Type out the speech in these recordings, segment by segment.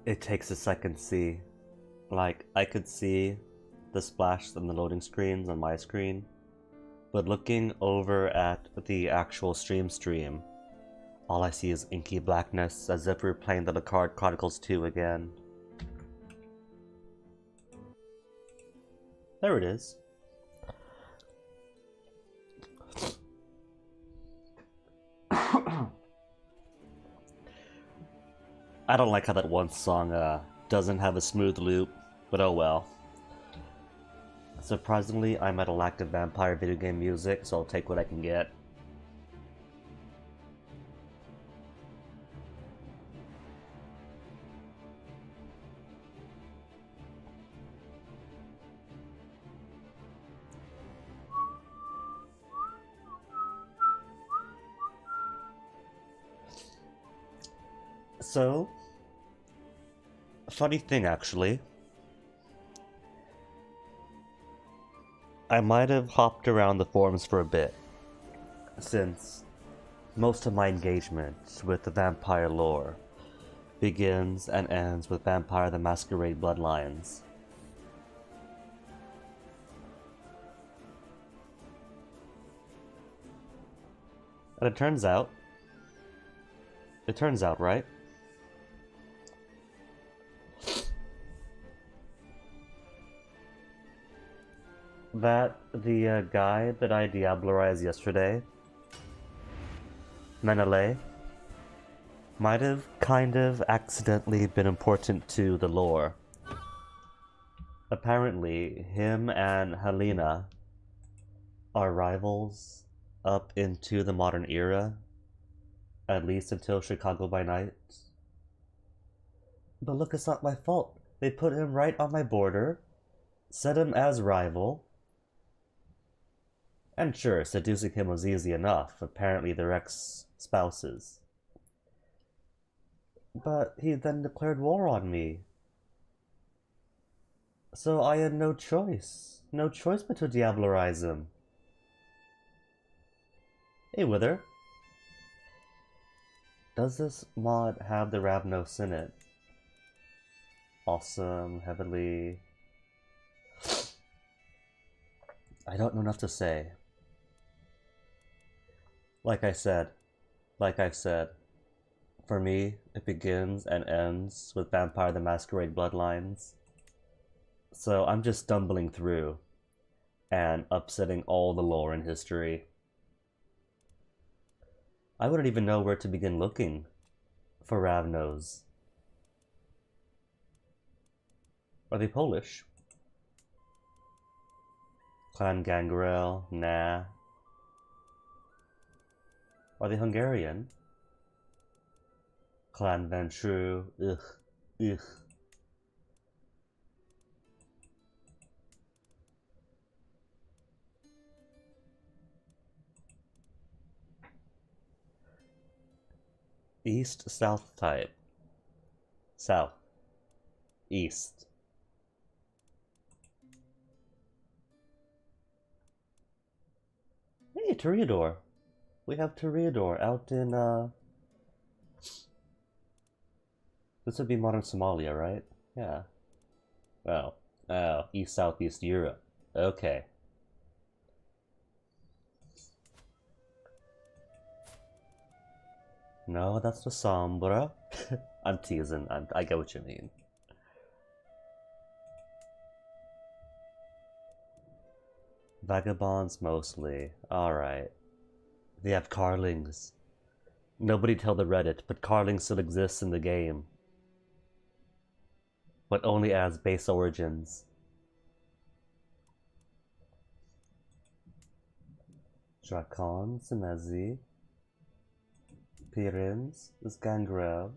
It takes a second to see. Like, I could see the splash on the loading screens on my screen, but looking over at the actual stream, all I see is inky blackness, as if we were playing the Picard Chronicles 2 again. There it is. I don't like how that one song doesn't have a smooth loop, but oh well. Surprisingly, I'm at a lack of vampire video game music, so I'll take what I can get. So, funny thing actually, I might have hopped around the forums for a bit, since most of my engagement with the vampire lore begins and ends with Vampire the Masquerade Bloodlines. And it turns out, right? That the guy that I diablerized yesterday, Menele, might have kind of accidentally been important to the lore. Apparently, him and Helena are rivals up into the modern era, at least until Chicago by Night. But look, it's not my fault. They put him right on my border, set him as rival, and sure, seducing him was easy enough. Apparently they're ex-spouses. But he then declared war on me. So I had no choice. No choice but to diablerize him. Hey, Wither. Does this mod have the Ravnos in it? Awesome, heavily. I don't know enough to say. Like I've said, for me, it begins and ends with Vampire the Masquerade Bloodlines. So I'm just stumbling through and upsetting all the lore in history. I wouldn't even know where to begin looking for Ravnos. Are they Polish? Clan Gangrel? Nah. Are they Hungarian? Clan Ventru? Ugh. Ugh. East, South type. South. East. Hey, Toreador. We have Toreador out in, this would be modern Somalia, right? Yeah. Oh, East Southeast Europe. Okay. No, that's the Sombra. I'm teasing. I get what you mean. Vagabonds mostly. Alright. They have Carlings. Nobody tell the Reddit, but Carling still exists in the game. But only as base origins. Drakon, Simezi, Pirins, is Gangrel.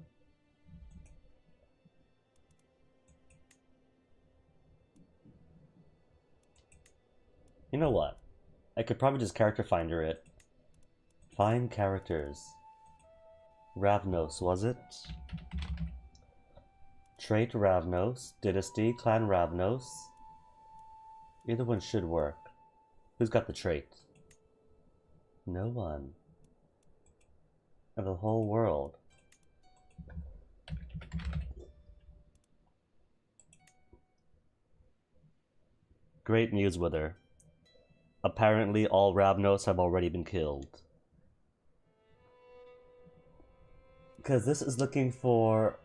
You know what? I could probably just character finder it. Find characters. Ravnos, was it? Trait Ravnos, Dynasty, Clan Ravnos. Either one should work. Who's got the trait? No one. Of the whole world. Great news, Wither. Apparently all Ravnos have already been killed. Because this is looking for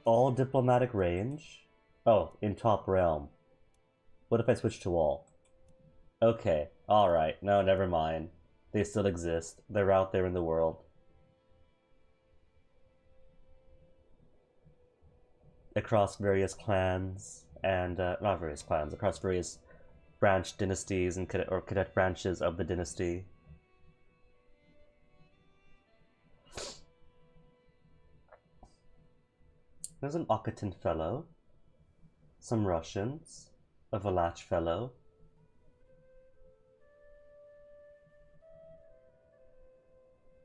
all diplomatic range. Oh, in top realm. What if I switch to all? Okay, alright. No, never mind. They still exist. They're out there in the world. Across various clans, and, not various clans, across various branch dynasties and cadet branches of the dynasty. There's an Occitan fellow, some Russians, a Valach fellow,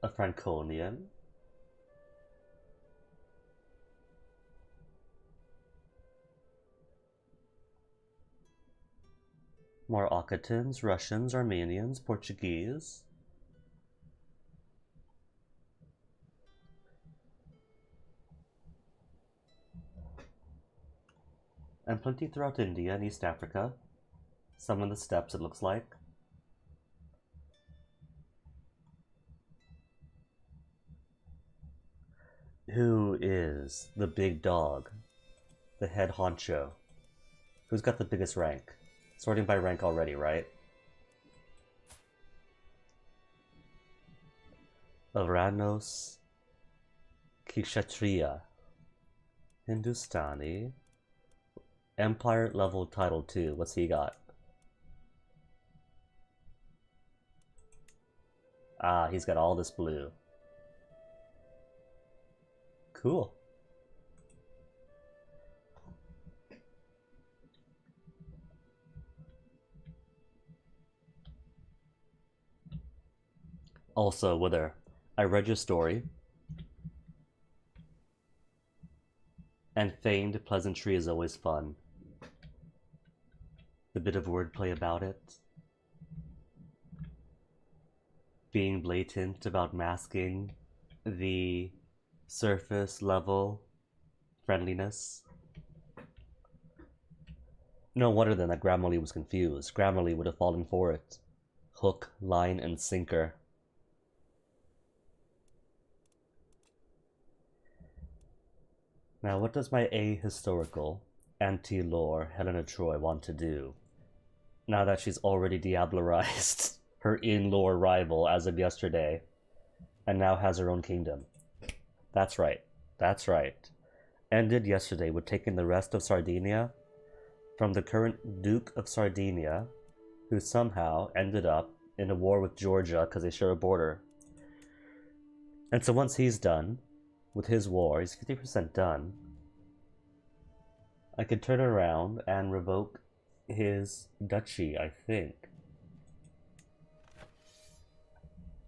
a Franconian, more Occitans, Russians, Armenians, Portuguese. And plenty throughout India and East Africa. Some in the steppes, it looks like. Who is the big dog? The head honcho? Who's got the biggest rank? Sorting by rank already, right? Avranos Kshatriya. Hindustani. Empire level title 2. What's he got? Ah, he's got all this blue. Cool. Also, Wither, I read your story, and feigned pleasantry is always fun. The bit of wordplay about it. Being blatant about masking the surface level friendliness. No wonder then that Grammarly was confused. Grammarly would have fallen for it. Hook, line, and sinker. Now, what does my ahistorical, anti-lore Helena Troy want to do? Now that she's already diablerized her in-lore rival as of yesterday, and now has her own kingdom. That's right. That's right. Ended yesterday with taking the rest of Sardinia from the current Duke of Sardinia, who somehow ended up in a war with Georgia because they share a border. And so once he's done with his war, he's 50% done, I could turn around and revoke his duchy, I think.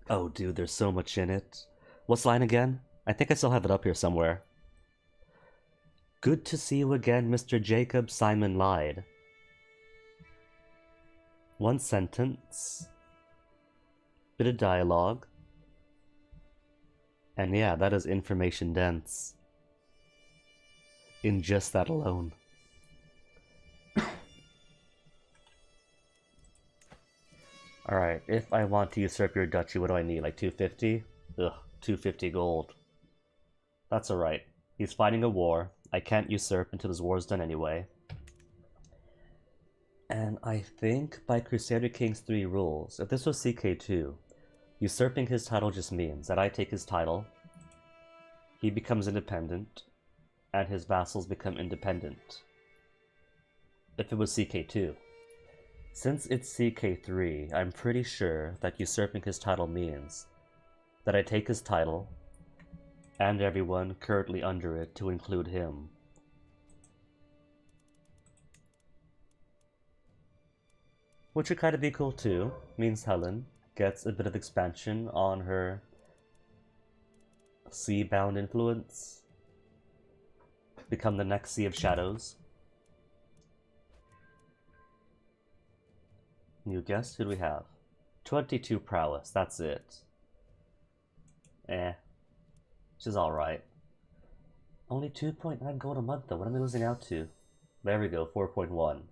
Oh, dude, there's so much in it. What's line again? I think I still have it up here somewhere. Good to see you again, Mr. Jacob Simon lied. One sentence. Bit of dialogue. And yeah, that is information dense. In just that alone. Alright, if I want to usurp your duchy, what do I need? Like 250? Ugh, 250 gold. That's alright. He's fighting a war. I can't usurp until his war's done anyway. And I think by Crusader Kings 3 rules, if this was CK2, usurping his title just means that I take his title, he becomes independent, and his vassals become independent. If it was CK2. Since it's CK3, I'm pretty sure that usurping his title means that I take his title, and everyone currently under it to include him. Which would kind of be cool too. Means Helen gets a bit of expansion on her sea-bound influence. Become the next Sea of Shadows. New guest? Who do we have? 22 prowess, that's it. Which is alright. Only 2.9 gold a month though, what am I losing out to? There we go, 4.1.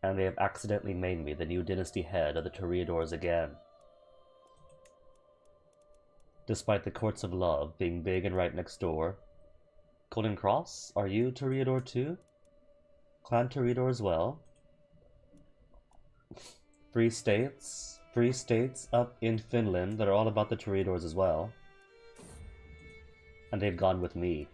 and they have accidentally made me the new dynasty head of the Toreadors again. Despite the courts of love being big and right next door. Golden Cross, are you Toreador too? Clan Toreador as well? Free states up in Finland that are all about the Toreadors as well. And they've gone with me.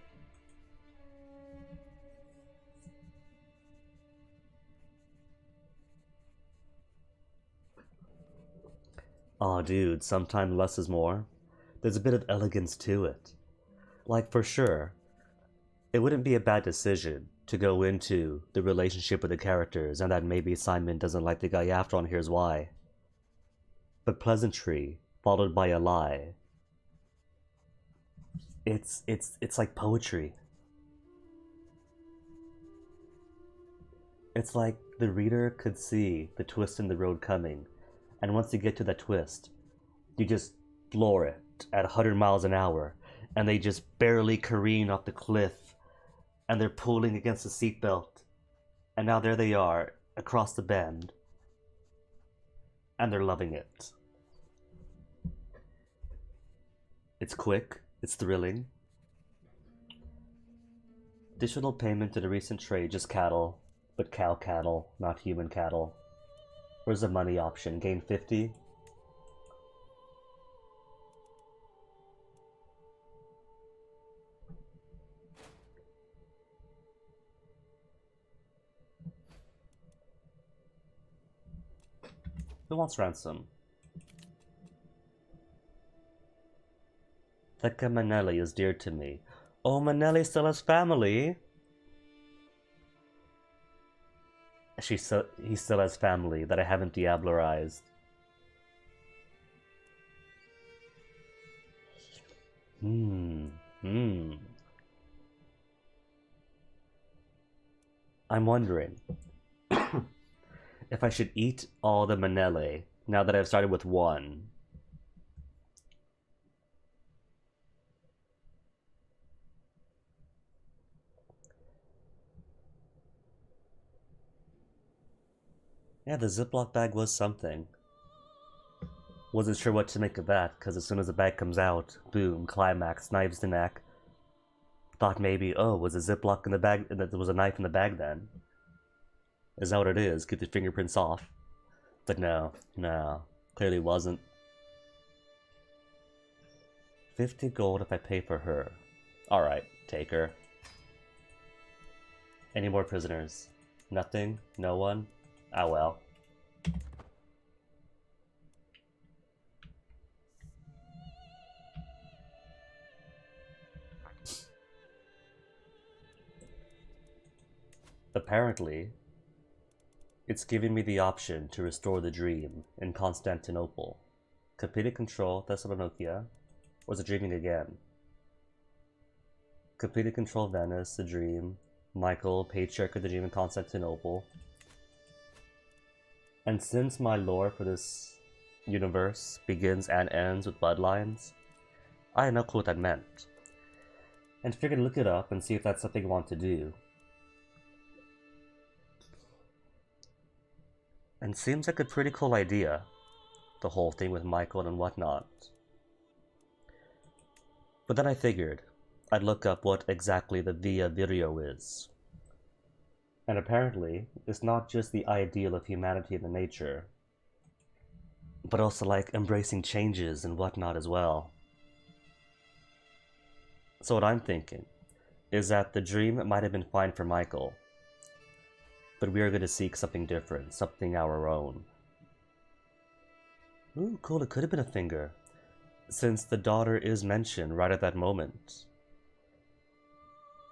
Aw, dude, sometimes less is more. There's a bit of elegance to it. Like, for sure, it wouldn't be a bad decision to go into the relationship with the characters and that maybe Simon doesn't like the guy after all and here's why. But pleasantry followed by a lie. It's like poetry. It's like the reader could see the twist in the road coming, and once you get to that twist, you just floor it at 100 miles an hour, and they just barely careen off the cliff, and they're pulling against the seatbelt, and now there they are, across the bend, and they're loving it. It's quick, it's thrilling. Additional payment to the recent trade, just cattle, but cow cattle, not human cattle. Where's the money option? Gain 50? Who wants ransom? Theka Menele is dear to me. Oh, Menele still has family! He still has family that I haven't diablerized. I'm wondering if I should eat all the Menele now that I've started with one. Yeah, the Ziploc bag was something. Wasn't sure what to make of that, because as soon as the bag comes out, boom, climax, knives to neck. Thought maybe, oh, was a Ziploc in the bag, and there was a knife in the bag then. Is that what it is? Get the fingerprints off. But no, clearly wasn't. 50 gold if I pay for her. Alright, take her. Any more prisoners? Nothing? No one? Ah well. Apparently, it's giving me the option to restore the dream in Constantinople. Complete control Thessalonica, or is it dreaming again? Complete control Venice, the dream. Michael, patriarch of the dream in Constantinople. And since my lore for this universe begins and ends with bloodlines, I had no clue what that meant. And figured to look it up and see if that's something I want to do. And seems like a pretty cool idea, the whole thing with Michael and whatnot. But then I figured I'd look up what exactly the Via Virio is. And apparently, it's not just the ideal of humanity and the nature, but also like embracing changes and whatnot as well. So what I'm thinking is that the dream might have been fine for Michael, but we are going to seek something different, something our own. Ooh, cool, it could have been a finger, since the daughter is mentioned right at that moment.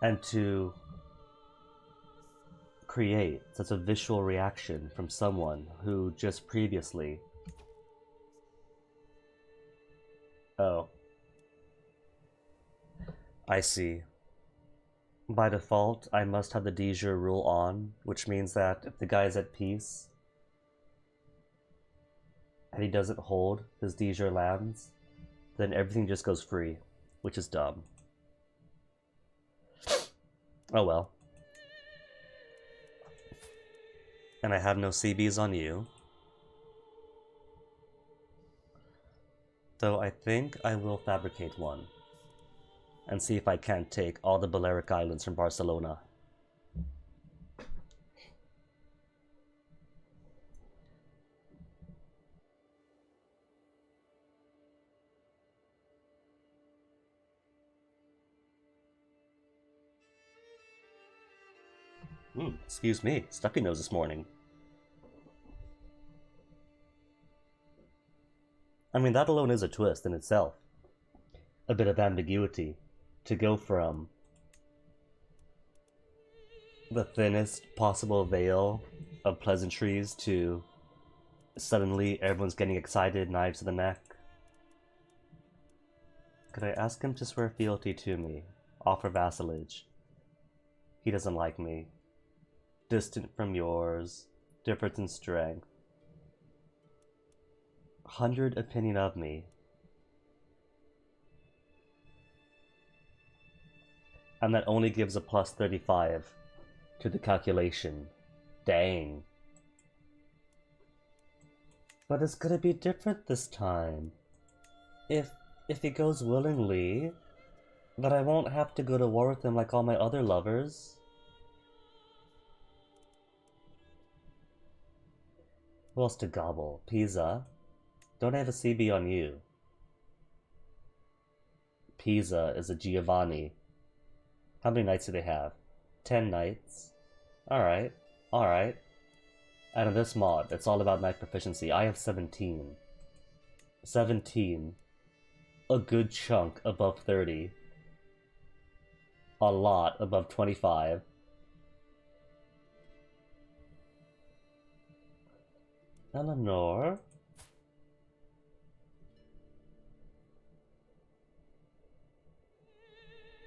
And to create such a visual reaction from someone who just previously... Oh. I see. By default, I must have the de jure rule on, which means that if the guy is at peace, and he doesn't hold his de jure lands, then everything just goes free, which is dumb. Oh well. And I have no CBs on you. Though I think I will fabricate one. And see if I can't take all the Balearic Islands from Barcelona. Excuse me, stuffy nose this morning. I mean, that alone is a twist in itself. A bit of ambiguity. To go from the thinnest possible veil of pleasantries to suddenly everyone's getting excited, knives to the neck. Could I ask him to swear fealty to me? Offer vassalage. He doesn't like me. Distant from yours. Difference in strength. 100 opinion of me. And that only gives a plus 35 to the calculation. Dang. But it's gonna be different this time. If he goes willingly, but I won't have to go to war with him like all my other lovers. Who else to gobble? Pisa. Don't I have a CB on you? Pisa is a Giovanni. How many knights do they have? 10 knights. Alright, alright. And in this mod, it's all about knight proficiency. I have 17. 17. A good chunk above 30. A lot above 25. Eleanor?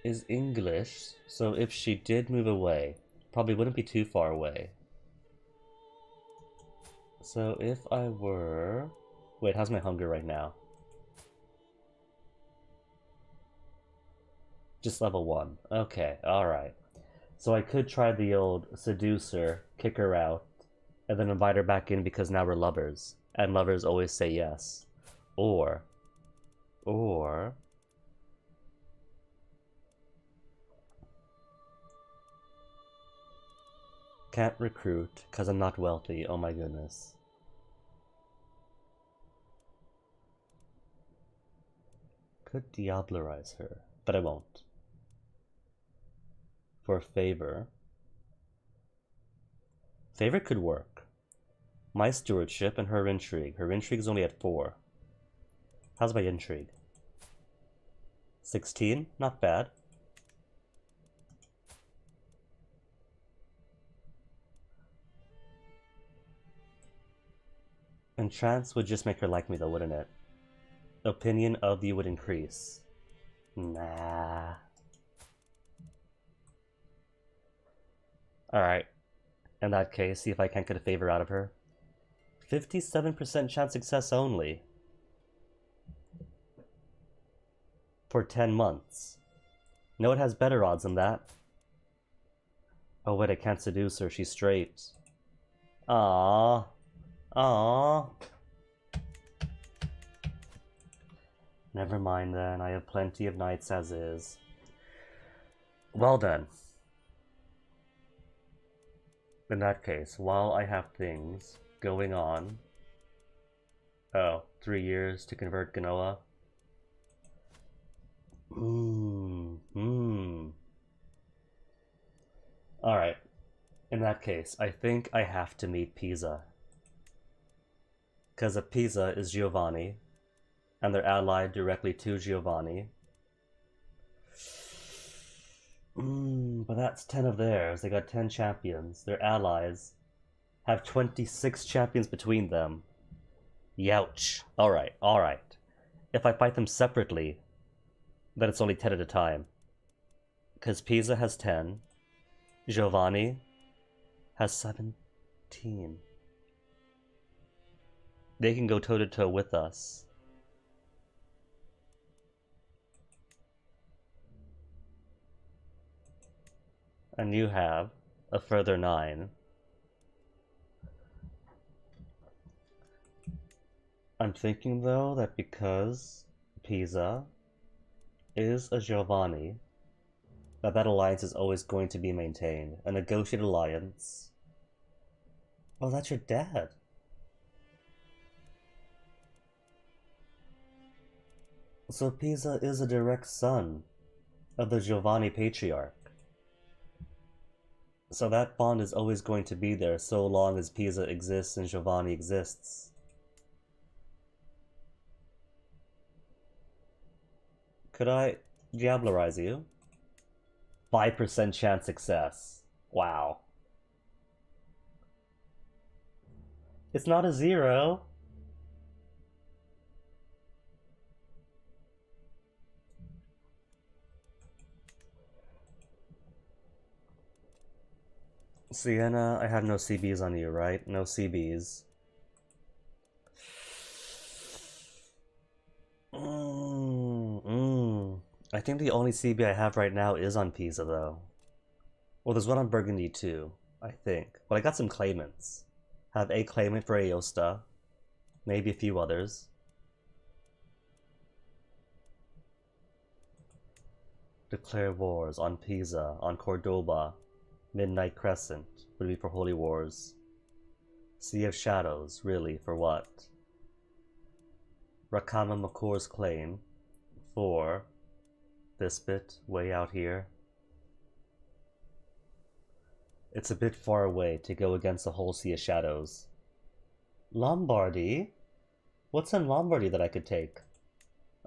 Is English, so if she did move away, probably wouldn't be too far away. So if I were... Wait, how's my hunger right now? Just level 1. Okay, alright. So I could try the old seducer, kick her out, and then invite her back in because now we're lovers. And lovers always say yes. Or... Can't recruit because I'm not wealthy, oh my goodness. Could diablerize her, but I won't. For a favor. Favor could work. My stewardship and her intrigue. Her intrigue is only at 4. How's my intrigue? 16? Not bad. Entrance would just make her like me though, wouldn't it? Opinion of you would increase. Nah. Alright. In that case, see if I can't get a favor out of her. 57% chance success only. For 10 months. No, it has better odds than that. Oh wait, I can't seduce her, she's straight. Aww. Aww. Never mind then, I have plenty of knights as is. Well then. In that case, while I have things going on... Oh, 3 years to convert Genoa. Alright. In that case, I think I have to meet Pisa. Because if Pisa is Giovanni, and they're allied directly to Giovanni. But that's 10 of theirs. They got 10 champions. Their allies have 26 champions between them. Youch. Alright, alright. If I fight them separately, then it's only 10 at a time. Because Pisa has 10. Giovanni has 17. They can go toe-to-toe with us. And you have a further 9. I'm thinking though that because Pisa is a Giovanni, that alliance is always going to be maintained. A negotiated alliance. Oh, that's your dad. So Pisa is a direct son of the Giovanni patriarch. So that bond is always going to be there so long as Pisa exists and Giovanni exists. Could I diablerize you? 5% chance success. Wow. It's not a 0. Sienna, I have no CBs on you, right? No CBs. I think the only CB I have right now is on Pisa, though. Well, there's one on Burgundy, too, I think. But I got some claimants. Have a claimant for Aosta. Maybe a few others. Declare wars on Pisa, on Cordoba. Midnight Crescent would be for Holy Wars. Sea of Shadows, really, for what? Rakama Makor's claim for this bit way out here. It's a bit far away to go against the whole Sea of Shadows. Lombardy? What's in Lombardy that I could take?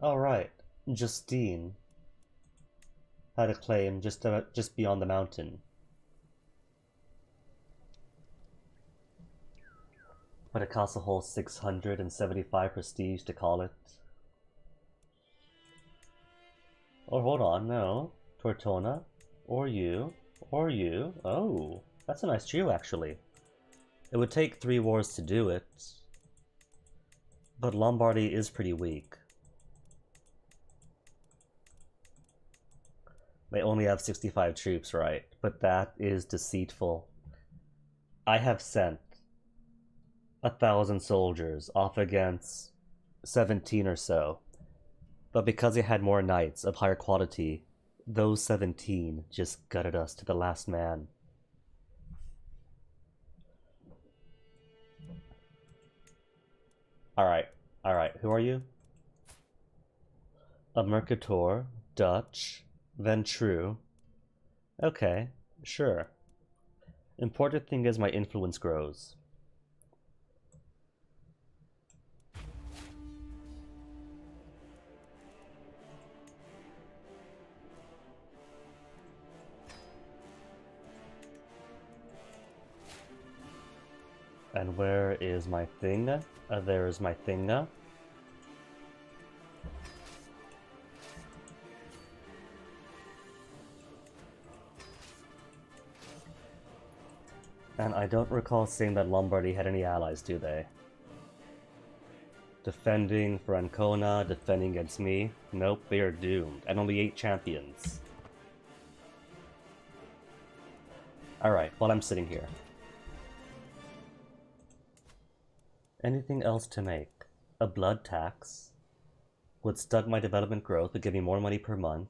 Oh, right. Justine had a claim just beyond the mountain. But it costs a whole 675 prestige to call it. Or hold on, no. Tortona, or you, or you. Oh, that's a nice trio, actually. It would take 3 wars to do it. But Lombardy is pretty weak. They only have 65 troops, right? But that is deceitful. I have sent 1,000 soldiers off against 17 or so. But because they had more knights of higher quality, those 17 just gutted us to the last man. Alright, who are you? A Mercator, Dutch, Ventru. Okay, sure. Important thing is my influence grows. And where is my thing? There is my thing. And I don't recall seeing that Lombardy had any allies, do they? Defending for Ancona, defending against me. Nope, they are doomed. And only 8 champions. Alright, while I'm sitting here. Anything else to make? A blood tax would stunt my development growth, but give me more money per month.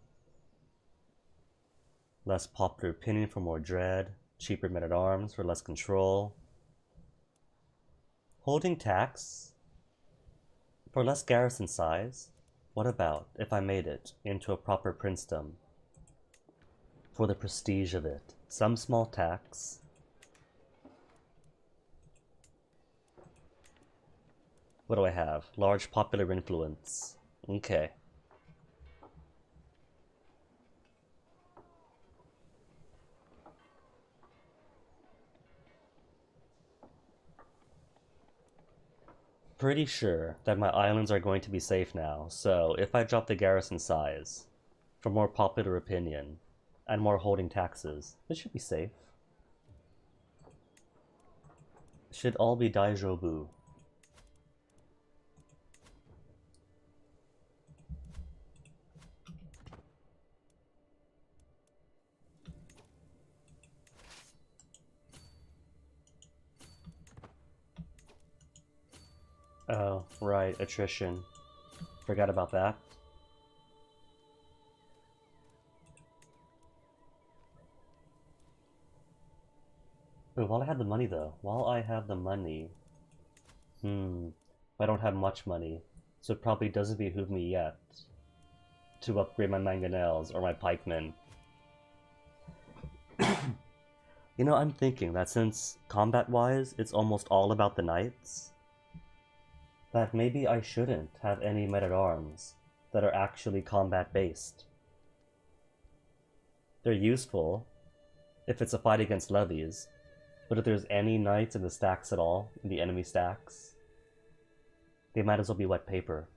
Less popular opinion for more dread. Cheaper men-at-arms for less control. Holding tax for less garrison size. What about if I made it into a proper princedom? For the prestige of it. Some small tax. What do I have? Large popular influence. Okay. Pretty sure that my islands are going to be safe now, so if I drop the garrison size for more popular opinion and more holding taxes, it should be safe. Should all be Daijobu. Oh, right, attrition. Forgot about that. Wait, while I have the money though, I don't have much money, so it probably doesn't behoove me yet to upgrade my mangonels or my pikemen. You know, I'm thinking that since combat-wise, it's almost all about the knights, that maybe I shouldn't have any men-at-arms that are actually combat-based. They're useful if it's a fight against levies, but if there's any knights in the stacks at all, in the enemy stacks, they might as well be wet paper.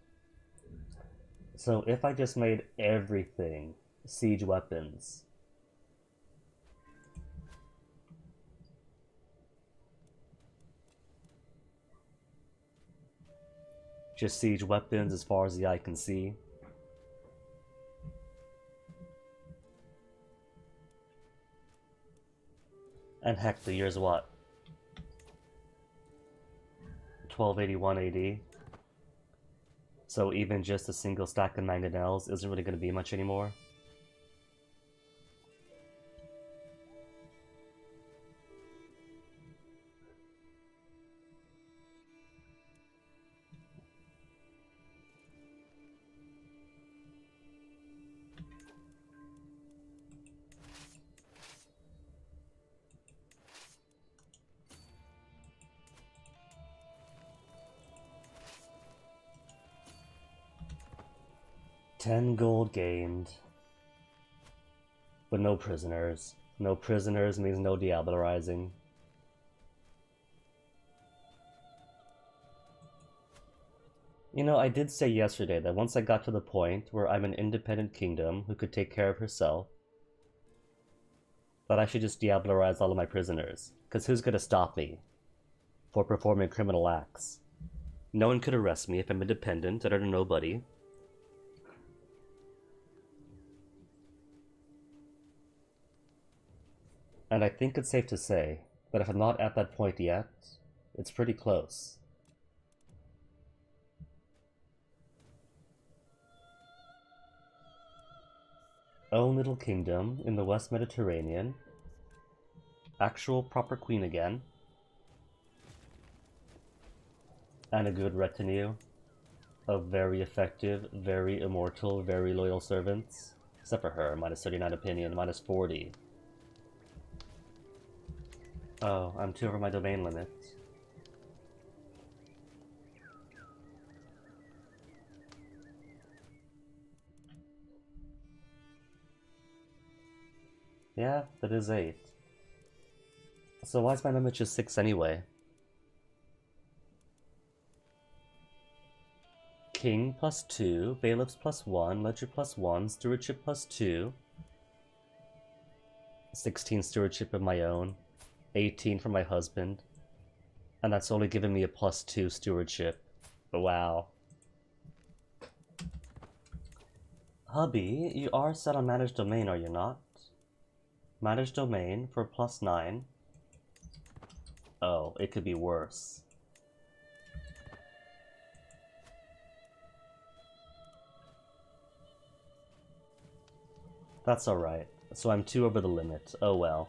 So if I just made everything siege weapons, just siege weapons as far as the eye can see, and heck, the year's what? 1281 AD. So even just a single stack of mangonels isn't really going to be much anymore. $10 gold gained. But no prisoners. No prisoners means no diablerizing. You know, I did say yesterday that once I got to the point where I'm an independent kingdom who could take care of herself, that I should just diablerize all of my prisoners. Because who's gonna stop me for performing criminal acts? No one could arrest me if I'm independent and under nobody. And I think it's safe to say that if I'm not at that point yet, it's pretty close. Own little kingdom in the West Mediterranean. Actual proper queen again. And a good retinue of very effective, very immortal, very loyal servants. Except for her, minus 39 opinion, minus 40. Oh, I'm 2 over my domain limit. Yeah, that is 8. So why is my limit just 6 anyway? King plus 2, bailiffs plus 1, ledger plus 1, stewardship plus 2. 16 stewardship of my own. 18 for my husband, and that's only given me a plus 2 stewardship. Wow. Hubby, you are set on managed domain, are you not? Managed domain for plus 9. Oh, it could be worse. That's alright. So I'm 2 over the limit. Oh well.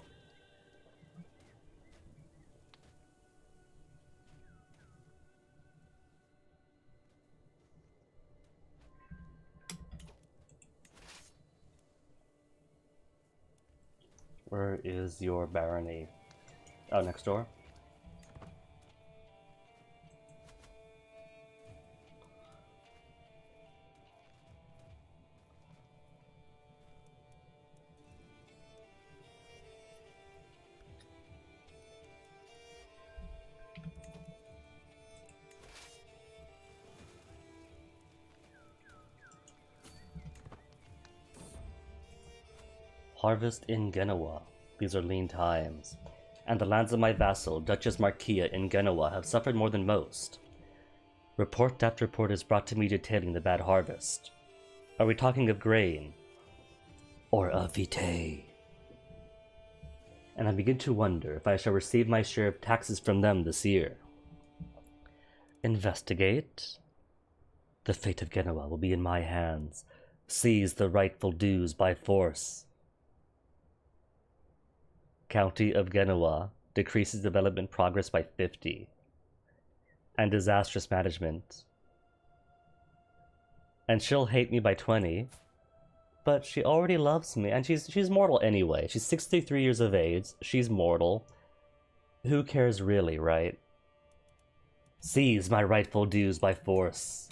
Where is your barony? Oh, next door? Harvest in Genoa. These are lean times. And the lands of my vassal, Duchess Marquia in Genoa, have suffered more than most. Report after report is brought to me detailing the bad harvest. Are we talking of grain? Or of vitae? And I begin to wonder if I shall receive my share of taxes from them this year. Investigate. The fate of Genoa will be in my hands. Seize the rightful dues by force. County of Genoa decreases development progress by 50. And disastrous management. And she'll hate me by 20. But she already loves me, and she's mortal anyway. She's 63 years of age. She's mortal. Who cares really, right? Seize my rightful dues by force.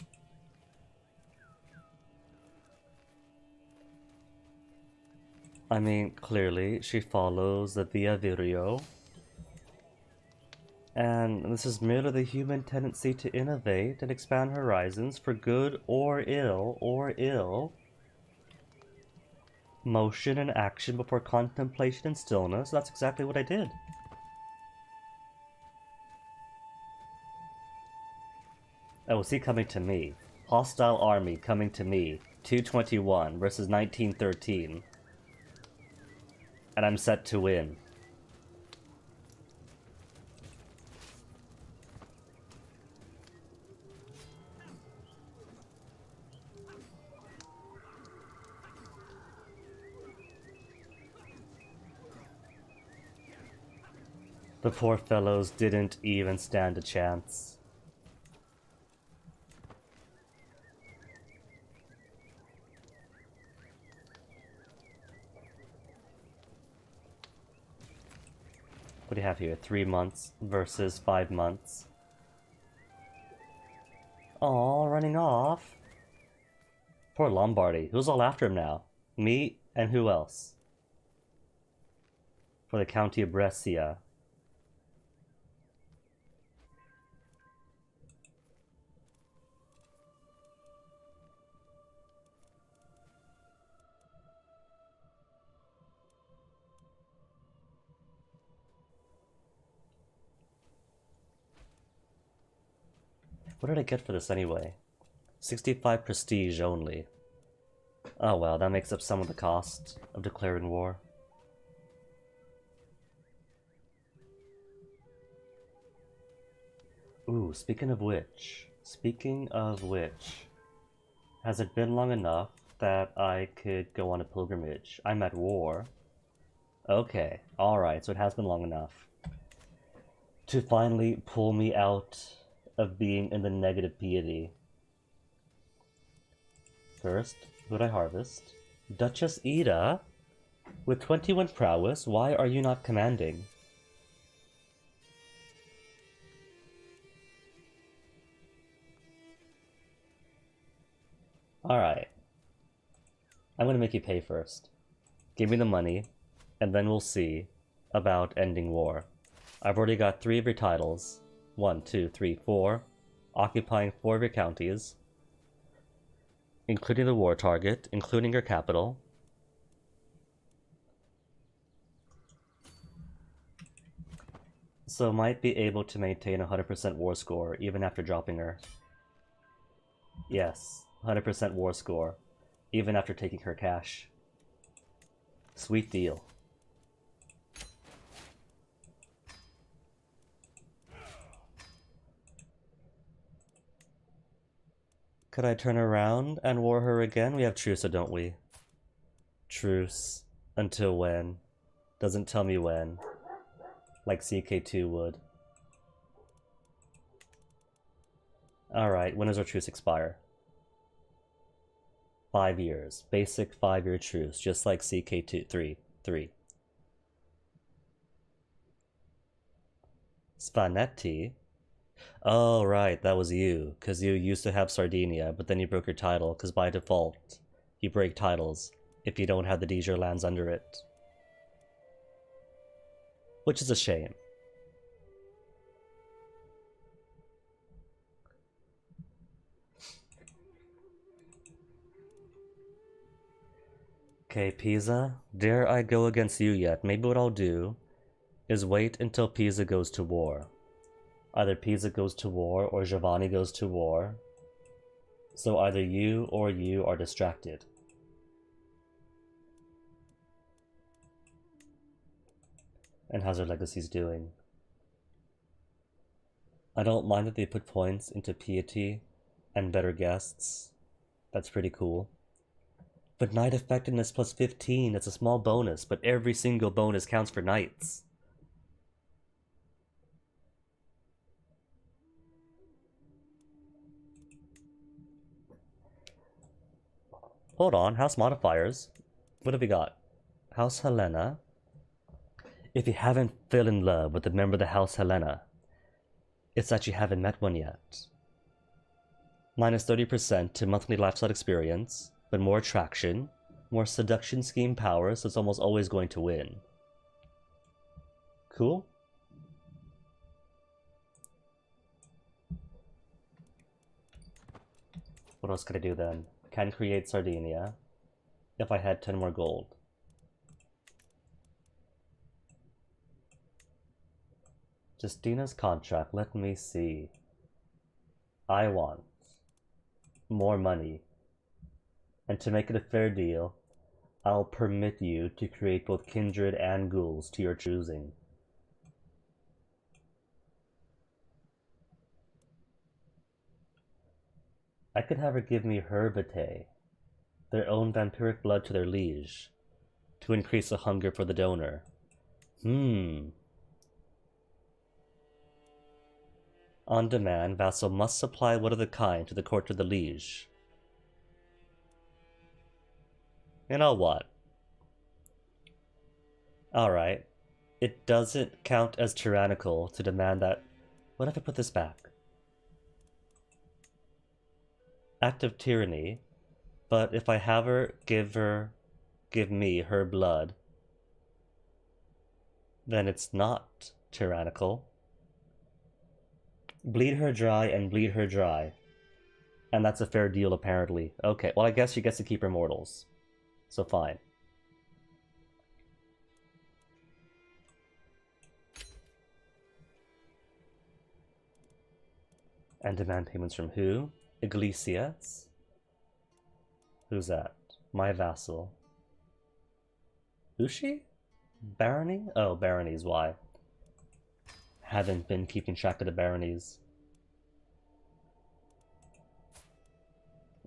I mean, clearly, she follows the Via Virio. And this is merely the human tendency to innovate and expand horizons for good or ill. Motion and action before contemplation and stillness. That's exactly what I did. Oh, see, coming to me. Hostile army coming to me. 221 versus 1913. And I'm set to win. The poor fellows didn't even stand a chance. What do you have here? 3 months versus 5 months. Aw, running off. Poor Lombardy. Who's all after him now? Me and who else? For the County of Brescia. What did I get for this anyway? 65 prestige only. Oh well, that makes up some of the cost of declaring war. Ooh, speaking of which, has it been long enough that I could go on a pilgrimage? I'm at war. Okay, alright, so it has been long enough to finally pull me out of being in the negative piety. First, who would I harvest? Duchess Ida? With 21 prowess, why are you not commanding? Alright. I'm gonna make you pay first. Give me the money, and then we'll see about ending war. I've already got 3 of your titles. 1, 2, 3, 4. Occupying 4 of your counties. Including the war target, including your capital. So might be able to maintain a 100% war score even after dropping her. Yes, 100% war score, even after taking her cash. Sweet deal. Could I turn around and war her again? We have truce, don't we? Truce. Until when? Doesn't tell me when. Like CK2 would. Alright, when does our truce expire? 5 years. Basic 5-year truce, just like CK2 3. Spanetti? Oh, right, that was you, because you used to have Sardinia, but then you broke your title, because by default, you break titles if you don't have the Dijer lands under it. Which is a shame. Okay, Pisa, dare I go against you yet? Maybe what I'll do is wait until Pisa goes to war. Either Pisa goes to war or Giovanni goes to war. So either you or you are distracted. And how's their legacies doing? I don't mind that they put points into piety and better guests. That's pretty cool. But knight effectiveness plus 15, it's a small bonus, but every single bonus counts for knights. Hold on, house modifiers. What have we got? House Helena. If you haven't fell in love with a member of the House Helena, it's that you haven't met one yet. Minus 30% to monthly lifestyle experience, but more attraction, more seduction scheme power, so it's almost always going to win. Cool. What else could I do then? Can create Sardinia if I had 10 more gold. Justina's contract, let me see. I want more money. And to make it a fair deal, I'll permit you to create both kindred and ghouls to your choosing. I could have her give me Herbate, their own vampiric blood to their liege, to increase the hunger for the donor. On demand, vassal must supply one of the kind to the court of the liege. You know what? Alright. It doesn't count as tyrannical to demand that... What if I put this back? Act of tyranny, but if I have her give me her blood, then it's not tyrannical. Bleed her dry and bleed her dry. And that's a fair deal, apparently. Okay, well, I guess she gets to keep her mortals. So fine. And demand payments from who? Iglesias? Who's that? My vassal. Who's she? Barony? Oh, baronies, why? Haven't been keeping track of the baronies.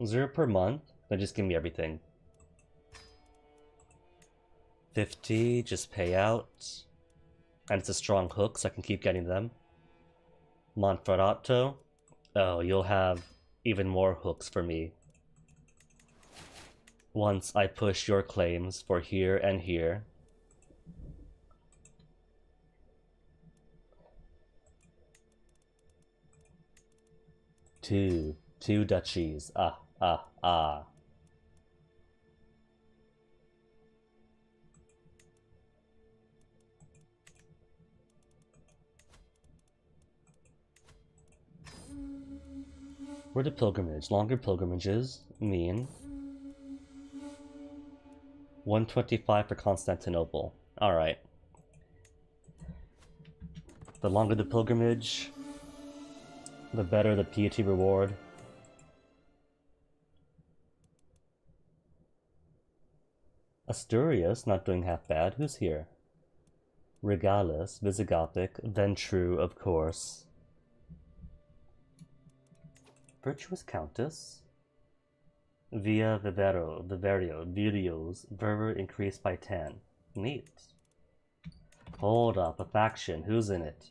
0 per month? Then just give me everything. 50, just pay out. And it's a strong hook, so I can keep getting them. Monferrato? Oh, you'll have even more hooks for me. Once I push your claims for here and here. Two duchies. Ah. Where the pilgrimage? Longer pilgrimages mean 125 for Constantinople. Alright. The longer the pilgrimage, the better the piety reward. Asturias, not doing half bad. Who's here? Regalis, Visigothic, Ventru, of course. Virtuous Countess. Via Viverio, Videos, Verver increased by 10. Neat. Hold up, a faction. Who's in it?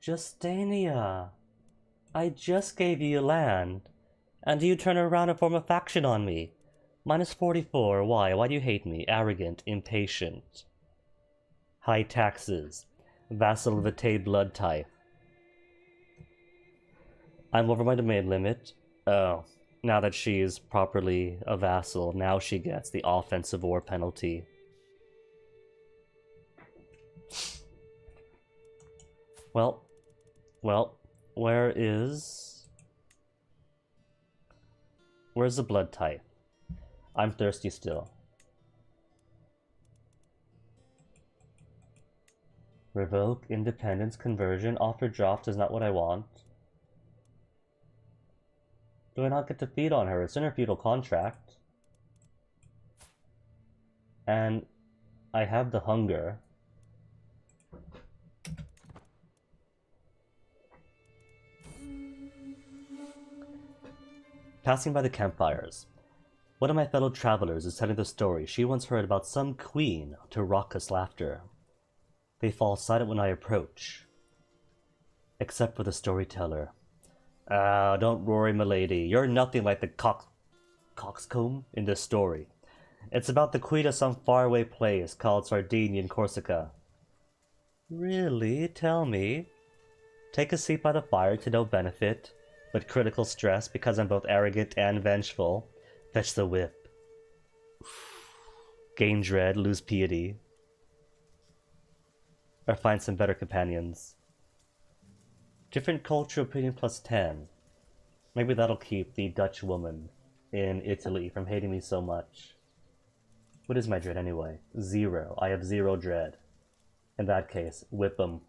Justania. I just gave you land, and you turn around and form a faction on me. Minus 44. Why? Why do you hate me? Arrogant, impatient. High taxes. Vassal vitae blood type. I'm over my domain limit. Oh, now that she's properly a vassal, now she gets the offensive war penalty. Well, where's the blood type? I'm thirsty still. Revoke independence conversion. Offer draft is not what I want. Do I not get to feed on her? It's in her feudal contract. And I have the hunger. Passing by the campfires, one of my fellow travelers is telling the story she once heard about some queen to raucous laughter. They fall silent when I approach, except for the storyteller. Ah, don't worry, milady. You're nothing like the coxcomb in this story. It's about the queen of some faraway place called Sardinia in Corsica. Really? Tell me. Take a seat by the fire to no benefit, but critical stress because I'm both arrogant and vengeful. Fetch the whip. Gain dread, lose piety. Or find some better companions. Different culture opinion plus 10. Maybe that'll keep the Dutch woman in Italy from hating me so much. What is my dread anyway? 0. I have 0 dread. In that case, whip 'em.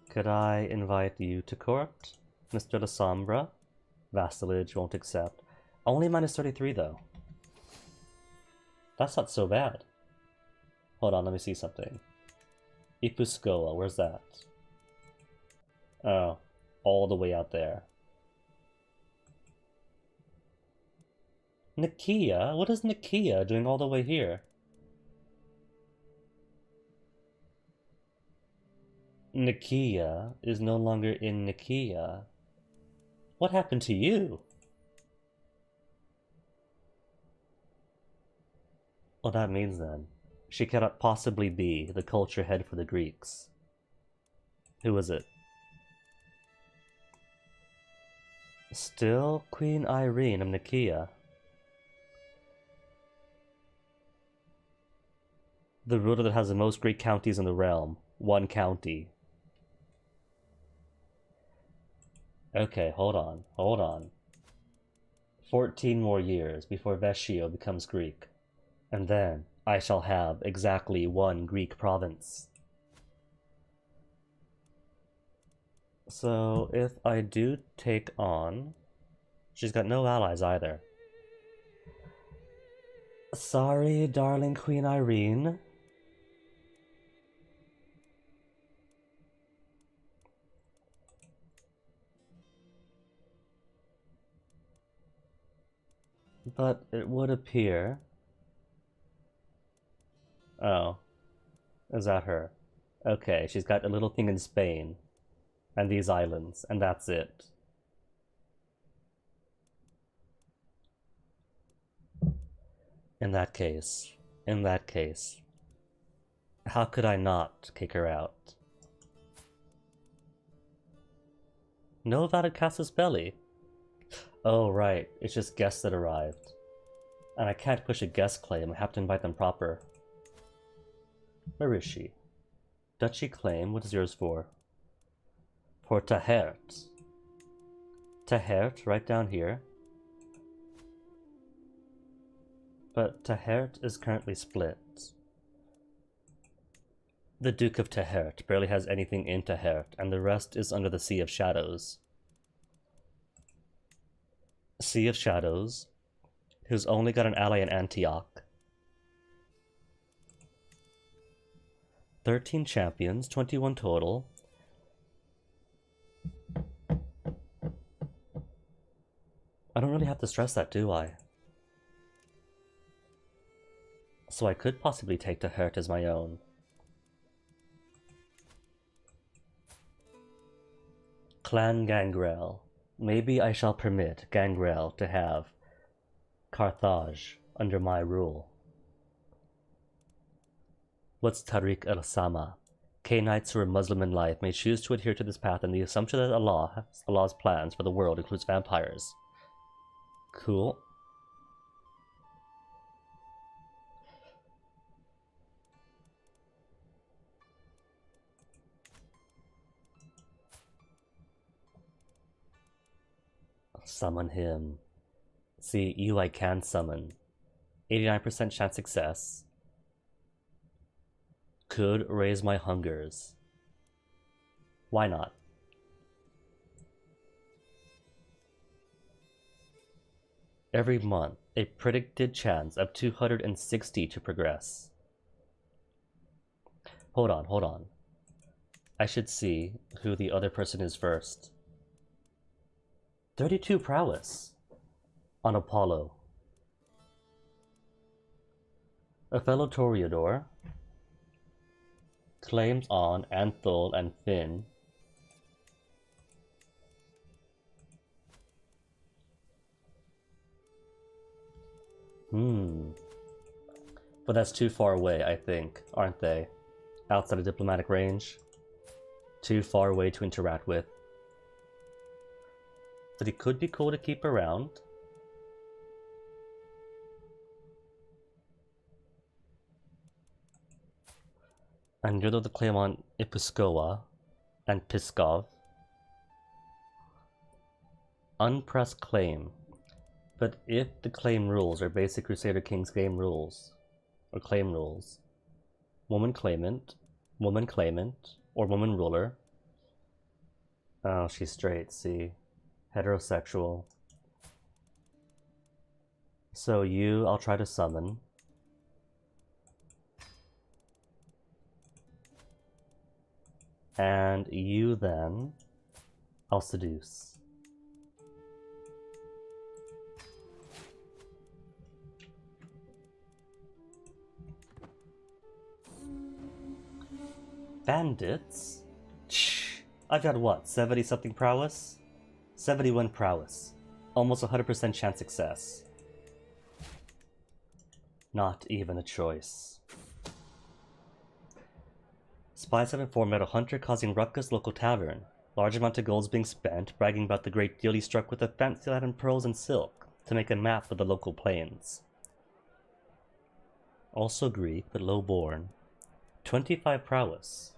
Could I invite you to court, Mr. La Sombra? Vassalage won't accept. Only minus 33 though. That's not so bad. Hold on, let me see something. Ipuscoa, where's that? Oh, all the way out there. Nikia? What is Nikia doing all the way here? Nikia is no longer in Nikia. What happened to you? Well, that means then, she cannot possibly be the culture head for the Greeks. Who is it? Still Queen Irene of Nikia. The ruler that has the most Greek counties in the realm. 1 county. Okay, hold on. 14 more years before Vescio becomes Greek. And then I shall have exactly 1 Greek province. So if I do take on... She's got no allies either. Sorry, darling Queen Irene. But it would appear... Oh. Is that her? Okay, she's got a little thing in Spain. And these islands, and that's it. In that case, how could I not kick her out? No valid casus belli. Oh, right, it's just guests that arrived. And I can't push a guest claim, I have to invite them proper. Where is she? Duchy claim, what is yours for? For Tahert. Tahert, right down here. But Tahert is currently split. The Duke of Tahert barely has anything in Tahert, and the rest is under the Sea of Shadows. Sea of Shadows, who's only got an ally in Antioch. 13 champions, 21 total. I don't really have to stress that, do I? So I could possibly take Tahert as my own. Clan Gangrel. Maybe I shall permit Gangrel to have Carthage under my rule. What's Tariq al-Sama? Canaanites who are Muslim in life may choose to adhere to this path in the assumption that Allah's plans for the world includes vampires. Cool. Summon him. See, you I can summon. 89% chance success. Could raise my hungers. Why not? Every month, a predicted chance of 260 to progress. Hold on. I should see who the other person is first. 32 prowess on Apollo. A fellow Toreador claims on Anthol and Finn. But that's too far away, I think, aren't they? Outside of diplomatic range. Too far away to interact with. But he could be cool to keep around. And you're the claim on Ipuskoa and Piskov. Unpressed claim. But if the claim rules are basic Crusader King's game rules, or claim rules, woman claimant, or woman ruler. Oh, she's straight, see. Heterosexual. So you, I'll try to summon. And you then, I'll seduce. Bandits? Shh. I've got what, 70 something prowess? 71 prowess. Almost 100% chance success. Not even a choice. Spies have informed about a hunter causing ruckus local tavern. Large amount of gold's being spent, bragging about the great deal he struck with a fancy lad in pearls and silk to make a map of the local plains. Also Greek, but low-born. 25 prowess.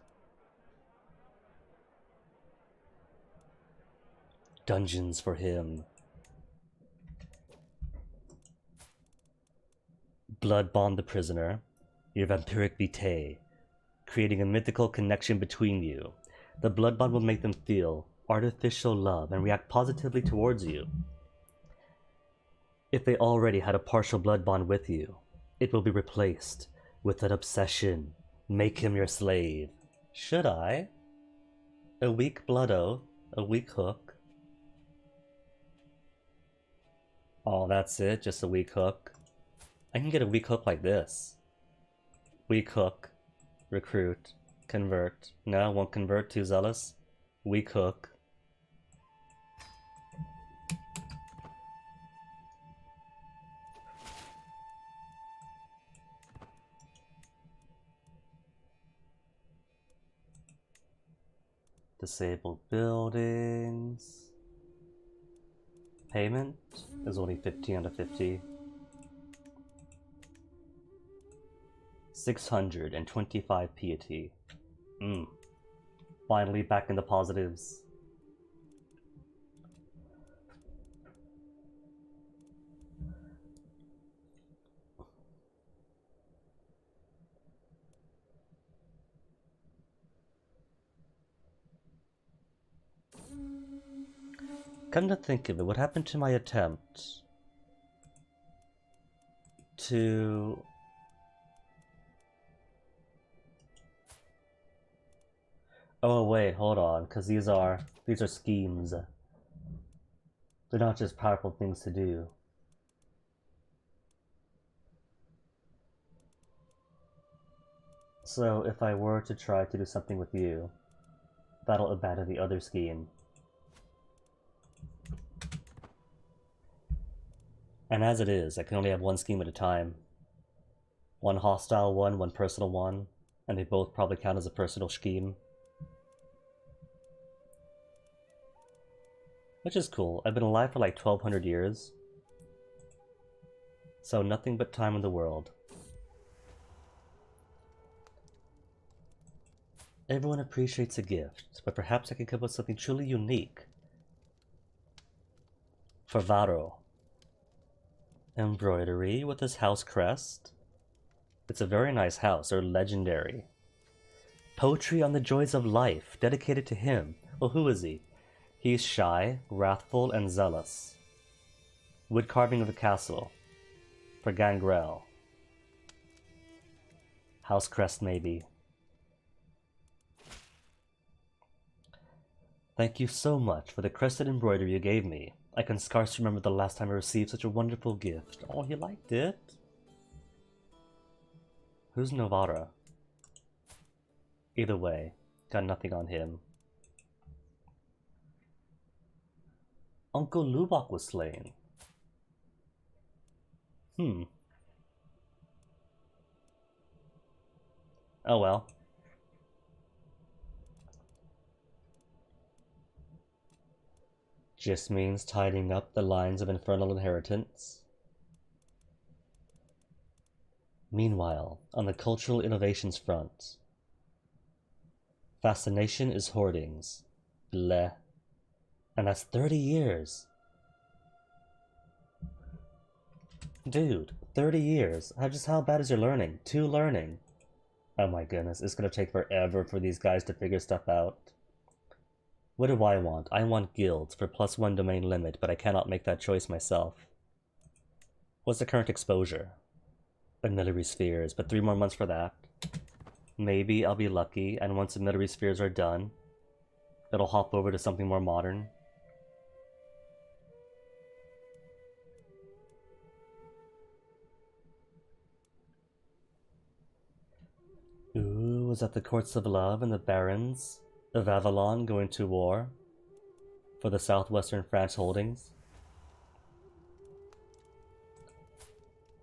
Dungeons for him. Blood bond the prisoner, your vampiric vitae, creating a mythical connection between you. The blood bond will make them feel artificial love and react positively towards you. If they already had a partial blood bond with you, it will be replaced with an obsession. Make him your slave. Should I? A weak blood oath, a weak hook. Oh, that's it? Just a weak hook? I can get a weak hook like this. Weak hook. Recruit. Convert. No, won't convert, too zealous. Weak hook. Disabled buildings. Payment is only 50 out of 50. 625 piety. Finally back in the positives. Come to think of it, what happened to my attempt to... Oh wait, hold on, because these are schemes. They're not just powerful things to do. So if I were to try to do something with you, that'll abandon the other scheme. And as it is, I can only have one scheme at a time. One hostile one, one personal one, and they both probably count as a personal scheme. Which is cool. I've been alive for like 1200 years. So nothing but time in the world. Everyone appreciates a gift, but perhaps I can come up with something truly unique. For Varo. Embroidery with his house crest. It's a very nice house, or legendary. Poetry on the joys of life, dedicated to him. Well, who is he? He's shy, wrathful, and zealous. Wood carving of the castle. For Gangrel. House crest, maybe. Thank you so much for the crested embroidery you gave me. I can scarce remember the last time I received such a wonderful gift. Oh, he liked it. Who's Novara? Either way, got nothing on him. Uncle Lubok was slain. Oh well. Just means tidying up the lines of infernal inheritance. Meanwhile, on the cultural innovations front, fascination is hoardings. Bleh. And that's 30 years. Dude, 30 years. How bad is your learning? 2 learning. Oh my goodness, it's gonna take forever for these guys to figure stuff out. What do I want? I want guilds for +1 domain limit, but I cannot make that choice myself. What's the current exposure? Menele spheres, but 3 more months for that. Maybe I'll be lucky, and once the Menele spheres are done, it'll hop over to something more modern. Ooh, was that the Courts of Love and the Barons of Avalon going to war for the southwestern France holdings?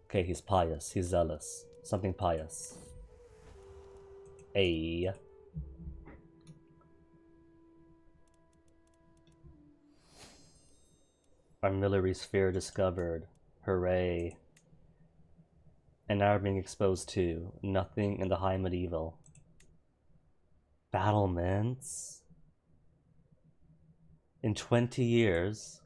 Okay, he's pious, he's zealous. Something pious. Ayy. Our Menele sphere discovered. Hooray. And now we're being exposed to nothing in the high medieval. Battlements? In 20 years?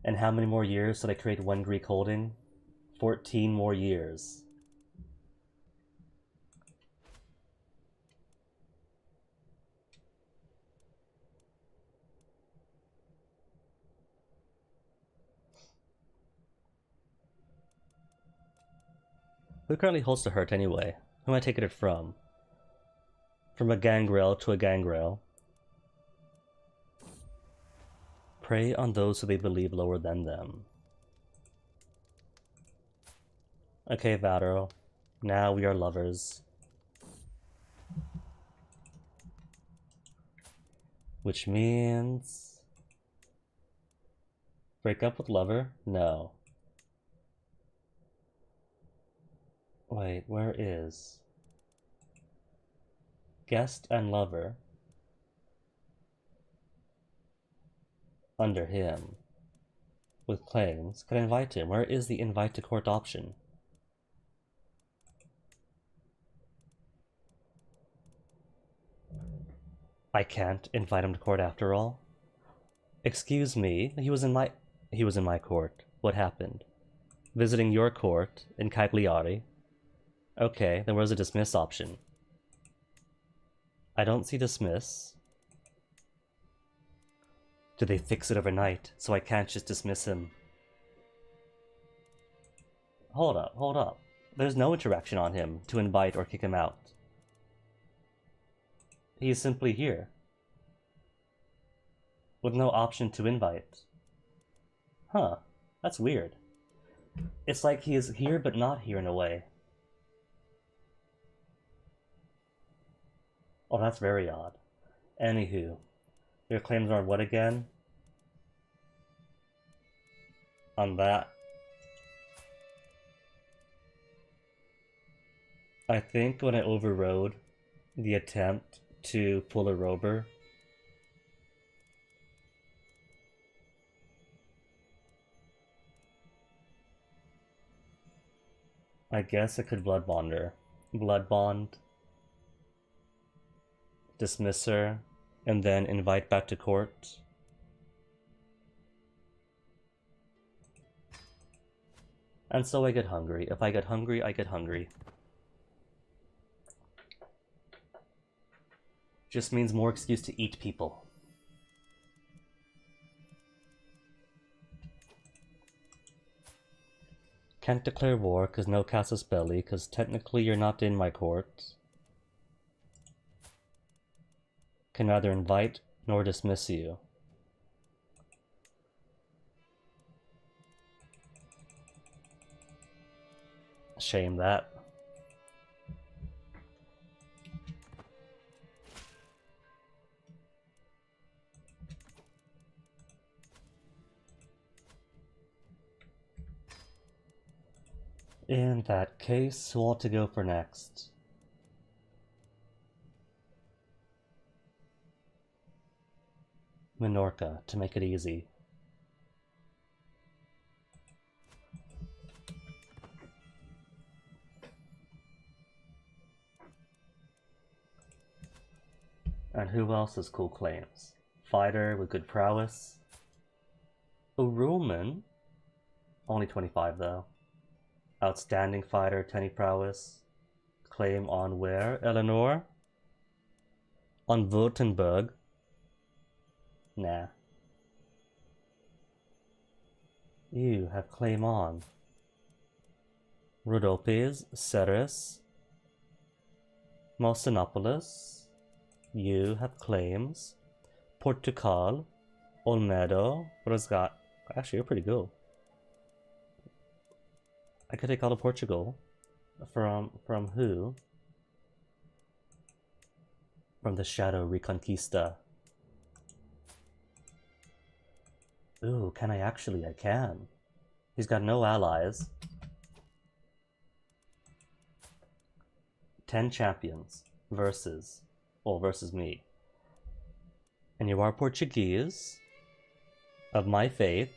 And how many more years did I create 1 Greek holding? 14 more years. Who currently holds the hurt anyway? Who am I taking it from? From a gangrel to a gangrel. Prey on those who they believe lower than them. Okay, Vatero. Now we are lovers. Which means... break up with lover? No. Wait, where is... guest and lover? Under him. With claims. Can I invite him? Where is the invite to court option? I can't invite him to court after all? Excuse me, he was in my court. What happened? Visiting your court in Cagliari? Okay, then where's the dismiss option? I don't see dismiss. Did they fix it overnight, so I can't just dismiss him? Hold up. There's no interaction on him to invite or kick him out. He is simply here. With no option to invite. Huh, that's weird. It's like he is here but not here in a way. Oh, that's very odd. Anywho, your claims are what again? On that. I think when I overrode the attempt to pull a rover, I guess I could blood bond her. Blood bond. Dismiss her, and then invite back to court. And so I get hungry. If I get hungry, I get hungry. Just means more excuse to eat people. Can't declare war because no casus belli, because technically you're not in my court. can neither invite nor dismiss you. Shame that. In that case, who ought to go for next? Minorca, to make it easy. And who else has cool claims? Fighter with good prowess. Uruman? Only 25 though. Outstanding fighter, 10 prowess. Claim on where, Eleanor? On Württemberg? Nah. You have claim on. Rhodopes, Ceres. Mosinopolis. You have claims. Portugal. Olmedo. Rasgat. Actually, you're pretty good. I could take all of Portugal. From who? From the Shadow Reconquista. Ooh, can I actually? I can. He's got no allies. 10 champions versus me. And you are Portuguese. Of my faith.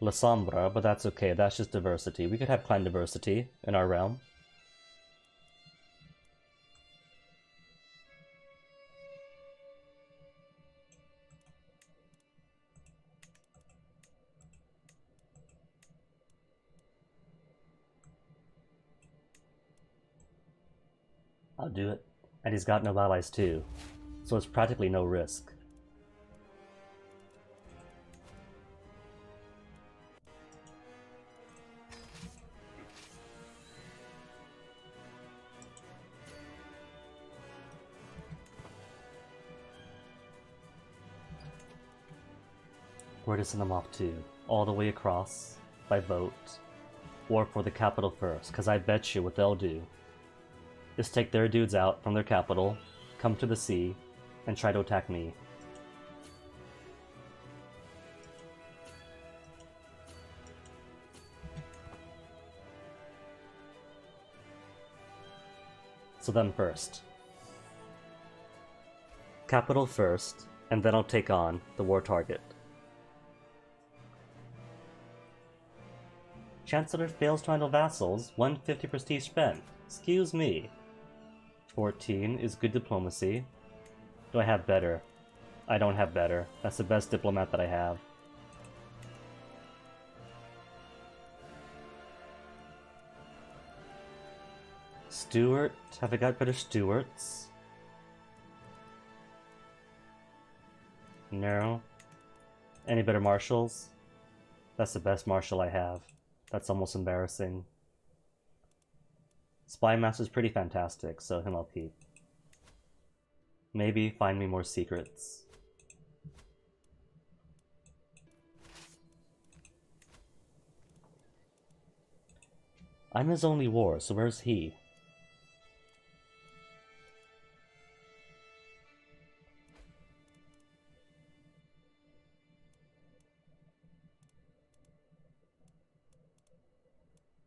La Sombra, but that's okay, that's just diversity. We could have clan diversity in our realm. I'll do it. And he's got no allies too, so it's practically no risk. Where to send them off to? All the way across, by boat, or for the capital first, because I bet you what they'll do is take their dudes out from their capital, come to the sea, and try to attack me. So them first. Capital first, and then I'll take on the war target. Chancellor fails to handle vassals, 150 prestige spent. Excuse me. 14 is good diplomacy. Do I have better? I don't have better. That's the best diplomat that I have. Stewart? Have I got better stewards? No. Any better marshals? That's the best marshal I have. That's almost embarrassing. Spy Master's pretty fantastic, so him I'll keep. Maybe find me more secrets. I'm his only war, so where's he?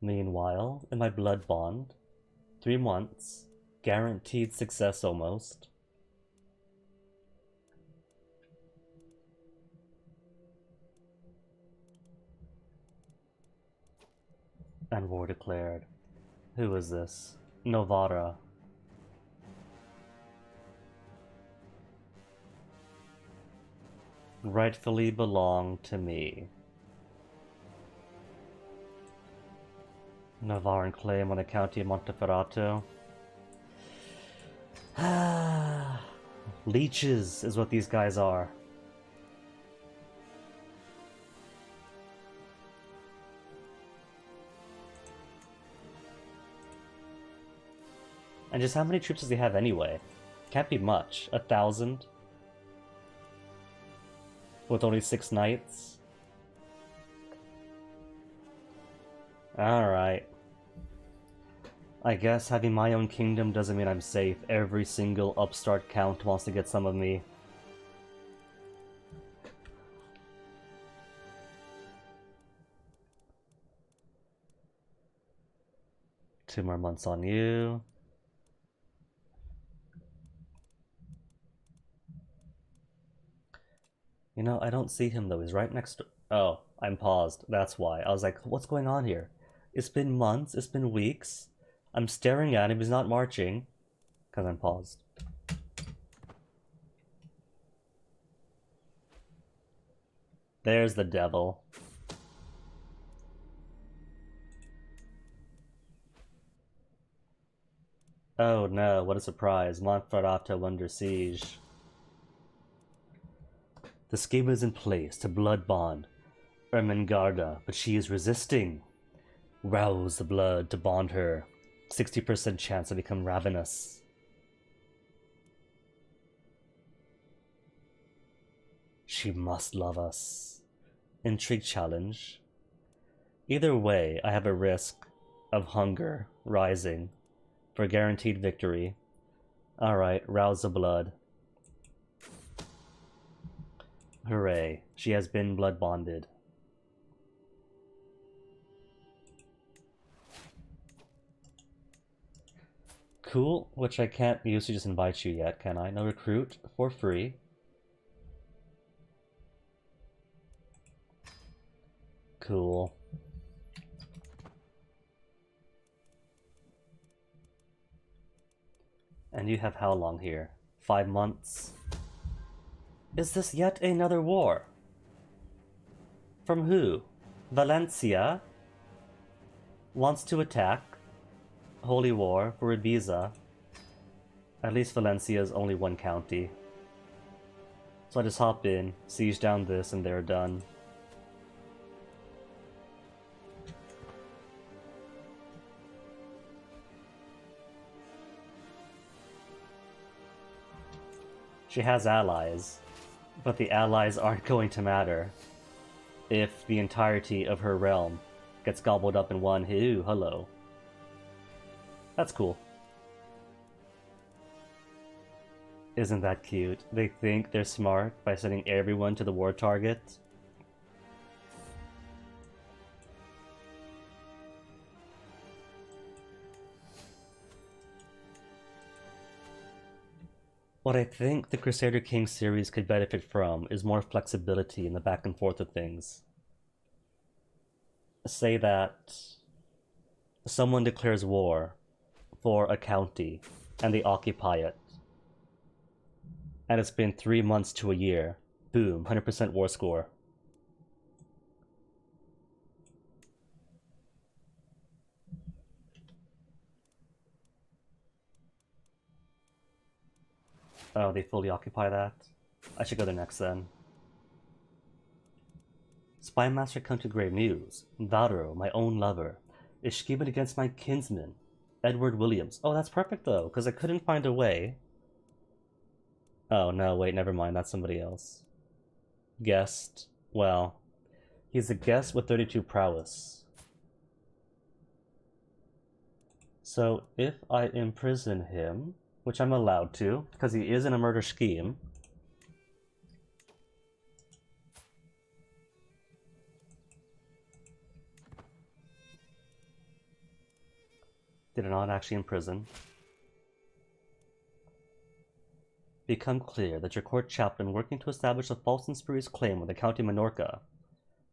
Meanwhile, in my blood bond, 3 months, guaranteed success almost. And war declared. Who is this? Novara. Rightfully belong to me. Navaran claim on the county of Monteferrato. Leeches is what these guys are. And just how many troops does he have anyway? Can't be much. 1,000? With only 6 knights? Alright. I guess having my own kingdom doesn't mean I'm safe. Every single upstart count wants to get some of me. Two more months on you. You know, I don't see him though. He's right next to... Oh, I'm paused. That's why. I was like, what's going on here? It's been months. It's been weeks. I'm staring at him. He's not marching. Because I'm paused. There's the devil. Oh no, what a surprise. Montferrato under siege. The scheme is in place to blood bond Ermengarda, but she is resisting. Rouse the blood to bond her. 60% chance to become ravenous. She must love us. Intrigue challenge. Either way, I have a risk of hunger rising for guaranteed victory. Alright, rouse the blood. Hooray, she has been blood bonded. Cool, which I can't use to just invite you yet, can I? No recruit for free. Cool. And you have how long here? 5 months? Is this yet another war? From who? Valencia wants to attack. Holy War for Ibiza. At least Valencia is only one county. So I just hop in, siege down this, and they're done. She has allies, but the allies aren't going to matter if the entirety of her realm gets gobbled up in one. Ooh, hello. That's cool. Isn't that cute? They think they're smart by sending everyone to the war target. What I think the Crusader King series could benefit from is more flexibility in the back and forth of things. Say that someone declares war for a county and they occupy it. And it's been 3 months to a year. Boom, 100% war score. Oh, they fully occupy that? I should go there next then. Spymaster come to grave news. Varo, my own lover, is scheming against my kinsman, Edward Williams. Oh, that's perfect though, because I couldn't find a way. Oh no, wait, never mind, that's somebody else. Guest. Well, he's a guest with 32 prowess. So if I imprison him, which I'm allowed to, because he is in a murder scheme. Did I not actually imprison? Become clear that your court chaplain working to establish a false and spurious claim with the County Minorca.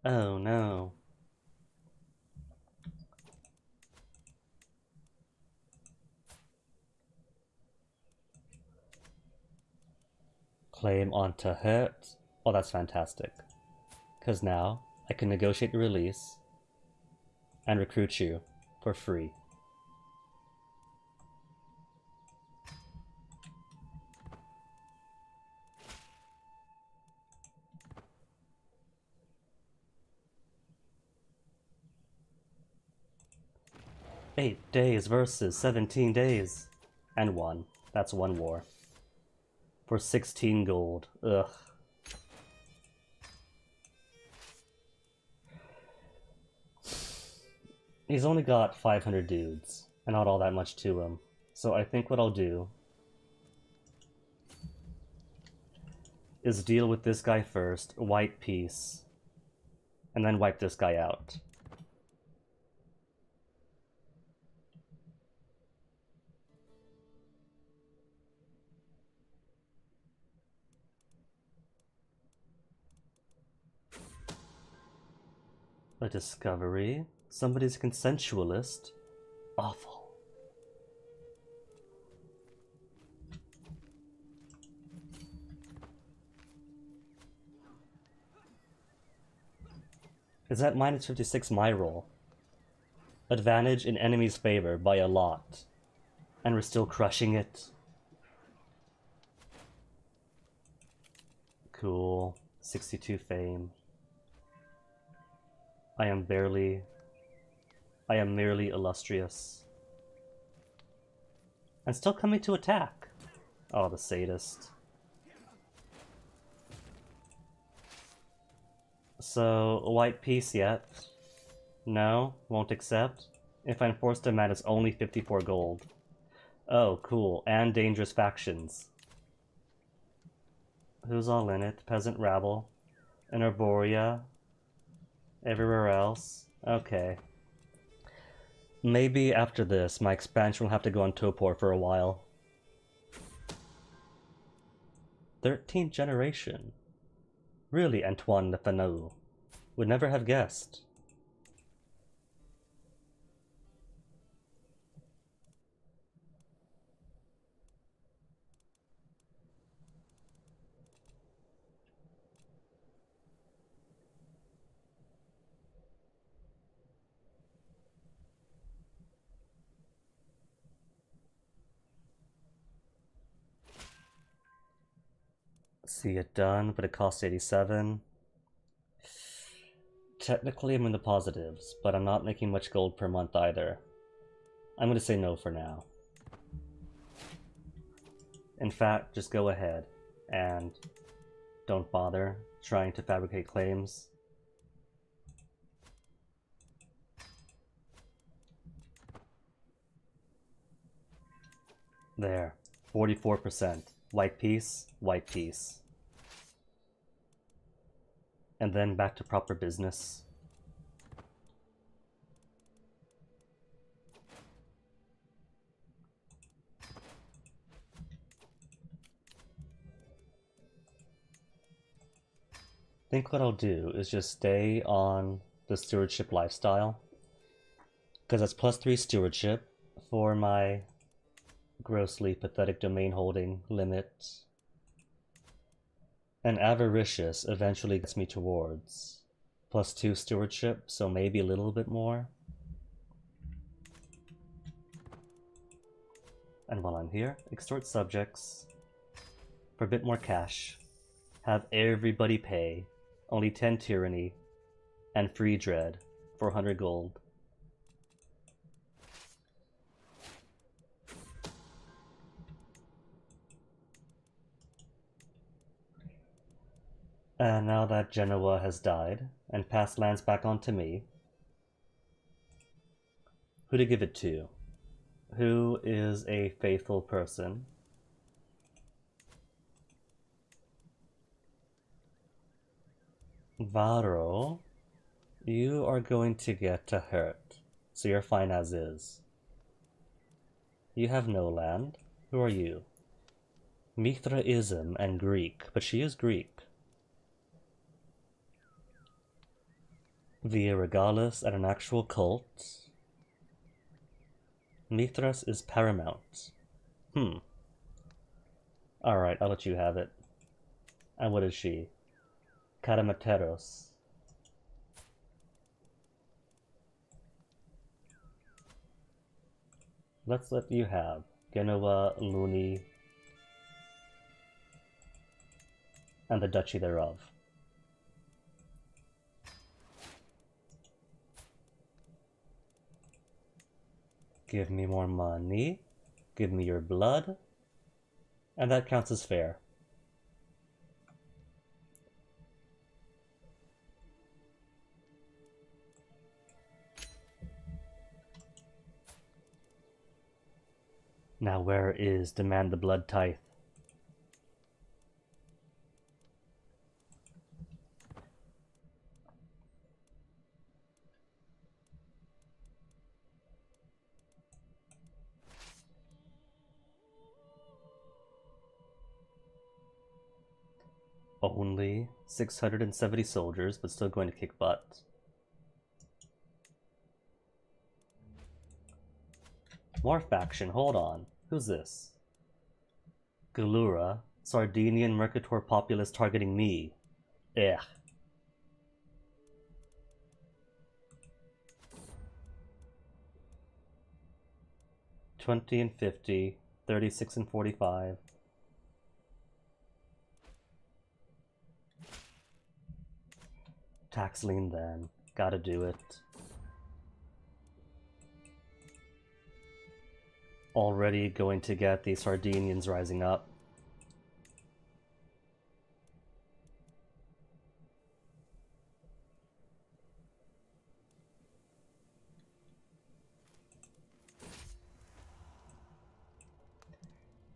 Oh no. Claim on Tahet. Oh, that's fantastic. Because now I can negotiate your release and recruit you for free. "8 days versus 17 days. And 1. That's 1 war. For 16 gold. Ugh. He's only got 500 dudes, and not all that much to him. So I think what I'll do is deal with this guy first, white peace, and then wipe this guy out. A discovery. Somebody's a consensualist. Awful. Is that minus 56 my roll? Advantage in enemy's favor by a lot. And we're still crushing it. Cool. 62 fame. I am merely illustrious. And still coming to attack. Oh, the sadist. So, white peace yet? No, won't accept. If I enforce demand, it's only 54 gold. Oh, cool. And dangerous factions. Who's all in it? Peasant rabble. And Arborea. Everywhere else. Okay. Maybe after this, my expansion will have to go on Topor for a while. 13th generation. Really, Antoine Le Fanu. Would never have guessed. See it done, but it costs 87. Technically I'm in the positives, but I'm not making much gold per month either. I'm gonna say no for now. In fact, just go ahead and don't bother trying to fabricate claims. There, 44%. White peace, white peace. And then back to proper business. I think what I'll do is just stay on the stewardship lifestyle, because that's +3 stewardship for my grossly pathetic domain holding limit. And avaricious eventually gets me towards +2 stewardship, so maybe a little bit more. And while I'm here, extort subjects for a bit more cash. Have everybody pay. Only 10 tyranny and free dread. 400 gold. And now that Genoa has died and passed lands back onto me, who to give it to? Who is a faithful person? Varo, you are going to get a hurt, so you're fine as is. You have no land. Who are you? Mithraism and Greek, but she is Greek. Via Regalis at an actual cult. Mithras is paramount. Alright, I'll let you have it. And what is she? Karamateros. Let's let you have Genoa, Luni, and the duchy thereof. Give me more money, give me your blood, and that counts as fair. Now where is Demand the Blood Tithe? Only 670 soldiers, but still going to kick butt. More faction, hold on. Who's this? Galura, Sardinian Mercator populace targeting me. Ugh. $20 and $50, $36 and $45. Tax lien then. Gotta do it. Already going to get the Sardinians rising up.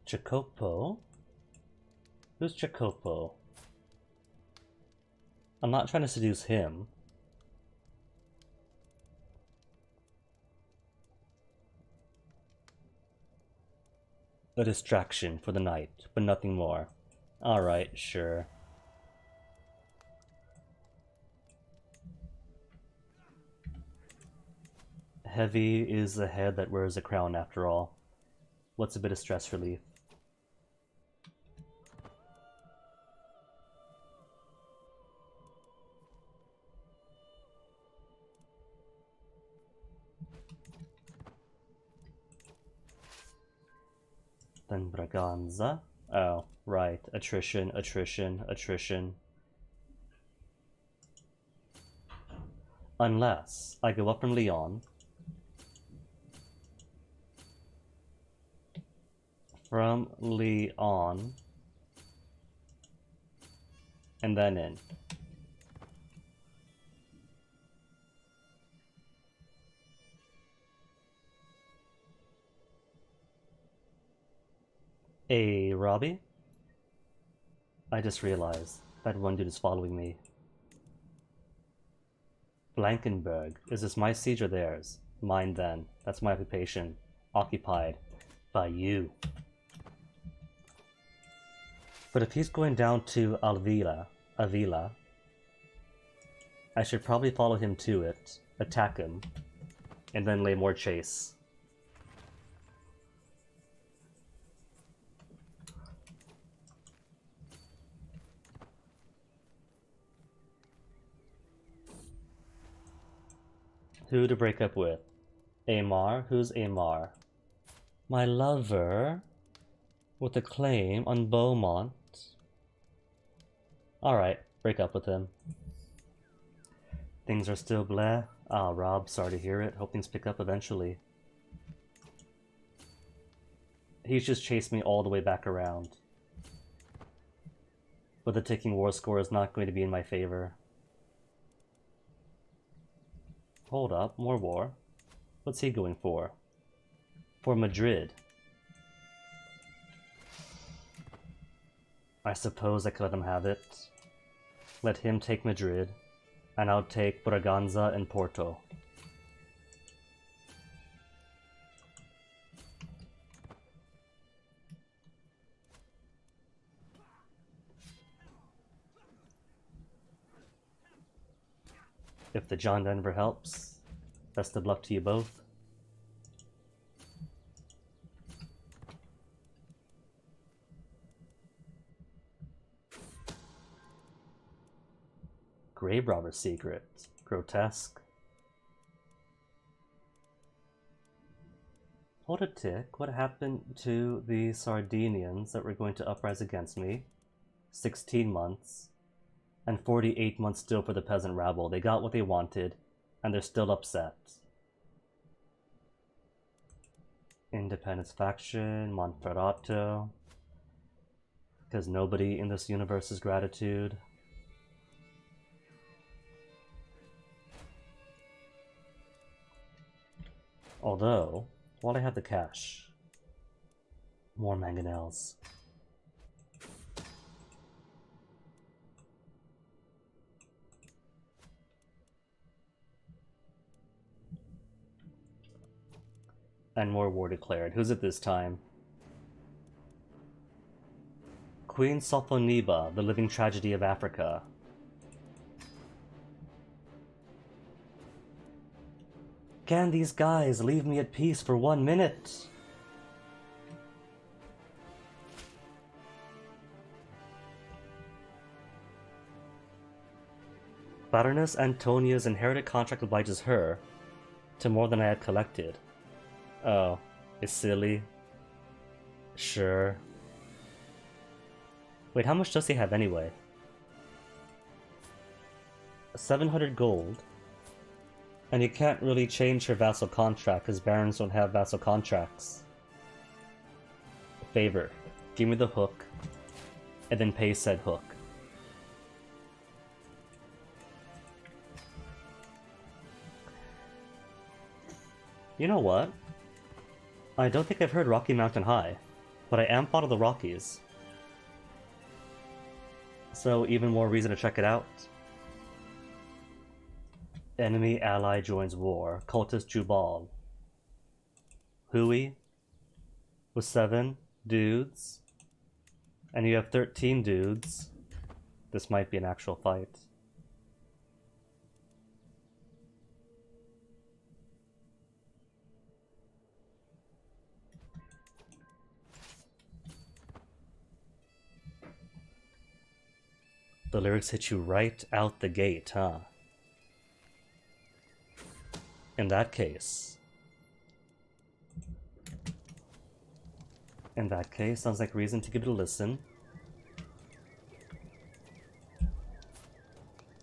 Jacopo? Who's Jacopo? I'm not trying to seduce him. A distraction for the night, but nothing more. Alright, sure. Heavy is the head that wears a crown after all. What's a bit of stress relief? Then Braganza. Oh, right. Attrition, attrition, attrition. Unless I go up from Lyon. From Lyon. And then in. Hey, Robbie? I just realized that one dude is following me. Blankenberg. Is this my siege or theirs? Mine then. That's my occupation. Occupied. By you. But if he's going down to Avila, I should probably follow him to it, attack him, and then lay more chase. Who to break up with? Amar? Who's Amar? My lover? With a claim on Beaumont? Alright, break up with him. Things are still bleh. Ah, Rob, sorry to hear it. Hope things pick up eventually. He's just chased me all the way back around. But the ticking war score is not going to be in my favor. Hold up, more war. What's he going for? For Madrid. I suppose I could let him have it. Let him take Madrid, and I'll take Braganza and Porto. If the John Denver helps, best of luck to you both. Grave Robber Secret. Grotesque. Hold a tick. What happened to the Sardinians that were going to uprise against me? 16 months. And 48 months still for the peasant rabble. They got what they wanted, and they're still upset. Independence faction, Monferrato. Because nobody in this universe is gratitude. Although, while I have the cash, More mangonels. And more war declared. Who's it this time? Queen Sophoniba, the living tragedy of Africa. Can these guys leave me at peace for 1 minute? Baroness Antonia's inherited contract obliges her to more than I had collected. Oh, it's silly. Sure. Wait, how much does he have anyway? 700 gold. And you can't really change her vassal contract because barons don't have vassal contracts. Favor. Give me the hook. And then pay said hook. You know what? I don't think I've heard Rocky Mountain High, but I am fond of the Rockies. So even more reason to check it out. Enemy ally joins war. Cultist Jubal. Hui with 7 dudes. And you have 13 dudes. This might be an actual fight. The lyrics hit you right out the gate, huh? In that case, sounds like reason to give it a listen.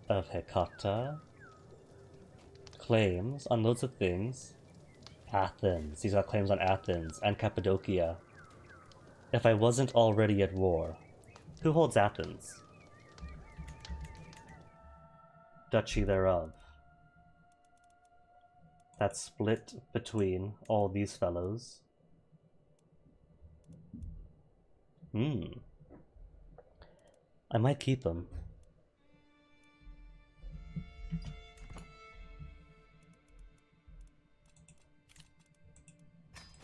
Of Hecata. Claims on loads of things. Athens. He's got claims on Athens and Cappadocia. If I wasn't already at war. Who holds Athens? Duchy thereof. That's split between all these fellows. I might keep them.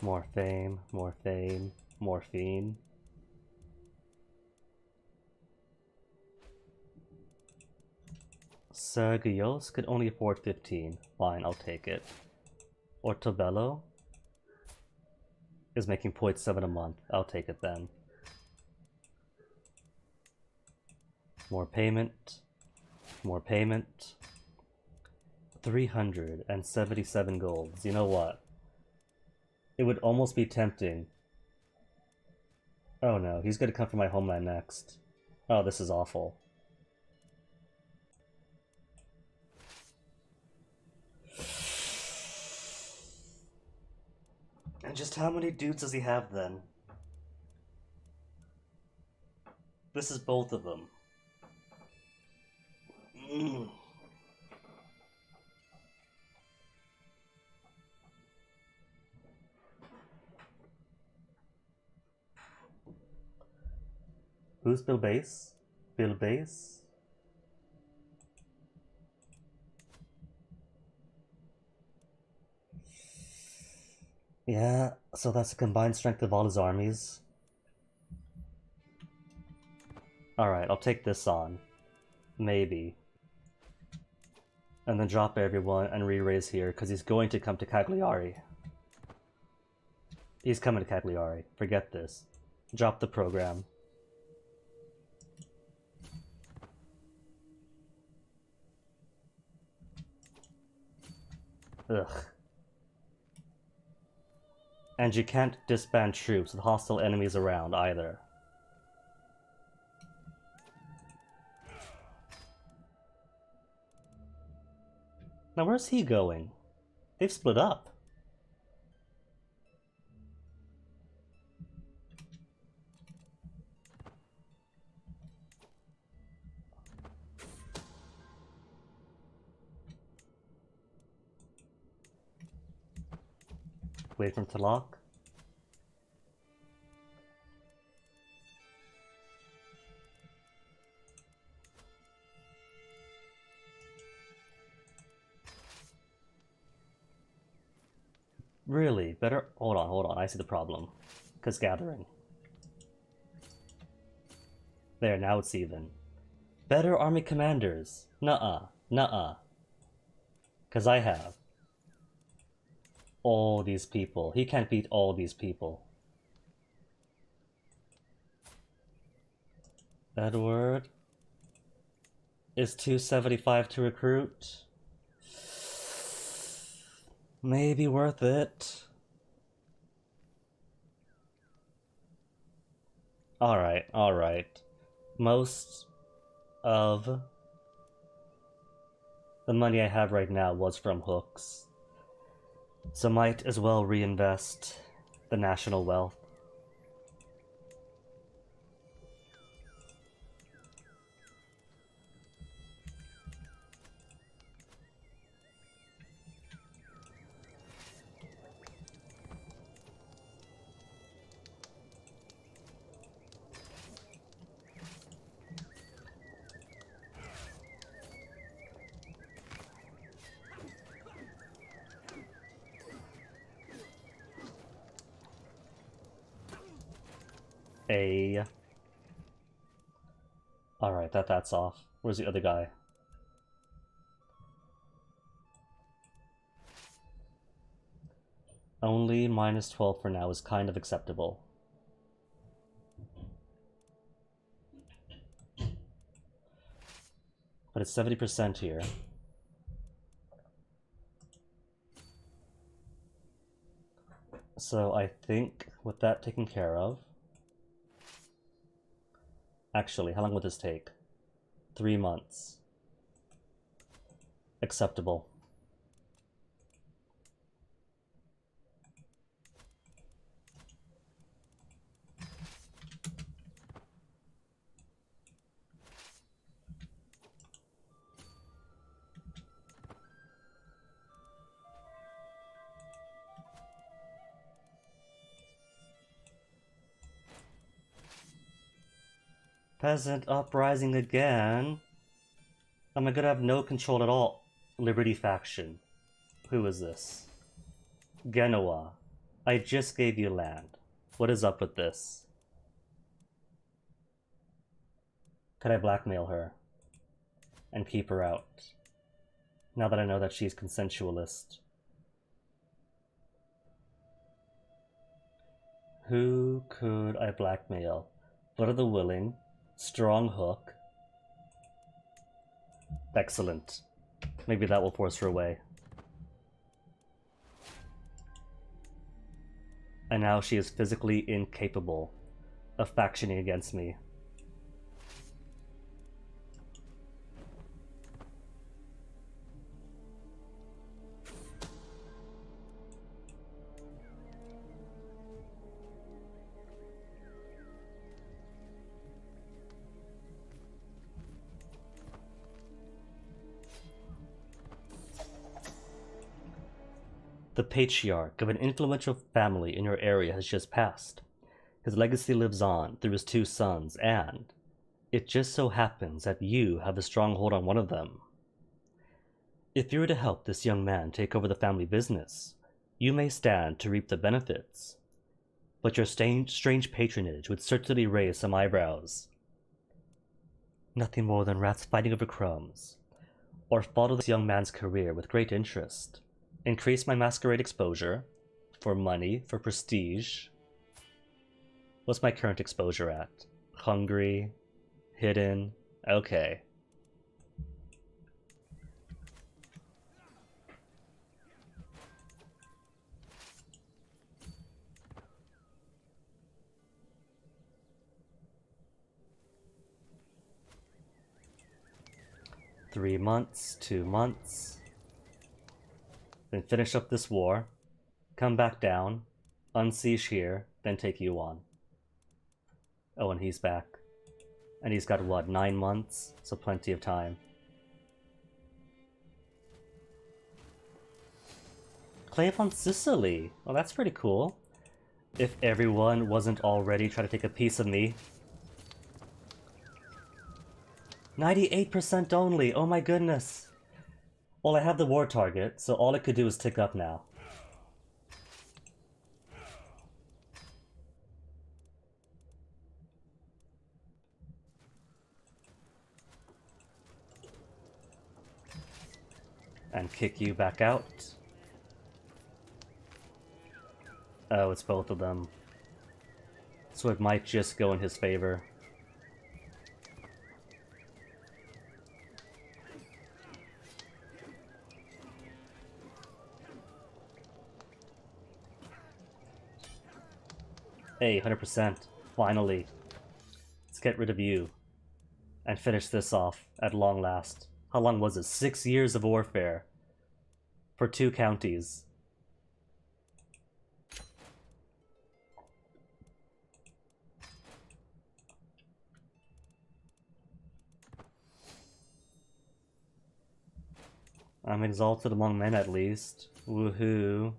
More fame, more fame, morphine. Sergios could only afford 15. Fine, I'll take it. Ortobello is making 0.7 a month. I'll take it then. More payment. More payment. 377 golds. You know what? It would almost be tempting. Oh no, he's gonna come for my homeland next. Oh, this is awful. And just how many dudes does he have then? This is both of them. Who's Bilbase? Bilbase? Yeah, so that's the combined strength of all his armies. Alright, I'll take this on. Maybe. And then drop everyone and re-raise here, because he's going to come to Cagliari. He's coming to Cagliari. Forget this. Drop the program. Ugh. And you can't disband troops with hostile enemies around either. Now where's he going? They've split up. Wait for him to lock. Really? Better... Hold on, I see the problem. Because gathering. There, now it's even. Better army commanders. Nuh-uh. Nuh-uh. Because I have all these people. He can't beat all these people. Edward is 275 to recruit. Maybe worth it. Alright. Most of the money I have right now was from hooks. So might as well reinvest the national wealth. Alright, that's off. Where's the other guy? Only minus 12 for now is kind of acceptable. But it's 70% here. So I think with that taken care of... Actually, how long would this take? 3 months. Acceptable. Peasant uprising again. Am I gonna have no control at all? Liberty faction. Who is this? Genoa. I just gave you land. What is up with this? Could I blackmail her? And keep her out? Now that I know that she's consensualist. Who could I blackmail? Blood of the Willing. Strong hook. Excellent. Maybe that will force her away. And now she is physically incapable of factioning against me. The patriarch of an influential family in your area has just passed. His legacy lives on through his 2 sons, and it just so happens that you have a stronghold on one of them. If you were to help this young man take over the family business, you may stand to reap the benefits. But your strange patronage would certainly raise some eyebrows. Nothing more than rats fighting over crumbs. Or follow this young man's career with great interest. Increase my masquerade exposure. For money, for prestige. What's my current exposure at? Hungry. Hidden. Okay. Three months, 2 months. Then finish up this war, come back down, unsiege here, then take you on. Oh, and he's back. And he's got, what, 9 months? So plenty of time. Claim on Sicily! Well, that's pretty cool. If everyone wasn't already trying to take a piece of me. 98% only! Oh my goodness! Well, I have the war target, so all it could do is tick up now. and kick you back out. Oh, it's both of them. So it might just go in his favor. Hey, 100%. Finally. Let's get rid of you. And finish this off at long last. How long was it? 6 years of warfare. For 2 counties. I'm exalted among men at least. Woohoo.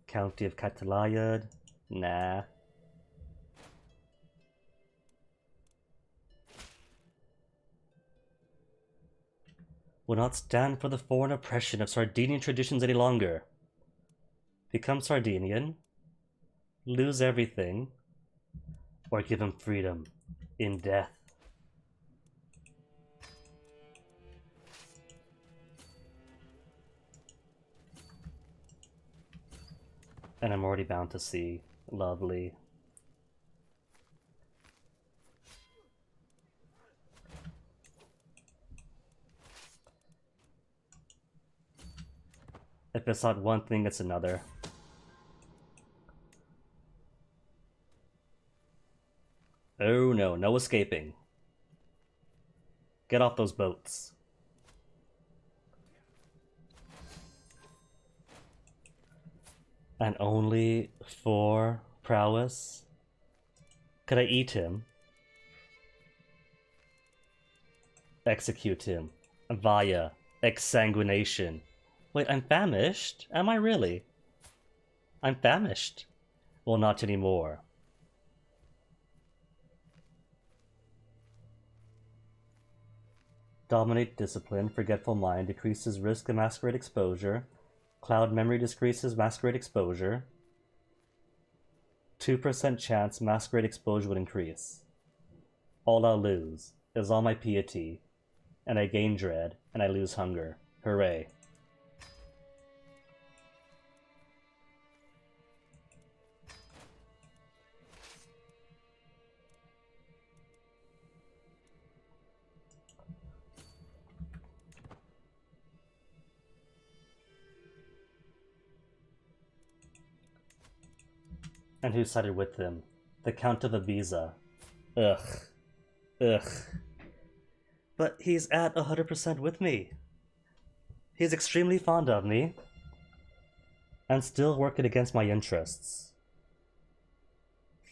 County of Catalayud? Nah. Will not stand for the foreign oppression of Sardinian traditions any longer. Become Sardinian, lose everything, or give him freedom in death. And I'm already bound to sea. Lovely. If it's not one thing, it's another. Oh no, no escaping. Get off those boats. And only 4 prowess? Could I eat him? Execute him via exsanguination. Wait, I'm famished? Am I really? I'm famished. Well, not anymore. Dominate discipline, forgetful mind, decreases risk of masquerade exposure. Cloud memory decreases masquerade exposure. 2% chance masquerade exposure would increase. All I'll lose is all my piety, and I gain dread, and I lose hunger. Hooray. And who sided with him? The Count of Ibiza. Ugh. Ugh. But he's at 100% with me. He's extremely fond of me. And still working against my interests.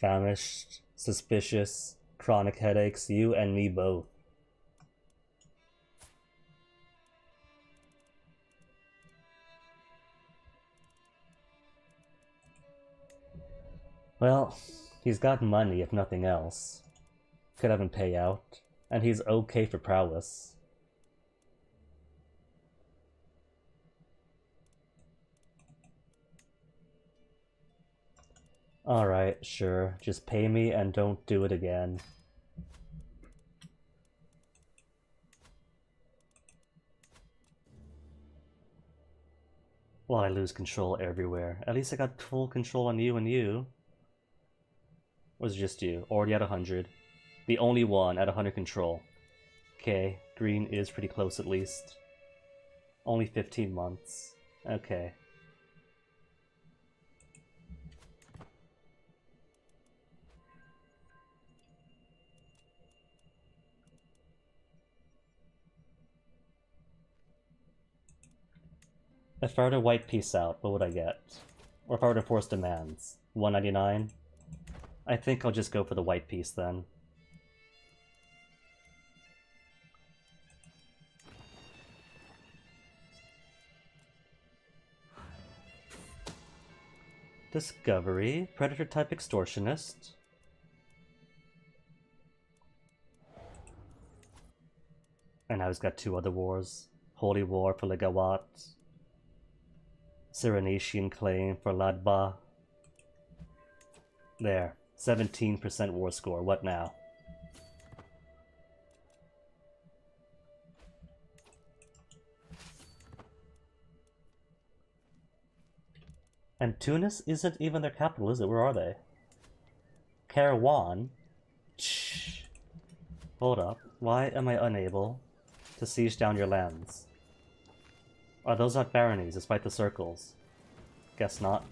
Famished, suspicious, chronic headaches, you and me both. Well, he's got money if nothing else. Could have him pay out. And he's okay for prowess. Alright, sure. Just pay me and don't do it again. Well, I lose control everywhere. At least I got full control on you and you. Or was it just you? Already at 100. The only one at 100 control. Okay, green is pretty close at least. Only 15 months. Okay. If I were to white piece out, what would I get? Or if I were to force demands? 199? I think I'll just go for the white piece then. Discovery, Predator type extortionist. And now he's got 2 other wars. Holy War for Legawat. Cyrenician claim for Ladba. There. 17% war score. What now? And Tunis isn't even their capital, is it? Where are they? Kairouan? Shh. Hold up. Why am I unable to siege down your lands? Are those not baronies, despite the circles? Guess not.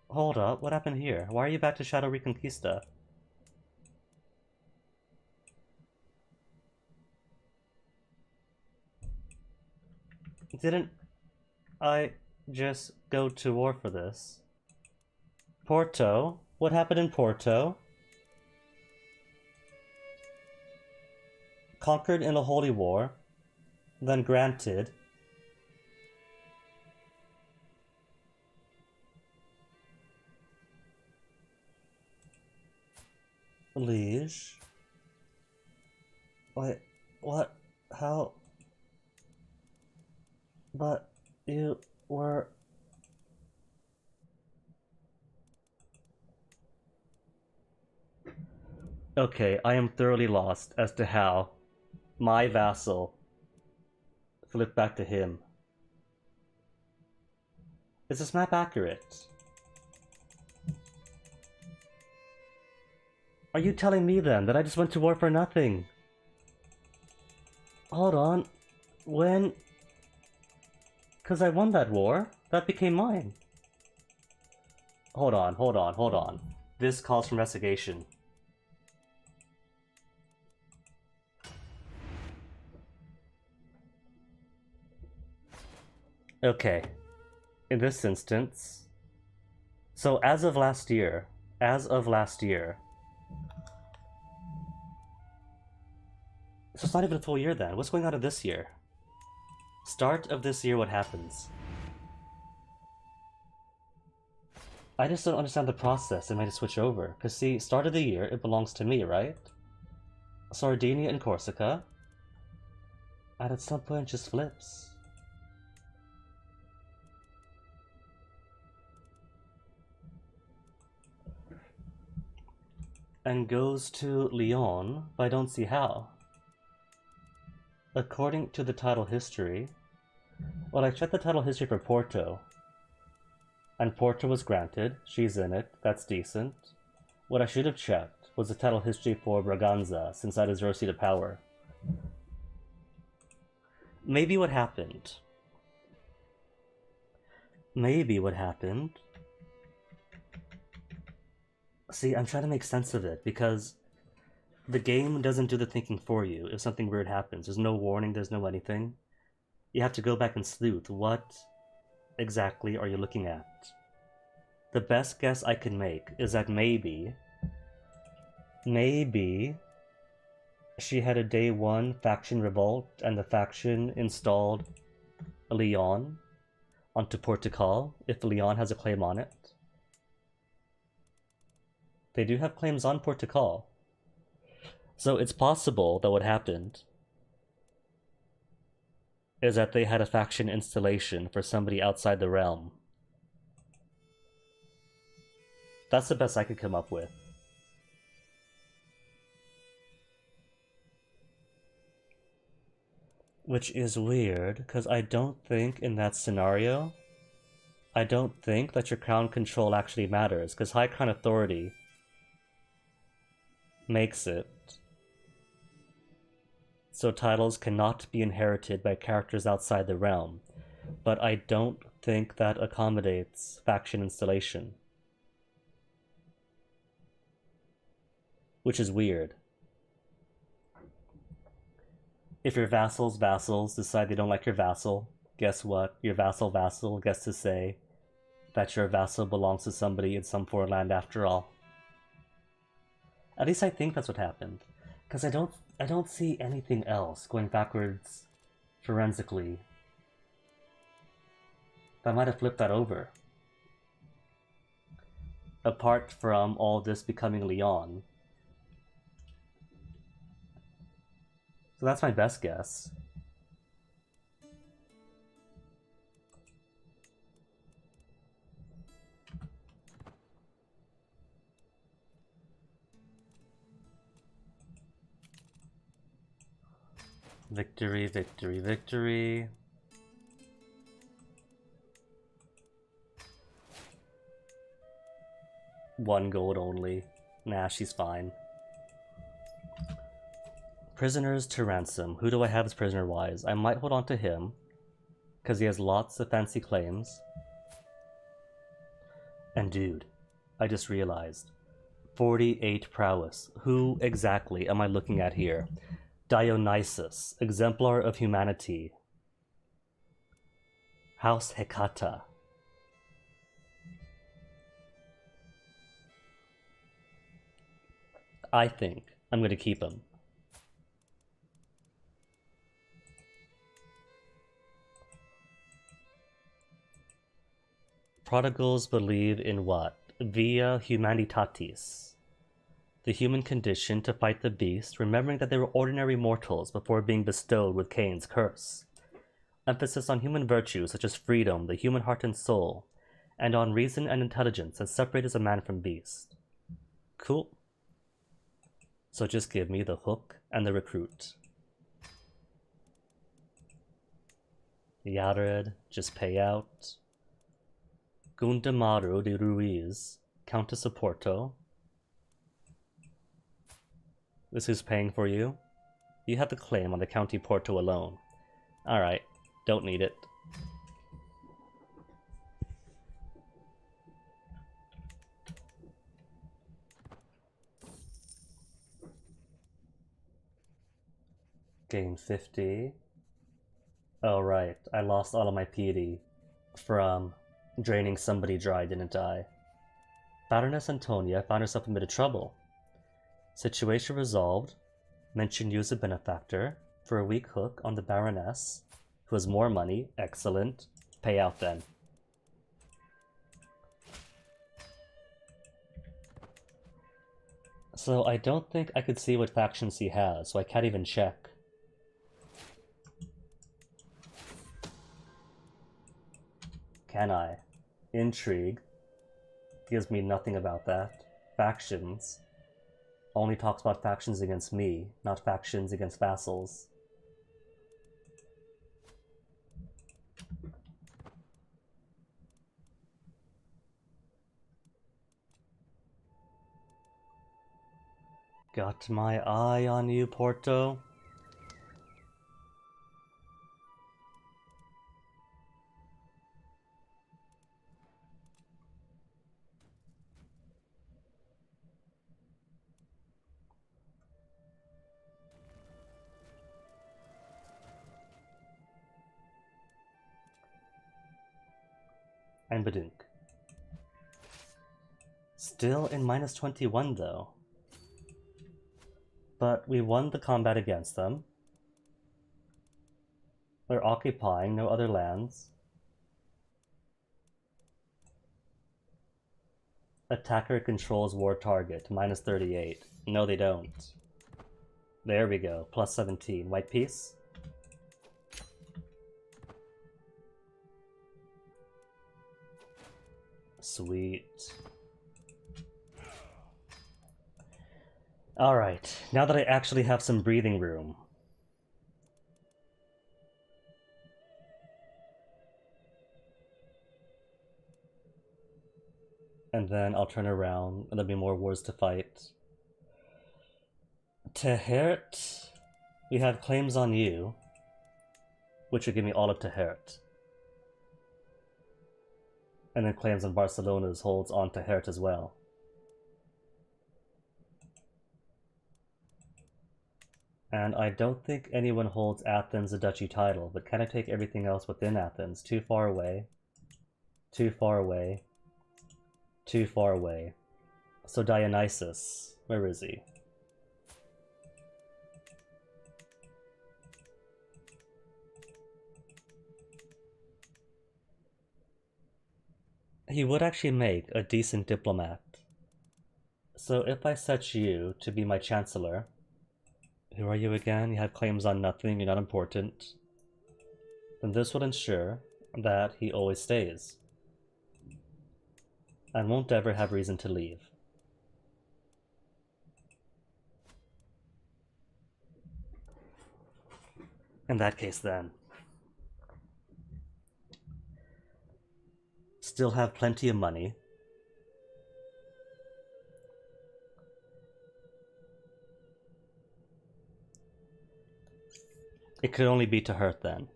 Hold up, what happened here? Why are you back to Shadow Reconquista? Didn't I just go to war for this? Porto? What happened in Porto? Conquered in a holy war, then granted. Liege? Wait, what? How? But you were... Okay, I am thoroughly lost as to how my vassal flipped back to him. Is this map accurate? Are you telling me then that I just went to war for nothing? Hold on. When... Because I won that war. That became mine. Hold on. This calls for investigation. Okay. In this instance... So as of last year... So it's not even a full year then. What's going on in this year? Start of this year, what happens? I just don't understand the process and might switch over. Because see, start of the year, it belongs to me, right? Sardinia and Corsica. And at some point it just flips. And goes to Lyon, but I don't see how. According to the title history... Well, I checked the title history for Porto. And Porto was granted. She's in it. That's decent. What I should have checked was the title history for Braganza, since that is her seat of power. Maybe what happened... See, I'm trying to make sense of it, because... The game doesn't do the thinking for you if something weird happens. There's no warning, there's no anything. You have to go back and sleuth. What exactly are you looking at? The best guess I can make is that maybe she had a day one faction revolt and the faction installed Lyon onto Portugal if Lyon has a claim on it. They do have claims on Portugal. So it's possible that what happened is that they had a faction installation for somebody outside the realm. That's the best I could come up with. Which is weird, because I don't think in that scenario, I don't think that your crown control actually matters, because high crown authority makes it so titles cannot be inherited by characters outside the realm, but I don't think that accommodates faction installation. Which is weird. If your vassals decide they don't like your vassal, guess what? Your vassal gets to say that your vassal belongs to somebody in some foreign land after all. At least I think that's what happened. Because I don't see anything else going backwards forensically that might have flipped that over. apart from all this becoming Leon. So that's my best guess. Victory, victory, victory. One gold only. Nah, she's fine. Prisoners to ransom. Who do I have as prisoner-wise? I might hold on to him, because he has lots of fancy claims. And dude, I just realized. 48 prowess. Who exactly am I looking at here? Dionysus, exemplar of humanity. House Hecata. I think I'm going to keep him. Prodigals believe in what? Via humanitatis. The human condition to fight the beast, remembering that they were ordinary mortals before being bestowed with Cain's curse. Emphasis on human virtues such as freedom, the human heart and soul, and on reason and intelligence that separates a man from beast. Cool. So just give me the hook and the recruit. Yared, just pay out. Gundamaro de Ruiz, Countess of Porto. This is paying for you. You have the claim on the County Porto alone. Alright, don't need it. Gain 50. Oh right, I lost all of my piety from draining somebody dry, didn't I? Baroness Antonia found herself in a bit of trouble. Situation resolved. Mention you as a benefactor for a weak hook on the Baroness, who has more money. Excellent. Pay out then. So I don't think I could see what factions he has, so I can't even check. Can I? Intrigue. Gives me nothing about that. Factions. Only talks about factions against me, not factions against vassals. Got my eye on you, Porto. And Badunk. Still in minus 21 though. But we won the combat against them. They're occupying no other lands. Attacker controls war target, minus 38. No, they don't. There we go, plus 17. White piece. Sweet. Alright, now that I actually have some breathing room. And then I'll turn around, and there'll be more wars to fight. Tehert, we have claims on you, which would give me all of Tehert. And then claims on Barcelona's holds on Tehert as well. And I don't think anyone holds Athens a duchy title, but can I take everything else within Athens? Too far away. Too far away. Too far away. So Dionysus, where is he? He would actually make a decent diplomat. So if I set you to be my chancellor, who are you again? You have claims on nothing, you're not important. Then this will ensure that he always stays and won't ever have reason to leave. In that case, then, still have plenty of money. It could only be to hurt then.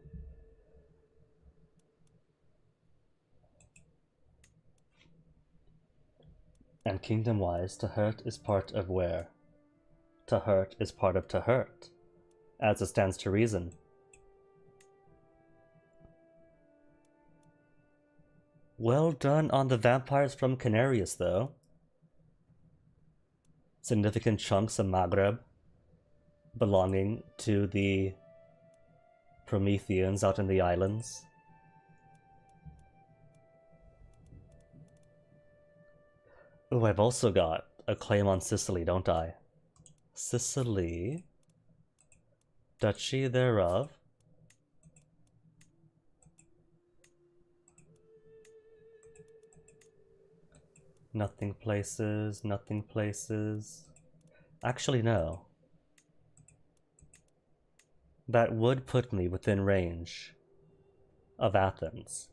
And kingdom-wise, to hurt is part of where? To hurt is part of to hurt, as it stands to reason. Well done on the vampires from Canarius, though. Significant chunks of Maghreb belonging to the Prometheans out in the islands. Oh, I've also got a claim on Sicily, don't I? Sicily, duchy thereof. Nothing places, nothing places. Actually, no. That would put me within range of Athens.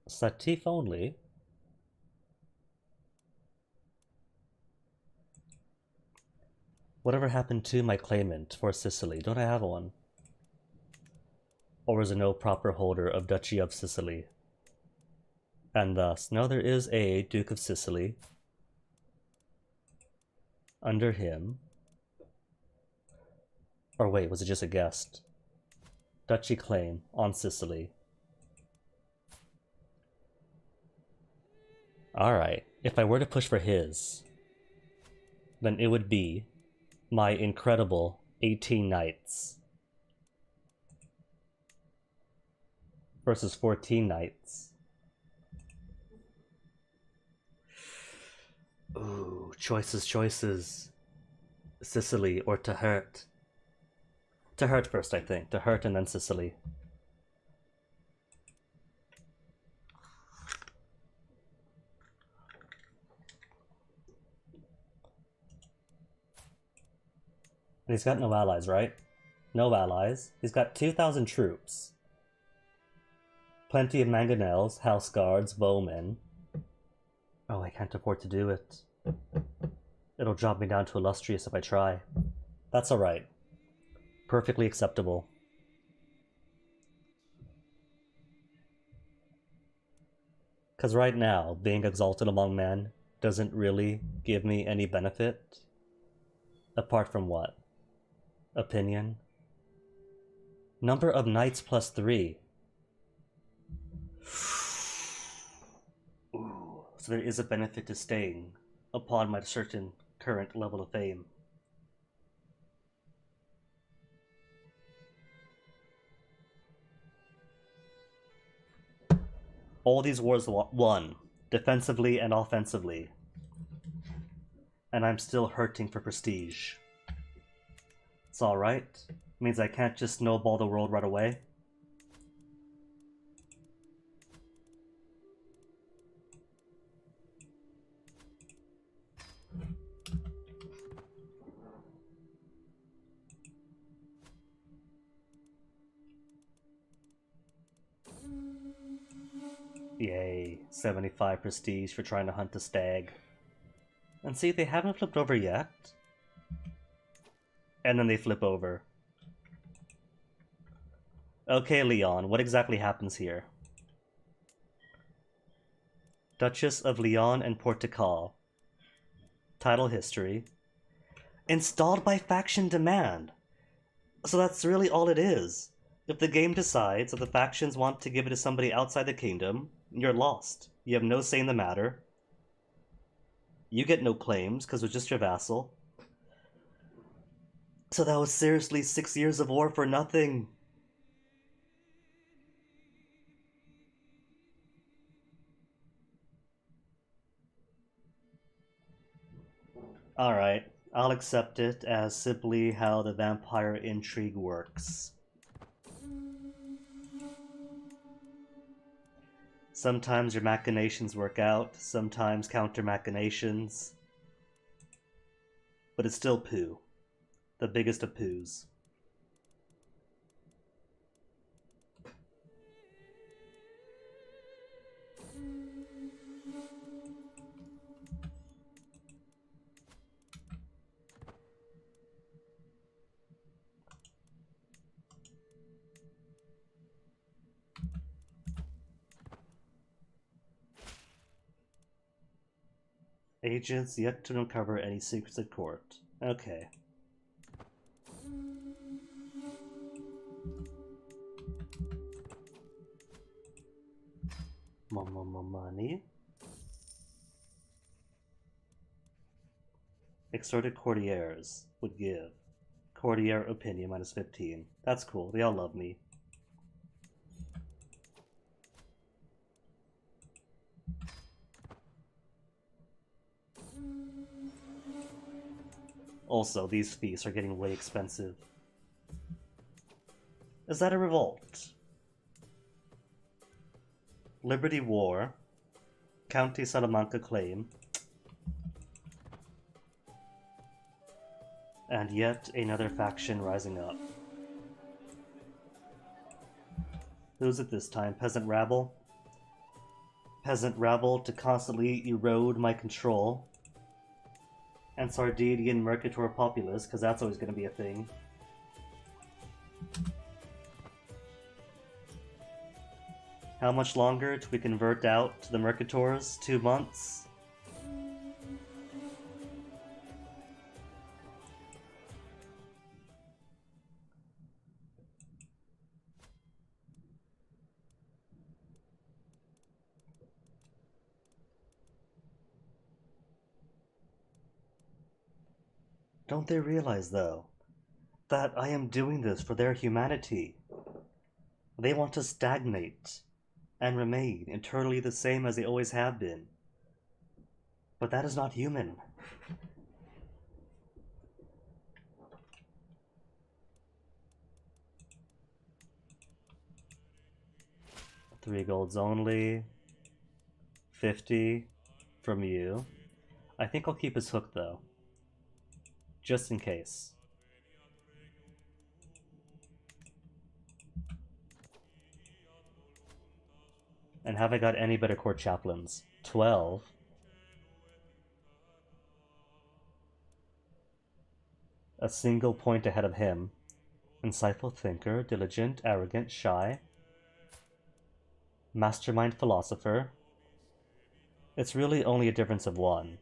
Satif only. Whatever happened to my claimant for Sicily? Don't I have one? Or is there no proper holder of Duchy of Sicily? And thus, no, there is a Duke of Sicily under him. Or wait, was it just a guest? Duchy claim on Sicily. Alright, if I were to push for his, then it would be my incredible 18 knights versus 14 knights. Ooh, choices, choices. Sicily or to hurt? To hurt first, I think. To hurt and then Sicily. And he's got no allies, right? No allies. He's got 2,000 troops. Plenty of mangonels, house guards, bowmen. Oh, I can't afford to do it. It'll drop me down to illustrious if I try. That's alright. Perfectly acceptable. Because right now, being exalted among men doesn't really give me any benefit. Apart from what? Opinion? Number of knights plus 3. Ooh, so there is a benefit to staying upon my certain current level of fame. All these wars won, defensively and offensively. And I'm still hurting for prestige. It's alright. Means I can't just snowball the world right away. Yay, 75 prestige for trying to hunt a stag. And see, they haven't flipped over yet. And then they flip over. Okay, Leon, what exactly happens here? Duchess of Leon and Portugal. Title history. Installed by faction demand. So that's really all it is. If the game decides that the factions want to give it to somebody outside the kingdom, you're lost. You have no say in the matter. You get no claims, because it was just your vassal. So that was seriously 6 years of war for nothing. Alright, I'll accept it as simply how the vampire intrigue works. Sometimes your machinations work out, sometimes counter machinations. But it's still poo. The biggest of poos. Agents yet to uncover any secrets at court. Okay. Money. Extorted courtiers would give. Courtier opinion minus 15. That's cool. They all love me. Also, these feasts are getting way expensive. Is that a revolt? Liberty War. County Salamanca claim. And yet another faction rising up. Who's it this time? Peasant rabble? Peasant rabble to constantly erode my control. And Sardinian Mercator Populace, because that's always going to be a thing. How much longer till we convert out to the Mercators? 2 months? Don't they realize, though, that I am doing this for their humanity? They want to stagnate and remain eternally the same as they always have been. But that is not human. $3 golds only. 50 from you. I think I'll keep his hook, though. Just in case. And have I got any better court chaplains? 12. A single point ahead of him. Insightful thinker, diligent, arrogant, shy. Mastermind philosopher. It's really only a difference of 1.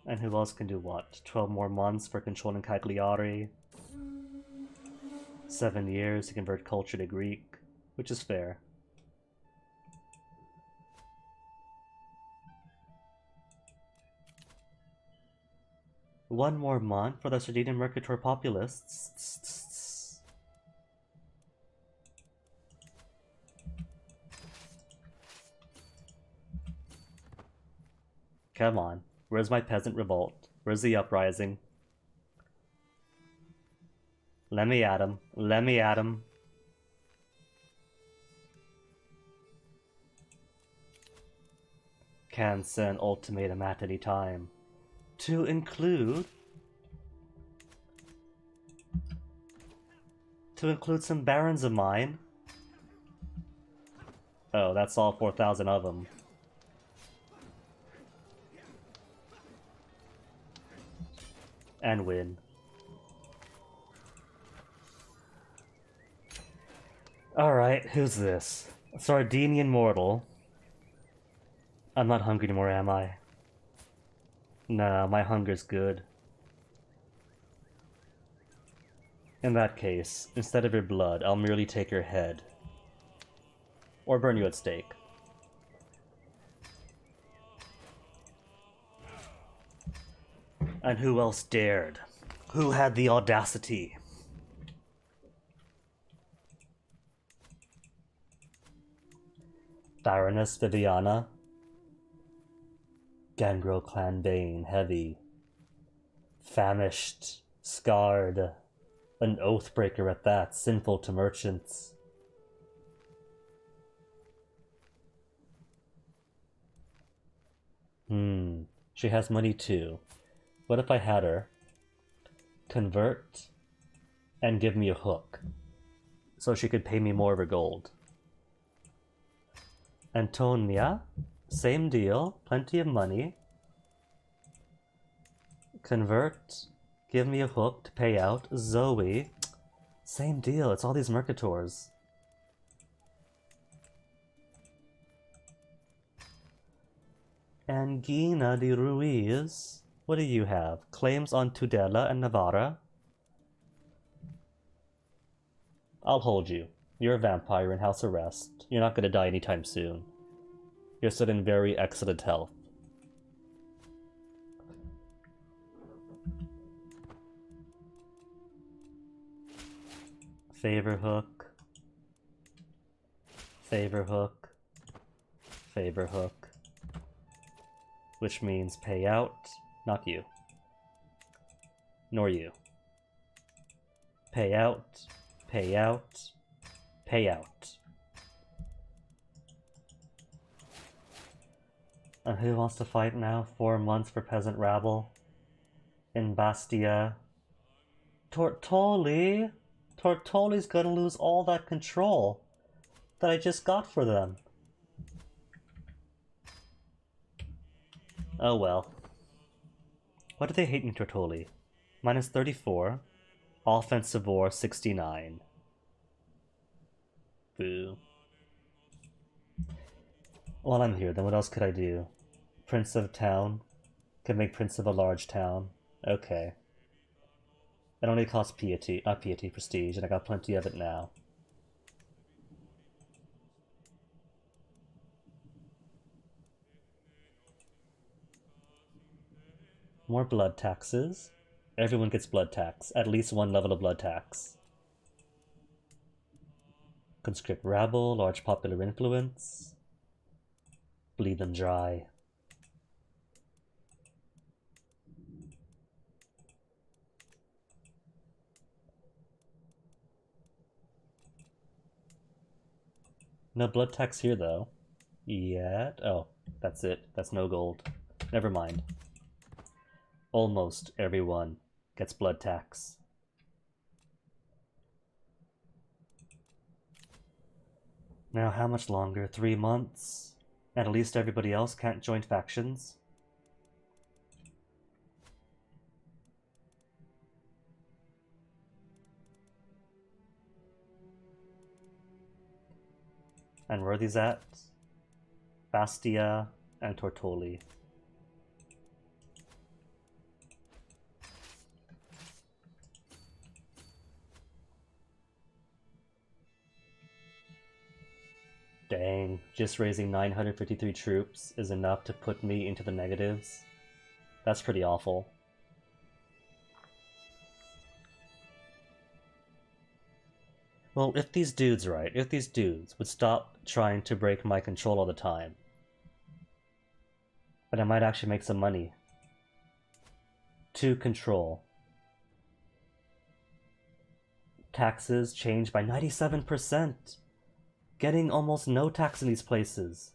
And who else can do what? 12 more months for controlling Cagliari. 7 years to convert culture to Greek, which is fair. One more month for the Sardinian Mercator Populists. Come on. Where's my peasant revolt? Where's the uprising? Let me at him. Let me at him. Can send ultimatum at any time. To include some barons of mine. Oh, that's all 4,000 of them. And win. Alright, who's this? Sardinian mortal. I'm not hungry anymore, am I? Nah, my hunger's good. In that case, instead of your blood, I'll merely take your head. Or burn you at stake. And who else dared? Who had the audacity? Baroness Viviana? Gangrel clan bane, heavy. Famished, scarred. An oathbreaker at that, sinful to merchants. She has money too. What if I had her convert and give me a hook so she could pay me more of her gold? Antonia, same deal, plenty of money. Convert, give me a hook to pay out. Zoe, same deal, it's all these mercators. Angina de Ruiz, what do you have? Claims on Tudela and Navarra? I'll hold you. You're a vampire in house arrest. You're not gonna die anytime soon. You're still in very excellent health. Favor hook. Favor hook. Favor hook. Which means pay out. Not you. Nor you. Pay out. Pay out. Pay out. And who wants to fight now? 4 months for peasant rabble. In Bastia. Tortoli? Tortoli's gonna lose all that control that I just got for them. Oh well. Why do they hate me, Tortoli? Minus 34. Offensive war 69. Boo. While I'm here, then what else could I do? Prince of town? Could make prince of a large town. Okay. It only costs piety, prestige, and I got plenty of it now. More blood taxes. Everyone gets blood tax. At least one level of blood tax. Conscript rabble, large popular influence. Bleed them dry. No blood tax here, though. Yet? Oh, that's it. That's no gold. Never mind. Almost everyone gets blood tax. Now, how much longer? 3 months? And at least everybody else can't join factions? And where are these at? Bastia and Tortoli. Dang, just raising 953 troops is enough to put me into the negatives. That's pretty awful. Well, if these dudes would stop trying to break my control all the time, then I might actually make some money. To control. Taxes changed by 97%. Getting almost no tax in these places.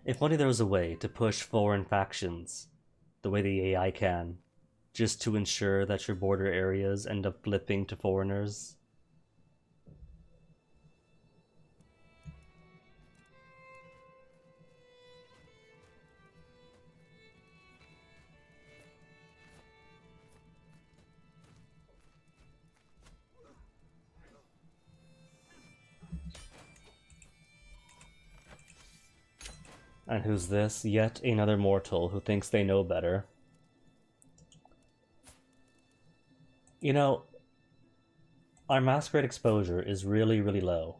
If only there was a way to push foreign factions the way the AI can, just to ensure that your border areas end up flipping to foreigners. And who's this? Yet another mortal who thinks they know better. You know, our masquerade exposure is really, really low.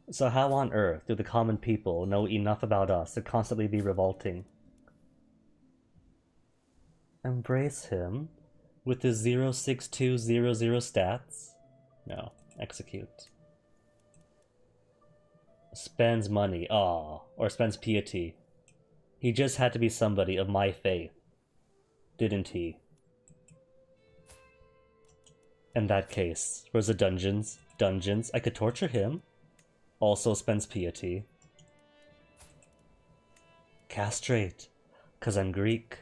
So how on earth do the common people know enough about us to constantly be revolting? Embrace him with his 06200 stats? No. Execute. Spends money. Aw. Or spends piety. He just had to be somebody of my faith. Didn't he? In that case, where's the dungeons? Dungeons. I could torture him. Also spends piety. Castrate. 'Cause I'm Greek.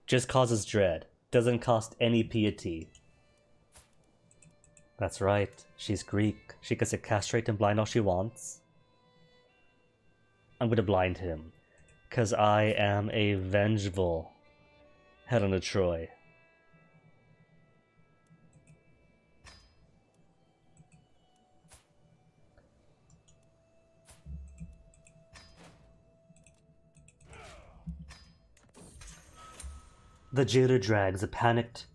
Just causes dread. Doesn't cost any piety. That's right. She's Greek. She can sit castrate and blind all she wants. I'm gonna blind him. 'Cause I am a vengeful Helena Troy. The jailer drags a panicked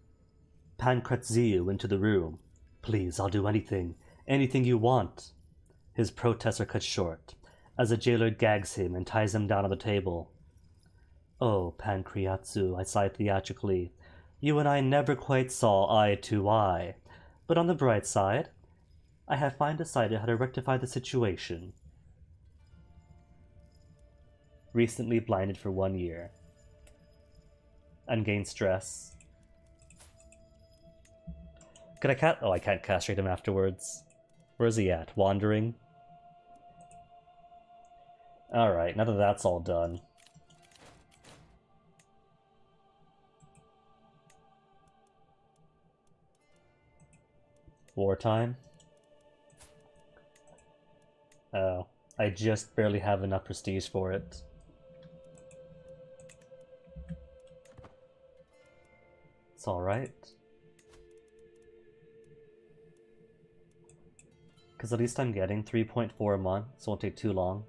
Pancrazio into the room. Please, I'll do anything. Anything you want. His protests are cut short, as the jailer gags him and ties him down on the table. Oh, Pancrazio, I sigh theatrically. You and I never quite saw eye to eye. But on the bright side, I have finally decided how to rectify the situation. Recently blinded for 1 year. And gain stress. Could I oh, I can't castrate him afterwards. Where is he at? Wandering? Alright, now that that's all done. Wartime? Oh, I just barely have enough prestige for it. It's alright. Because at least I'm getting 3.4 a month, so it won't take too long.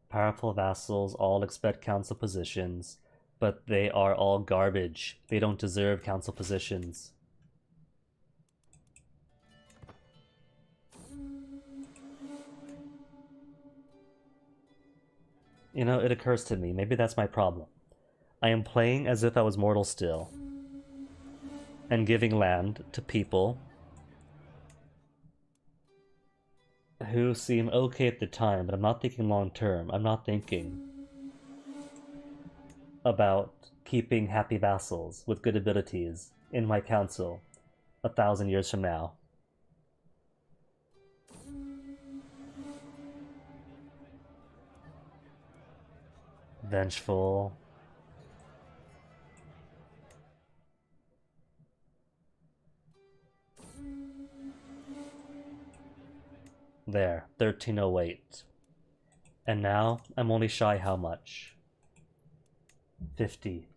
Powerful vassals all expect council positions, but they are all garbage. They don't deserve council positions. You know, it occurs to me, maybe that's my problem. I am playing as if I was mortal still, and giving land to people who seem okay at the time, but I'm not thinking long term. I'm not thinking about keeping happy vassals with good abilities in my council 1,000 years from now. Vengeful. There, 1308. And now, I'm only shy how much? 50.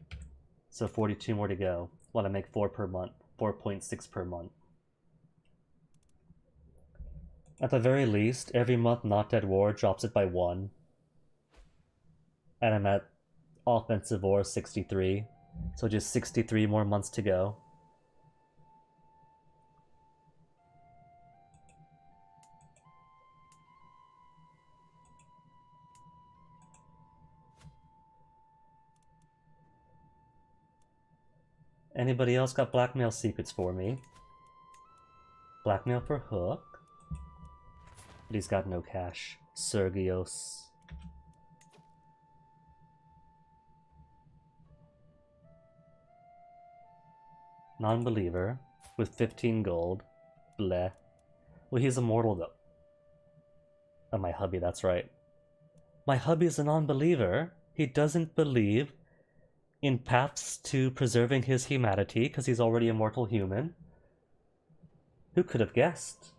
So 42 more to go, while I make 4 per month. 4.6 per month. At the very least, every month Not Dead War drops it by 1. And I'm at Offensive War 63. So just 63 more months to go. Anybody else got blackmail secrets for me? Blackmail for Hook? But he's got no cash. Sergios. Non-believer. With 15 gold. Bleh. Well, he's immortal though. Oh, my hubby, that's right. My hubby's a non-believer. He doesn't believe in paths to preserving his humanity because he's already a mortal human. Who could have guessed?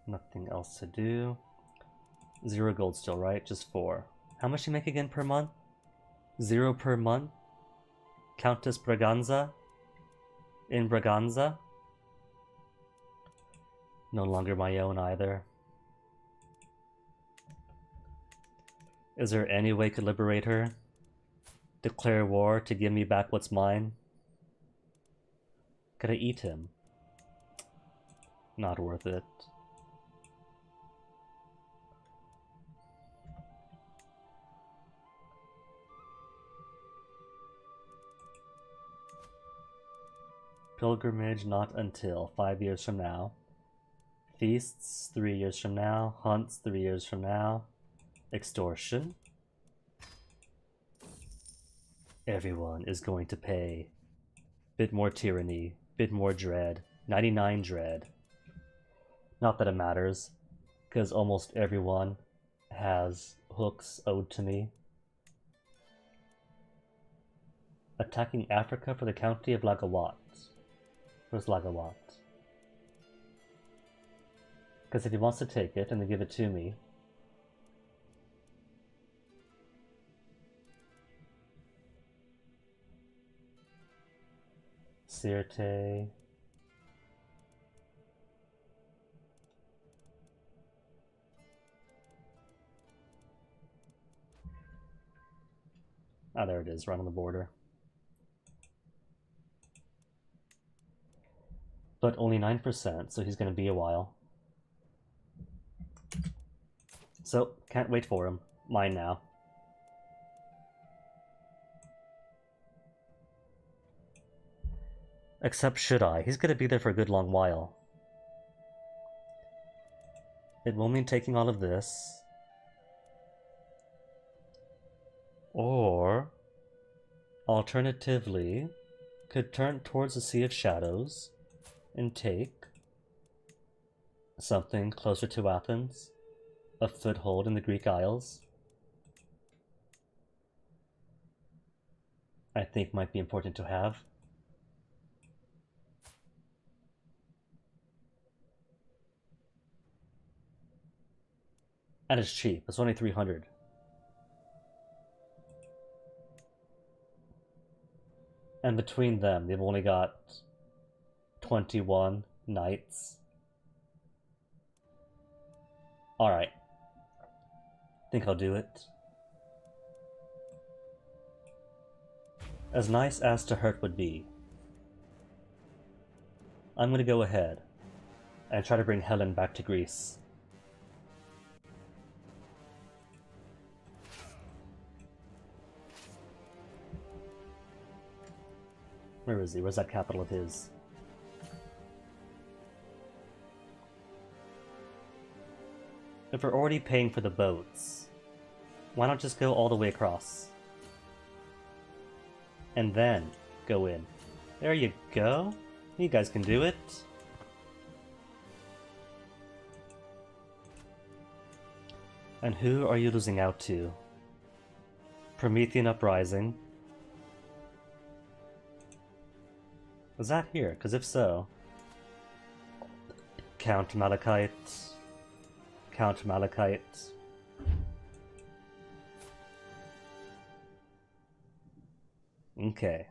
Nothing else to do. 0 gold still, right? Just 4. How much do you make again per month? 0 per month? Countess Braganza? In Braganza? No longer my own either. Is there any way I could liberate her? Declare war to give me back what's mine? Could I eat him? Not worth it. Pilgrimage not until 5 years from now. Feasts 3 years from now. Hunts 3 years from now. Extortion. Everyone is going to pay. Bit more tyranny. Bit more dread. 99 dread. Not that it matters, because almost everyone has hooks owed to me. Attacking Africa for the county of Lagawat. Where's Lagawat? Because if he wants to take it and then give it to me, Sirte. Ah, there it is, right on the border. But only 9%, so he's going to be a while. So, can't wait for him. Mine now. Except should I? He's going to be there for a good long while. It will mean taking all of this. Or, alternatively, could turn towards the Sea of Shadows and take something closer to Athens, a foothold in the Greek Isles. I think might be important to have. And it's cheap, it's only 300. And between them, they've only got 21 knights. Alright. Think I'll do it. As nice as to hurt would be, I'm gonna go ahead and try to bring Helen back to Greece. Where is he? Where's that capital of his? If we're already paying for the boats, why not just go all the way across? And then go in. There you go. You guys can do it. And who are you losing out to? Promethean Uprising. Was that here? Because if so... Count Malachite. Count Malachite. Okay.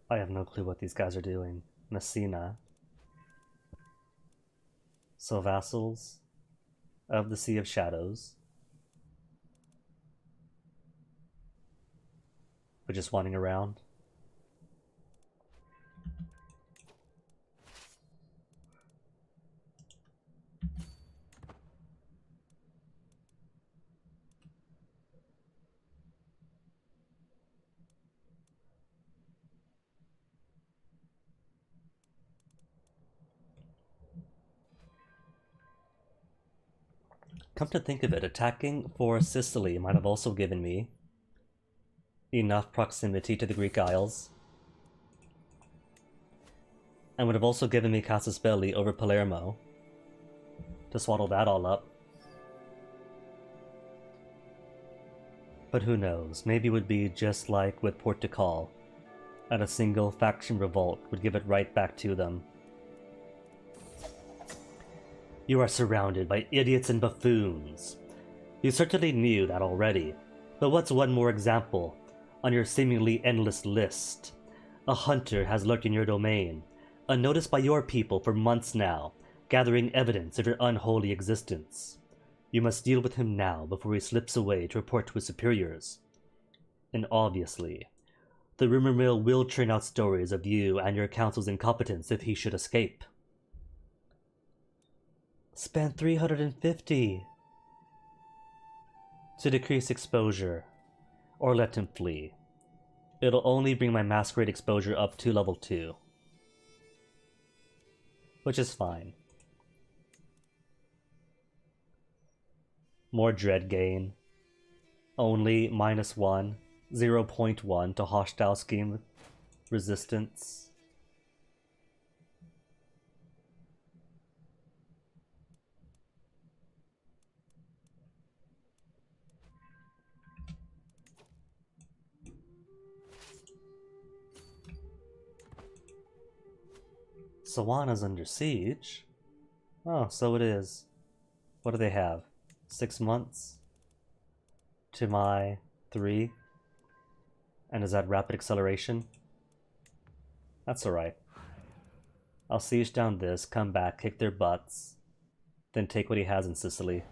I have no clue what these guys are doing. Messina. So vassals of the Sea of Shadows. But just wandering around. Come to think of it, attacking for Sicily might have also given me enough proximity to the Greek Isles, and would have also given me Casus Belli over Palermo to swaddle that all up. But who knows, maybe it would be just like with Portugal, and a single faction revolt would give it right back to them. You are surrounded by idiots and buffoons. You certainly knew that already, but what's one more example on your seemingly endless list? A hunter has lurked in your domain, unnoticed by your people for months now, gathering evidence of your unholy existence. You must deal with him now before he slips away to report to his superiors. And obviously, the rumor mill will churn out stories of you and your council's incompetence if he should escape. Spend 350 to decrease exposure, or let him flee. It'll only bring my masquerade exposure up to level 2. Which is fine. More dread gain. Only -1, 0.1 to hostile scheme resistance. Sawana's under siege? Oh, so it is. What do they have? 6 months? To my 3? And is that rapid acceleration? That's alright. I'll siege down this, come back, kick their butts, then take what he has in Sicily.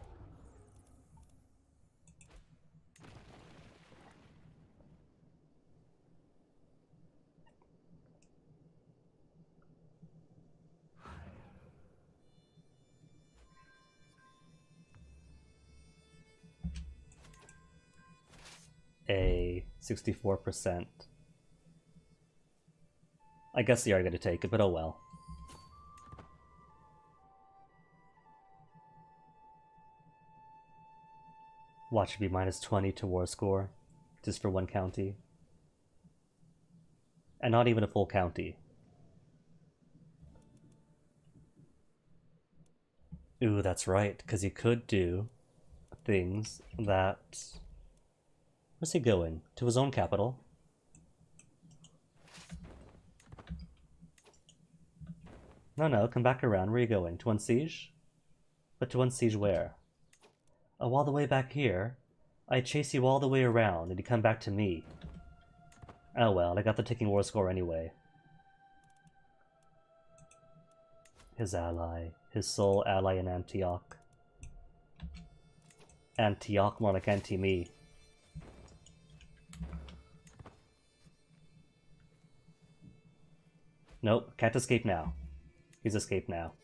A 64%. I guess they are going to take it, but oh well. Watch it be -20 to war score, just for one county. And not even a full county. Ooh, that's right, because he could do things that... Where's he going? To his own capital? No, come back around. Where are you going? To unsiege? But to unsiege where? Oh, all the way back here? I'd chase you all the way around, and you come back to me. Oh well, I got the ticking war score anyway. His ally. His sole ally in Antioch. Antioch, more like anti-me. Nope, can't escape now. He's escaped now.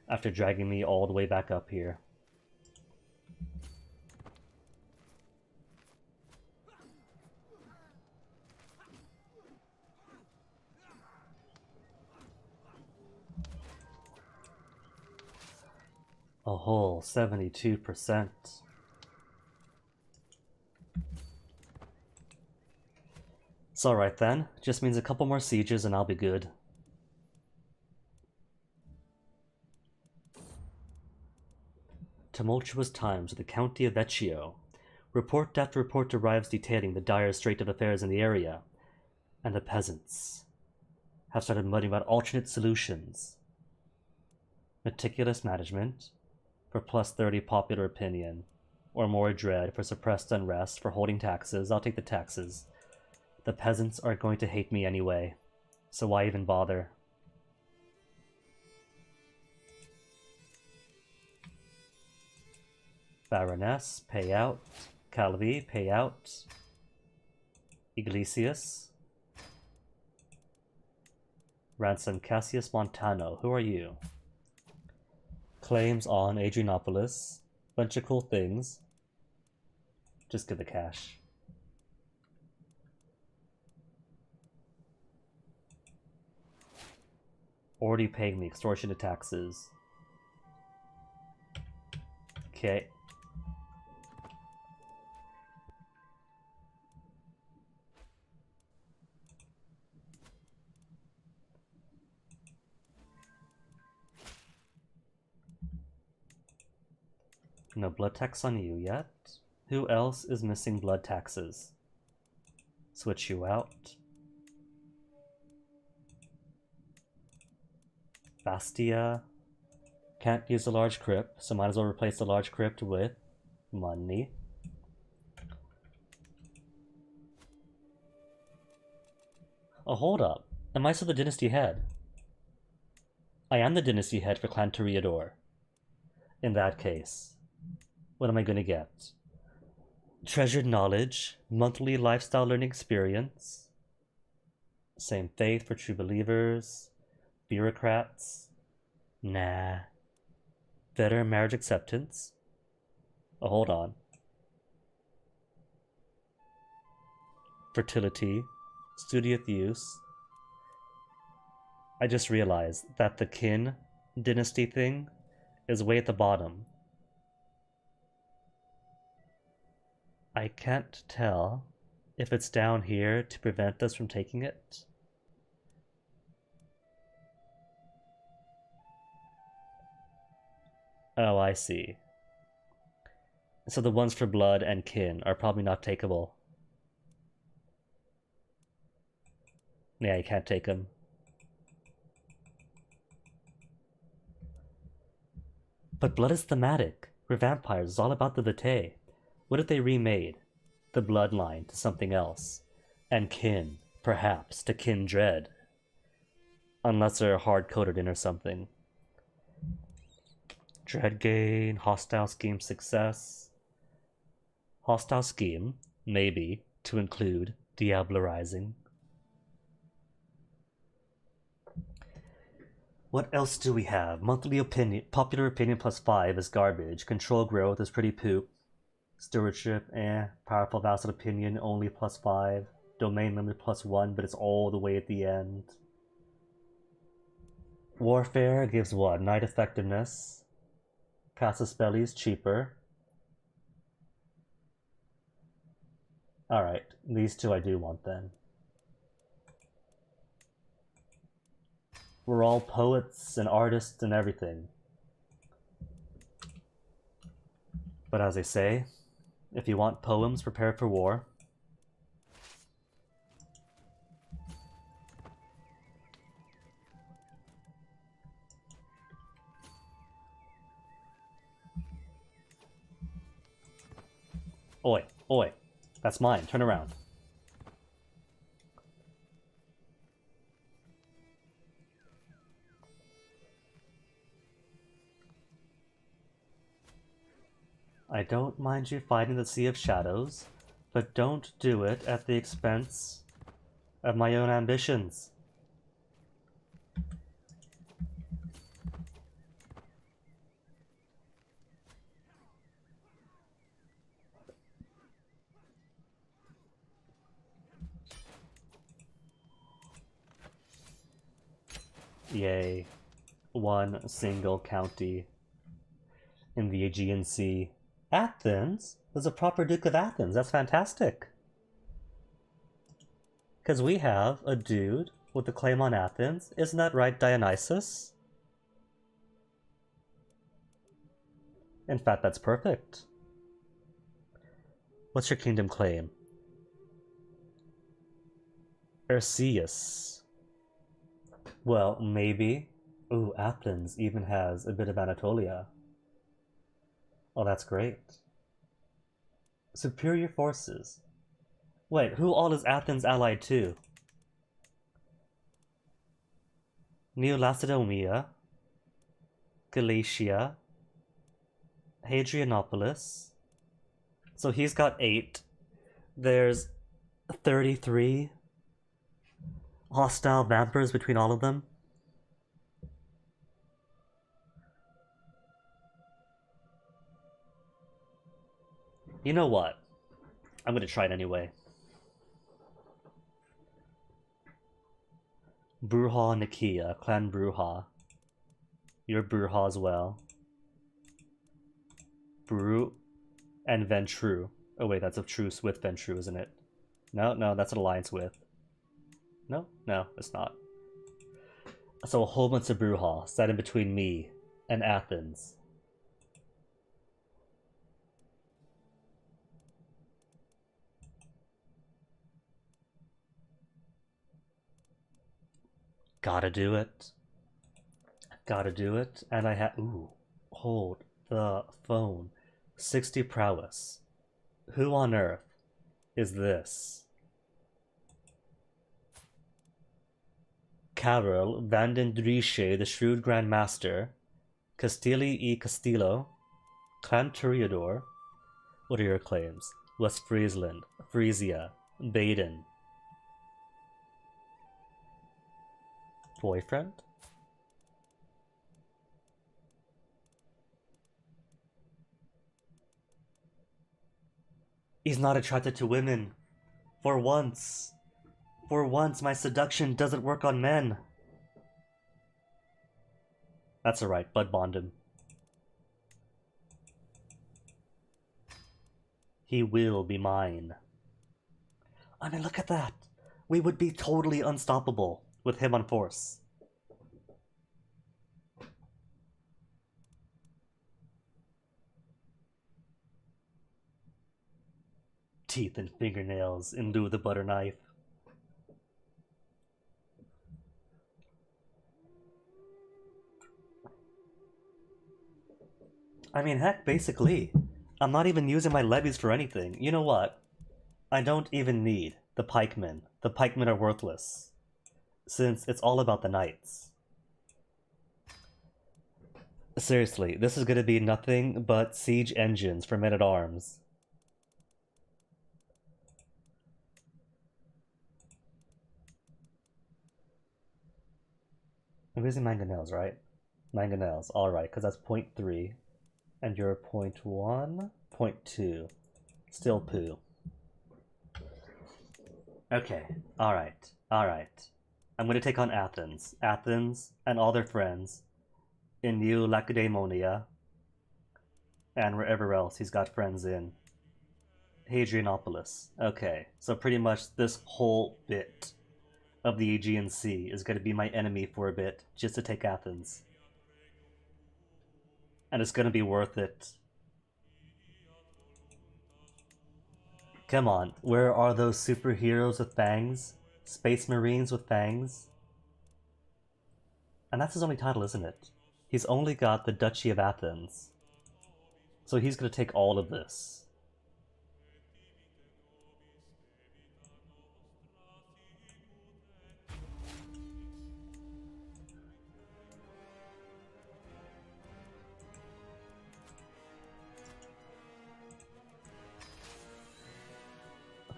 After dragging me all the way back up here. A whole 72%. It's alright then. Just means a couple more sieges and I'll be good. Tumultuous times in the county of Vecchio. Report after report arrives detailing the dire state of affairs in the area, and the peasants have started muttering about alternate solutions. Meticulous management for +30 popular opinion, or more dread for suppressed unrest for holding taxes. I'll take the taxes. The peasants are going to hate me anyway, so why even bother? Baroness, pay out. Calvi, pay out. Iglesias. Ransom Cassius Montano. Who are you? Claims on Adrianopolis. Bunch of cool things. Just give the cash. Already paying me extortionate taxes. Okay. No blood tax on you yet. Who else is missing blood taxes? Switch you out. Bastia. Can't use a large crypt, so might as well replace the large crypt with money. Oh, hold up. Am I still the dynasty head? I am the dynasty head for Clan Toreador. In that case, what am I gonna get? Treasured knowledge, monthly lifestyle learning experience, same faith for true believers, bureaucrats, nah. Better marriage acceptance. Oh, hold on. Fertility, studious use. I just realized that the kin dynasty thing is way at the bottom. I can't tell if it's down here to prevent us from taking it. Oh, I see. So the ones for blood and kin are probably not takeable. Yeah, you can't take them. But blood is thematic. We're vampires. It's all about the vitae. What if they remade the bloodline to something else? And kin, perhaps, to kindred. Unless they're hard-coded in or something. Dread gain, hostile scheme success. Hostile scheme, maybe, to include diablerizing. What else do we have? Monthly opinion, popular opinion +5 is garbage. Control growth is pretty poop. Stewardship, eh. Powerful vassal opinion, only +5. Domain limit +1, but it's all the way at the end. Warfare gives what? Night effectiveness. Casus Belli is cheaper. Alright, these two I do want then. We're all poets and artists and everything. But as I say, if you want poems, prepare for war. Oi, oi. That's mine. Turn around. I don't mind you fighting the Sea of Shadows, but don't do it at the expense of my own ambitions. Yay. One single county in the Aegean Sea. Athens? There's a proper Duke of Athens. That's fantastic. Because we have a dude with a claim on Athens. Isn't that right, Dionysus? In fact, that's perfect. What's your kingdom claim? Erceus. Well, maybe. Ooh, Athens even has a bit of Anatolia. Oh, that's great. Superior forces. Wait, who all is Athens allied to? Neo-Lacedaemia, Galatia, Hadrianopolis. So he's got 8. There's 33 hostile vampires between all of them. You know what? I'm gonna try it anyway. Bruja Nikia, Clan Bruja. You're Bruja as well. Bru and Ventru. Oh wait, that's a truce with Ventru, isn't it? No, no, that's an alliance with. No, no, it's not. So a whole bunch of Bruja set in between me and Athens. Gotta do it. Gotta do it. And I have. Ooh. Hold the phone. 60 prowess. Who on earth is this? Carol Vanden Driesche, the shrewd Grand Master. Castilli y Castillo. Clan Toreador. What are your claims? West Friesland, Frisia, Baden. Boyfriend? He's not attracted to women. For once. For once, my seduction doesn't work on men. That's alright, Bud bond him. He will be mine. I mean, look at that. We would be totally unstoppable with him on force. Teeth and fingernails in lieu of the butter knife. I mean, heck, basically. I'm not even using my levies for anything. You know what? I don't even need the pikemen. The pikemen are worthless. Since it's all about the knights. Seriously, this is gonna be nothing but siege engines for men-at-arms. I'm using mangonels, right? Mangonels, alright, because that's 0.3. And you're 0.1? 0.2. Still poo. Okay, alright, alright. I'm gonna take on Athens. Athens and all their friends in New Lacedaemonia and wherever else he's got friends in. Hadrianopolis. Okay, so pretty much this whole bit of the Aegean Sea is going to be my enemy for a bit, just to take Athens. And it's going to be worth it. Come on, where are those superheroes with fangs? Space Marines with fangs? And that's his only title, isn't it? He's only got the Duchy of Athens. So he's going to take all of this.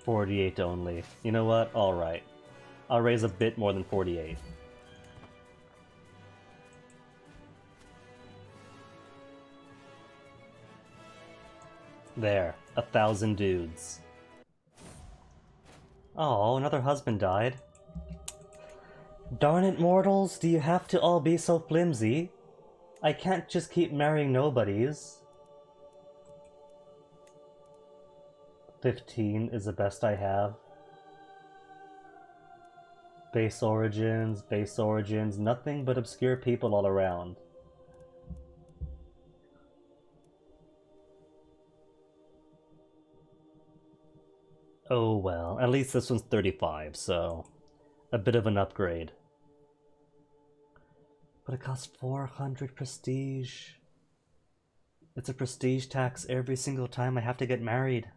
$48 only. You know what? Alright. I'll raise a bit more than 48. There. 1,000 dudes. Oh, another husband died. Darn it, mortals, do you have to all be so flimsy? I can't just keep marrying nobodies. 15 is the best I have. Base origins, nothing but obscure people all around. Oh well, at least this one's 35, so a bit of an upgrade. But it costs 400 prestige. It's a prestige tax every single time I have to get married.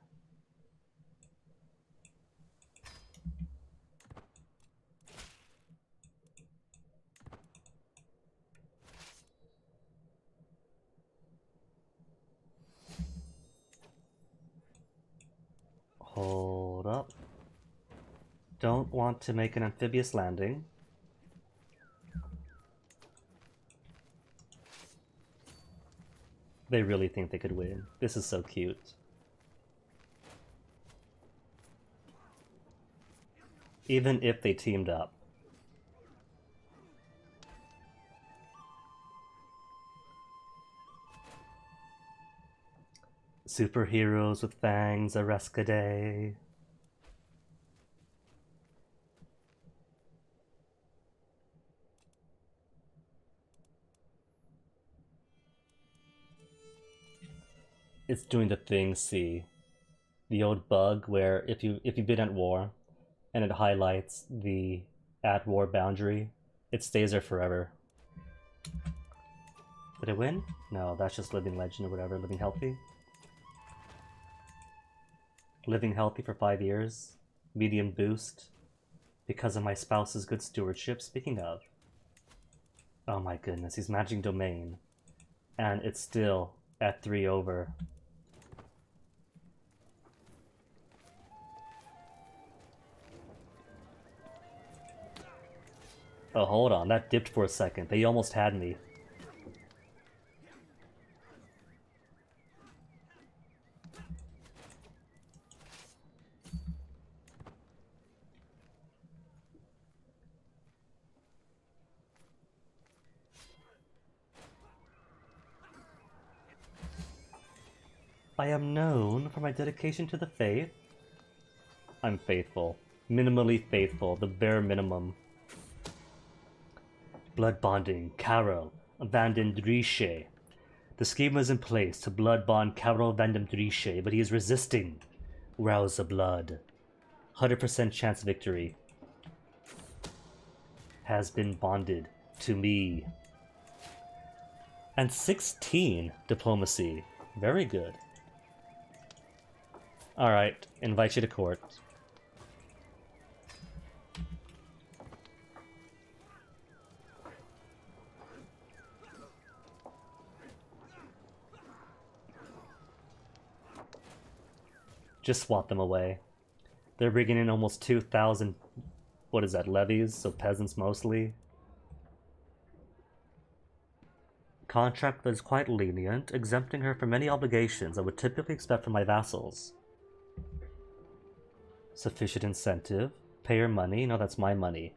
Hold up. Don't want to make an amphibious landing. They really think they could win. This is so cute. Even if they teamed up. Superheroes with fangs, Arescade. It's doing the thing, see. The old bug where if you've been at war and it highlights the at war boundary, it stays there forever. Did I win? No, that's just living legend or whatever, living healthy. Living healthy for 5 years. Medium boost. Because of my spouse's good stewardship. Speaking of. Oh my goodness, he's matching domain. And it's still at 3 over. Oh, hold on, that dipped for a second. They almost had me. I am known for my dedication to the faith. I'm faithful. Minimally faithful, the bare minimum. Blood bonding, Carol, abandoned Riche. The scheme was in place to blood bond Carol Vandam Riche, but he is resisting. Rouse the blood. 100% chance victory. Has been bonded to me. And 16 diplomacy. Very good. Alright, invite you to court. Just swat them away. They're bringing in almost 2,000, what is that, levies, so peasants mostly. Contract that is quite lenient, exempting her from many obligations I would typically expect from my vassals. Sufficient incentive. Pay her money. No, that's my money.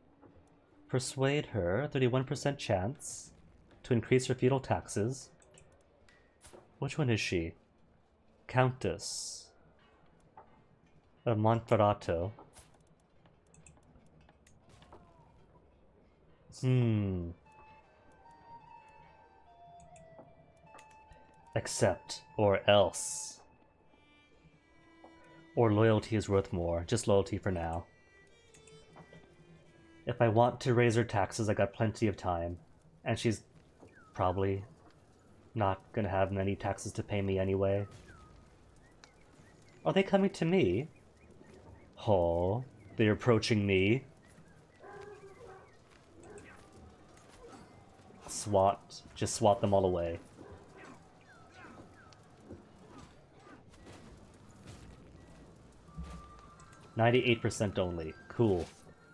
Persuade her. 31% chance to increase her feudal taxes. Which one is she? Countess of Monferrato. Accept or else. Or loyalty is worth more. Just loyalty for now. If I want to raise her taxes, I got plenty of time. And she's probably not gonna have many taxes to pay me anyway. Are they coming to me? Oh, they're approaching me. Swat. Just swat them all away. %98 only. Cool.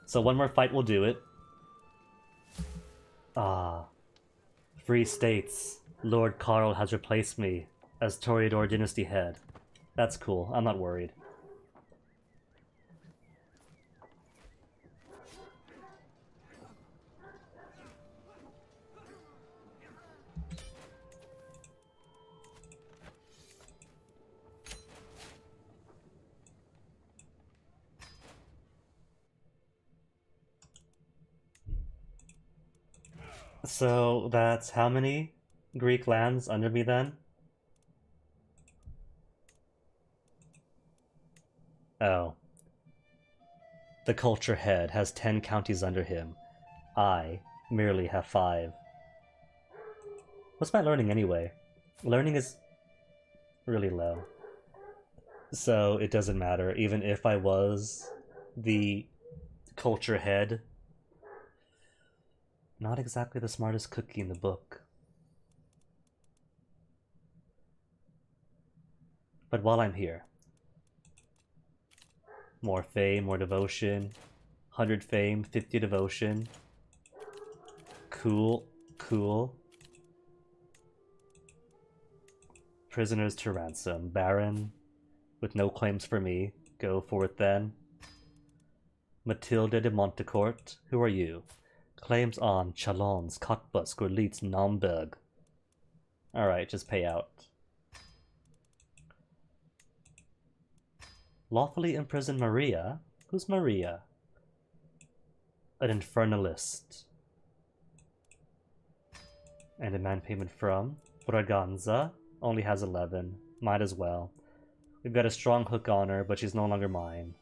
So one more fight will do it. Ah. Free States. Lord Carl has replaced me as Toreador Dynasty head. That's cool. I'm not worried. So that's how many Greek lands under me then? Oh. The culture head has 10 counties under him. I merely have 5. What's my learning anyway? Learning is really low. So it doesn't matter, even if I was the culture head. Not exactly the smartest cookie in the book. But while I'm here, more fame, more devotion, 100 fame, 50 devotion. Cool, cool. Prisoners to ransom, Baron, with no claims for me. Go for it then. Matilda de Montecourt, who are you? Claims on Chalons, Cottbus, Gorlitz, Naumburg. Alright, just pay out. Lawfully imprison Maria? Who's Maria? An infernalist. And demand payment from Braganza. Only has 11. Might as well. We've got a strong hook on her, but she's no longer mine.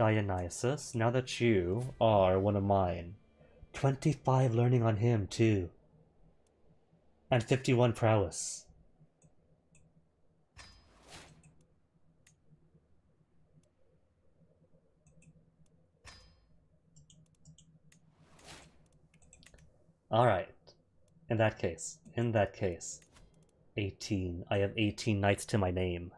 Dionysus, now that you are one of mine, 25 learning on him, too. And 51 prowess. Alright. In that case, 18. I have 18 knights to my name.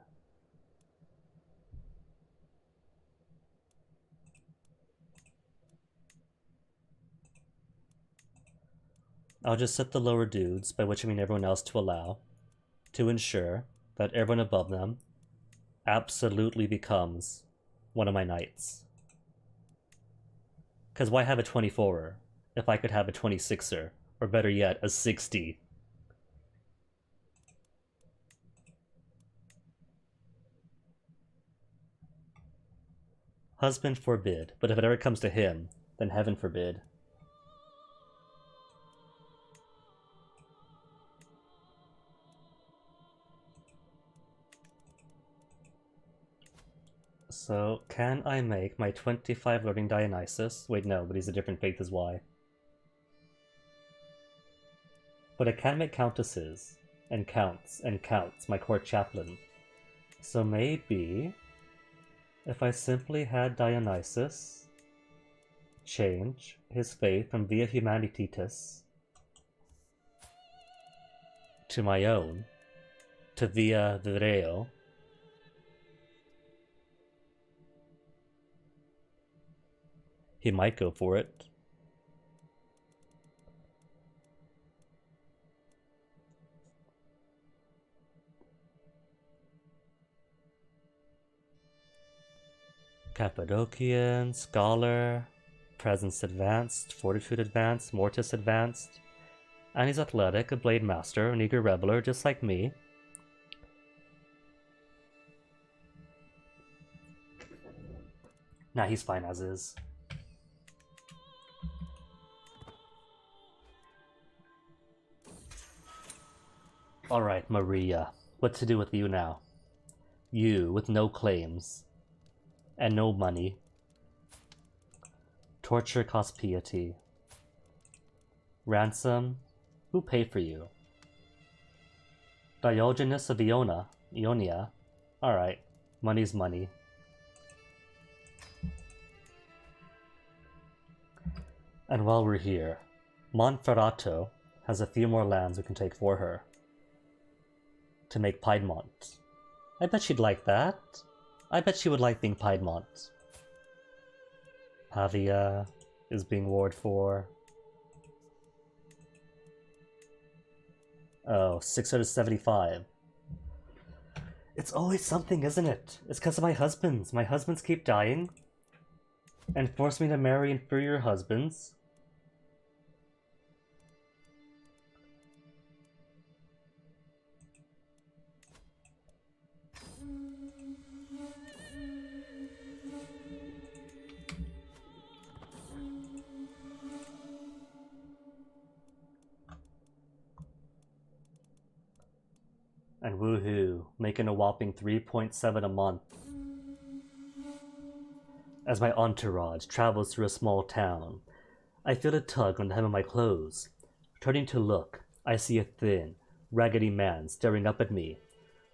I'll just set the lower dudes, by which I mean everyone else, to allow, to ensure that everyone above them absolutely becomes one of my knights. Because why have a 24er if I could have a 26er, or better yet, a 60? Husband forbid, but if it ever comes to him, then heaven forbid. So, can I make my 25 learning Dionysus? Wait, no, but he's a different faith as Y. But I can make countesses, and counts, my court chaplain. So maybe, if I simply had Dionysus change his faith from Via Humanitatis to my own, to Via Vireo, he might go for it. Cappadocian, Scholar, Presence Advanced, Fortitude Advanced, Mortis Advanced. And he's athletic, a Blade Master, an eager reveler, just like me. Nah, he's fine as is. Alright, Maria. What to do with you now? You, with no claims. And no money. Torture costs piety. Ransom? Who paid for you? Diogenes of Ionia? Alright, money's money. And while we're here, Monferrato has a few more lands we can take for her. To make Piedmont. I bet she'd like that. I bet she would like being Piedmont. Pavia is being warred for. Oh, 675. It's always something, isn't it? It's because of my husbands. My husbands keep dying. And force me to marry inferior husbands. And woohoo, making a whopping 3.7 a month. As my entourage travels through a small town, I feel a tug on the hem of my clothes. Turning to look, I see a thin, raggedy man staring up at me.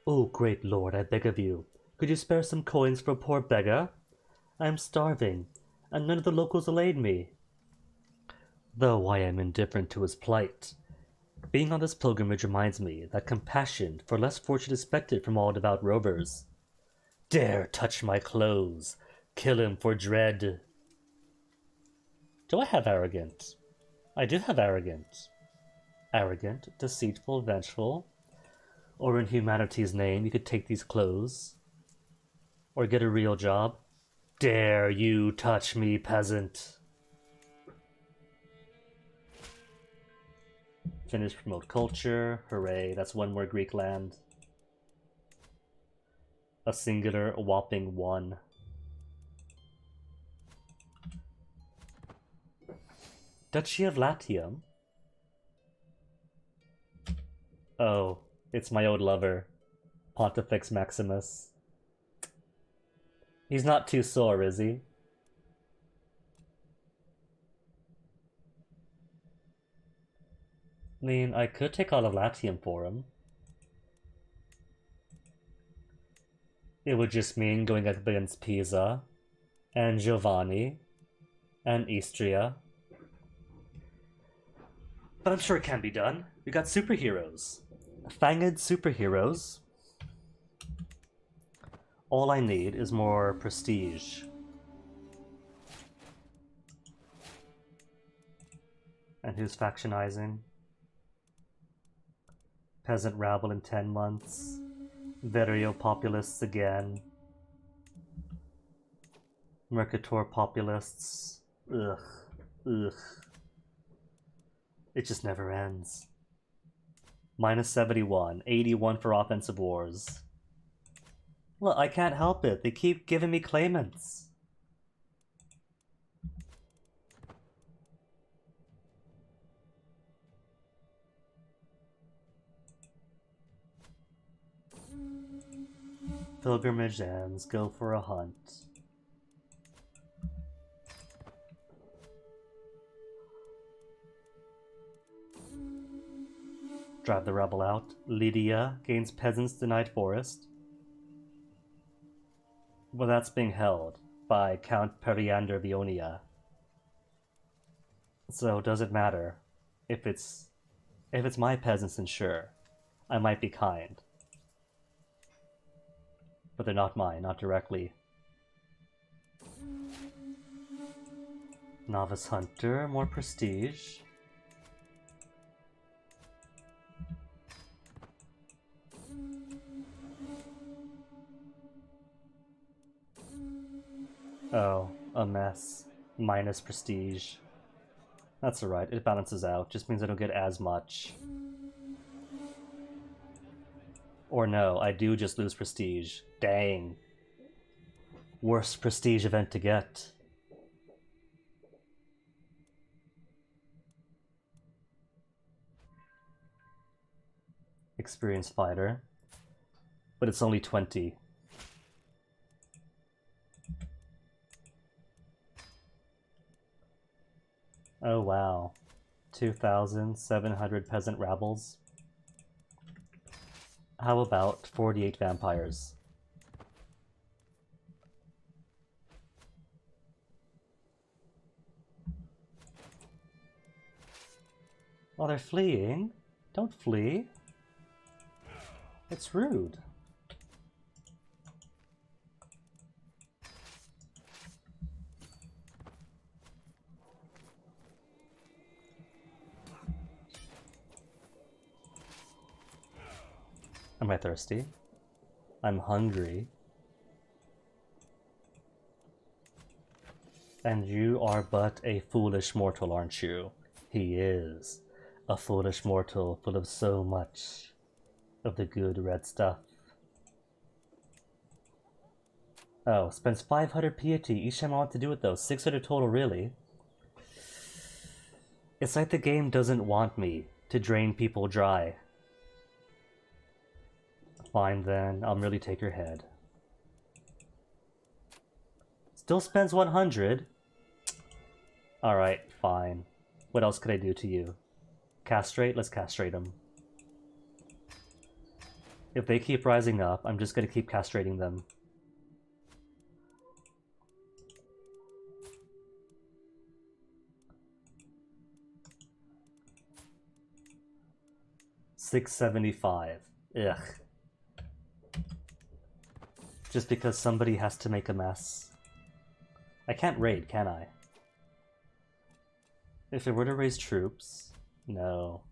Oh, great lord, I beg of you, could you spare some coins for a poor beggar? I am starving, and none of the locals will aid me. Though I am indifferent to his plight, being on this pilgrimage reminds me that compassion for less fortune is expected from all devout rovers. Dare touch my clothes, kill him for dread. Do I have arrogant? I do have arrogant. Arrogant, deceitful, vengeful. Or in humanity's name, you could take these clothes. Or get a real job. Dare you touch me, peasant. Finish promote culture. Hooray, that's one more Greek land. A singular, a whopping 1. Duchy of Latium? Oh, it's my old lover, Pontifex Maximus. He's not too sore, is he? I mean, I could take all of Latium for him. It would just mean going up against Pisa, and Giovanni, and Istria. But I'm sure it can be done. We got superheroes. Fanged superheroes. All I need is more prestige. And who's factionizing? Peasant rabble in 10 months. Verio populists again. Mercator populists. Ugh. Ugh. It just never ends. Minus 71. 81 for offensive wars. Look, I can't help it. They keep giving me claimants. Pilgrimage ends. Go for a hunt. Drive the rebel out. Lydia gains peasants denied forest. Well, that's being held by Count Periander Vionia. So does it matter? If it's my peasants, then sure, I might be kind. But they're not mine, not directly. Novice Hunter, more prestige. Oh, a mess. Minus prestige. That's alright, it balances out. Just means I don't get as much. Or no, I do just lose prestige. Dang. Worst prestige event to get. Experienced fighter. But it's only 20. Oh wow. 2,700 peasant rabbles. How about 48 vampires? Oh, they're fleeing? Don't flee. It's rude. Am I thirsty? I'm hungry. And you are but a foolish mortal, aren't you? He is. A foolish mortal full of so much of the good red stuff. Oh, spends 500 piety each time I want to do it though. 600 total, really. It's like the game doesn't want me to drain people dry. Fine then, I'll merely take your head. Still spends 100? Alright, fine. What else could I do to you? Castrate? Let's castrate them. If they keep rising up, I'm just gonna keep castrating them. $675. Ugh. Just because somebody has to make a mess. I can't raid, can I? If it were to raise troops... No.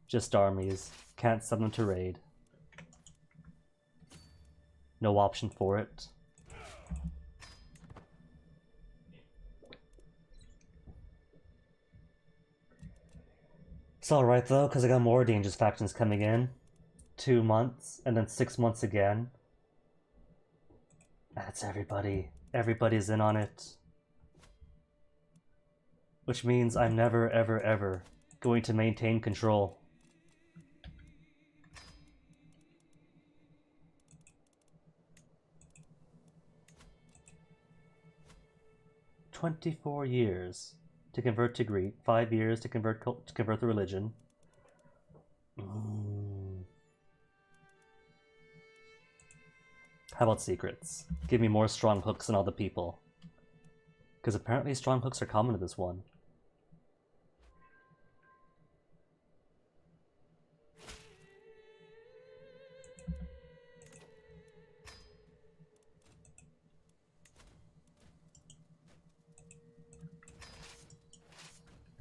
Just armies. Can't send them to raid. No option for it. It's alright though, because I got more dangerous factions coming in. 2 months, and then 6 months again. That's everybody. Everybody's in on it. Which means I'm never, ever, ever going to maintain control. "24 years to convert to Greek, 5 years to convert the religion, How about secrets? Give me more strong hooks than all the people. Because apparently strong hooks are common to this one.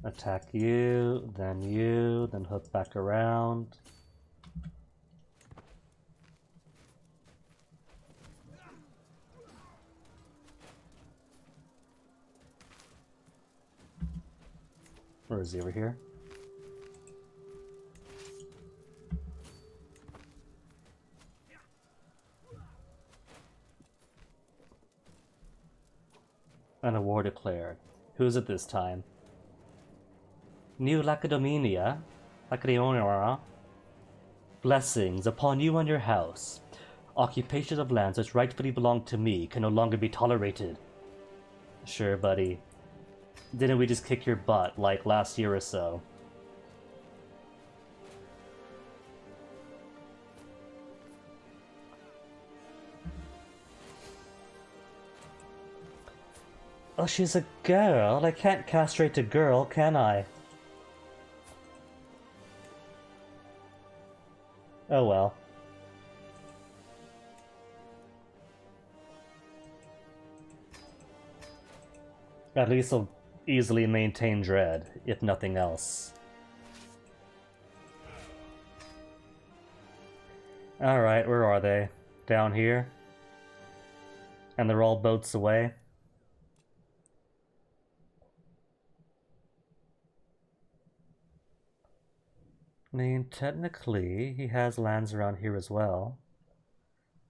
Attack you, then hook back around. Where is he, over here? An award declared. Who's it this time? New Lacedaemon. Blessings upon you and your house. Occupations of lands which rightfully belong to me can no longer be tolerated. Sure, buddy. Didn't we just kick your butt like last year or so? Oh, she's a girl. I can't castrate a girl, can I? Oh well. At least I'll easily maintain dread, if nothing else. Alright, where are they? Down here? And they're all boats away? I mean, technically, he has lands around here as well.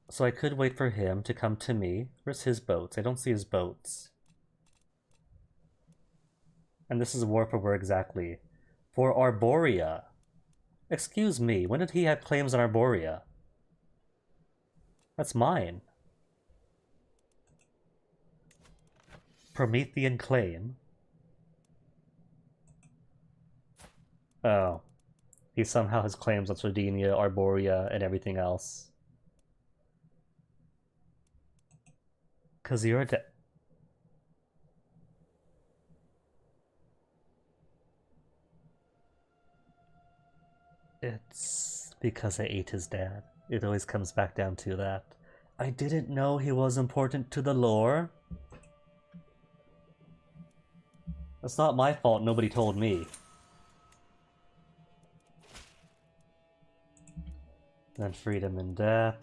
So I could wait for him to come to me. Where's his boats? I don't see his boats. And this is war for where exactly? For Arborea. Excuse me, when did he have claims on Arborea? That's mine. Promethean claim. Oh. He somehow has claims on Sardinia, Arborea, and everything else. Cause you're a It's because I ate his dad. It always comes back down to that. I didn't know he was important to the lore. That's not my fault, nobody told me. Then freedom and death.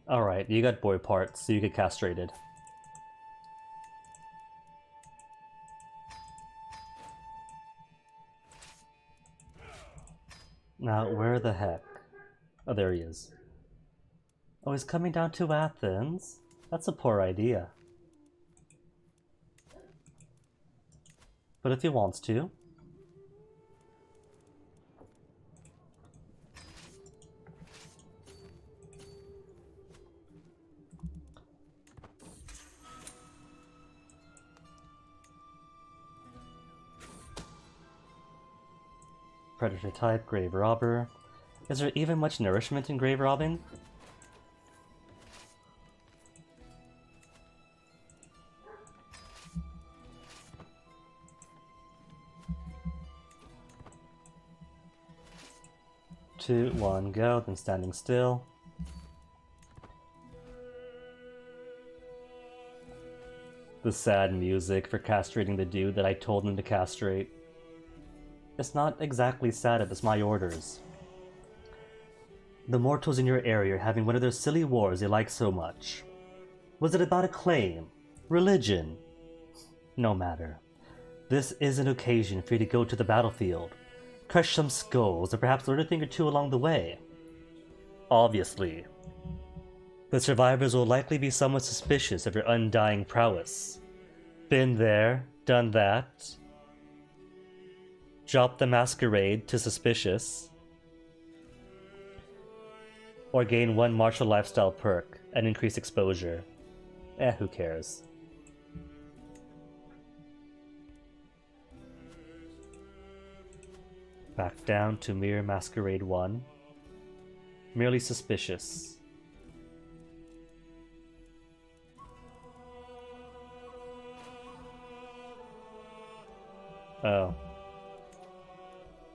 Alright, you got boy parts, so you get castrated. Now, where the heck? Oh, there he is. Oh, he's coming down to Athens? That's a poor idea. But if he wants to. Predator type, grave robber. Is there even much nourishment in grave robbing? Two, one, go, then standing still. The sad music for castrating the dude that I told him to castrate. It's not exactly sad if it's my orders. The mortals in your area are having one of those silly wars they like so much. Was it about a claim? Religion? No matter. This is an occasion for you to go to the battlefield, crush some skulls, and perhaps learn a thing or two along the way. Obviously. The survivors will likely be somewhat suspicious of your undying prowess. Been there, done that. Drop the masquerade to suspicious. Or gain 1 martial lifestyle perk and increase exposure. Who cares? Back down to mere Masquerade 1. Merely suspicious. Oh.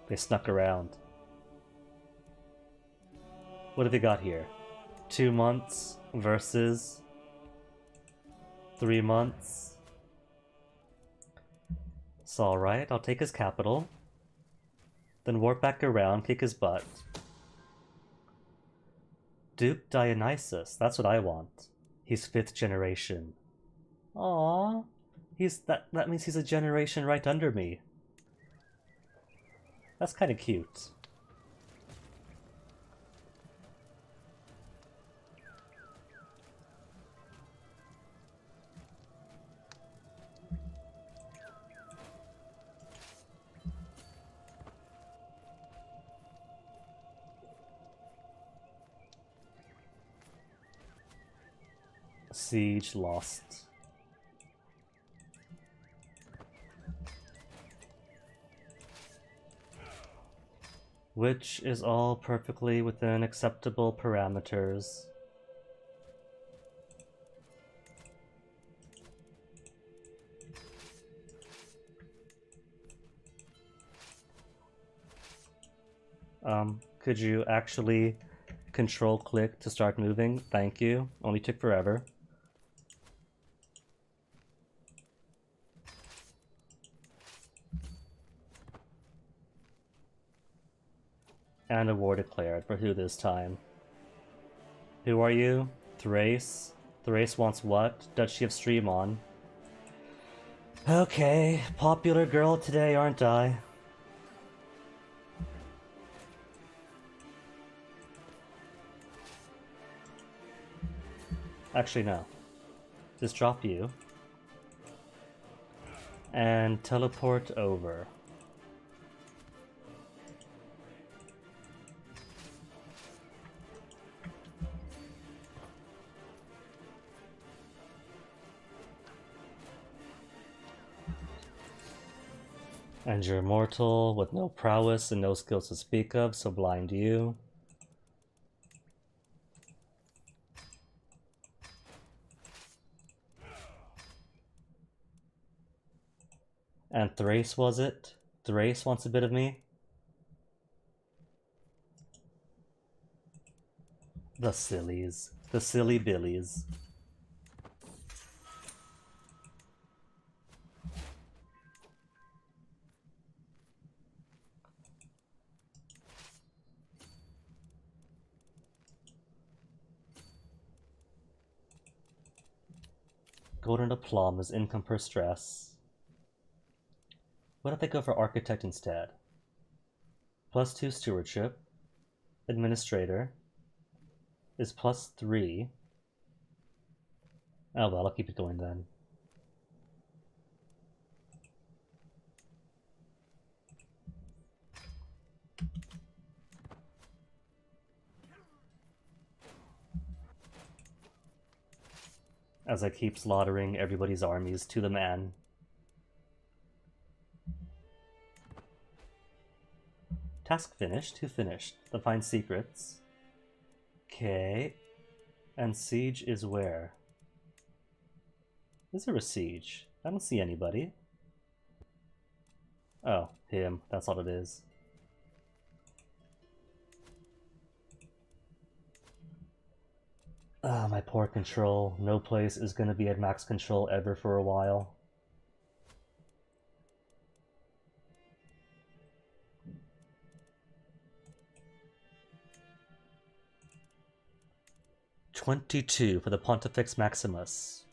They snuck around. What have we got here? 2 months versus 3 months. It's alright, I'll take his capital. Then warp back around, kick his butt. Duke Dionysus, that's what I want. He's 5th generation. Aww. That means he's a generation right under me. That's kinda cute. Siege lost. Which is all perfectly within acceptable parameters. Could you actually control click to start moving? Thank you. Only took forever. And a war declared. For who this time? Who are you? Thrace? Thrace wants what? Duchy of Streamon. Okay, popular girl today, aren't I? Actually, no. Just drop you. And teleport over. And you're mortal with no prowess and no skills to speak of, so blind you. And Thrace, was it? Thrace wants a bit of me? The sillies. The silly billies. Golden aplomb is income per stress. What if I go for architect instead? +2 stewardship. Administrator is +3. Oh well, I'll keep it going then. As I keep slaughtering everybody's armies to the man. Task finished. Who finished? The Find Secrets. Okay. And siege is where? Is there a siege? I don't see anybody. Oh, him. That's all it is. Ah, my poor control. No place is gonna be at max control ever for a while. $22 for the Pontifex Maximus.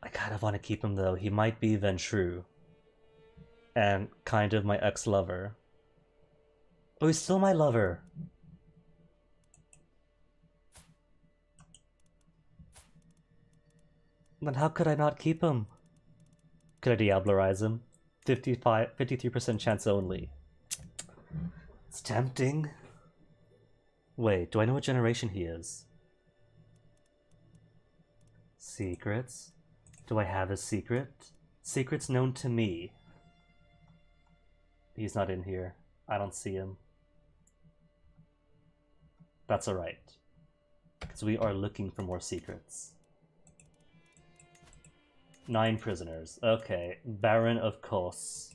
I kind of want to keep him though. He might be Ventru. And kind of my ex-lover. Oh, he's still my lover. Then how could I not keep him? Could I diablerize him? 53% chance only. It's tempting. Wait, do I know what generation he is? Secrets? Do I have a secret? Secrets known to me. He's not in here. I don't see him. That's alright. Because we are looking for more secrets. 9 prisoners. Okay. Baron of Kos.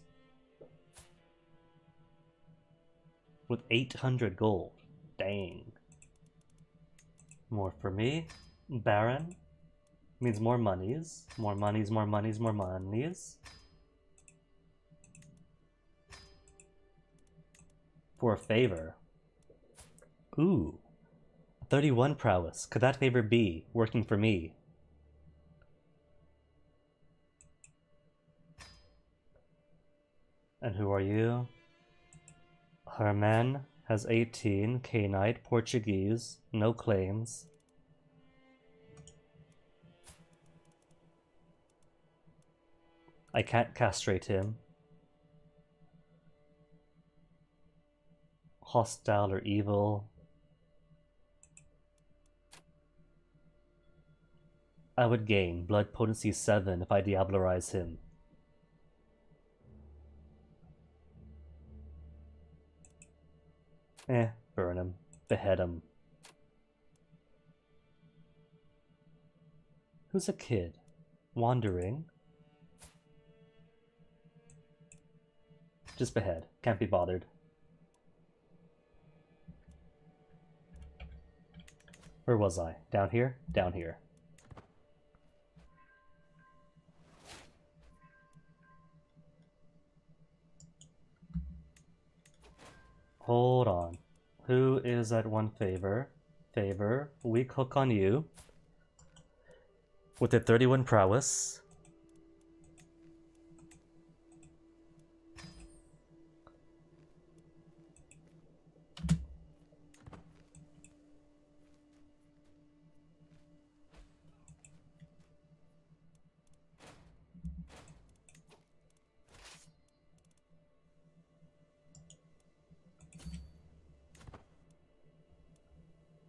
With 800 gold. Dang. More for me. Baron. Means more monies. More monies, more monies, more monies. For a favor. Ooh. 31 prowess. Could that favor be working for me? And who are you? Herman has 18, K-Knight, Portuguese, no claims. I can't castrate him. Hostile or evil. I would gain blood potency 7 if I diablerize him. Burn him. Behead him. Who's a kid? Wandering? Just behead. Can't be bothered. Where was I? Down here? Down here. Hold on. Who is at one favor? Favor. Weak hook on you. With a 31 prowess.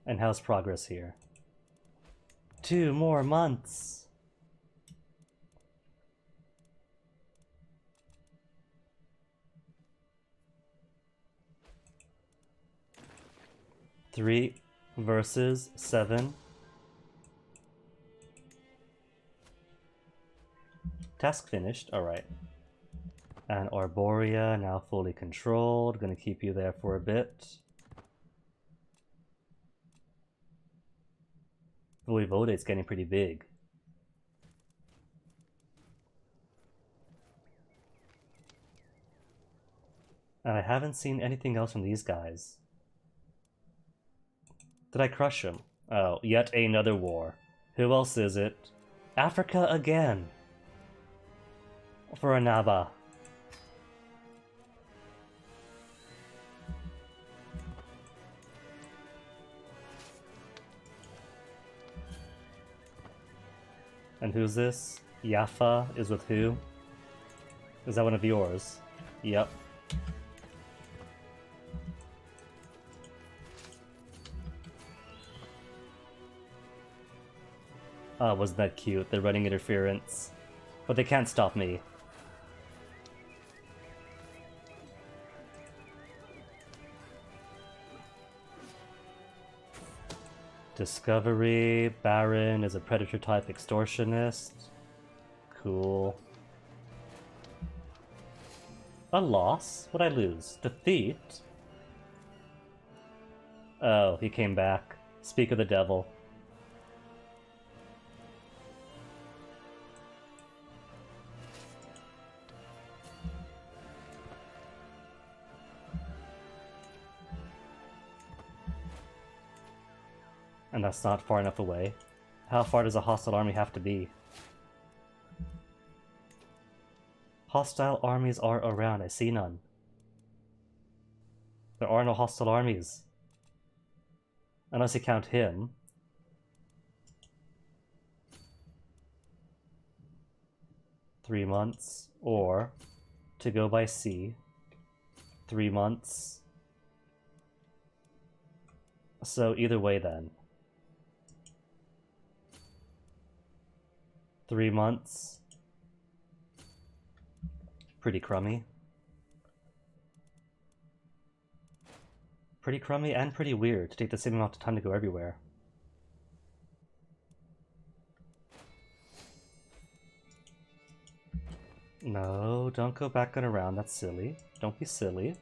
And how's progress here? 2 more months! Three versus 7. Task finished, alright. And Arborea now fully controlled. Gonna keep you there for a bit. Voivoda's getting pretty big. And I haven't seen anything else from these guys. Did I crush him? Oh, yet another war. Who else is it? Africa again! For Anaba. And who's this? Yafa is with who? Is that one of yours? Yep. Oh, wasn't that cute? They're running interference. But they can't stop me. Discovery. Baron is a predator-type extortionist. Cool. A loss? What'd I lose? Defeat? Oh, he came back. Speak of the devil. And that's not far enough away. How far does a hostile army have to be? Hostile armies are around. I see none. There are no hostile armies. Unless you count him. Three months. Or, to go by sea, 3 months. So either way then. 3 months. Pretty crummy. Pretty crummy and pretty weird to take the same amount of time to go everywhere. No, don't go back and around, that's silly. Don't be silly.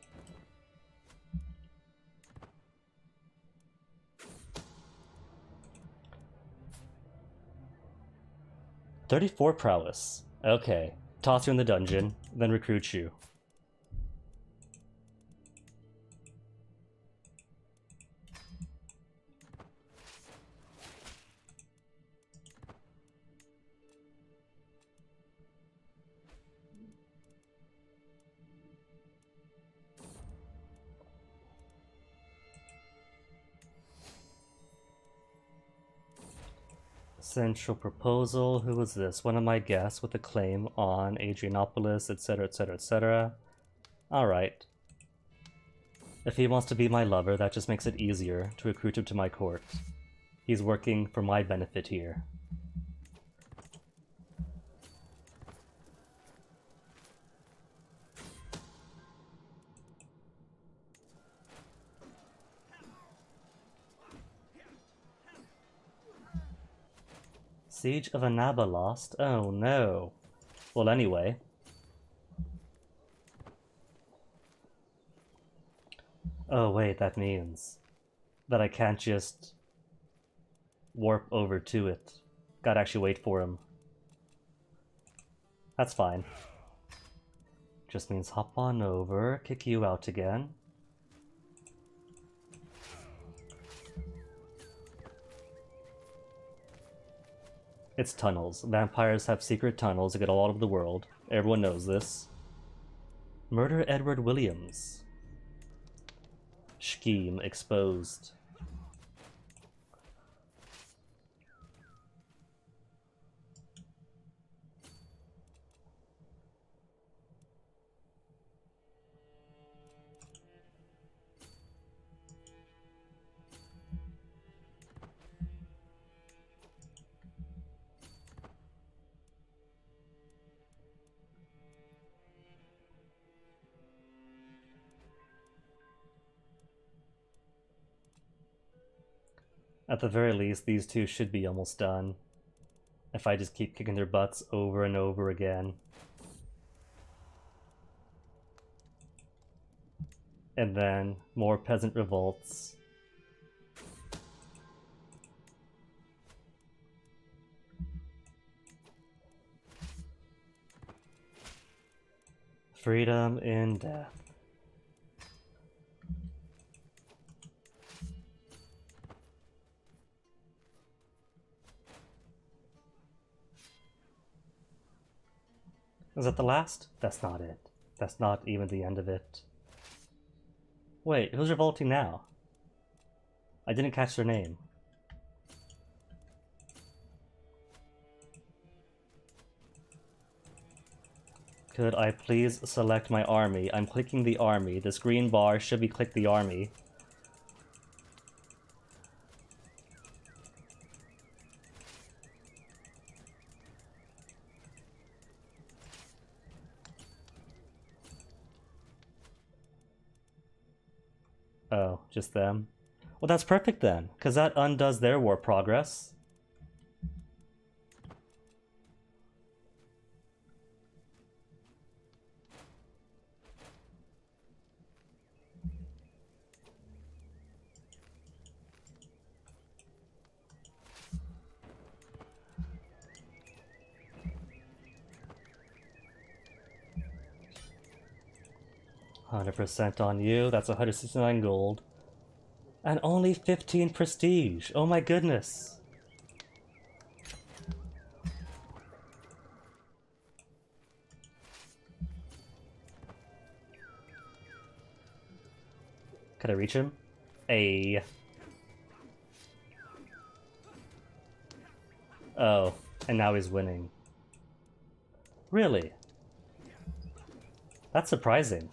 "34 prowess. Okay. Toss you in the dungeon, then recruit you." Central proposal. Who was this? One of my guests with a claim on Adrianopolis, etc., etc., etc. Alright. If he wants to be my lover, that just makes it easier to recruit him to my court. He's working for my benefit here. Siege of Annaba lost? Oh no. Well, anyway. Oh wait, that means that I can't just warp over to it. Gotta actually wait for him. That's fine. Just means hop on over, kick you out again. It's tunnels. Vampires have secret tunnels to get all over the world. Everyone knows this. Murder Edward Williams. Scheme exposed. At the very least, these two should be almost done. If I just keep kicking their butts over and over again. And then more peasant revolts. Freedom in death. Is that the last? That's not it. That's not even the end of it. Wait, who's revolting now? I didn't catch their name. Could I please select my army? I'm clicking the army. This green bar should be click the army. Oh, just them? Well, that's perfect then, because that undoes their war progress. $100% on you. That's 169 gold. And only 15 prestige. Oh my goodness. Could I reach him? Ay. Oh, and now he's winning. Really? That's surprising.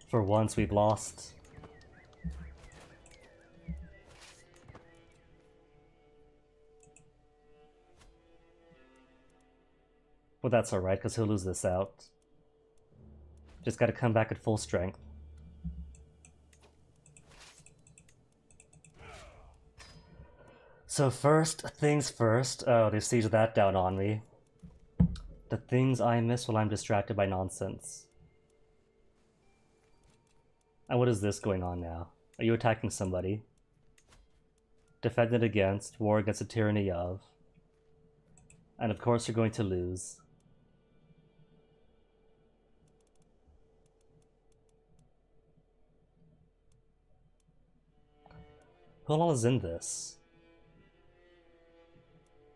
For once we've lost. Well, that's alright, because he'll lose this out. Just gotta come back at full strength. So first things first. Oh, they sieged that down on me. The things I miss while I'm distracted by nonsense. And what is this going on now? Are you attacking somebody? Defended against, war against the tyranny of. And of course you're going to lose. Who all is in this?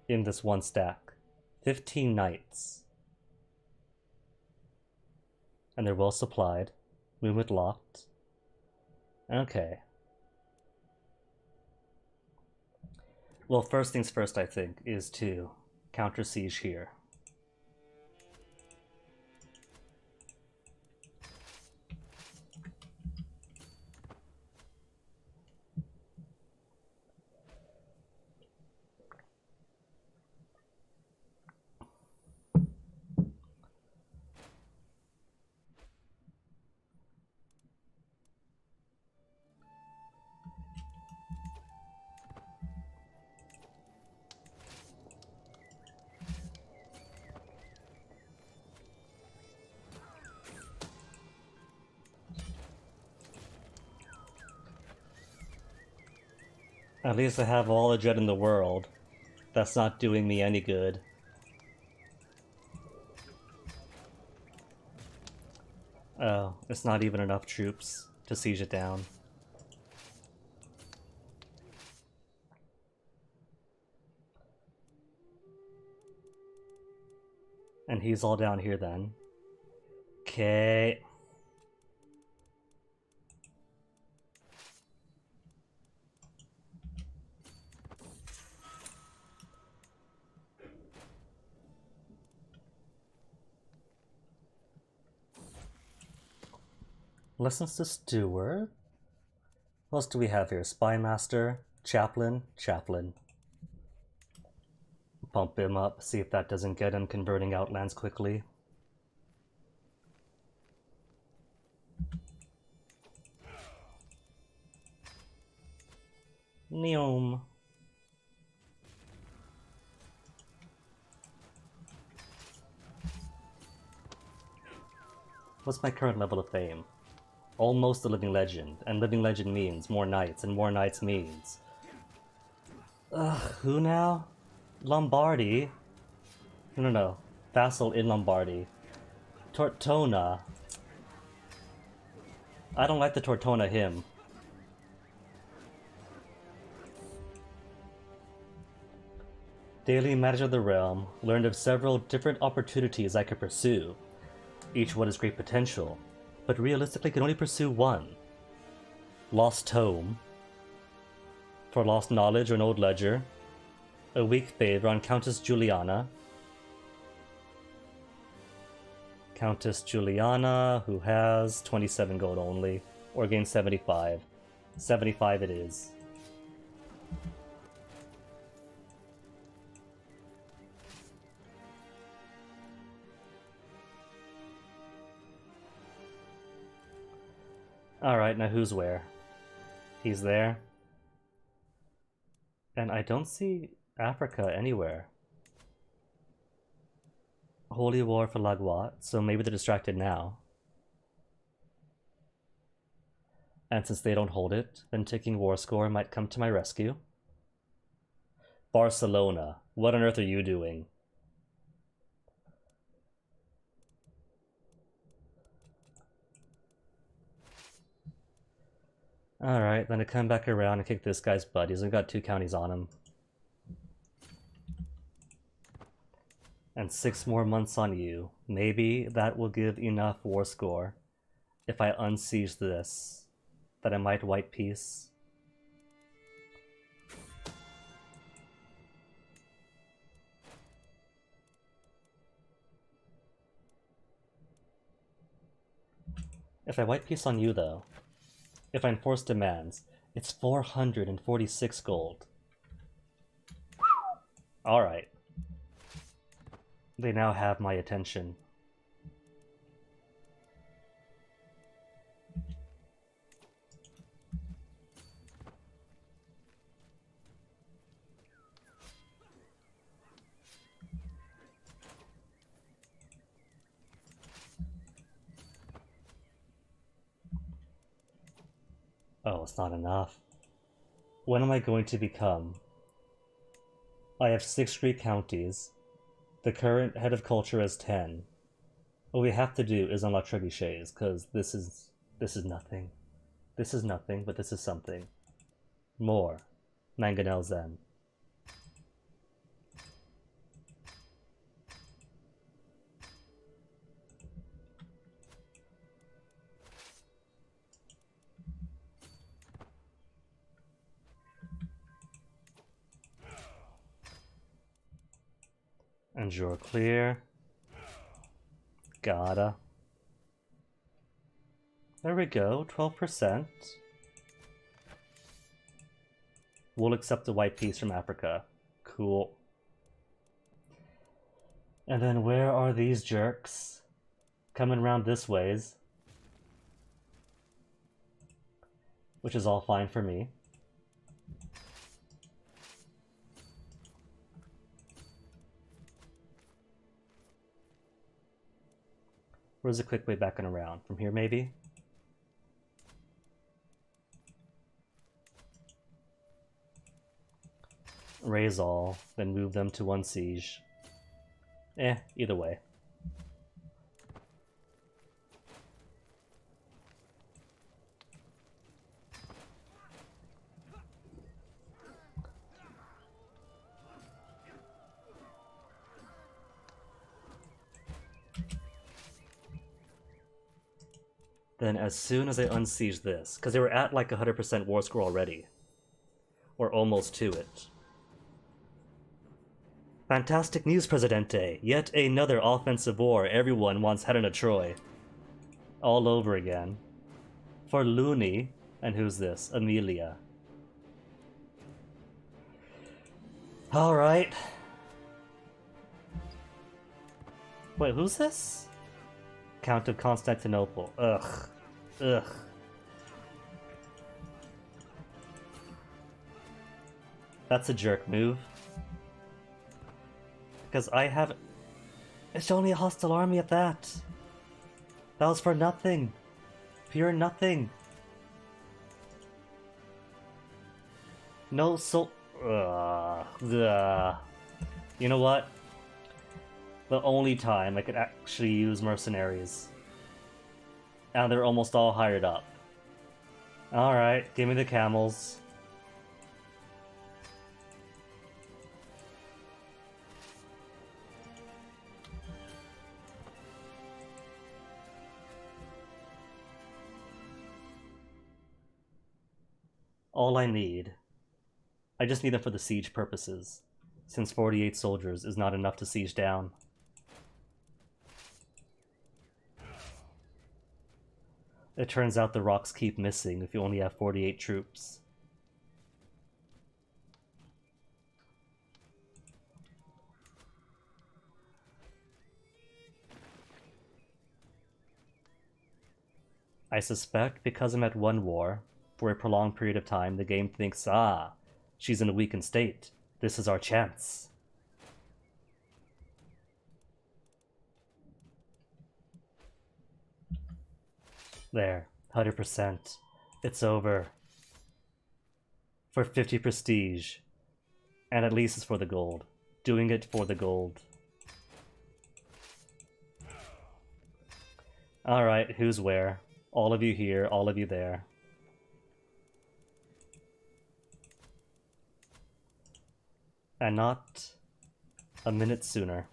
In this one stack. 15 knights. And they're well supplied. Movement locked. Okay. Well, first things first, I think, is to counter siege here. At least I have all the jet in the world. That's not doing me any good. Oh, it's not even enough troops to siege it down. And he's all down here then. Okay. Lessons to Steward. What else do we have here? Spymaster, Chaplain, Chaplain. Pump him up, see if that doesn't get him converting outlands quickly. Neom. What's my current level of fame? Almost a living legend, and living legend means more knights, and more knights means... who now? Lombardy? No. Vassal in Lombardy. Tortona. I don't like the Tortona him. Daily manager of the realm, learned of several different opportunities I could pursue. Each one has great potential, but realistically can only pursue one. Lost Tome. For lost knowledge or an old ledger. A weak favor on Countess Juliana. Countess Juliana, who has 27 gold only, or gains 75. 75 it is. Alright, now who's where? He's there. And I don't see Africa anywhere. Holy War for Lagwat, so maybe they're distracted now. And since they don't hold it, then taking war score might come to my rescue. Barcelona, what on earth are you doing? Alright, then I come back around and kick this guy's butt. He's only got 2 counties on him. And 6 more months on you. Maybe that will give enough war score if I unsiege this, that I might white peace. If I white peace on you though, if I enforce demands, it's 446 gold. Alright. They now have my attention. Oh, it's not enough. When am I going to become? I have 6 Greek counties. The current head of culture has 10. What we have to do is unlock trebuchets, because this is nothing. This is nothing, but this is something. More. Mangonel Zen. And draw clear. Gotta. There we go, 12%. We'll accept the white piece from Africa. Cool. And then where are these jerks? Coming around this ways. Which is all fine for me. Where's a quick way back and around? From here, maybe? Raise all, then move them to 1 siege. Either way. Then as soon as I unsiege this, because they were at like 100% war score already. Or almost to it. Fantastic news, Presidente! Yet another offensive war. Everyone wants Helena Troy. All over again. For Looney, and who's this? Amelia. Alright. Wait, who's this? Count of Constantinople. Ugh. Ugh. That's a jerk move. Because I have... It's only a hostile army at that. That was for nothing. Pure nothing. No soul... You know what? The only time I could actually use mercenaries. And they're almost all hired up. Alright, give me the camels. All I need. I just need them for the siege purposes, since 48 soldiers is not enough to siege down. It turns out the rocks keep missing if you only have 48 troops. I suspect because I'm at 1 war, for a prolonged period of time, the game thinks, ah, she's in a weakened state. This is our chance. There, 100%. It's over. For 50 prestige. And at least it's for the gold. Doing it for the gold. Alright, who's where? All of you here, all of you there. And not a minute sooner.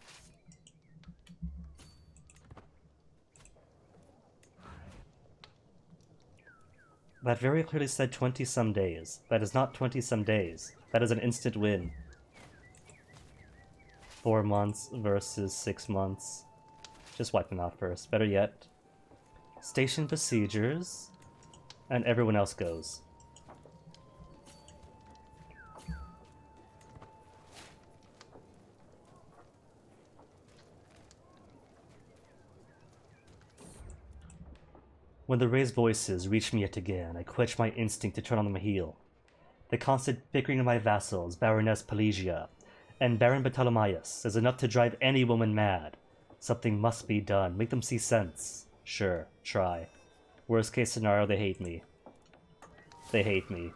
That very clearly said 20-some days. That is not 20-some days. That is an instant win. 4 months versus 6 months. Just wipe them out first. Better yet, station besiegers, and everyone else goes. When the raised voices reached me yet again, I quenched my instinct to turn on my heel. The constant bickering of my vassals, Baroness Pelagia and Baron Ptolemaeus, is enough to drive any woman mad. Something must be done. Make them see sense. Sure, try. Worst case scenario, they hate me. They hate me.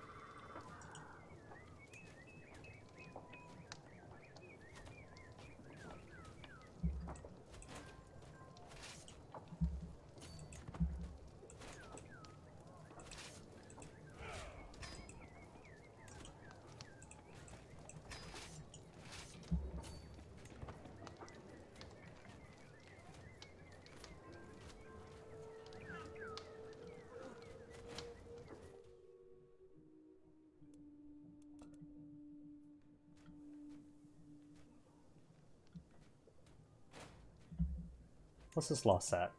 What's this loss at?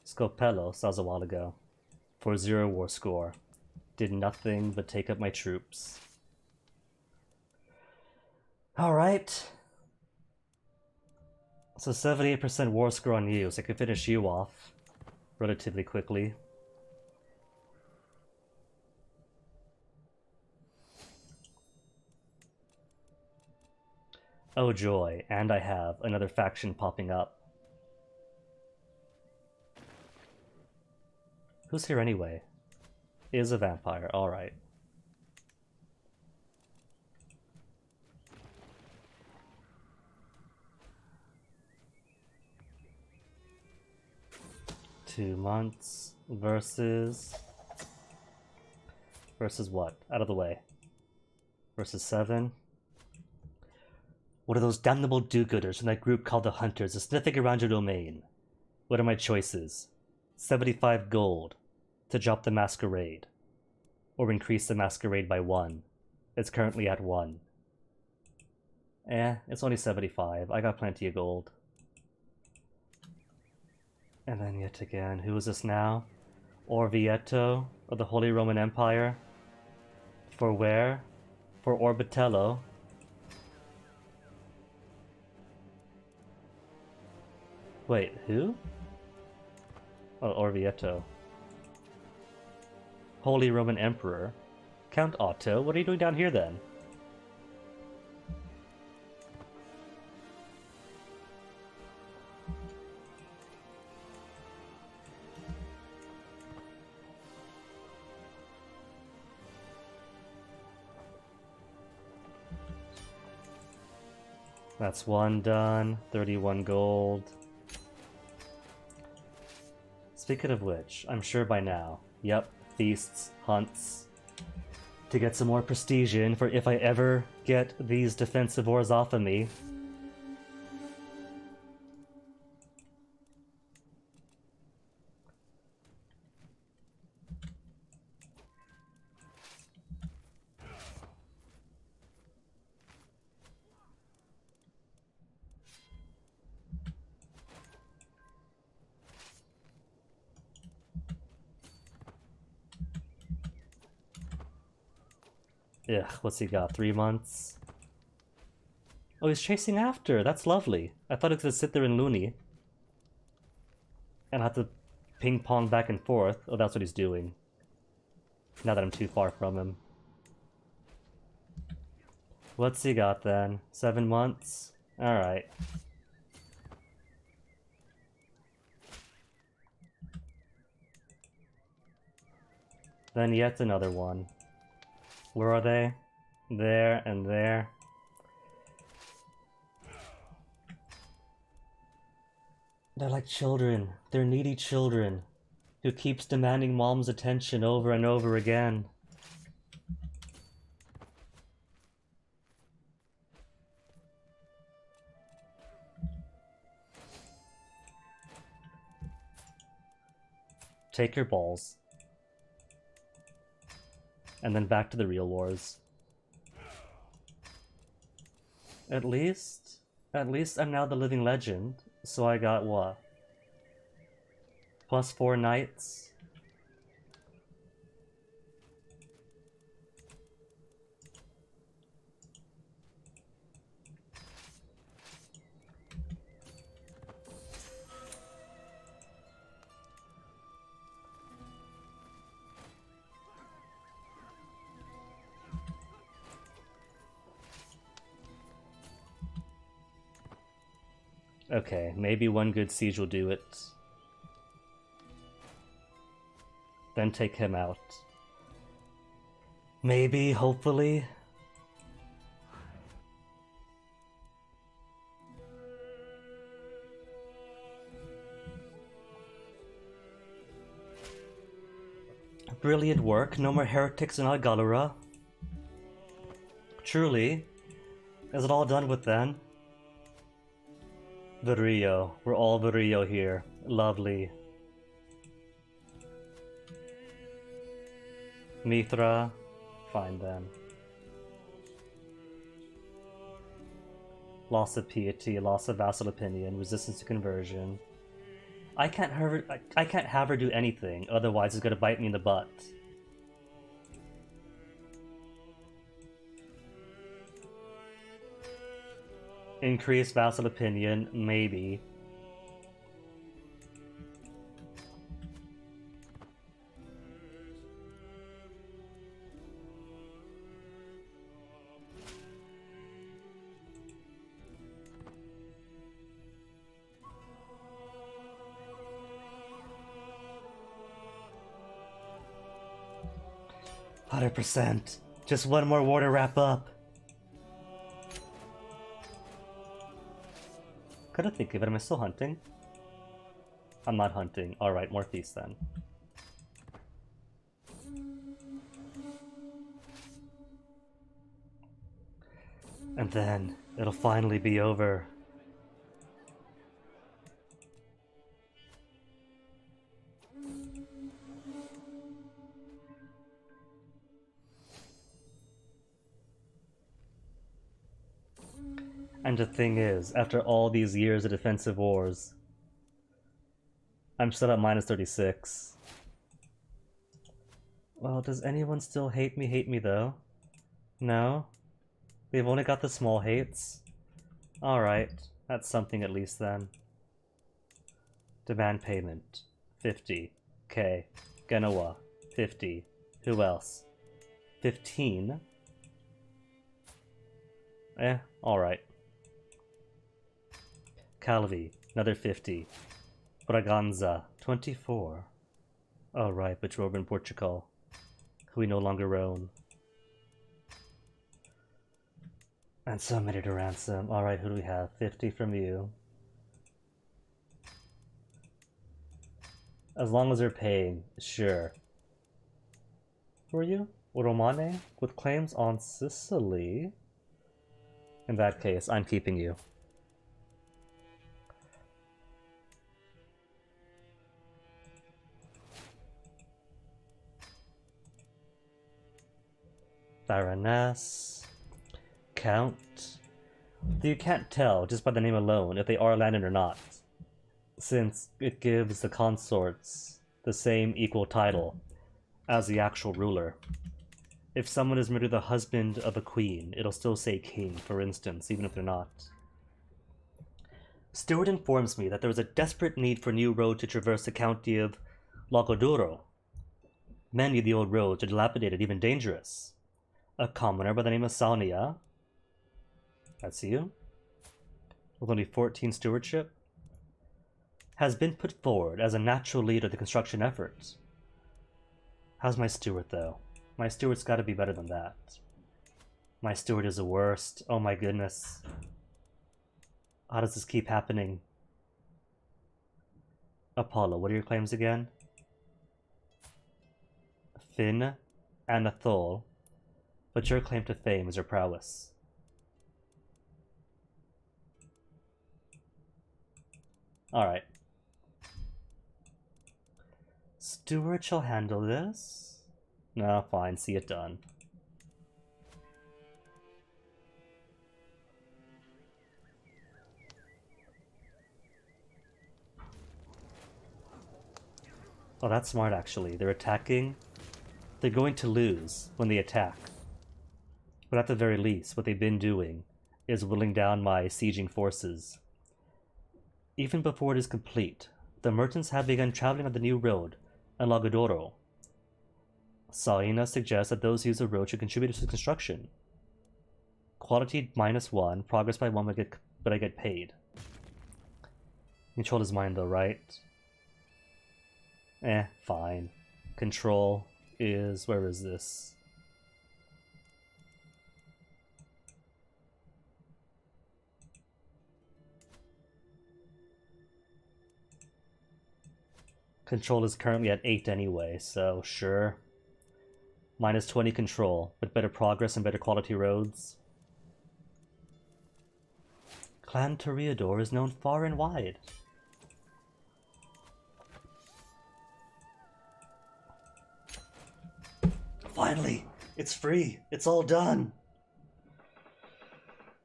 Scopellos, that was a while ago. 4-0 war score. Did nothing but take up my troops. Alright. So 78% war score on you, so I can finish you off relatively quickly. Oh joy, and I have another faction popping up. Who's here anyway? Is a vampire, alright. Two months versus what? Out of the way. Versus 7. What are those damnable do-gooders from that group called the Hunters are sniffing around your domain? What are my choices? 75 gold to drop the masquerade, or increase the masquerade by 1. It's currently at 1. It's only 75. I got plenty of gold. And then yet again, who is this now? Orvieto of the Holy Roman Empire? For where? For Orbitello. Wait, who? Oh, Orvieto. Holy Roman Emperor. Count Otto, what are you doing down here then? That's 1 done. 31 gold. Speaking of which, I'm sure by now. Yep, feasts, hunts. To get some more prestige in for if I ever get these defensive wars off of me. Ugh, what's he got? 3 months? Oh, he's chasing after. That's lovely. I thought he was gonna sit there and loony. And have to ping pong back and forth. Oh, that's what he's doing. Now that I'm too far from him. What's he got then? 7 months? Alright. Then yet another one. Where are they? There and there. They're like children. They're needy children who keeps demanding mom's attention over and over again. Take your balls. And then back to the real wars. At least I'm now the living legend. So I got what? +4 knights? Okay, maybe one good siege will do it. Then take him out. Maybe, hopefully. Brilliant work. No more heretics in Galura. Truly. Is it all done with then? Virio. We're all Virio here. Lovely. Mithra. Fine then. Loss of piety, loss of vassal opinion, resistance to conversion. I can't have her do anything, otherwise it's gonna bite me in the butt. Increase vassal opinion, maybe. %. Just one more war to wrap up. Couldn't think of it. Am I still hunting? I'm not hunting. Alright, more feast then. And then it'll finally be over. And the thing is, after all these years of defensive wars, I'm still at minus 36. Well, does anyone still hate me though? No? They've only got the small hates? Alright, that's something at least then. Demand payment. 50. K. Genoa. 50. Who else? 15? Alright. Calvi, another 50. Braganza, 24. Oh right, but you're over in Portugal, who we no longer own. And so many to ransom. Alright, who do we have? 50 from you. As long as they're paying, sure. Who are you? Romane? With claims on Sicily? In that case, I'm keeping you. Baroness, Count. You can't tell just by the name alone if they are landed or not, since it gives the consorts the same equal title as the actual ruler. If someone is murdered the husband of a queen, it'll still say king, for instance, even if they're not. Stewart informs me that there is a desperate need for a new road to traverse the county of Lagodoro. Many of the old roads are dilapidated, even dangerous. A commoner by the name of Saunia, that's you, with only 14 stewardship, has been put forward as a natural leader of the construction efforts. How's my steward, though? My steward's gotta be better than that. My steward is the worst. Oh my goodness. How does this keep happening? Apollo, what are your claims again? Finn, Anathol. But your claim to fame is your prowess. Alright. Steward shall handle this? No, fine, see it done. Oh, that's smart actually. They're attacking. They're going to lose when they attack. But at the very least, what they've been doing is whittling down my sieging forces. Even before it is complete, the merchants have begun traveling on the new road in Lagodoro. Salina suggests that those who use the road should contribute to the construction. Quality -1, progress by 1, but I get paid. Control is mine though, right? Fine. Control is... where is this? Control is currently at 8 anyway, so sure. Minus 20 control, with better progress and better quality roads. Clan Toreador is known far and wide. Finally! It's free! It's all done!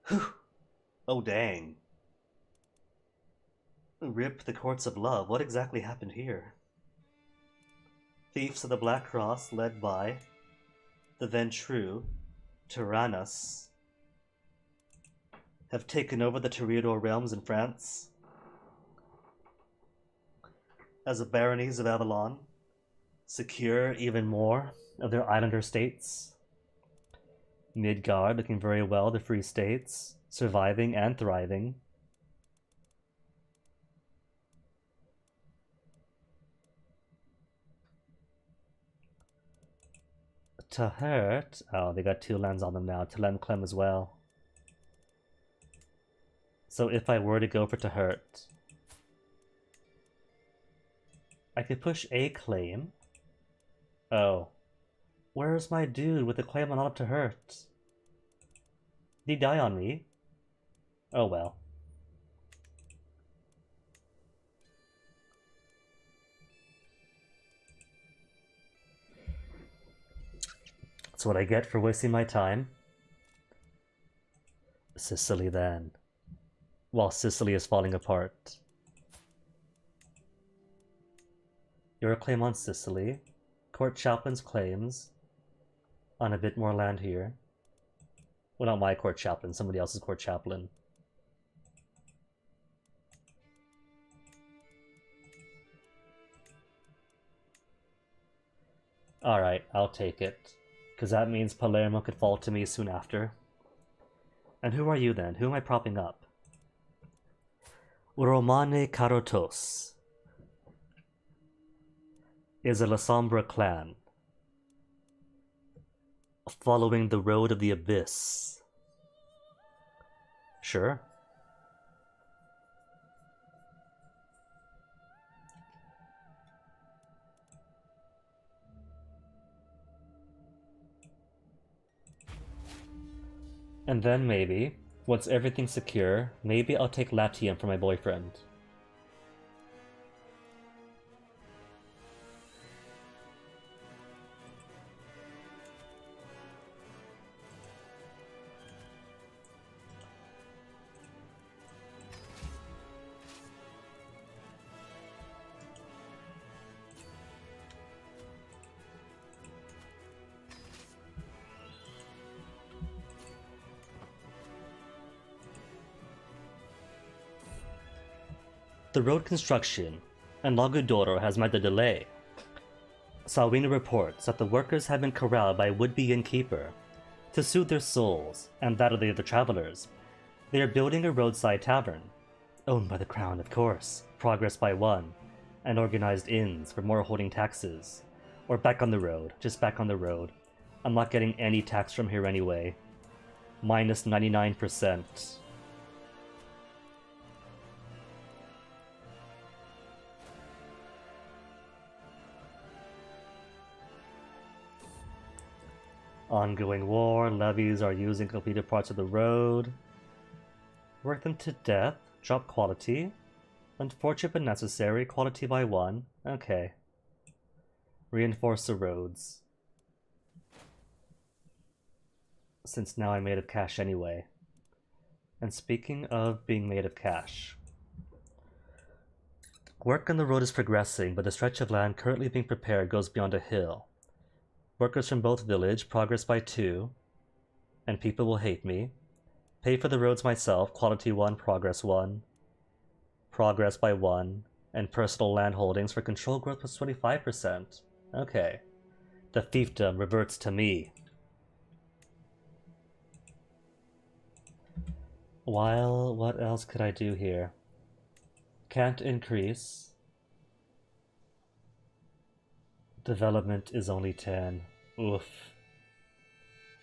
Whew. Oh dang. Rip the Courts of Love. What exactly happened here? Thieves of the Black Cross, led by the Ventrue, Tyrannus, have taken over the Toreador realms in France. As the baronies of Avalon secure even more of their islander states. Midgard looking very well, the Free States, surviving and thriving. Tahert, oh, they got 2 lands on them now. Tlemclem as well. So if I were to go for Tahert, I could push a claim. Oh. Where's my dude with the claim on up Tahert? Did he die on me? Oh well. That's what I get for wasting my time. Sicily then. While Sicily is falling apart. Your claim on Sicily. Court Chaplain's claims on a bit more land here. Well, not my Court Chaplain, somebody else's Court Chaplain. Alright, I'll take it. Because that means Palermo could fall to me soon after. And who are you then? Who am I propping up? Romane Carotos is a La Sombra clan following the road of the abyss. Sure. And then maybe, once everything's secure, maybe I'll take Latium for my boyfriend. The road construction in Lagudoro has met a delay. Salvina reports that the workers have been corralled by a would-be innkeeper. To soothe their souls, and that of the other travelers, they are building a roadside tavern. Owned by the crown, of course. Progress by 1. And organized inns for more holding taxes. Or back on the road. Just back on the road. I'm not getting any tax from here anyway. Minus 99%. Ongoing war, levies are using completed parts of the road. Work them to death, drop quality. Unfortunate but necessary, quality by 1. Okay. Reinforce the roads. Since now I'm made of cash anyway. And speaking of being made of cash. Work on the road is progressing, but the stretch of land currently being prepared goes beyond a hill. Workers from both village, progress by 2, and people will hate me. Pay for the roads myself, quality 1, progress 1. Progress by 1, and personal land holdings for control growth plus 25%. Okay. The fiefdom reverts to me. While, what else could I do here? Can't increase. Development is only 10. Oof.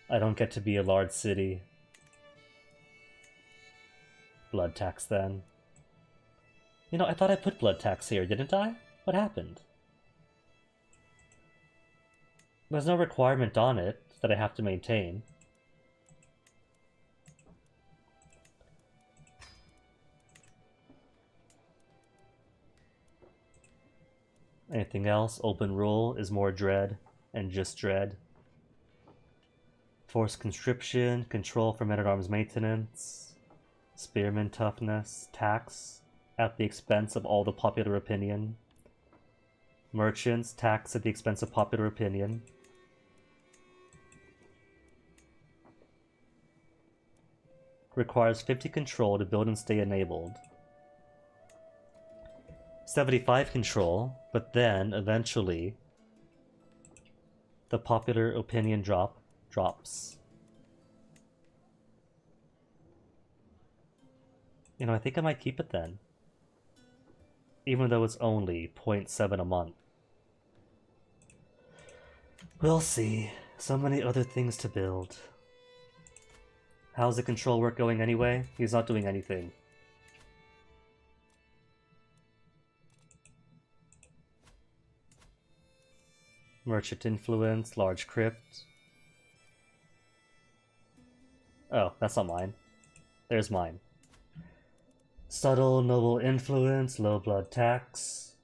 I don't get to be a large city. Blood tax then. You know, I thought I put blood tax here, didn't I? What happened? There's no requirement on it that I have to maintain. Anything else? Open rule is more dread and just dread. Force conscription, control for men-at-arms maintenance, spearman toughness, tax at the expense of all the popular opinion. Merchants, tax at the expense of popular opinion. Requires 50 control to build and stay enabled. 75 control, but then eventually the popular opinion drops. You know, I think I might keep it then. Even though it's only 0.7 a month. We'll see. So many other things to build. How's the control work going anyway? He's not doing anything. Merchant influence, large crypt. Oh, that's not mine. There's mine. Subtle noble influence, low blood tax.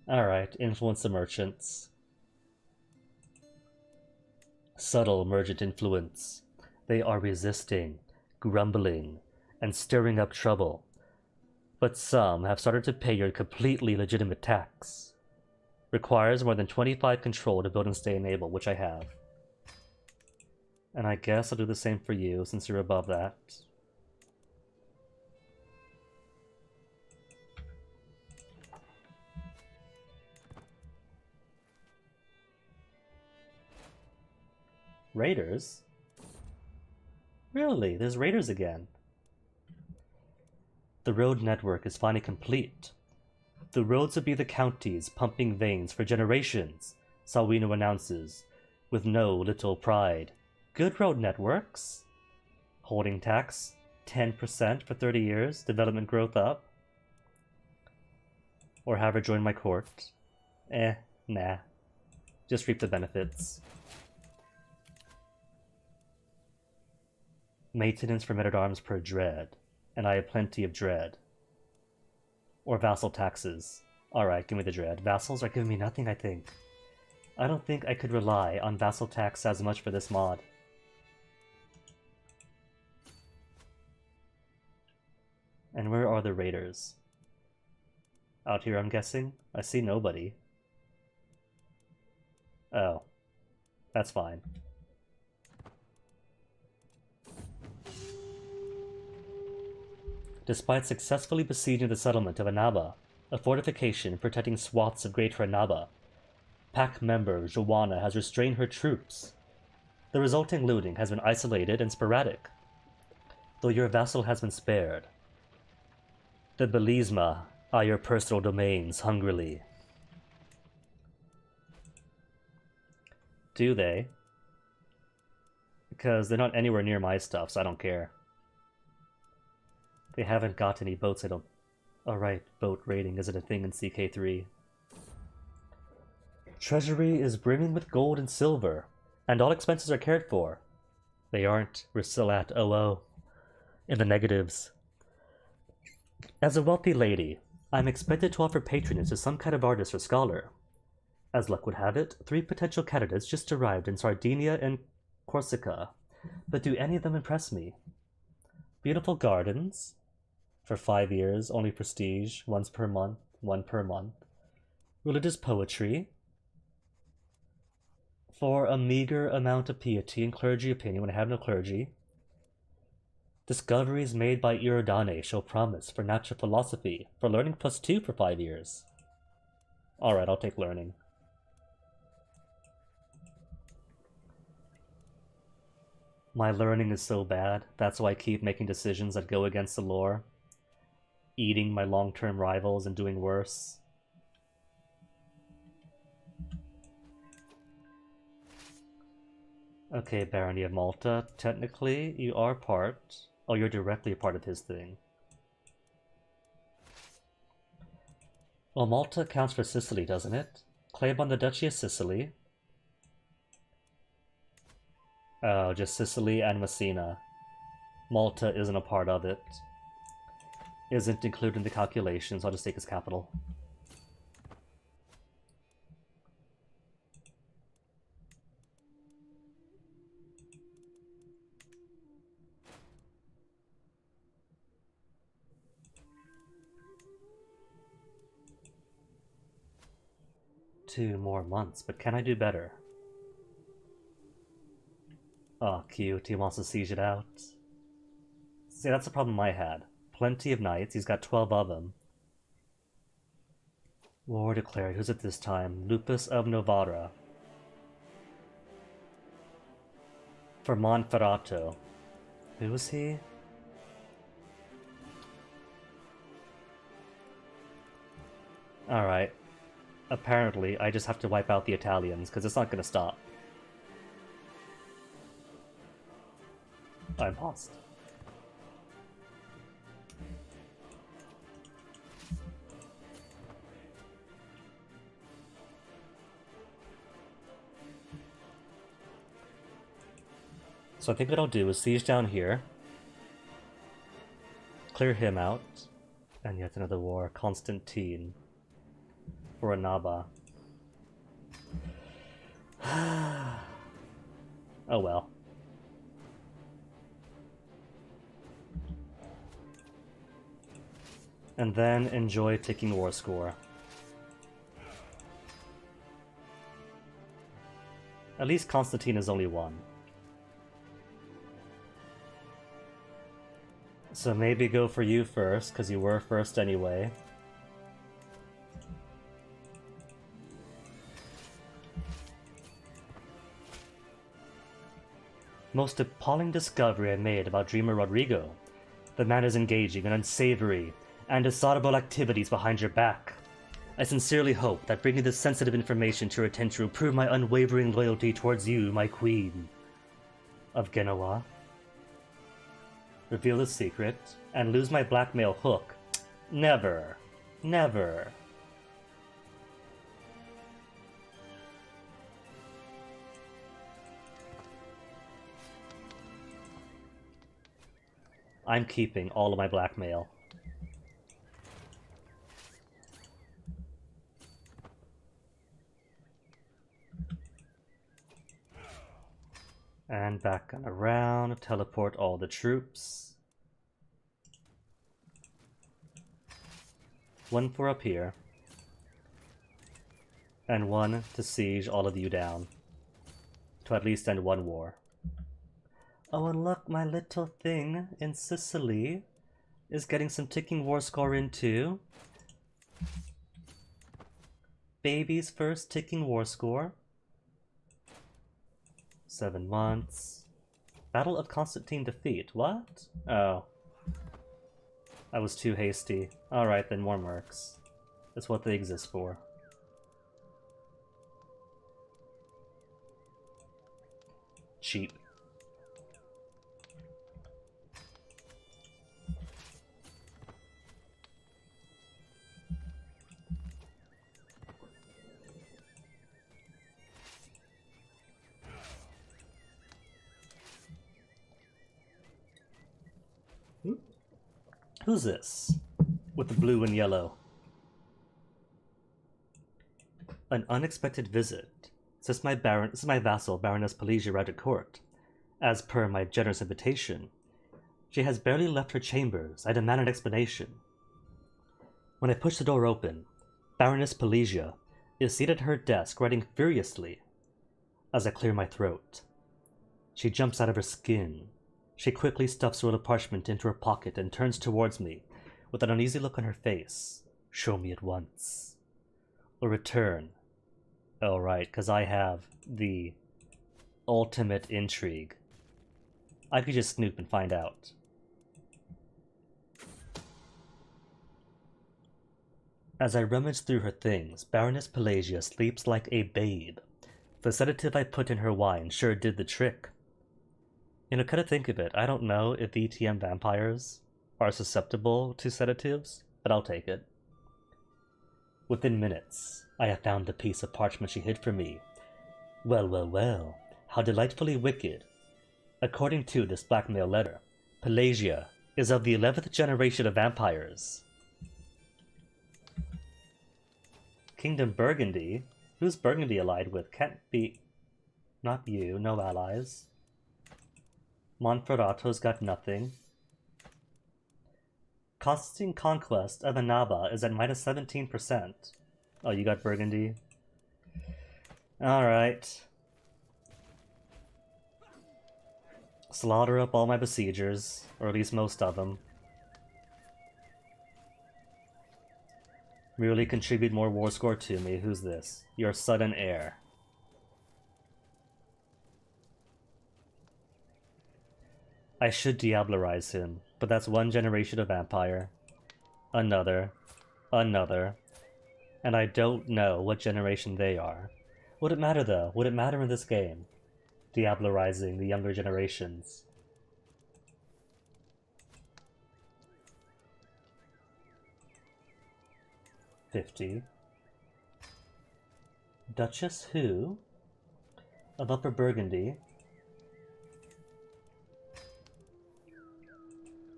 Alright, influence the merchants. Subtle merchant influence. They are resisting, grumbling, and stirring up trouble. But some have started to pay your completely legitimate tax. Requires more than 25 control to build and stay enabled, which I have. And I guess I'll do the same for you, since you're above that. Raiders? Really? There's raiders again. The road network is finally complete. The roads will be the county's pumping veins for generations, Salwino announces, with no little pride. Good road networks. Holding tax, 10% for 30 years, development growth up. Or have her join my court. Nah. Just reap the benefits. Maintenance for men-at-arms per dread, and I have plenty of dread. Or vassal taxes. Alright, give me the dread. Vassals are giving me nothing, I think. I don't think I could rely on vassal tax as much for this mod. And where are the raiders? Out here, I'm guessing? I see nobody. Oh. That's fine. Despite successfully besieging the settlement of Anaba, a fortification protecting swaths of Greater Anaba, pack member Joanna has restrained her troops. The resulting looting has been isolated and sporadic, though your vassal has been spared. The Belisma eye your personal domains hungrily. Do they? Because they're not anywhere near my stuff, so I don't care. They haven't got any boats, I don't... Alright, boat raiding isn't a thing in CK3. Treasury is brimming with gold and silver, and all expenses are cared for. They aren't. We're still at 00. In the negatives. As a wealthy lady, I'm expected to offer patronage to some kind of artist or scholar. As luck would have it, 3 potential candidates just arrived in Sardinia and Corsica, but do any of them impress me? Beautiful gardens. For 5 years, only prestige, once per month, 1 per month. Religious poetry. For a meager amount of piety and clergy opinion when I have no clergy. Discoveries made by Irodane show promise for natural philosophy, for learning +2 for 5 years. Alright, I'll take learning. My learning is so bad, that's why I keep making decisions that go against the lore. Eating my long-term rivals and doing worse. Okay, Barony of Malta, technically you are part... Oh, you're directly a part of his thing. Well, Malta counts for Sicily, doesn't it? Claim on the Duchy of Sicily. Oh, just Sicily and Messina. Malta isn't a part of it. Isn't included in the calculations, I'll just take his capital. Two more months, but can I do better? Oh, cute, he wants to siege it out. See, that's the problem I had. Plenty of knights, he's got 12 of them. War declared, who's it this time? Lupus of Novara. For Monferrato. Who was he? Alright. Apparently, I just have to wipe out the Italians, because it's not going to stop. I'm lost. So I think what I'll do is siege down here. Clear him out. And yet another war. Constantine. For Annaba. Oh well. And then enjoy taking war score. At least Constantine is only one. So maybe go for you first, because you were first anyway. Most appalling discovery I made about Dreamer Rodrigo. The man is engaging in unsavory and dishonorable activities behind your back. I sincerely hope that bringing this sensitive information to your attention will prove my unwavering loyalty towards you, my queen. Of Genoa. Reveal the secret, and lose my blackmail hook. Never. Never. I'm keeping all of my blackmail. And back and around, teleport all the troops. One for up here. And one to siege all of you down. To at least end one war. Oh, and look, my little thing in Sicily is getting some ticking war score in too. Baby's first ticking war score. 7 months. Battle of Constantine defeat. What? Oh. I was too hasty. Alright, then more mercs. That's what they exist for. Cheap. Who's this? With the blue and yellow. An unexpected visit. This is my vassal, Baroness Pelagia, arrived at court. As per my generous invitation. She has barely left her chambers. I demand an explanation. When I push the door open, Baroness Pelagia is seated at her desk, writing furiously. As I clear my throat, she jumps out of her skin. She quickly stuffs a roll of parchment into her pocket and turns towards me with an uneasy look on her face. Show me at once. Or return. Oh, right, because I have the ultimate intrigue. I could just snoop and find out. As I rummage through her things, Baroness Pelagia sleeps like a babe. The sedative I put in her wine sure did the trick. You know, kind of think of it, I don't know if ETM vampires are susceptible to sedatives, but I'll take it. Within minutes, I have found the piece of parchment she hid from me. Well, well, well, how delightfully wicked. According to this blackmail letter, Pelagia is of the 11th generation of vampires. Kingdom Burgundy? Who's Burgundy allied with? Can't be... Not you, no allies. Monferrato's got nothing. Constantine Conquest of Annaba is at minus 17%. Oh, you got Burgundy? Alright. Slaughter up all my besiegers, or at least most of them. Merely contribute more war score to me. Who's this? Your sudden heir. I should diablerize him, but that's one generation of vampire. Another. Another. And I don't know what generation they are. Would it matter though? Would it matter in this game? Diablerizing the younger generations. $50. Duchess who? Of Upper Burgundy.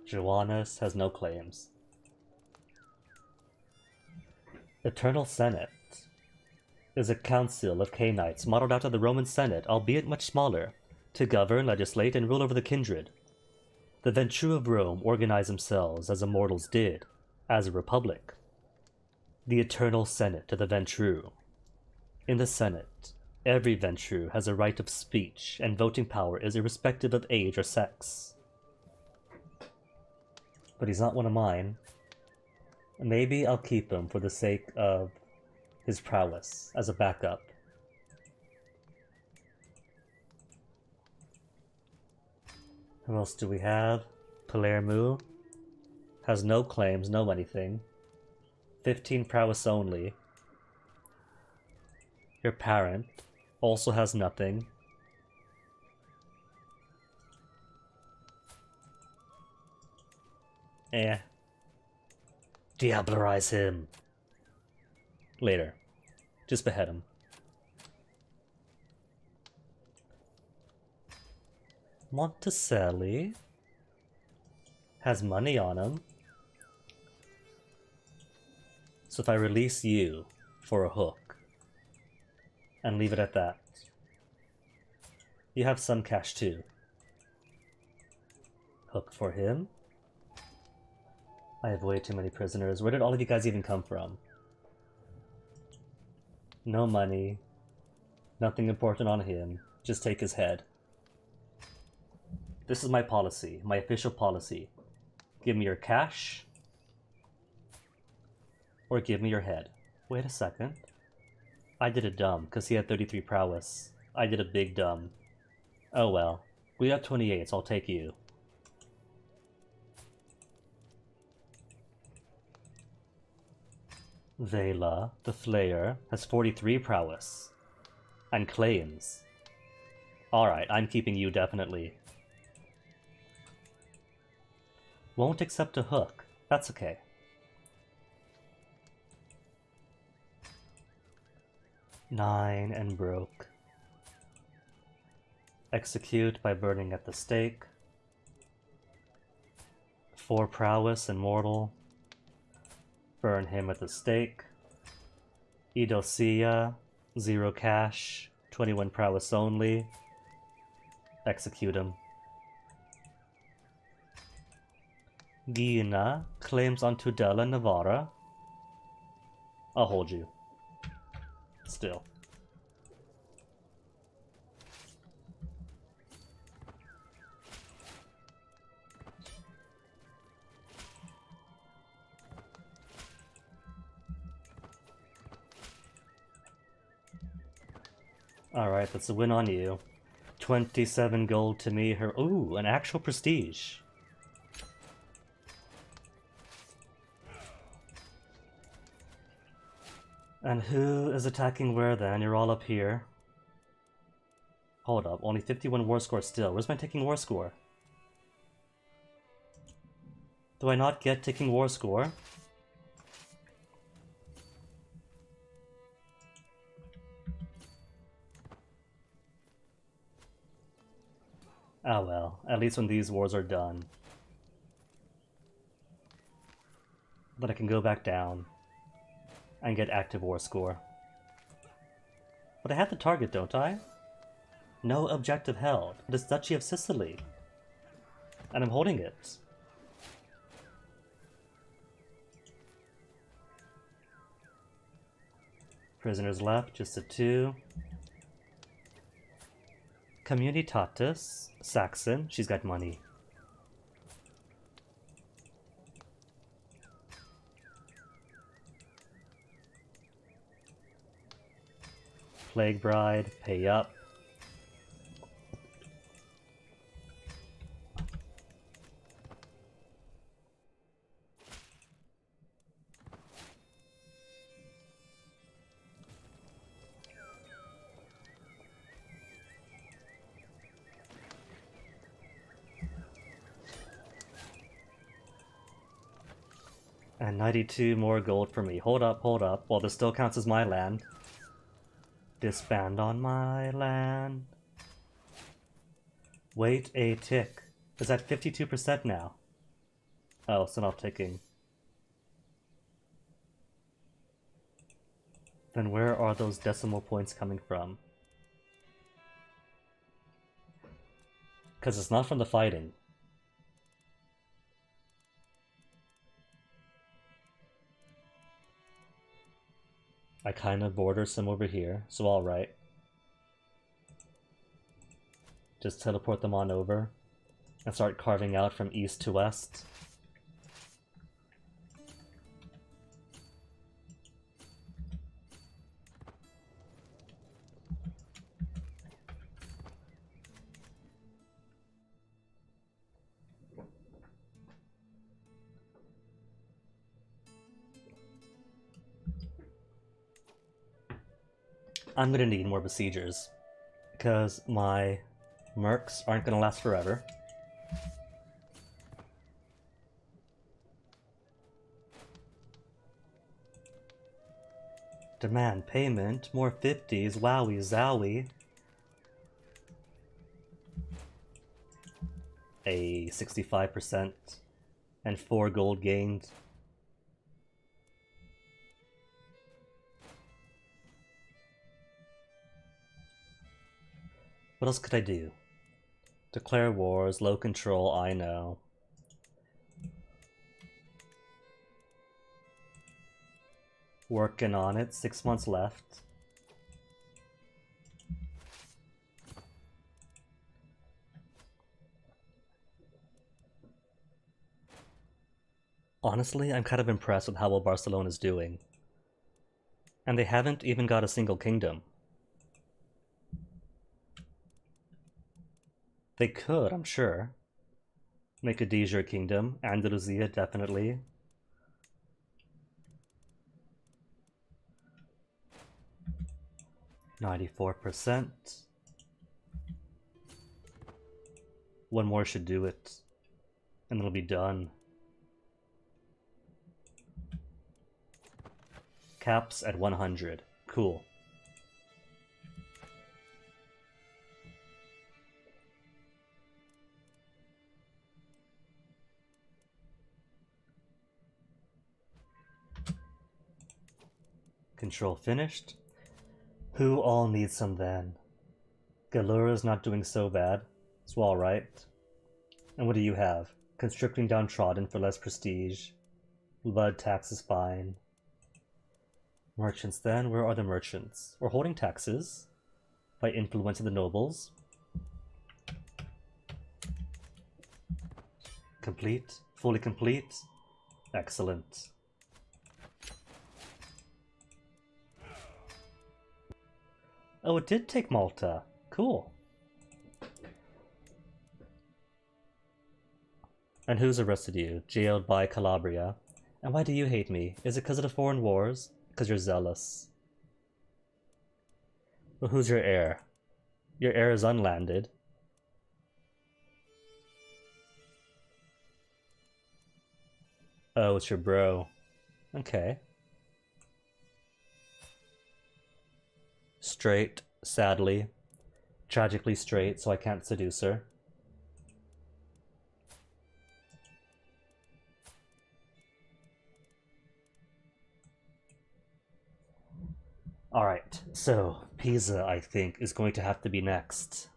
Joannes has no claims. Eternal Senate is a council of Cainites modeled after the Roman Senate, albeit much smaller, to govern, legislate, and rule over the kindred. The Ventrue of Rome organize themselves as immortals did, as a republic. The Eternal Senate of the Ventrue. In the Senate, every Ventrue has a right of speech, and voting power is irrespective of age or sex. But he's not one of mine. Maybe I'll keep him for the sake of his prowess as a backup. Who else do we have? Palermo has no claims, no anything. 15 prowess only. Your parent also has nothing. Diablerize him. Later. Just behead him. Monticelli has money on him. So if I release you for a hook and leave it at that, you have some cash too. Hook for him. I have way too many prisoners. Where did all of you guys even come from? No money. Nothing important on him. Just take his head. This is my policy. My official policy. Give me your cash. Or give me your head. Wait a second. I did a dumb, because he had 33 prowess. I did a big dumb. Oh well. We have 28, so I'll take you. Vela, the Flayer, has 43 prowess. And claims. Alright, I'm keeping you definitely. Won't accept a hook. That's okay. Nine and broke. Execute by burning at the stake. 4 prowess and mortal. Burn him at the stake. Edosia, 0 cash, 21 prowess only. Execute him. Guiana claims on Tudela, Navarra. I'll hold you. Still. Alright, that's a win on you. 27 gold to me. Her ooh, an actual prestige. And who is attacking where then? You're all up here. Hold up, only 51 war score still. Where's my ticking war score? Do I not get ticking war score? Ah well, at least when these wars are done. Then I can go back down and get active war score. But I have the target, don't I? No objective held. It is Duchy of Sicily. And I'm holding it. Prisoners left, just a 2. Communitatis, Saxon, she's got money. Plague Bride, pay up. And 92 more gold for me. Hold up, hold up. Well, this still counts as my land. Disband on my land. Wait a tick. Is that 52% now? Oh, so not ticking. Then where are those decimal points coming from? Because it's not from the fighting. I kind of border some over here, so alright. Just teleport them on over and start carving out from east to west. I'm gonna need more besiegers, because my mercs aren't gonna last forever. Demand payment, more 50s, wowie zowie. A 65% and 4 gold gained. What else could I do? Declare wars, low control, I know. Working on it, 6 months left. Honestly, I'm kind of impressed with how well Barcelona's doing. And they haven't even got a single kingdom. They could, I'm sure. Make a de jure kingdom. Andalusia, definitely. %. One more should do it. And it'll be done. Caps at 100. Cool. Control finished. Who all needs some then? Galura's not doing so bad. It's alright. And what do you have? Constricting downtrodden for less prestige. Blood tax is fine. Merchants then? Where are the merchants? We're holding taxes by influencing the nobles. Complete. Fully complete. Excellent. Oh, it did take Malta. Cool. And who's arrested you? Jailed by Calabria. And why do you hate me? Is it because of the foreign wars? Because you're zealous. Well, who's your heir? Your heir is unlanded. Oh, it's your bro. Okay. Straight, sadly. Tragically straight, so I can't seduce her. Alright, so Pisa, I think, is going to have to be next.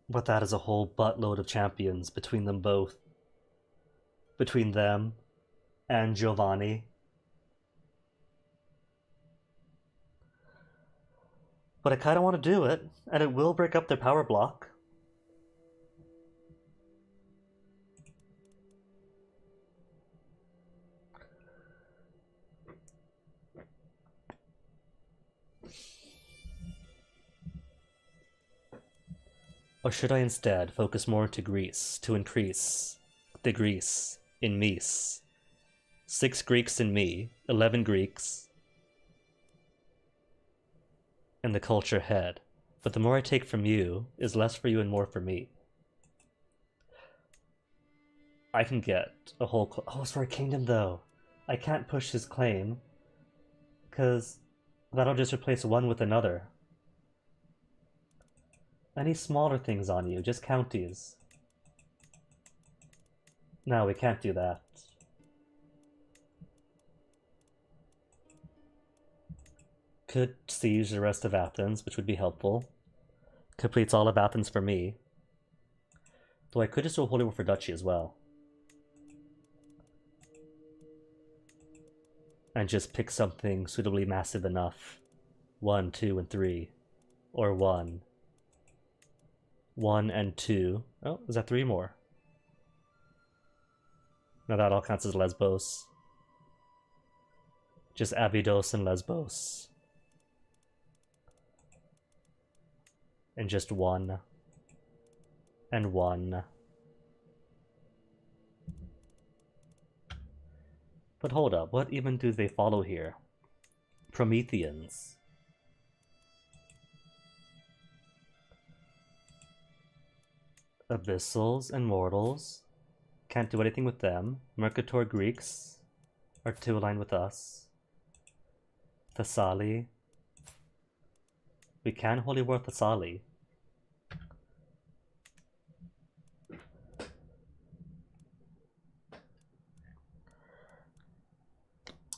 But that is a whole buttload of champions between them both. Between them and Giovanni. But I kind of want to do it, and it will break up their power block. Or should I instead focus more into Greece to increase the Greece in Mies? 6 Greeks in me, 11 Greeks in the culture head. But the more I take from you is less for you and more for me. I can get a whole... Oh, it's for a kingdom though. I can't push his claim because that'll just replace one with another. Any smaller things on you, just counties. No, we can't do that. Could siege the rest of Athens, which would be helpful. Completes all of Athens for me. Though I could just do a holy war for duchy as well. And just pick something suitably massive enough. 1, 2, and 3. Or 1. 1 and 2. Oh, is that 3 more? Now that all counts as Lesbos. Just Abydos and Lesbos. And just 1. And 1. But hold up, what even do they follow here? Prometheans. Abyssals and Mortals. Can't do anything with them. Mercator Greeks are too aligned with us. Thessali. We can Holy War Thessali.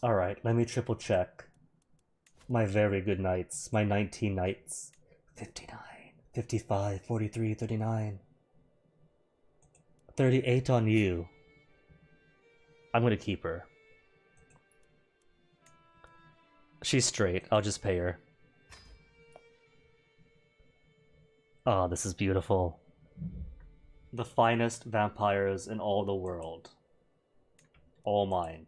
Alright, let me triple check. My very good knights. My 19 knights. 59, 55, 43, 39. 38 on you. I'm gonna keep her. She's straight. I'll just pay her. Oh, this is beautiful. The finest vampires in all the world. All mine.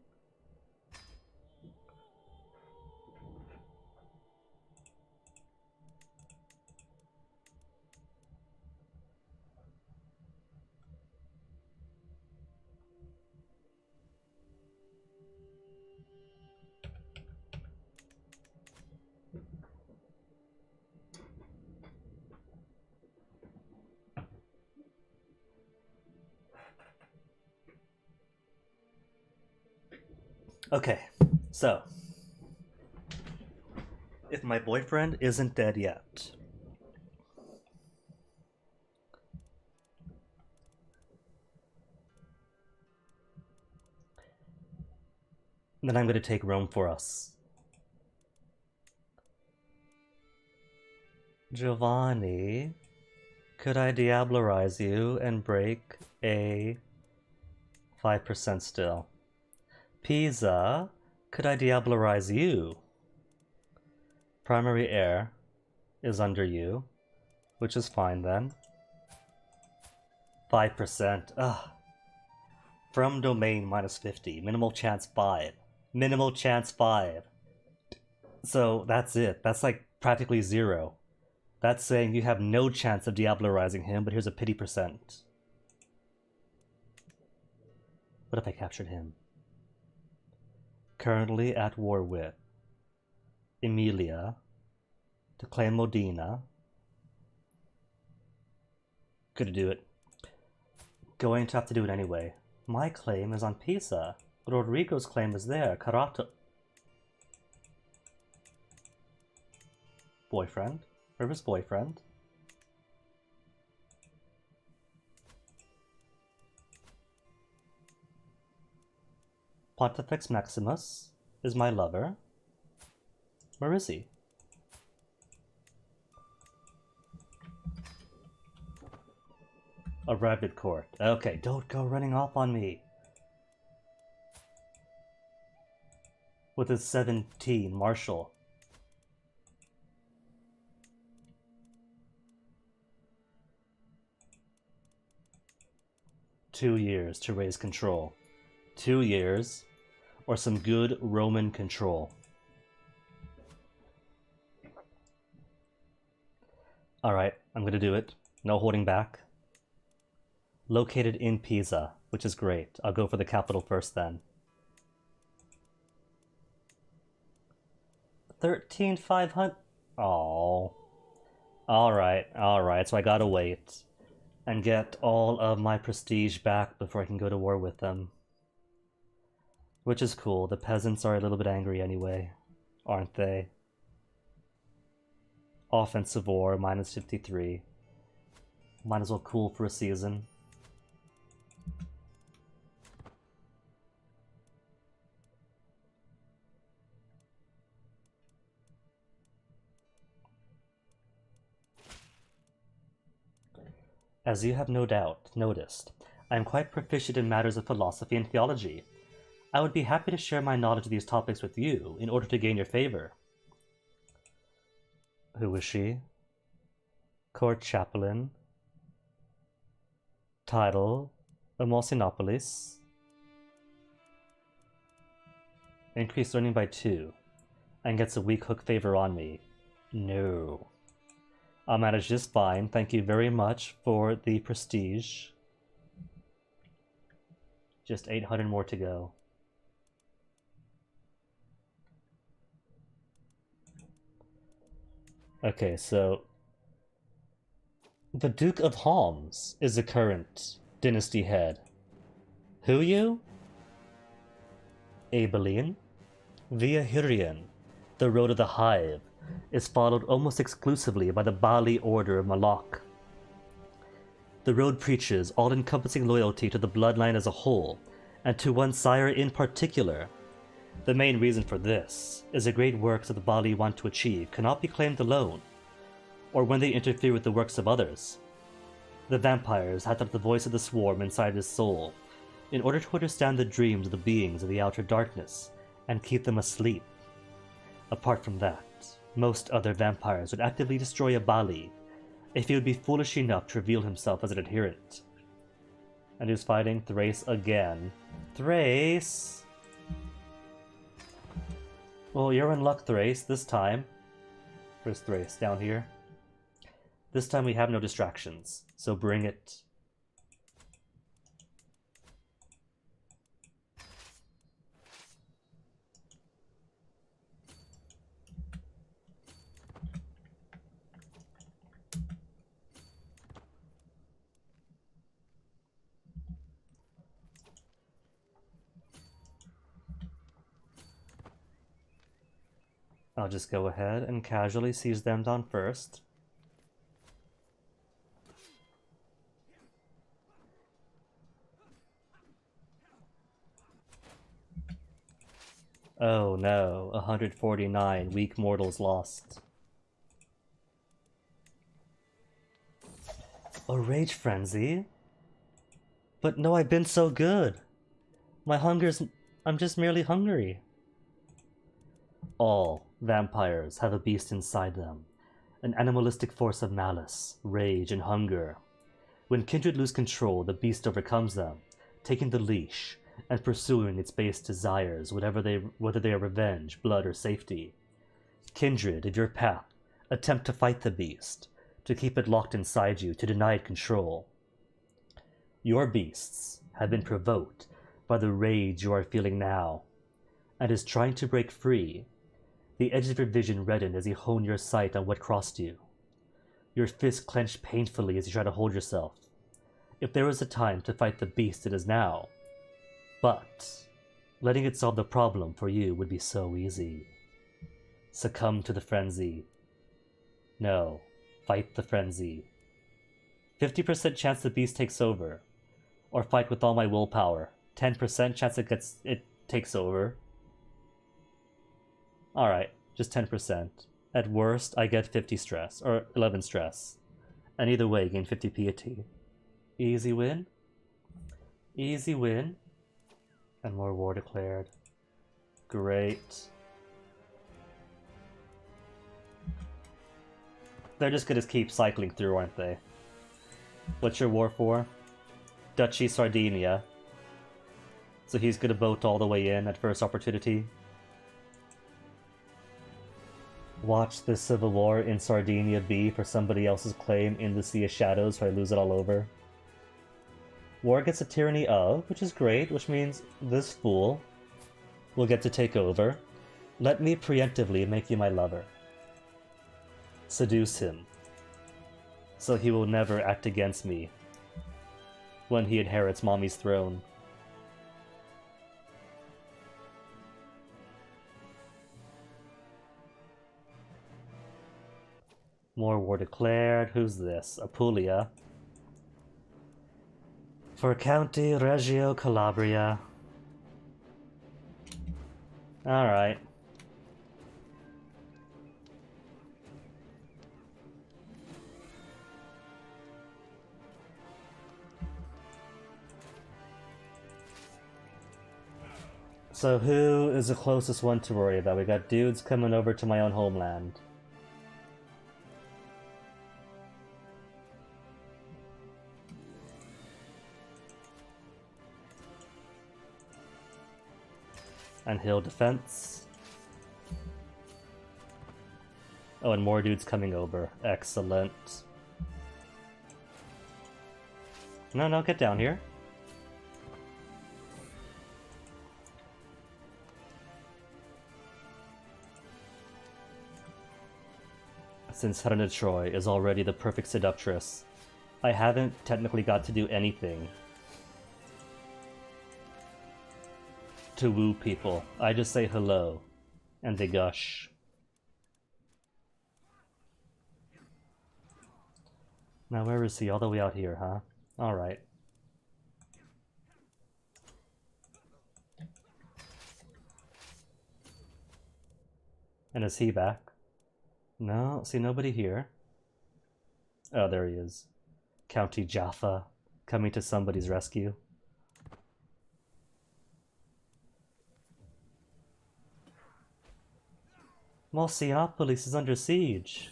Okay, so if my boyfriend isn't dead yet, then I'm going to take Rome for us. Giovanni, could I diablerize you and break a 5% still? Pisa, could I diablerize you? Primary heir is under you, which is fine then. 5%. Ugh. From domain minus 50. Minimal chance 5. Minimal chance 5. So that's it. That's like practically 0. That's saying you have no chance of diablerizing him, but here's a pity percent. What if I captured him? Currently at war with Emilia, to claim Modena. Gonna do it. Going to have to do it anyway. My claim is on Pisa. Rodrigo's claim is there. Carato. Boyfriend? Where's boyfriend? Pontifex Maximus is my lover. Where is he? Arrived at court. Okay, don't go running off on me. With his 17, Marshal. Two years to raise control. 2 years, or some good Roman control. Alright, I'm gonna do it. No holding back. Located in Pisa, which is great. I'll go for the capital first then. 13,500. Oh. Alright, so I gotta wait and get all of my prestige back before I can go to war with them. Which is cool. The peasants are a little bit angry anyway, aren't they? Offensive war, minus 53. Might as well cool for a season. As you have no doubt noticed, I am quite proficient in matters of philosophy and theology. I would be happy to share my knowledge of these topics with you in order to gain your favor. Who is she? Court chaplain. Title, Emosinopolis. Increase learning by 2. And gets a weak hook favor on me. No. I'll manage this fine. Thank you very much for the prestige. Just 800 more to go. Okay, so the Duke of Homs is the current dynasty head. Who you? Abeline. Via Hyrien, the road of the hive, is followed almost exclusively by the Bali Order of Malak. The road preaches all-encompassing loyalty to the bloodline as a whole, and to one sire in particular. The main reason for this is the great works that the Bali want to achieve cannot be claimed alone, or when they interfere with the works of others. The vampires have the voice of the swarm inside his soul, in order to understand the dreams of the beings of the outer darkness, and keep them asleep. Apart from that, most other vampires would actively destroy a Bali if he would be foolish enough to reveal himself as an adherent. And who's fighting? Thrace again. Thrace! Well, you're in luck, Thrace, this time. Where's Thrace? Down here. This time we have no distractions, so bring it. I'll just go ahead and casually seize them down first. Oh no, 149 weak mortals lost. A rage frenzy? But no, I've been so good. My hunger's... I'm just merely hungry. All vampires have a beast inside them, an animalistic force of malice, rage, and hunger. When kindred lose control, the beast overcomes them, taking the leash and pursuing its base desires, whether they are revenge, blood, or safety. Kindred, if your path attempt to fight the beast, to keep it locked inside you, to deny it control. Your beasts have been provoked by the rage you are feeling now, and is trying to break free. The edges of your vision redden as you hone your sight on what crossed you. Your fists clench painfully as you try to hold yourself. If there was a time to fight the beast, it is now. But letting it solve the problem for you would be so easy. Succumb to the frenzy. No, fight the frenzy. 50% chance the beast takes over. Or fight with all my willpower. 10% chance it takes over. Alright, just 10%. At worst, I get 50 stress, or 11 stress. And either way, gain 50 piety. Easy win. Easy win. And more war declared. Great. They're just gonna keep cycling through, aren't they? What's your war for? Duchy Sardinia. So he's gonna boat all the way in at first opportunity. Watch the civil war in Sardinia be for somebody else's claim in the Sea of Shadows so I lose it all over. War gets a tyranny of, which is great, which means this fool will get to take over. Let me preemptively make you my lover. Seduce him, so he will never act against me when he inherits mommy's throne. More war declared. Who's this? Apulia. For County Reggio Calabria. Alright. So who is the closest one to worry about? We got dudes coming over to my own homeland. And hill defense. Oh, and more dudes coming over. Excellent. No, get down here. Since Helena Troy is already the perfect seductress, I haven't technically got to do anything to woo people. I just say hello, and they gush. Now where is he? All the way out here, huh? Alright. And is he back? No, see nobody here. Oh, there he is. County Jaffa, coming to somebody's rescue. Marciapolis is under siege.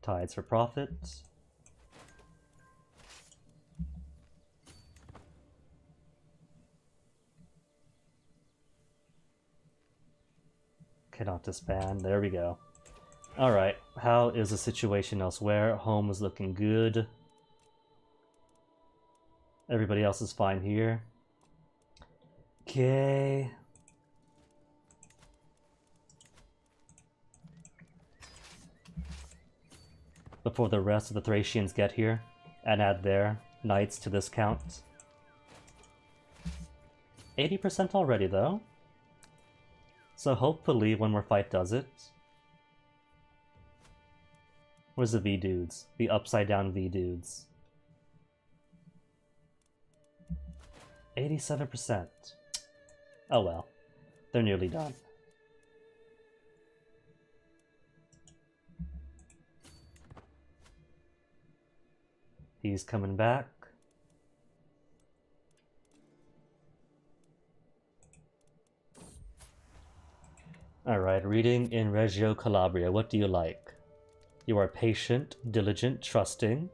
Tides for profit. Cannot disband. There we go. Alright, how is the situation elsewhere? Home is looking good. Everybody else is fine here. Okay. Before the rest of the Thracians get here and add their knights to this count. 80% already, though. So hopefully one more fight does it. Where's the V-dudes? The upside-down V-dudes. 87%. Oh well. They're nearly done. He's coming back. Alright, reading in Reggio Calabria. What do you like? You are patient, diligent, trusting.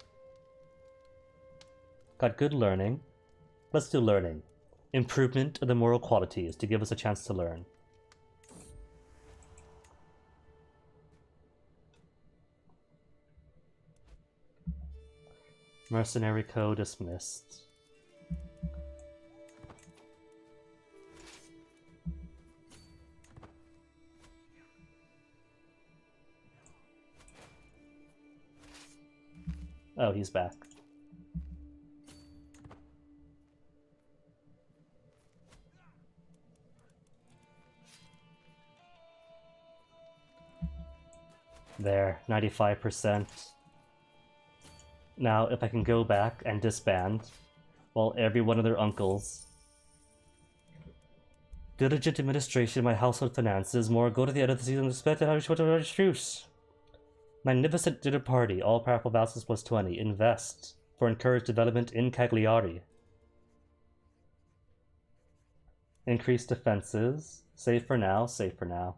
Got good learning. Let's do learning. Improvement of the moral qualities to give us a chance to learn. Mercenary code dismissed. Oh, he's back. There, 95%. Now, if I can go back and disband, while every one of their uncles. Diligent administration of my household finances, more go to the end of the season expected how to truce. Magnificent dinner party, all powerful vassals plus 20. Invest for encouraged development in Cagliari. Increased defenses. Save for now, save for now.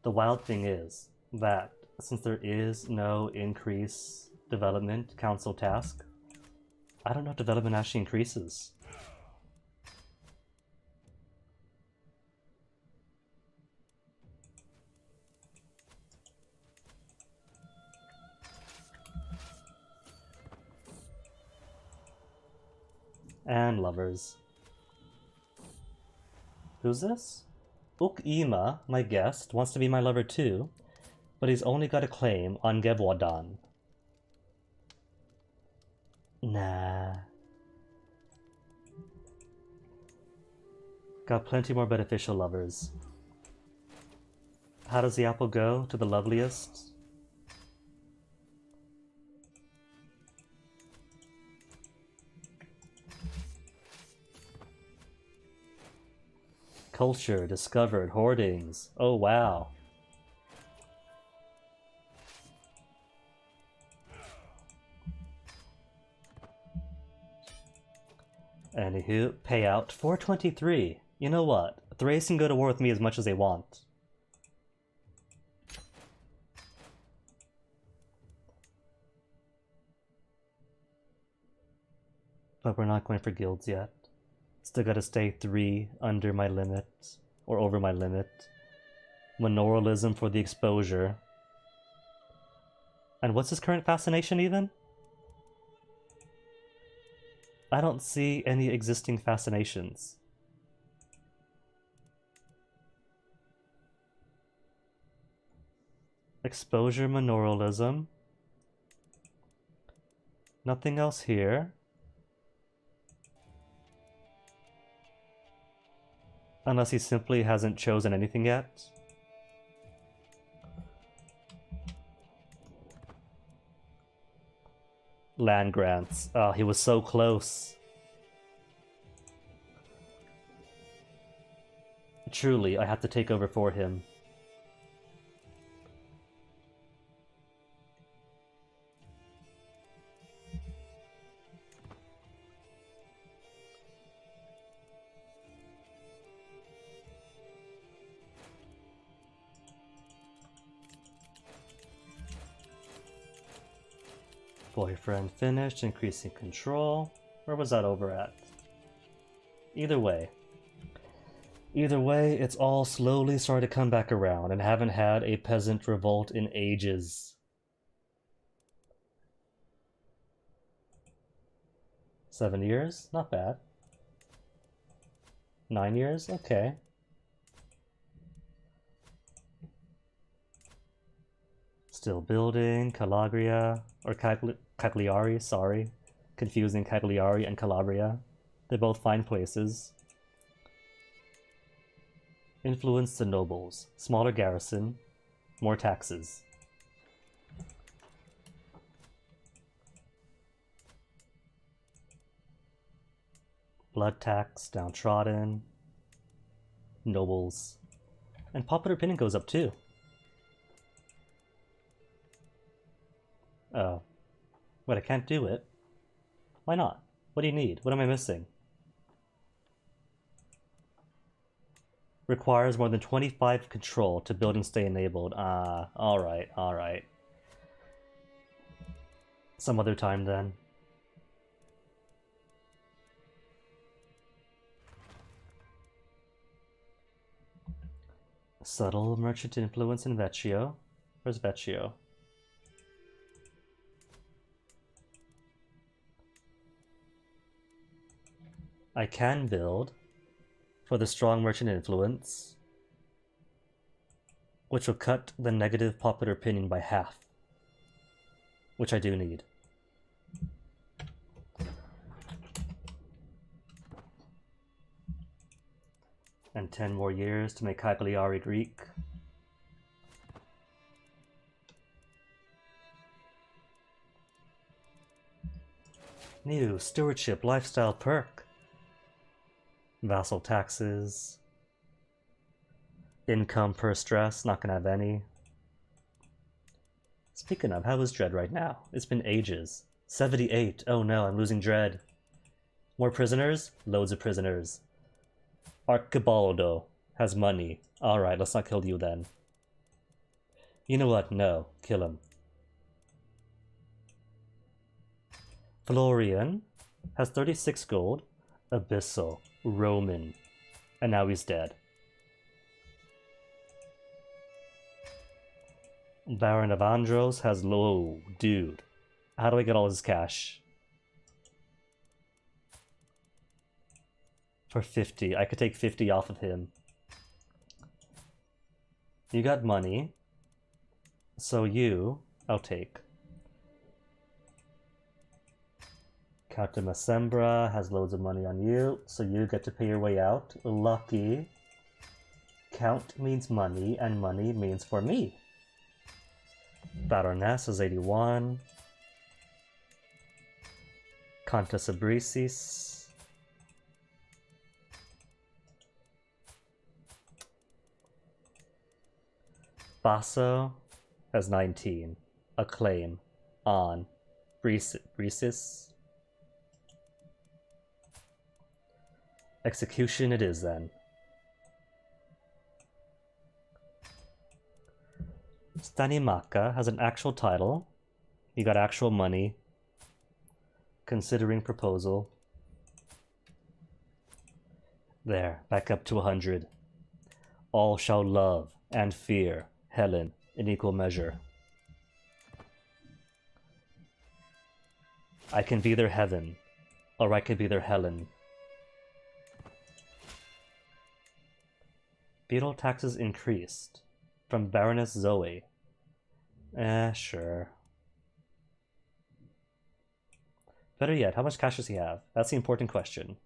The wild thing is that since there is no increase development council task, I don't know if development actually increases. And lovers. Who's this? Uk-Ima, my guest, wants to be my lover too, but he's only got a claim on Gebwadan. Nah. Got plenty more beneficial lovers. How does the apple go? To the loveliest? Culture discovered. Hoardings. Oh wow. Anywho, payout 423. You know what? Thrace can go to war with me as much as they want. But we're not going for guilds yet. Still gotta stay 3 under my limit, or over my limit. Minoralism for the exposure. And what's his current fascination even? I don't see any existing fascinations. Exposure, minoralism. Nothing else here. Unless he simply hasn't chosen anything yet. Land grants. Oh, he was so close. Truly, I have to take over for him. Boyfriend finished, increasing control. Where was that over at? Either way. Either way, it's all slowly starting to come back around and haven't had a peasant revolt in ages. 7 years? Not bad. 9 years? Okay. Still building. Calabria. Or Cagliari, sorry. Confusing Cagliari and Calabria. They're both fine places. Influence the nobles. Smaller garrison. More taxes. Blood tax, downtrodden. Nobles. And popular opinion goes up too. Oh. But I can't do it. Why not? What do you need? What am I missing? Requires more than 25 control to build and stay enabled. Ah, alright, alright. Some other time then. Subtle merchant influence in Vecchio. Where's Vecchio? I can build for the strong merchant influence, which will cut the negative popular opinion by half, which I do need. And 10 more years to make Cagliari Greek. New stewardship lifestyle perk. Vassal taxes. Income per stress, not gonna have any. Speaking of, how is Dread right now? It's been ages. 78. Oh no, I'm losing Dread. More prisoners? Loads of prisoners. Archibaldo has money. Alright, let's not kill you then. You know what? No. Kill him. Florian has 36 gold. Abyssal. Roman. And now he's dead. Baron of Andros has low. Dude. How do I get all his cash? For 50. I could take 50 off of him. You got money. So you, I'll take. Count de Masembra has loads of money on you, so you get to pay your way out. Lucky. Count means money, and money means for me. Baroness is 81. Countess Abrisis. Basso has 19. Acclaim. On. Brisis. Execution it is then. Stanimaka has an actual title. You got actual money. Considering proposal. There, back up to 100. All shall love and fear Helen in equal measure. I can be their heaven, or I can be their Helen. Beetle taxes increased. From Baroness Zoe. Sure. Better yet, how much cash does he have? That's the important question.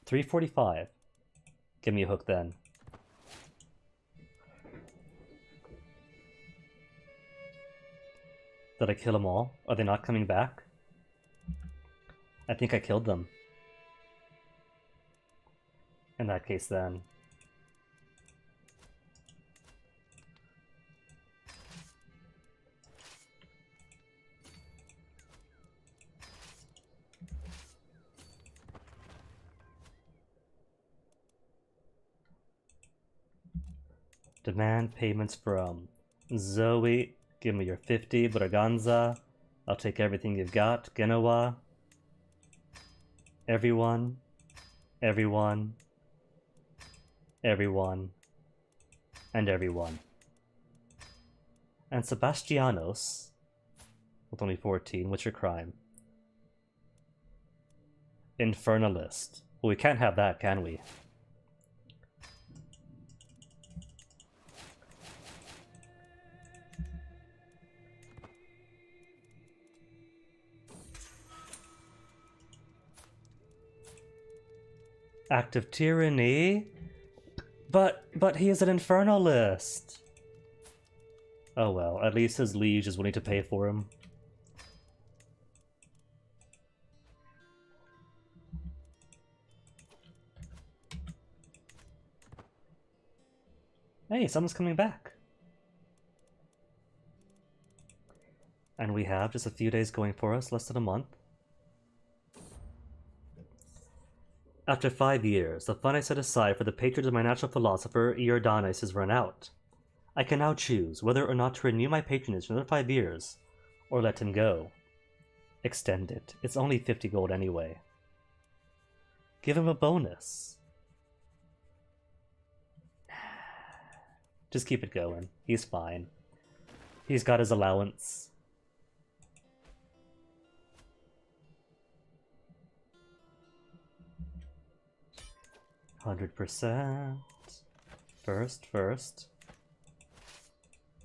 345. Give me a hook then. Did I kill them all? Are they not coming back? I think I killed them. In that case then. Demand payments from Zoe. Give me your 50. Braganza. I'll take everything you've got. Genoa. Everyone. Everyone. Everyone. And everyone. And Sebastianos. With only 14. What's your crime? Infernalist. Well, we can't have that, can we? Act of tyranny? But he is an infernalist. Oh well, at least his liege is willing to pay for him. Hey, someone's coming back. And we have just a few days going for us, less than a month. After 5 years, the fund I set aside for the patronage of my natural philosopher, Iordanes, is run out. I can now choose whether or not to renew my patronage for another 5 years, or let him go. Extend it. It's only 50 gold anyway. Give him a bonus. Just keep it going. He's fine. He's got his allowance. 100%. First.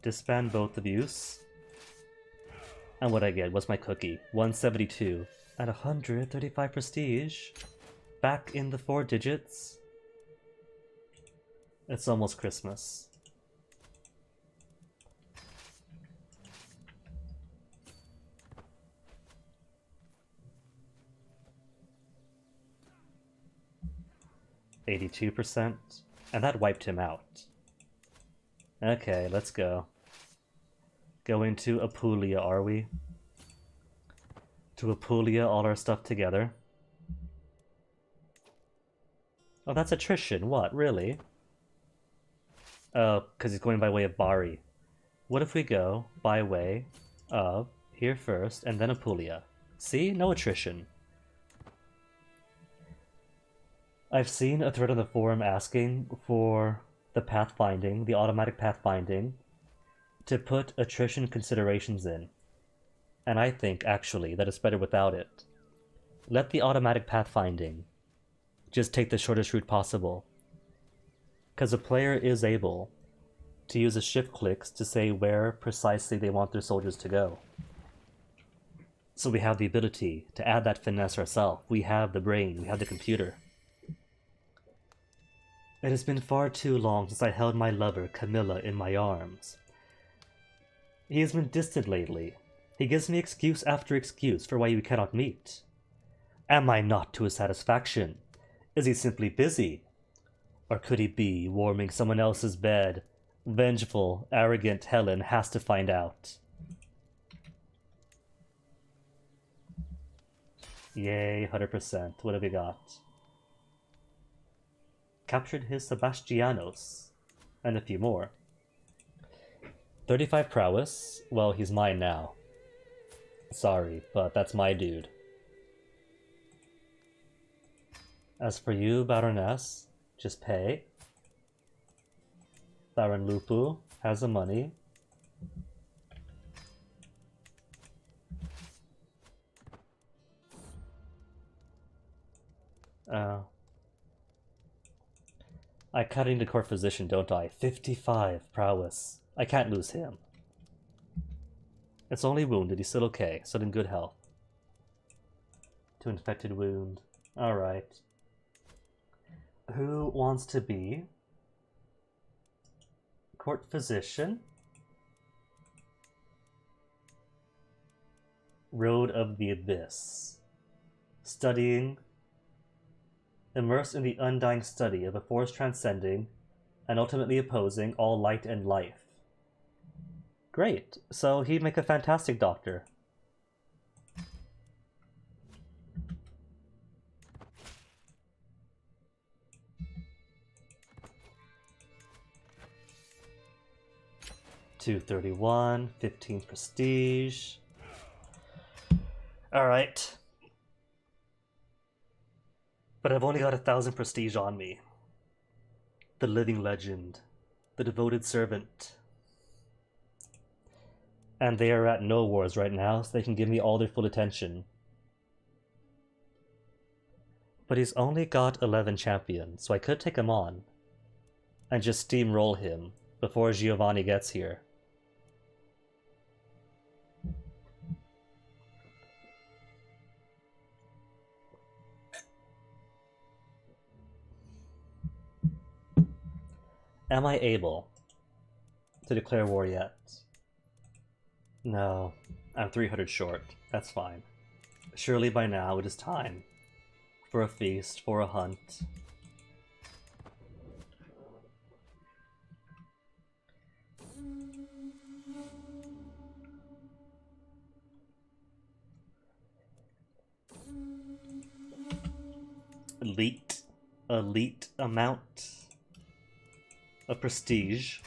Disband both abuse. And what I get? What's my cookie? 172. At 135 prestige. Back in the 4 digits. It's almost Christmas. %, and that wiped him out. Okay, let's go. Going to Apulia, are we? To Apulia, all our stuff together. Oh, that's attrition. What, really? Oh, because he's going by way of Bari. What if we go by way of here first, and then Apulia? See? No attrition. I've seen a thread on the forum asking for the pathfinding, the automatic pathfinding, to put attrition considerations in. And I think, actually, that it's better without it. Let the automatic pathfinding just take the shortest route possible. Because a player is able to use the shift clicks to say where precisely they want their soldiers to go. So we have the ability to add that finesse ourselves. We have the brain, we have the computer. It has been far too long since I held my lover, Camilla, in my arms. He has been distant lately. He gives me excuse after excuse for why we cannot meet. Am I not to his satisfaction? Is he simply busy? Or could he be warming someone else's bed? Vengeful, arrogant Helen has to find out. Yay, 100%. What have we got? Captured his Sebastianos, and a few more. 35 prowess. Well, he's mine now. Sorry, but that's my dude. As for you, Baroness, just pay. Baron Lupu has the money. I cut into court physician, don't I? 55 prowess. I can't lose him. It's only wounded, he's still okay, still in good health. To infected wound. Alright. Who wants to be court physician? Road of the Abyss. Studying. Immersed in the undying study of a force transcending and ultimately opposing all light and life. Great, so he'd make a fantastic doctor. $231, 15 prestige. Alright. But I've only got 1,000 prestige on me. The living legend. The devoted servant. And they are at no wars right now, so they can give me all their full attention. But he's only got 11 champions, so I could take him on. And just steamroll him before Giovanni gets here. Am I able to declare war yet? No, I'm 300 short. That's fine. Surely by now it is time for a feast, for a hunt. Elite amount of prestige.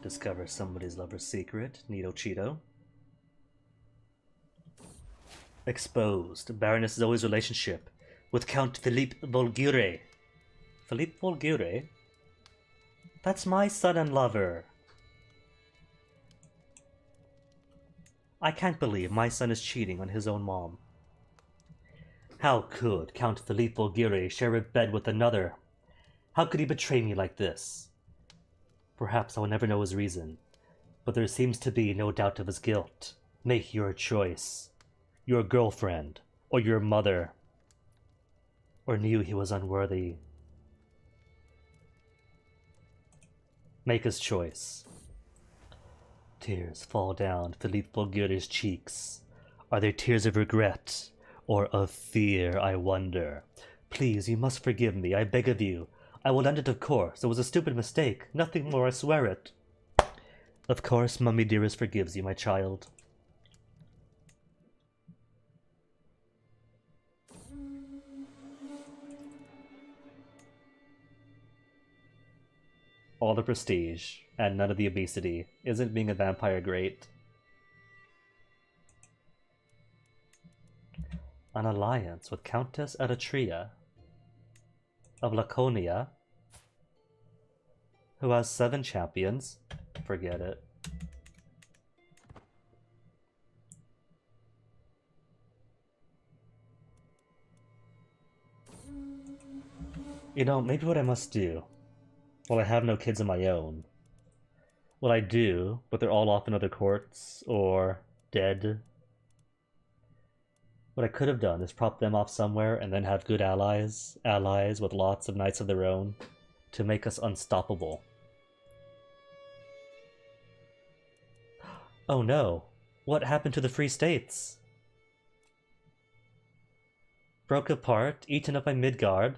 Discover somebody's lover's secret. Nito Cheeto. Exposed. Baroness Zoe's relationship with Count Philippe Volgure. Philippe Volgure? That's my son and lover. I can't believe my son is cheating on his own mom. How could Count Filippo Giri share a bed with another? How could he betray me like this? Perhaps I will never know his reason, but there seems to be no doubt of his guilt. Make your choice. Your girlfriend, or your mother, or knew he was unworthy. Make his choice. Tears fall down Filippo Giri's cheeks. Are they tears of regret, or of fear, I wonder? Please, you must forgive me, I beg of you. I will lend it, of course. It was a stupid mistake. Nothing more, I swear it. Of course, Mummy dearest forgives you, my child. All the prestige, and none of the obesity. Isn't being a vampire great? An alliance with Countess Eritrea of Laconia, who has 7 champions. Forget it. You know, maybe what I must do, well, I have no kids of my own. What I do, but they're all off in other courts, or dead. What I could have done is prop them off somewhere and then have good allies with lots of knights of their own, to make us unstoppable. Oh no, what happened to the Free States? Broke apart, eaten up by Midgard.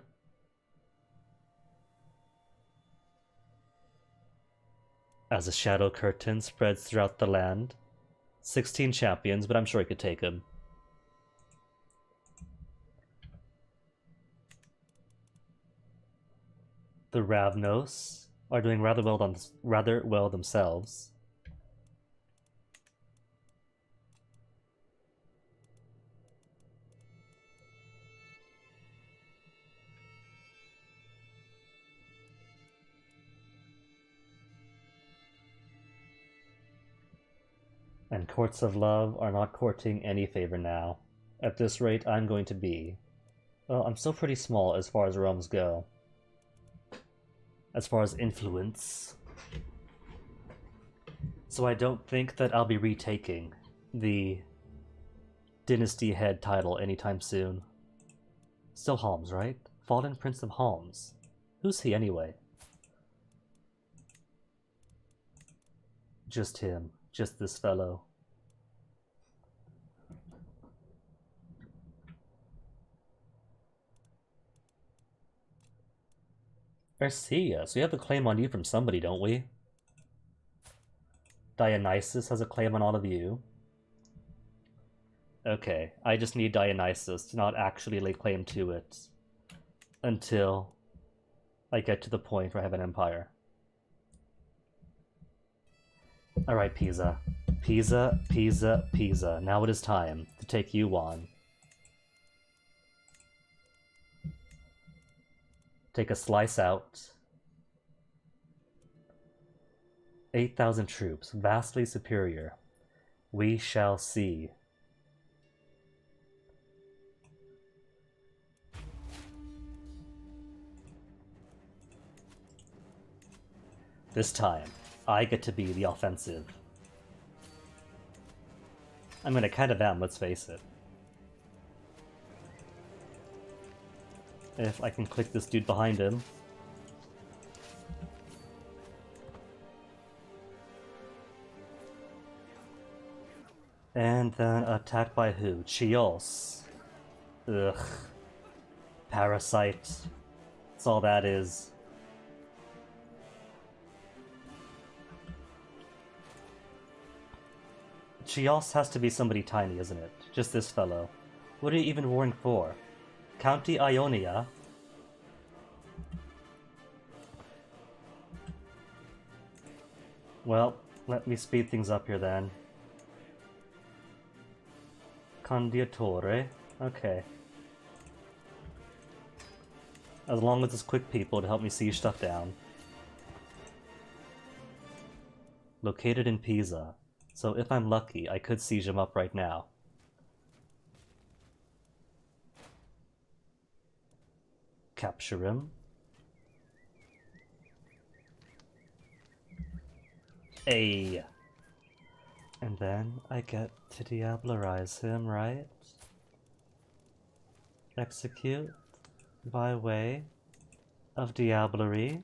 As a shadow curtain spreads throughout the land. 16 champions, but I'm sure I could take him. The Ravnos are doing rather well themselves. And courts of love are not courting any favor now. At this rate, I'm going to be... Well, I'm still pretty small as far as realms go. As far as influence. So I don't think that I'll be retaking the Dynasty Head title anytime soon. Still Holmes, right? Fallen Prince of Holmes. Who's he anyway? Just him. Just this fellow. Arcia, so we have a claim on you from somebody, don't we? Dionysus has a claim on all of you. Okay, I just need Dionysus to not actually lay claim to it until I get to the point where I have an empire. Alright, Pisa. Pisa, Pisa, Pisa. Now it is time to take you on. Take a slice out. 8,000 troops, vastly superior. We shall see. This time, I get to be the offensive. I mean, I kind of am, let's face it. If I can click this dude behind him. And then attacked by who? Chios. Ugh. Parasite. That's all that is. Chios has to be somebody tiny, isn't it? Just this fellow. What are you even warring for? County Ionia? Well, let me speed things up here then. Condiatore? Okay. As long as it's quick people to help me siege stuff down. Located in Pisa. So if I'm lucky, I could siege him up right now. Capture him. Ay. And then I get to diablerize him, right? Execute by way of diablerie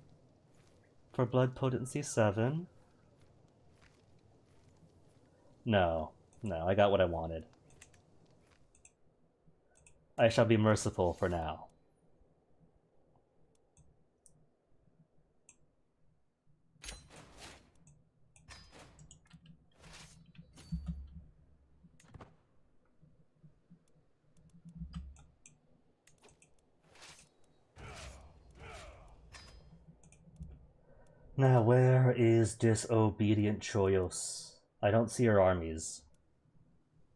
for blood potency 7. No, I got what I wanted. I shall be merciful for now. Now, where is disobedient Choyos? I don't see her armies.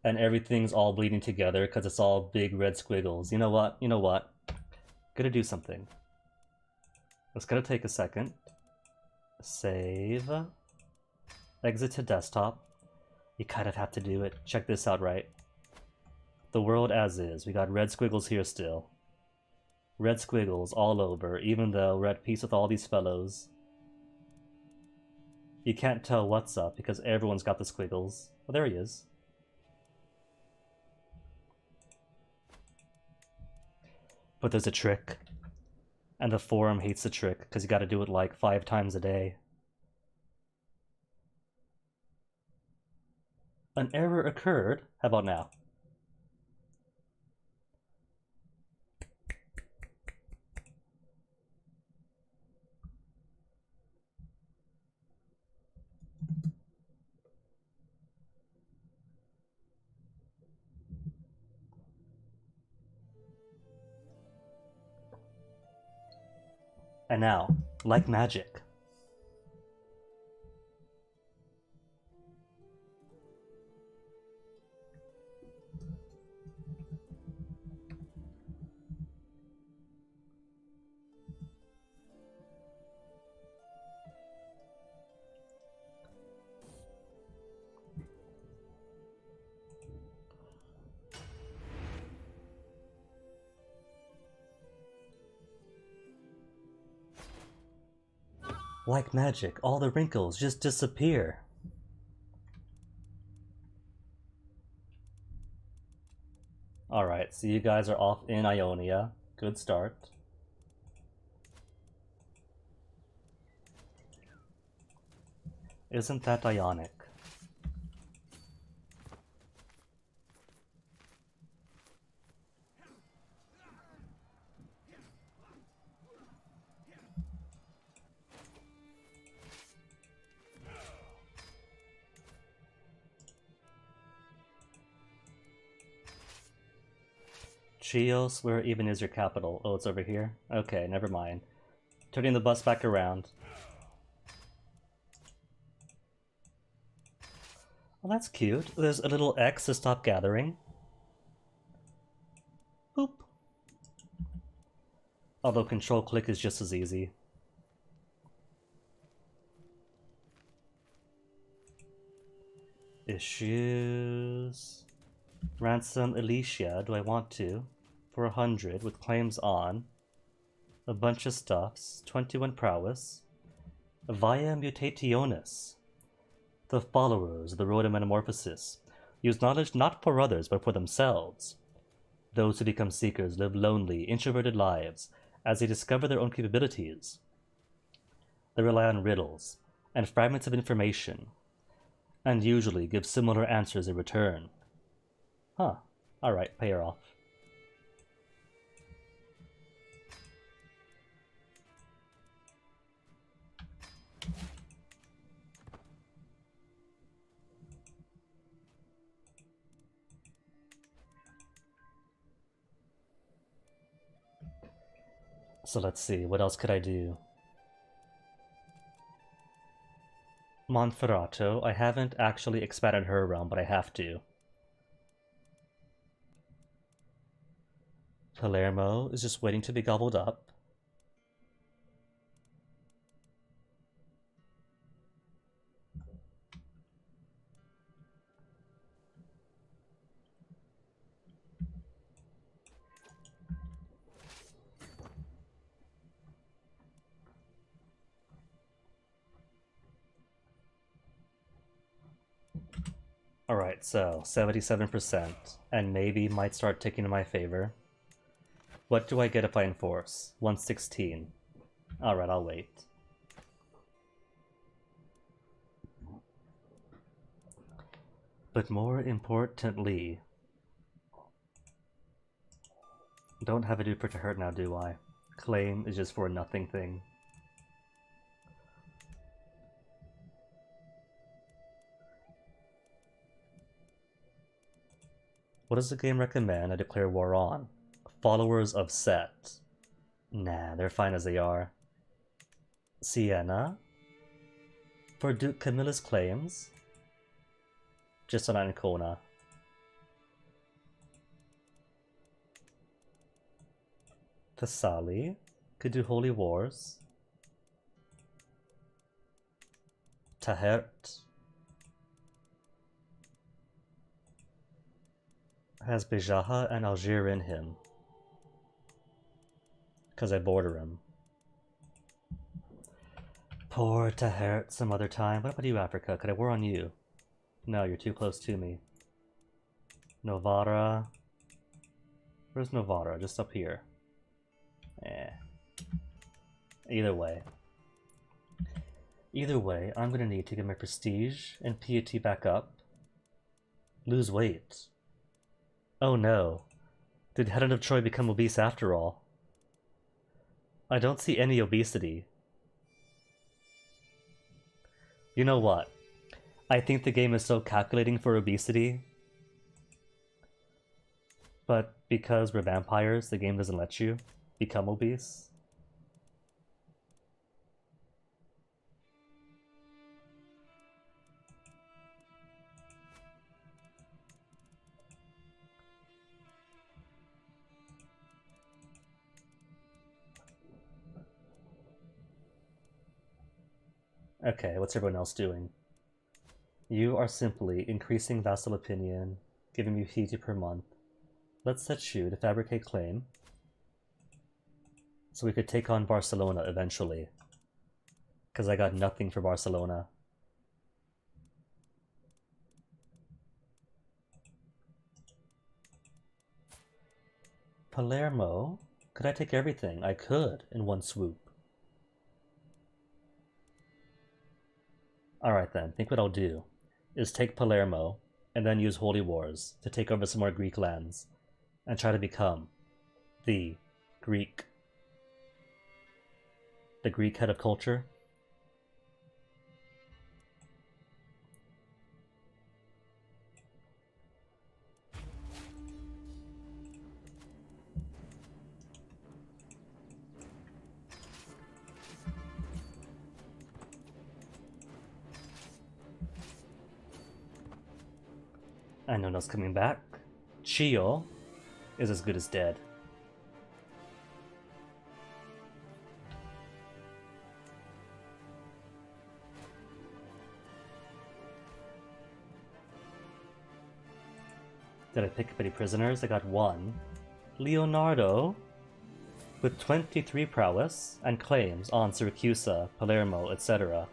And everything's all bleeding together because it's all big red squiggles. You know what? Gonna do something. It's gonna take a second. Save. Exit to desktop. You kind of have to do it. Check this out, right? The world as is. We got red squiggles here still. Red squiggles all over, even though we're at peace with all these fellows. You can't tell what's up because everyone's got the squiggles. Oh, there he is. But there's a trick. And the forum hates the trick because you gotta do it like 5 times a day. An error occurred. How about now? And now, like magic. Like magic, all the wrinkles just disappear. Alright, so you guys are off in Ionia. Good start. Isn't that ionic? Chios, where even is your capital? Oh, it's over here? Okay, never mind. Turning the bus back around. Well, that's cute. There's a little X to stop gathering. Boop. Although control click is just as easy. Issues. Ransom Alicia, do I want to? For 100 with claims on. A bunch of stuffs. 21 prowess. Via mutationis. The followers of the road of metamorphosis use knowledge not for others but for themselves. Those who become seekers live lonely, introverted lives as they discover their own capabilities. They rely on riddles and fragments of information, and usually give similar answers in return. Huh. Alright, pay her off. So let's see, what else could I do? Monferrato, I haven't actually expanded her realm, but I have to. Palermo is just waiting to be gobbled up. Alright, so 77%, and maybe might start ticking in my favor. What do I get if I enforce? 116. Alright, I'll wait. But more importantly, don't have a duper to hurt now, do I? Claim is just for a nothing thing. What does the game recommend I declare war on? Followers of Set. Nah, they're fine as they are. Sienna? For Duke Camilla's claims? Just on Ancona. Thessali? Could do Holy Wars. Tahert? Has Bejaha and Algier in him. Because I border him. Poor Tahert some other time. What about you, Africa? Could I war on you? No, you're too close to me. Novara. Where's Novara? Just up here. Either way. Either way, I'm gonna need to get my prestige and piety back up. Lose weight. Oh no. Did Helena of Troy become obese after all? I don't see any obesity. You know what? I think the game is so calculating for obesity. But because we're vampires, the game doesn't let you become obese. Okay, what's everyone else doing? You are simply increasing vassal opinion, giving me piety per month. Let's set you to fabricate claim, so we could take on Barcelona eventually. Because I got nothing for Barcelona. Palermo? Could I take everything? I could, in one swoop. Alright then, think what I'll do is take Palermo, and then use Holy Wars to take over some more Greek lands, and try to become the Greek head of culture. I know no's coming back. Chio is as good as dead. Did I pick up any prisoners? I got one. Leonardo, with 23 prowess and claims on Syracusa, Palermo, etc.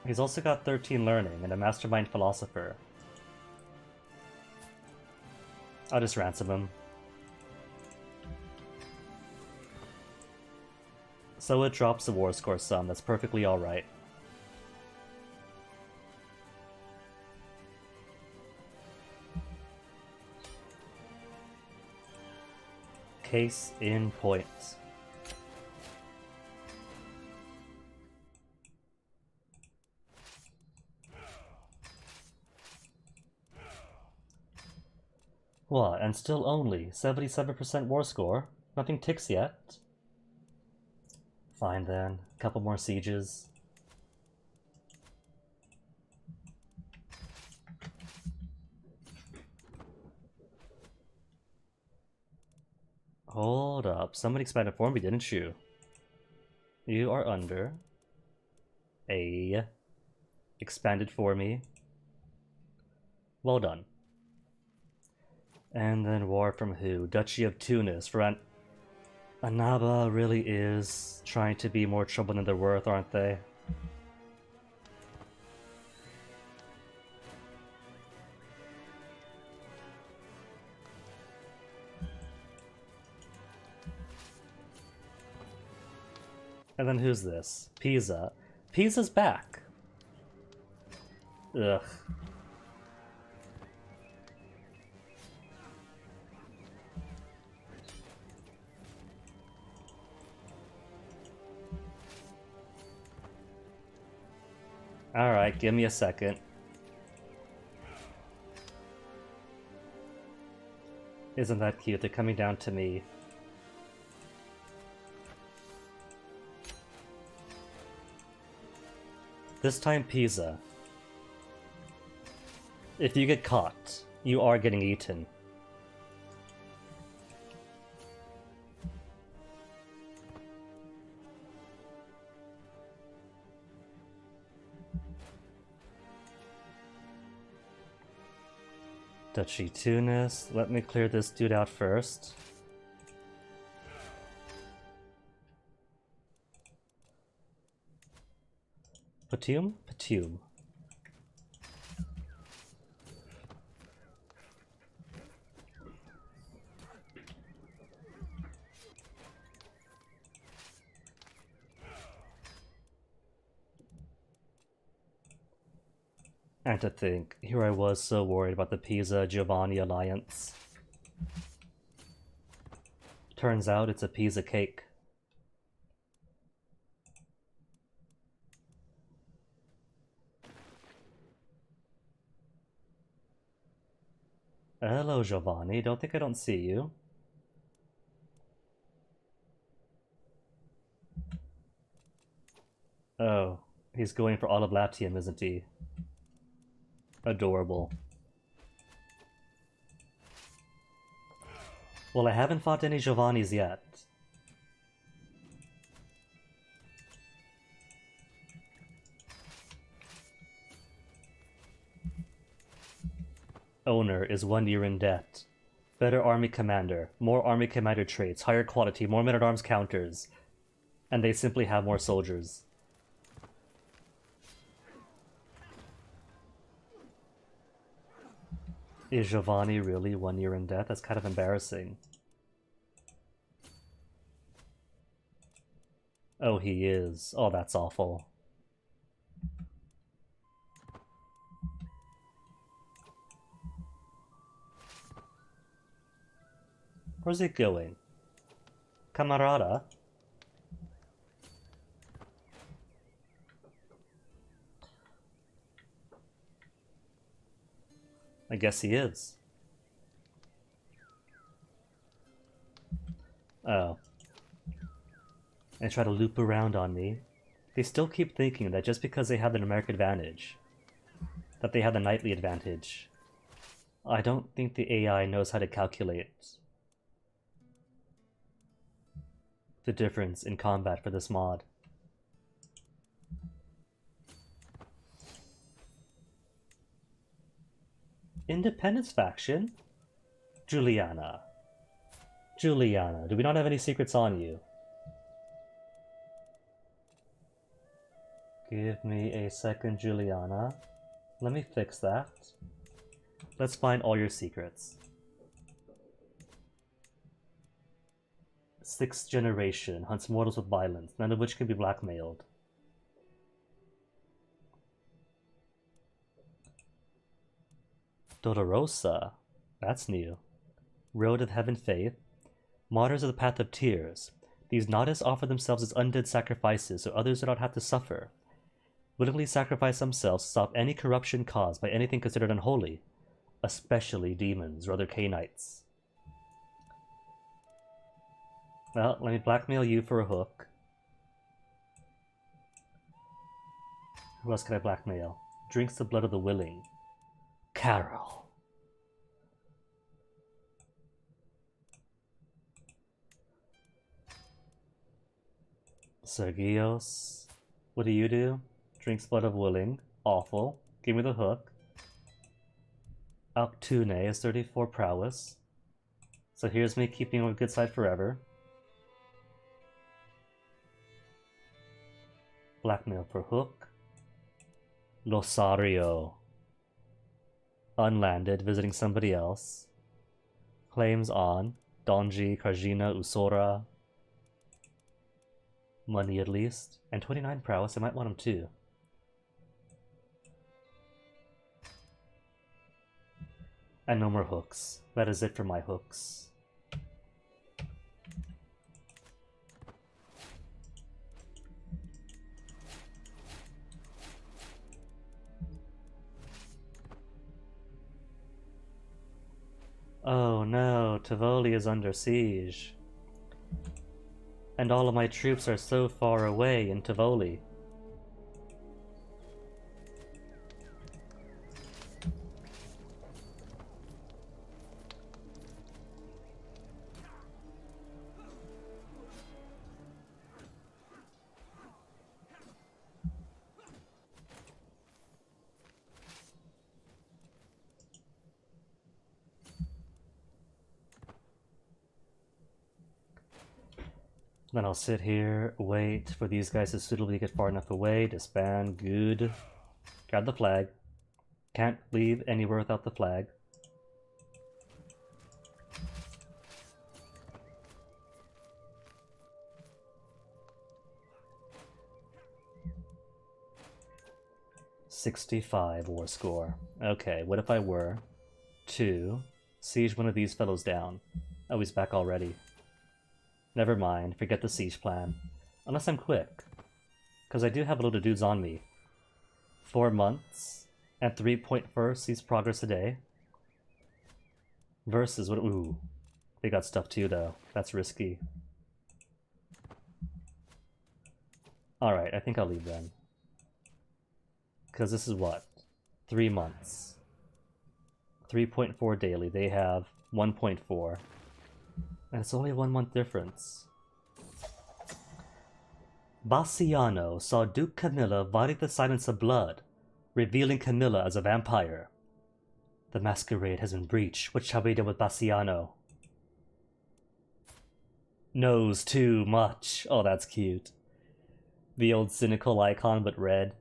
He's also got 13 learning and a mastermind philosopher. I'll just ransom him. So it drops the war score some, that's perfectly alright. Case in point. What, and still only 77% war score? Nothing ticks yet? Fine then, a couple more sieges. Hold up, somebody expanded for me, didn't you? You are under a expanded for me. Well done. And then war from who? Duchy of Tunis. For Annaba really is trying to be more trouble than they're worth, aren't they? And then who's this? Pisa. Pisa's back. Ugh. Alright, give me a second. Isn't that cute? They're coming down to me. This time, Pisa. If you get caught, you are getting eaten. Duchy Tunis. Let me clear this dude out first. Patium? Patium. And to think, here I was so worried about the Pisa-Giovanni alliance. Turns out it's a Pisa cake. Hello, Giovanni. Don't think I don't see you. Oh, he's going for Olive Latium, isn't he? Adorable. Well, I haven't fought any Giovannis yet. Owner is 1 year in debt. Better army commander, more army commander traits, higher quality, more men-at-arms counters. And they simply have more soldiers. Is Giovanni really 1 year in debt? That's kind of embarrassing. Oh, he is. Oh, that's awful. Where's he going? Camarada? I guess he is. Oh. And try to loop around on me. They still keep thinking that just because they have the numeric advantage, that they have the knightly advantage. I don't think the AI knows how to calculate the difference in combat for this mod. Independence faction? Juliana. Juliana, do we not have any secrets on you? Give me a second, Juliana. Let me fix that. Let's find all your secrets. 6th generation, hunts mortals with violence, none of which can be blackmailed. Dolorosa, that's new. Road of Heaven Faith, Martyrs of the Path of Tears. These Nadis offer themselves as undead sacrifices so others do not have to suffer. Willingly sacrifice themselves to stop any corruption caused by anything considered unholy, especially demons or other Cainites. Well, let me blackmail you for a hook. Who else can I blackmail? Drinks the blood of the willing. Carol. Sergios. What do you do? Drinks blood of willing. Awful. Give me the hook. Alctune is 34 prowess. So here's me keeping on the good side forever. Blackmail for hook. Losario. Unlanded, visiting somebody else. Claims on Donji, Karjina, Usora. Money at least. And 29 prowess, I might want him too. And no more hooks. That is it for my hooks. Oh no, Tivoli is under siege. And all of my troops are so far away in Tivoli. Then I'll sit here, wait for these guys to suitably get far enough away, disband, good. Grab the flag. Can't leave anywhere without the flag. $65 war score. Okay, what if I were to siege one of these fellows down? Oh, he's back already. Never mind, forget the siege plan. Unless I'm quick. Because I do have a load of dudes on me. 4 months, and 3.4 sees progress a day. Versus what? Ooh. They got stuff too, though. That's risky. Alright, I think I'll leave then. Because this is what? 3 months. 3.4 daily. They have 1.4. And it's only a 1 month difference. Bassiano saw Duke Camilla violate the silence of blood, revealing Camilla as a vampire. The masquerade has been breached. What shall we do with Bassiano? Knows too much. Oh, that's cute. The old cynical icon, but red.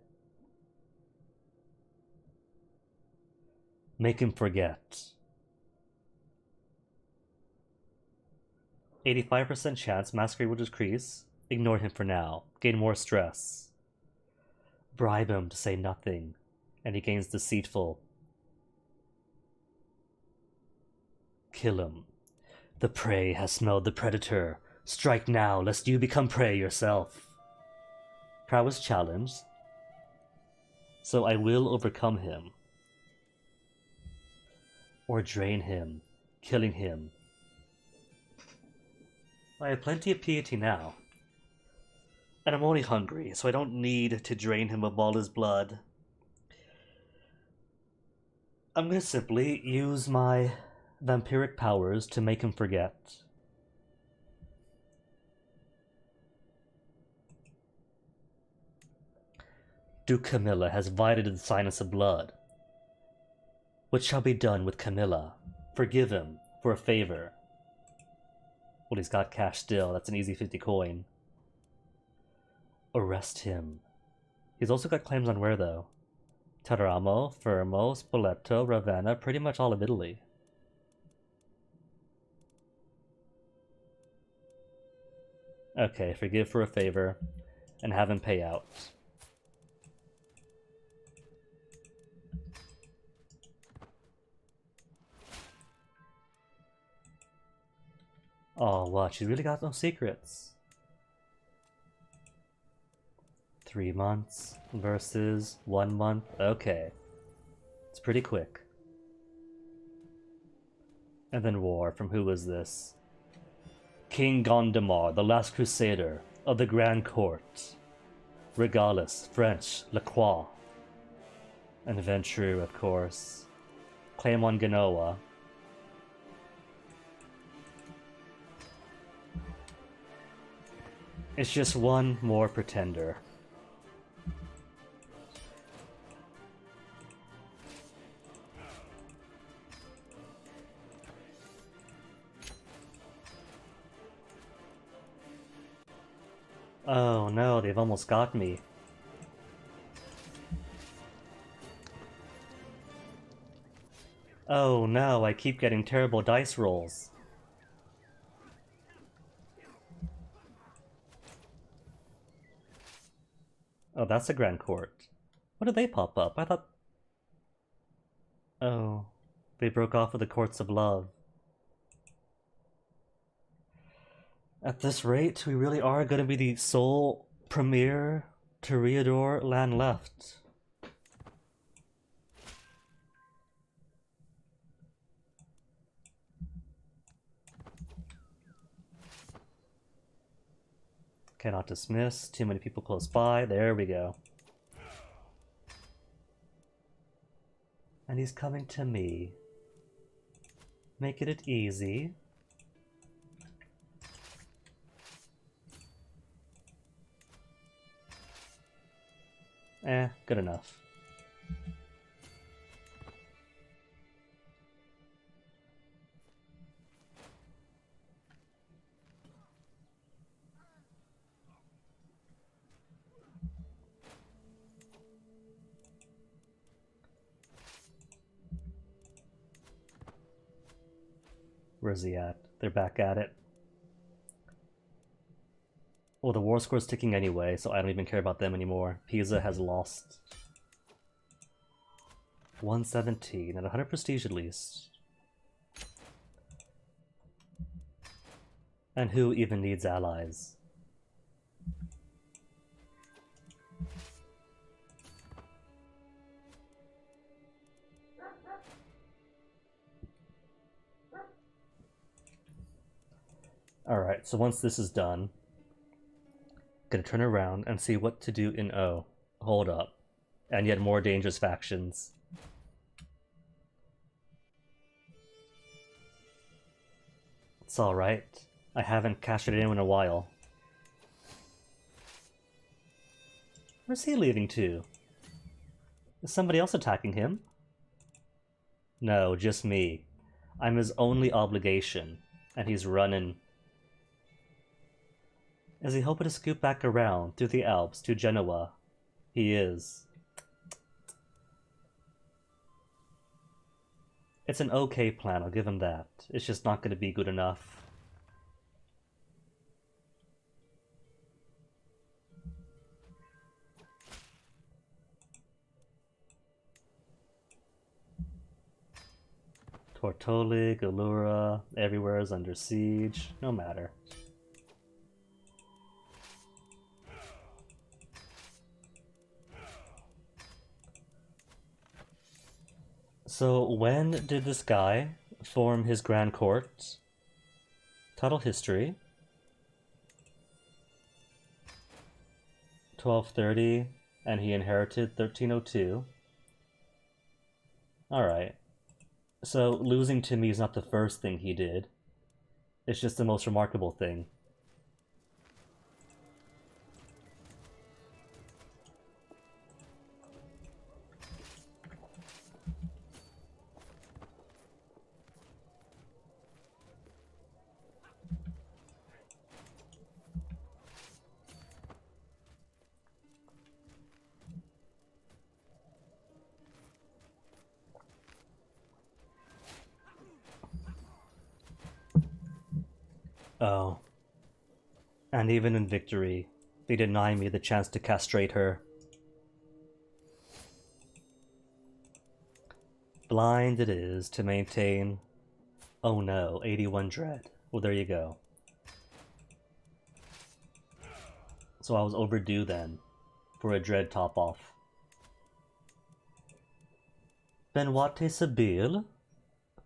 Make him forget. 85% chance masquerade will decrease. Ignore him for now. Gain more stress. Bribe him to say nothing, and he gains deceitful. Kill him. The prey has smelled the predator. Strike now, lest you become prey yourself. Prowess challenged, so I will overcome him. Or drain him, killing him. I have plenty of piety now. And I'm only hungry, so I don't need to drain him of all his blood. I'm gonna simply use my vampiric powers to make him forget. Duke Camilla has violated the silence of blood. What shall be done with Camilla? Forgive him for a favor. Well, he's got cash still. That's an easy 50 coin. Arrest him. He's also got claims on where, though? Teramo, Fermo, Spoleto, Ravenna, pretty much all of Italy. Okay, forgive for a favor, and have him pay out. Oh, what? She really got no secrets. 3 months versus 1 month. Okay. It's pretty quick. And then war. From who was this? King Gondomar, the last crusader of the Grand Court. Regalis, French, Lacroix. An adventurer, of course. Claim on Genoa. It's just one more pretender. Oh no, they've almost got me. Oh no, I keep getting terrible dice rolls. Oh, that's a Grand Court. What did they pop up? I thought... Oh, they broke off with the Courts of Love. At this rate, we really are going to be the sole premier Toreador land left. Cannot dismiss. Too many people close by. There we go. And he's coming to me. Making it easy. Good enough. Where's he at? They're back at it. Well, the war score's ticking anyway, so I don't even care about them anymore. Pisa has lost. 117 and 100 prestige at least. And who even needs allies? Alright, so once this is done, gonna turn around and see what to do in O. Hold up. And yet more dangerous factions. It's alright. I haven't cashed it in a while. Where's he leaving to? Is somebody else attacking him? No, just me. I'm his only obligation, and he's running. Is he hoping to scoop back around through the Alps to Genoa? He is. It's an okay plan, I'll give him that. It's just not going to be good enough. Tortoli, Galura, everywhere is under siege. No matter. So when did this guy form his Grand Court? Title history. 1230, and he inherited 1302. Alright. So losing to me is not the first thing he did. It's just the most remarkable thing. Oh. And even in victory, they deny me the chance to castrate her. Blind it is to maintain... Oh no, 81 dread. Well, there you go. So I was overdue then, for a dread top-off. Benoit Sabile?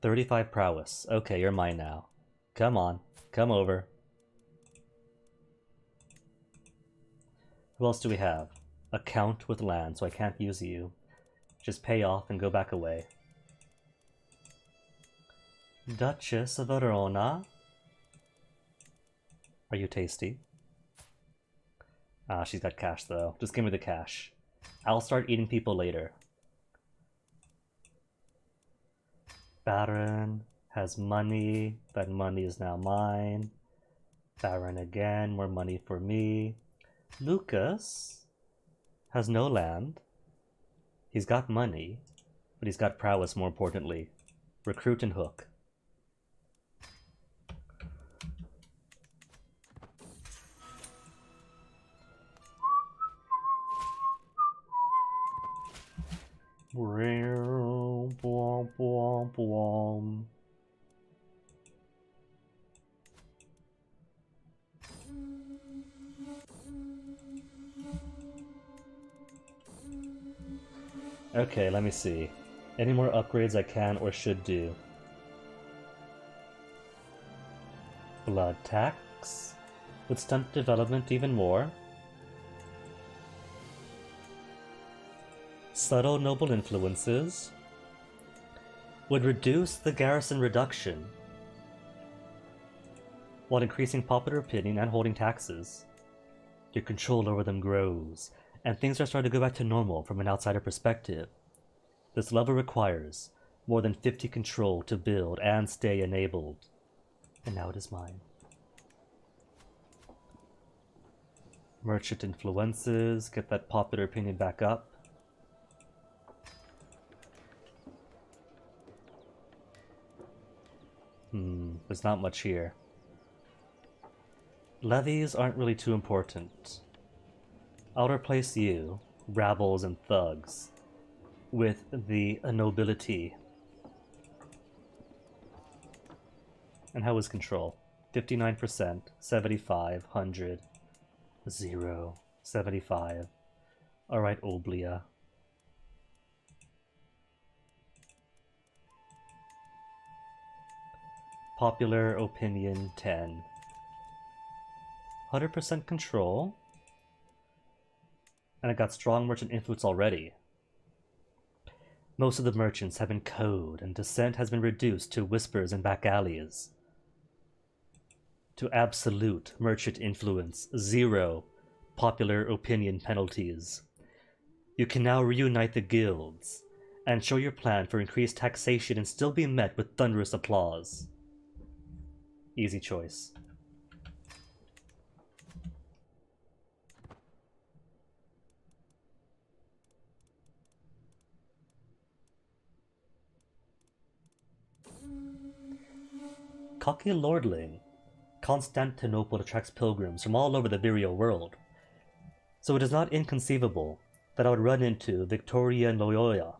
35 prowess. Okay, you're mine now. Come on. Come over. Who else do we have? A count with land, so I can't use you. Just pay off and go back away. Duchess of Verona. Are you tasty? Ah, she's got cash though. Just give me the cash. I'll start eating people later. Baron has money. That money is now mine. Baron again, more money for me. Lucas has no land. He's got money, but he's got prowess more importantly. Recruit and hook. Okay, let me see. Any more upgrades I can or should do? Blood tax would stunt development even more. Subtle noble influences would reduce the garrison reduction while increasing popular opinion and holding taxes. Your control over them grows, and things are starting to go back to normal from an outsider perspective. This level requires more than 50 control to build and stay enabled. And now it is mine. Merchant influences, get that popular opinion back up. There's not much here. Levies aren't really too important. I'll replace you, rabbles and thugs, with the nobility. And how is control? 59%, 75, 100, 0, 75. Alright, Oblia. Popular opinion 10. 100% control. And I got strong merchant influence already. Most of the merchants have been code, and dissent has been reduced to whispers and back alleys. To absolute merchant influence, 0 popular opinion penalties. You can now reunite the guilds, and show your plan for increased taxation and still be met with thunderous applause. Easy choice. Cocky lordling. Constantinople attracts pilgrims from all over the Virio world, so it is not inconceivable that I would run into Victoria Loyola,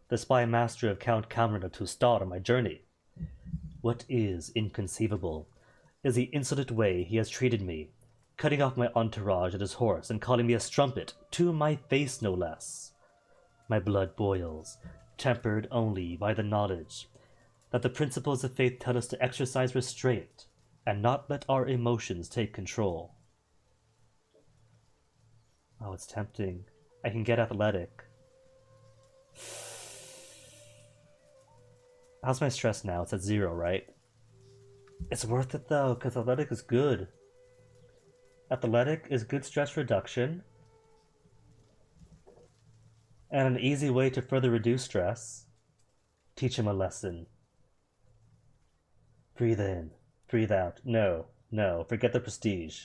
the spy master of Count Cameron of Tustar, on my journey. What is inconceivable is the insolent way he has treated me, cutting off my entourage at his horse and calling me a strumpet, to my face no less. My blood boils, tempered only by the knowledge that the principles of faith tell us to exercise restraint and not let our emotions take control. Oh, it's tempting. I can get athletic. How's my stress now? It's at 0, right? It's worth it though, because athletic is good. Athletic is good stress reduction, and an easy way to further reduce stress. Teach him a lesson. Breathe in, breathe out. No, no, forget the prestige.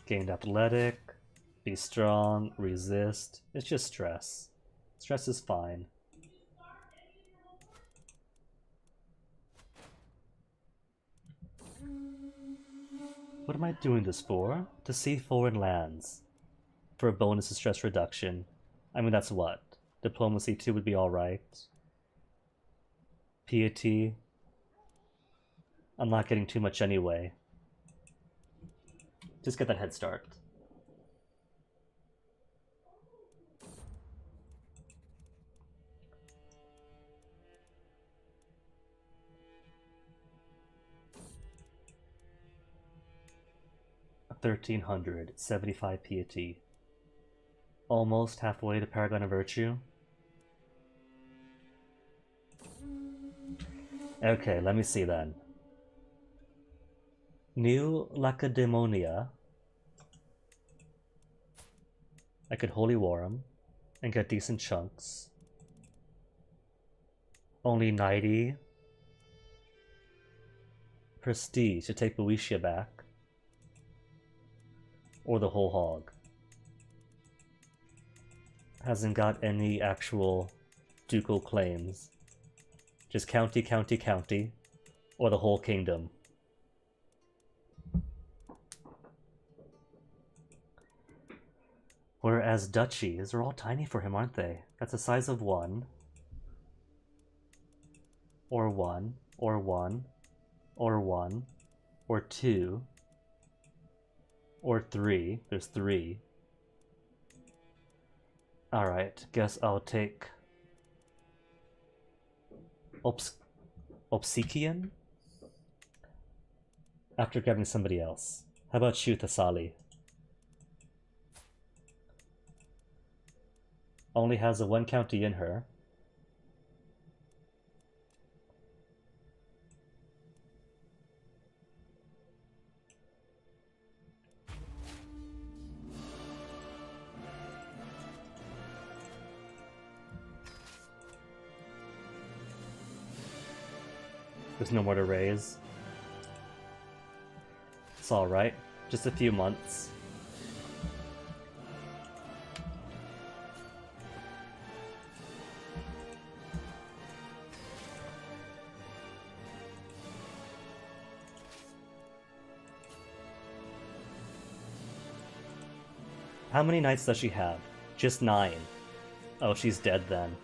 Gained athletic, be strong, resist. It's just stress. Stress is fine. What am I doing this for? To see foreign lands. For a bonus of stress reduction. I mean, that's what? Diplomacy 2 would be alright. Piety. I'm not getting too much anyway. Just get that head start. $1,375 piety. Almost halfway to Paragon of Virtue. Okay, let me see then. New Lacedaemonia. I could Holy War him and get decent chunks. Only 90. Prestige to take Boeotia back. Or the whole hog. Hasn't got any actual ducal claims. Just county, county, county. Or the whole kingdom. Whereas duchies are all tiny for him, aren't they? That's the size of one. Or one. Or one. Or one. Or two. Or three. There's three. Alright, guess I'll take... Obsequian? After grabbing somebody else. How about you, Thasali? Only has a 1 county in her. There's no more to raise. It's alright. Just a few months. How many knights does she have? Just 9. Oh, she's dead then.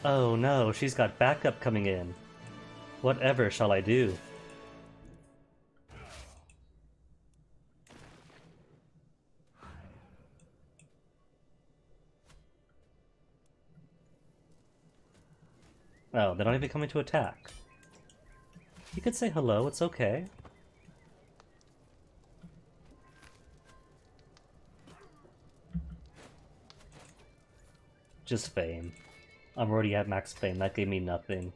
Oh no, she's got backup coming in. Whatever shall I do? Oh, they're not even coming to attack. You could say hello, it's okay. Just fame. I'm already at max fame, that gave me nothing.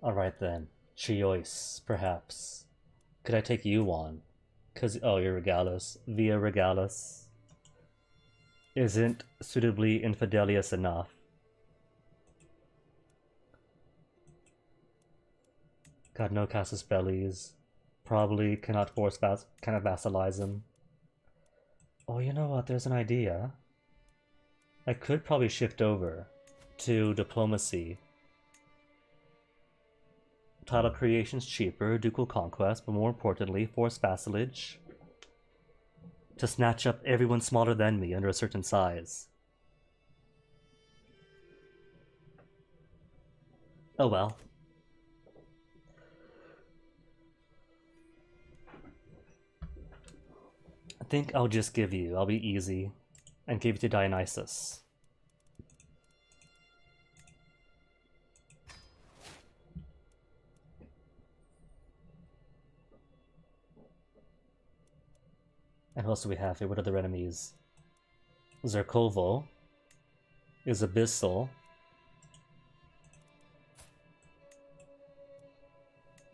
Alright then. Chiois, perhaps. Could I take you on? Cause oh, you're Regalis. Via Regalis isn't suitably infidelious enough. Got no casus bellis. Probably cannot cannot vassalize him. Oh, you know what? There's an idea. I could probably shift over to diplomacy. Title creation's cheaper, ducal conquest, but more importantly, forced vassalage. To snatch up everyone smaller than me under a certain size. Oh well. I think I'll just give you, I'll be easy, and give you to Dionysus. And who else do we have here? What other enemies? Zerkovo is Abyssal.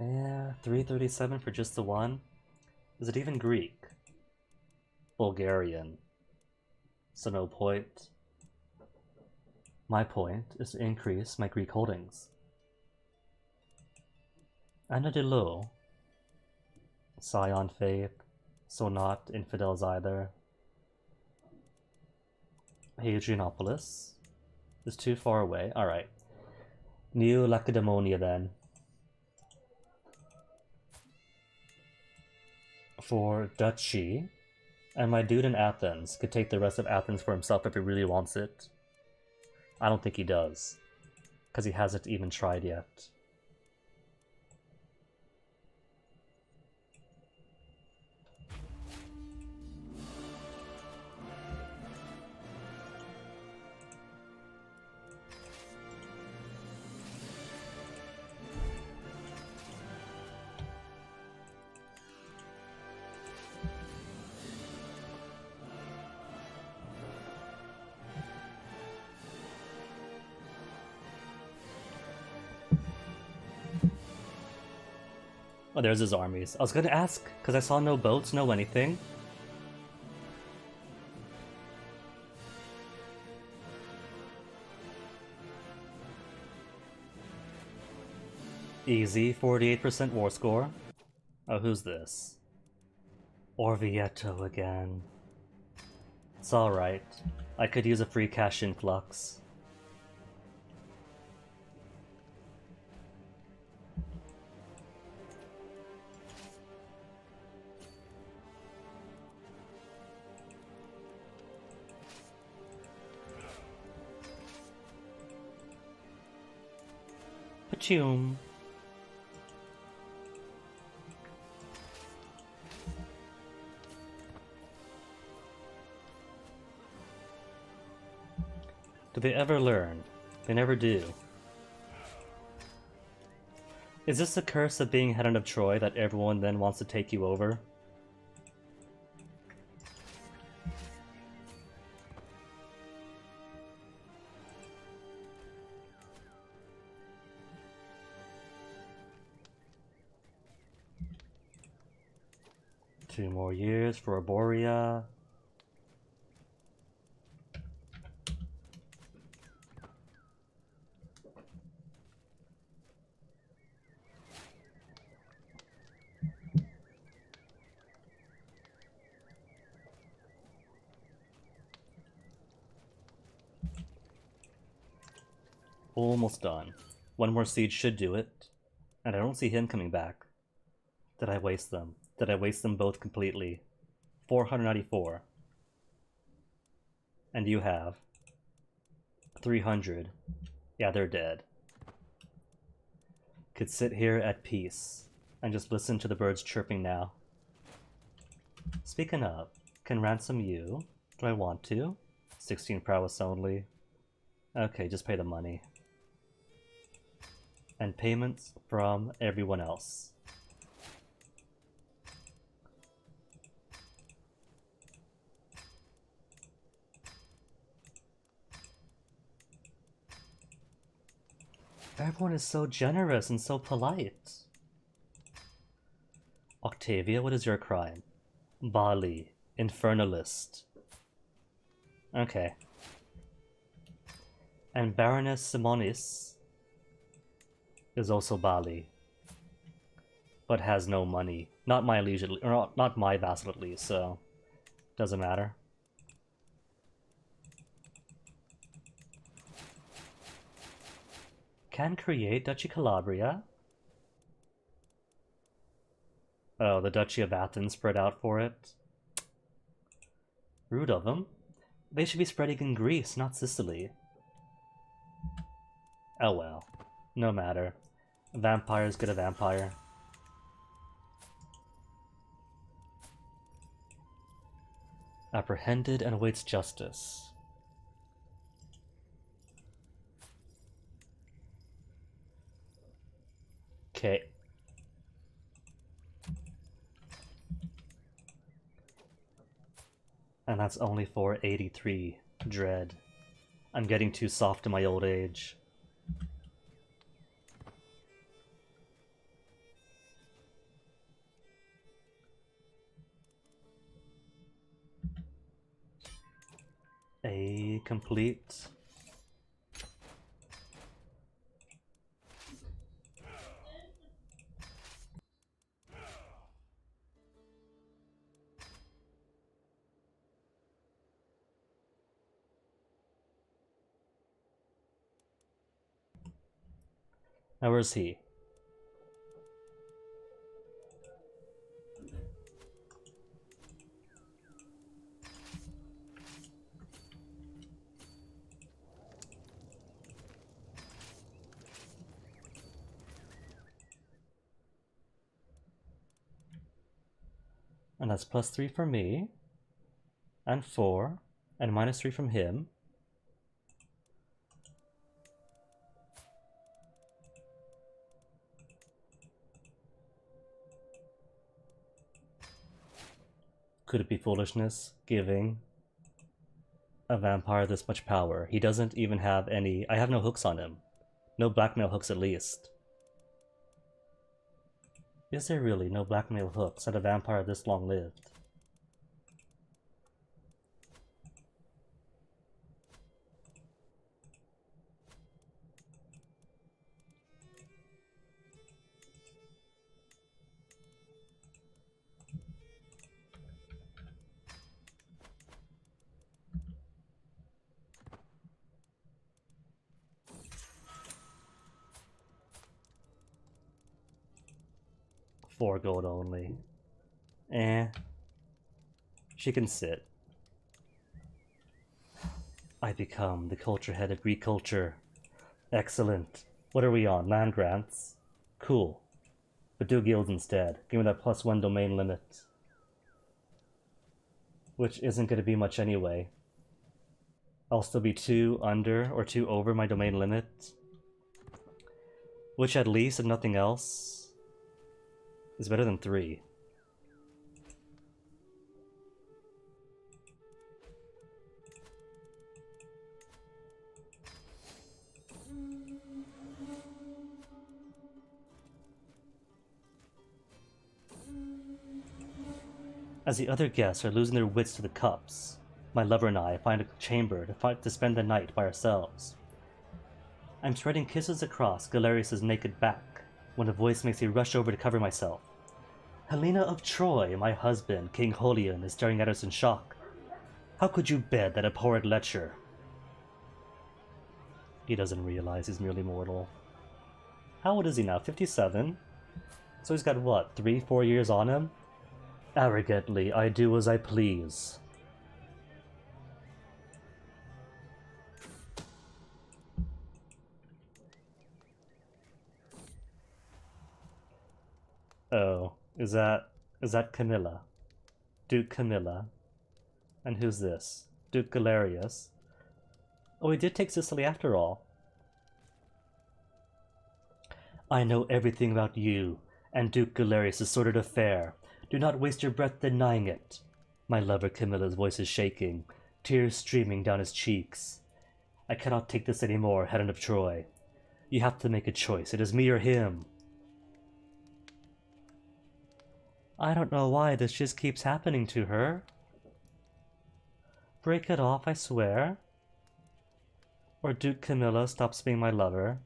Yeah, 337 for just the one. Is it even Greek? Bulgarian. So no point. My point is to increase my Greek holdings. Anna de Lo. Scion Faith. So not infidels either. Hadrianopolis is too far away. Alright. New Lacedaemonia then. For Duchy. And my dude in Athens could take the rest of Athens for himself if he really wants it. I don't think he does. Because he hasn't even tried yet. Oh, there's his armies. I was gonna ask, because I saw no boats, no anything. Easy, 48% war score. Oh, who's this? Orvieto again. It's alright. I could use a free cash influx. Pachoom. Do they ever learn? They never do. Is this the curse of being head of Troy that everyone then wants to take you over? Two more years for Arborea. Almost done. One more siege should do it. And I don't see him coming back. Did I waste them? Did I waste them both completely? 494. And you have 300. Yeah, they're dead. Could sit here at peace and just listen to the birds chirping now. Speaking of, can ransom you? Do I want to? 16 prowess only. Okay, just pay the money. And payments from everyone else. Everyone is so generous and so polite. Octavia, what is your crime? Bali, Infernalist. Okay. And Baroness Simonis is also Bali, but has no money. Not my liege, or not my vassal at least, so doesn't matter. Can create Duchy Calabria. Oh, the Duchy of Athens spread out for it. Rude of them. They should be spreading in Greece, not Sicily. Oh well. No matter. Vampires get a vampire. Apprehended and awaits justice. Okay. And that's only for 83 dread. I'm getting too soft in my old age. A complete. Now where's he? And that's +3 for me. And 4. And -3 from him. Could it be foolishness, giving a vampire this much power? He doesn't even have any... I have no hooks on him. No blackmail hooks at least. Is there really no blackmail hooks at a vampire this long-lived? 4 gold only. Eh. She can sit. I become the culture head of Greek culture. Excellent. What are we on? Land grants? Cool. But do guilds instead. Give me that +1 domain limit. Which isn't going to be much anyway. I'll still be 2 under or 2 over my domain limit. Which at least, if nothing else, is better than 3. As the other guests are losing their wits to the cups, my lover and I find a chamber to spend the night by ourselves. I'm spreading kisses across Galerius' naked back when a voice makes me rush over to cover myself. Helena of Troy, my husband, King Holion, is staring at us in shock. How could you bed that abhorred lecher? He doesn't realize he's merely mortal. How old is he now? 57? So he's got what, 3-4 years on him? Arrogantly, I do as I please. Oh, is that Camilla? Duke Camilla. And who's this? Duke Galerius. Oh, he did take Sicily after all. I know everything about you and Duke Galerius' sordid affair. Do not waste your breath denying it. My lover Camilla's voice is shaking, tears streaming down his cheeks. I cannot take this anymore, Helena of Troy. You have to make a choice. It is me or him. I don't know why this just keeps happening to her. Break it off, I swear. Or Duke Camilla stops being my lover.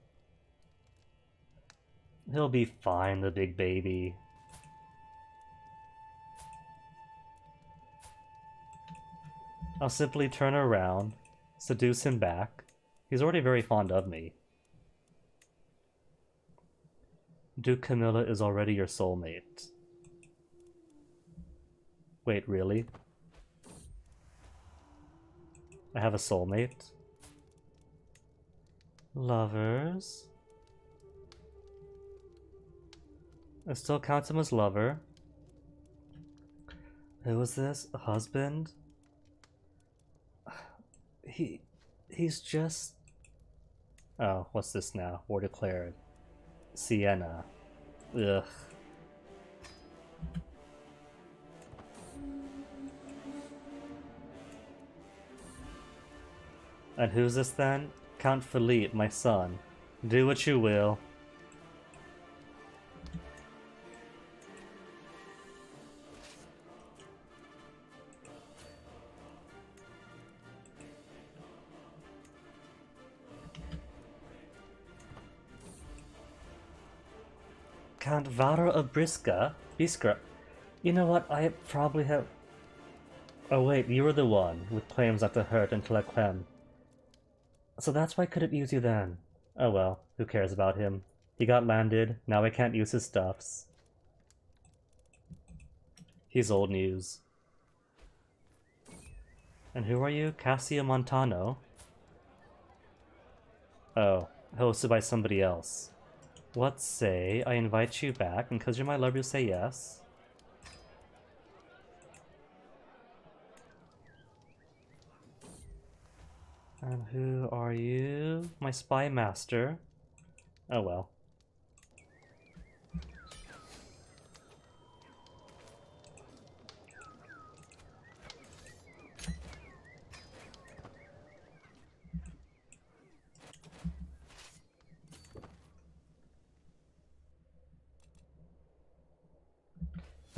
He'll be fine, the big baby. I'll simply turn around, seduce him back. He's already very fond of me. Duke Camilla is already your soulmate. Wait, really? I have a soulmate? Lovers? I still count him as lover. Who is this? A husband? He's just... Oh, what's this now? War declared. Sienna. Ugh. And who's this then? Count Philippe, my son. Do what you will. Count Varo of Biskra? You know what, I probably have... Oh wait, you were the one with claims not to hurt until I clem. So that's why I couldn't use you then. Oh well, who cares about him? He got landed, now I can't use his stuffs. He's old news. And who are you? Cassio Montano? Oh, hosted by somebody else. Let's say I invite you back, and because you're my lover, you say yes. And who are you? My spy master. Oh well.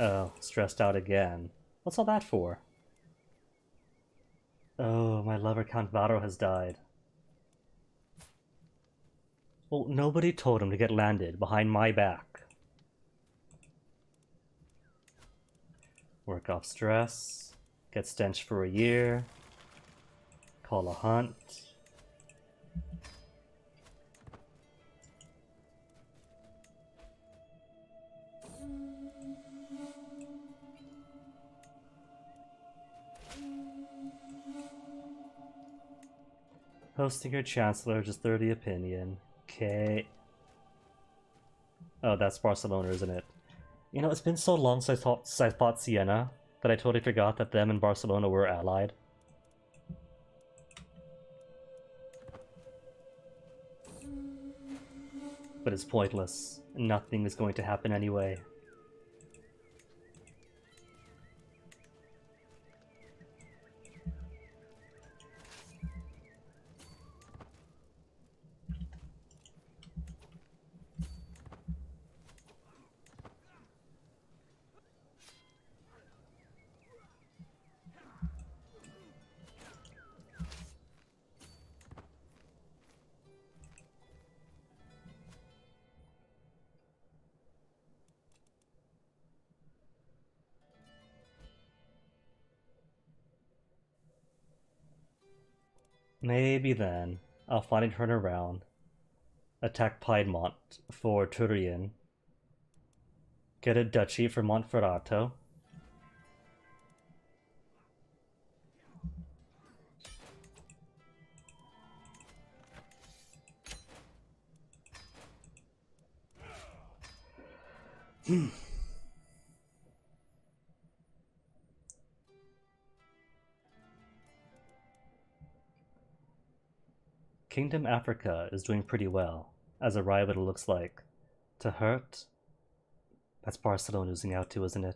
Oh, stressed out again. What's all that for? Oh, my lover Count Varo has died. Well, nobody told him to get landed behind my back. Work off stress. Get stenched for a year. Call a hunt. Hosting your chancellor, just 30 opinion. Okay. Oh, that's Barcelona, isn't it? You know, it's been so long since I thought Siena that I totally forgot that them and Barcelona were allied. But it's pointless. Nothing is going to happen anyway. Maybe then I'll finally turn around, attack Piedmont for Turian, get a duchy for Monferrato. Kingdom Africa is doing pretty well, as a rival it looks like. To hurt? That's Barcelona losing out too, isn't it?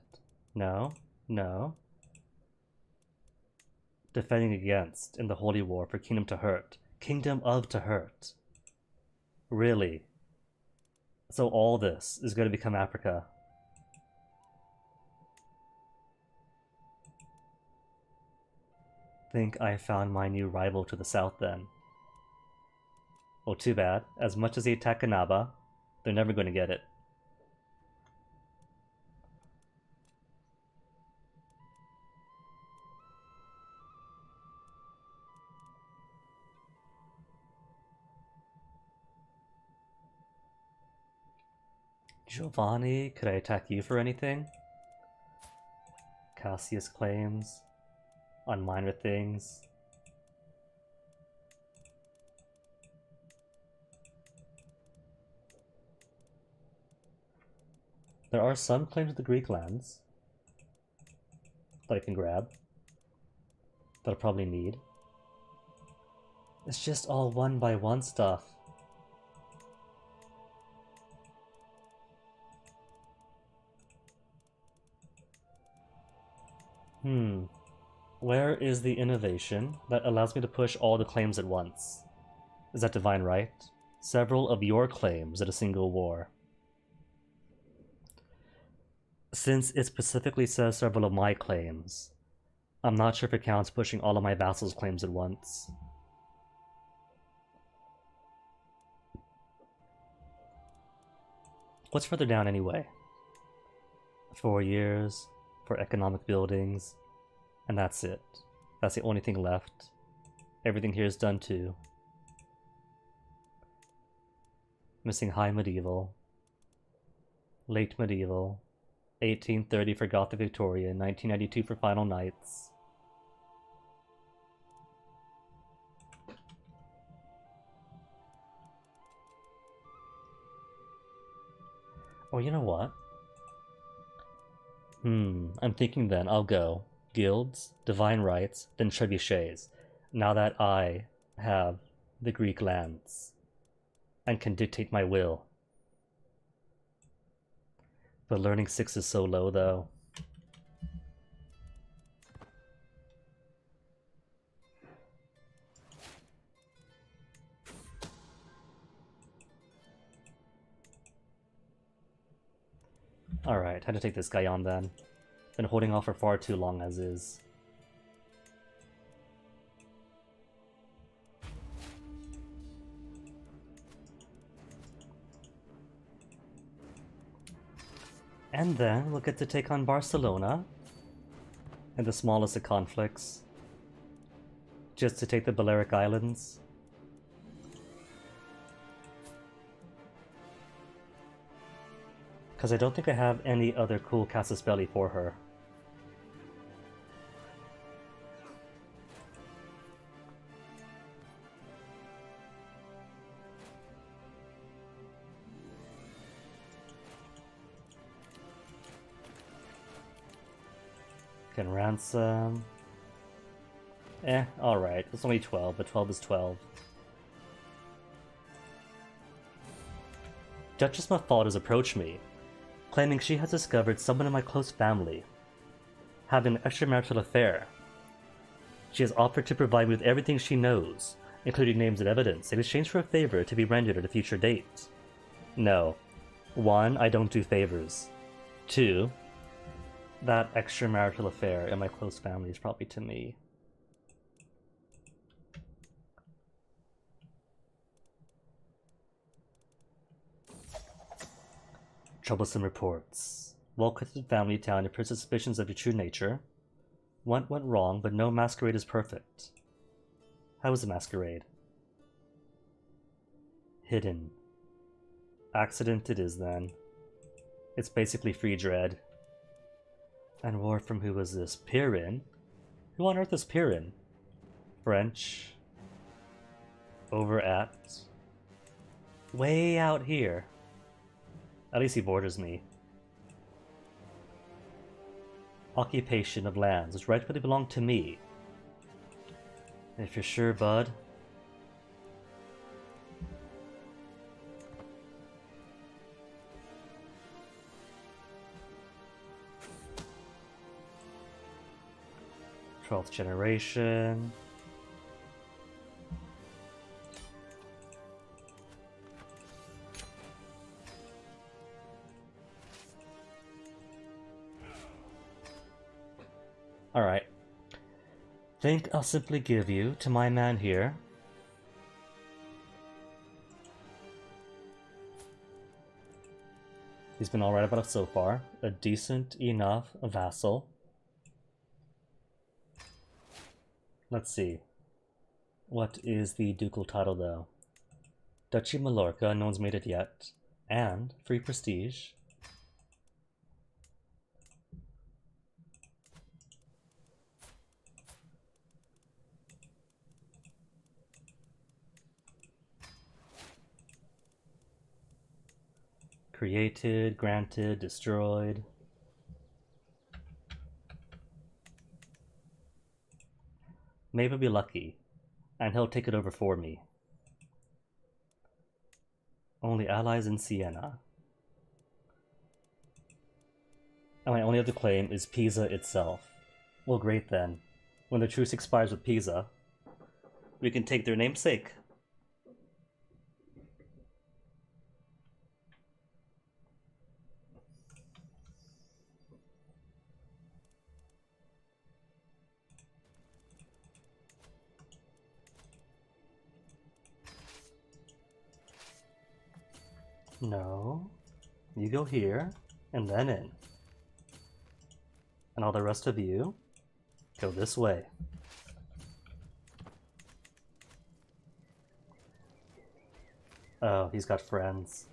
No? No? Defending against in the Holy War for Kingdom to hurt. Kingdom of to hurt. Really? So all this is going to become Africa. Think I found my new rival to the south then. Oh, too bad. As much as they attack Kanaba, they're never going to get it. Giovanni, could I attack you for anything? Cassius claims on minor things. There are some claims to the Greek lands that I can grab, that I'll probably need. It's just all one by one stuff. Where is the innovation that allows me to push all the claims at once? Is that divine right? Several of your claims at a single war. Since it specifically says several of my claims, I'm not sure if it counts pushing all of my vassals' claims at once. What's further down anyway? 4 years for economic buildings, and that's it. That's the only thing left. Everything here is done too. Missing High Medieval, Late Medieval, 1830 for Gothic Victorian, 1992 for Final Knights. Oh, you know what? I'm thinking then I'll go guilds, divine rights, then trebuchets, now that I have the Greek lands and can dictate my will. But learning 6 is so low though. Alright, had to take this guy on then. Been holding off for far too long as is. And then we'll get to take on Barcelona in the smallest of conflicts. Just to take the Balearic Islands. Because I don't think I have any other cool casus belli for her. Can ransom. Alright. It's only 12, but 12 is 12. Duchess Mafalda has approached me, claiming she has discovered someone in my close family having an extramarital affair. She has offered to provide me with everything she knows, including names and evidence, in exchange for a favor to be rendered at a future date. No. 1, I don't do favors. 2, that extramarital affair in my close family is probably to me. Troublesome reports. Well-connected family town appears suspicions of your true nature. What went wrong, but no masquerade is perfect. How is a masquerade? Hidden. Accident it is then. It's basically free dread. And war from who was this? Pirin? Who on earth is Pirin? French. Over at... way out here. At least he borders me. Occupation of lands which rightfully belong to me. If you're sure, bud. Twelfth generation. Alright. Think I'll simply give you to my man here. He's been alright about it so far. A decent enough vassal. Let's see. What is the ducal title though? Duchy Mallorca, no one's made it yet. And free prestige. Created, granted, destroyed. Maybe I'll be lucky, and he'll take it over for me. Only allies in Siena. And my only other claim is Pisa itself. Well, great then. When the truce expires with Pisa, we can take their namesake. No. You go here, and then in. And all the rest of you, go this way. Oh, he's got friends.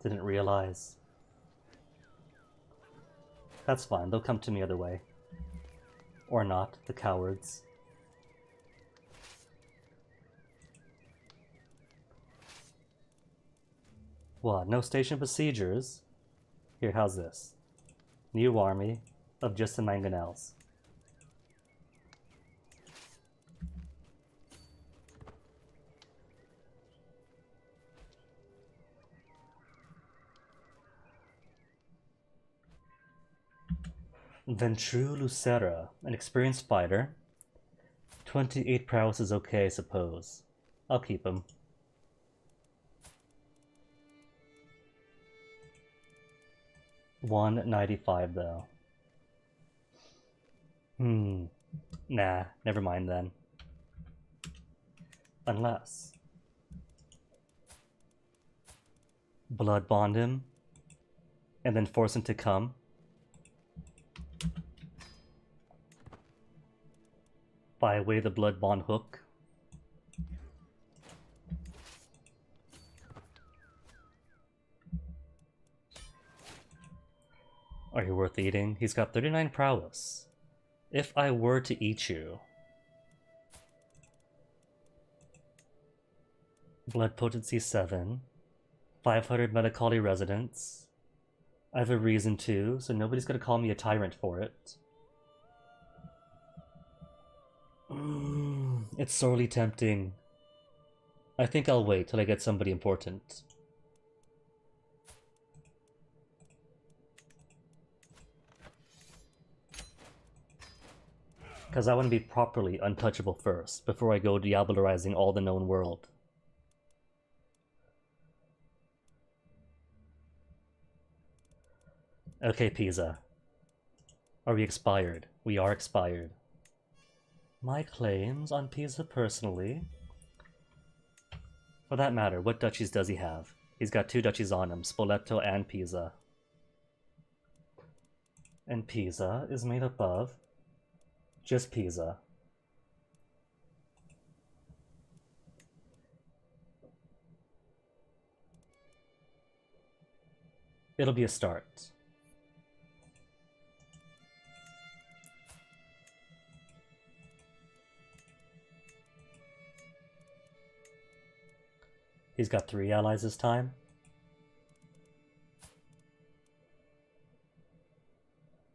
Didn't realize. That's fine, they'll come to me other way. Or not, the cowards. What, no station besiegers? Here, how's this? New army of just the mangonels. Ventru Lucera, an experienced fighter. 28 prowess is okay, I suppose. I'll keep him. $195 though. Nah, never mind then. Unless blood bond him and then force him to come. Buy away the blood bond hook. Are you worth eating? He's got 39 prowess. If I were to eat you... Blood potency 7. 500 Melancholy residents. I have a reason to, so nobody's gonna call me a tyrant for it. It's sorely tempting. I think I'll wait till I get somebody important. Because I want to be properly untouchable first, before I go diablerizing all the known world. Okay, Pisa. Are we expired? We are expired. My claims on Pisa personally? For that matter, what duchies does he have? He's got 2 duchies on him, Spoleto and Pisa. And Pisa is made up of just Pisa. It'll be a start. He's got 3 allies this time.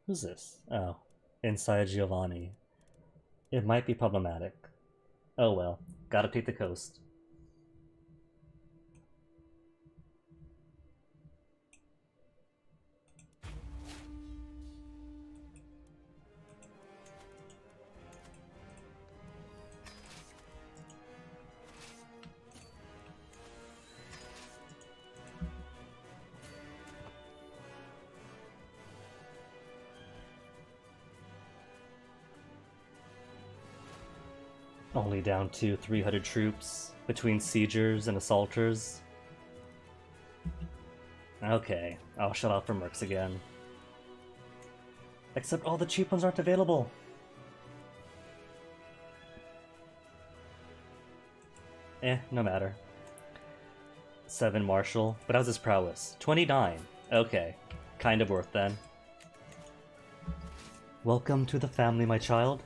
Who's this? Oh, inside Giovanni. It might be problematic. Oh well, gotta take the coast. Only down to 300 troops between siegers and assaulters. Okay, I'll shut out for mercs again. Except all the cheap ones aren't available. No matter. 7 martial, but how's his prowess? 29. Okay, kind of worth then. Welcome to the family, my child.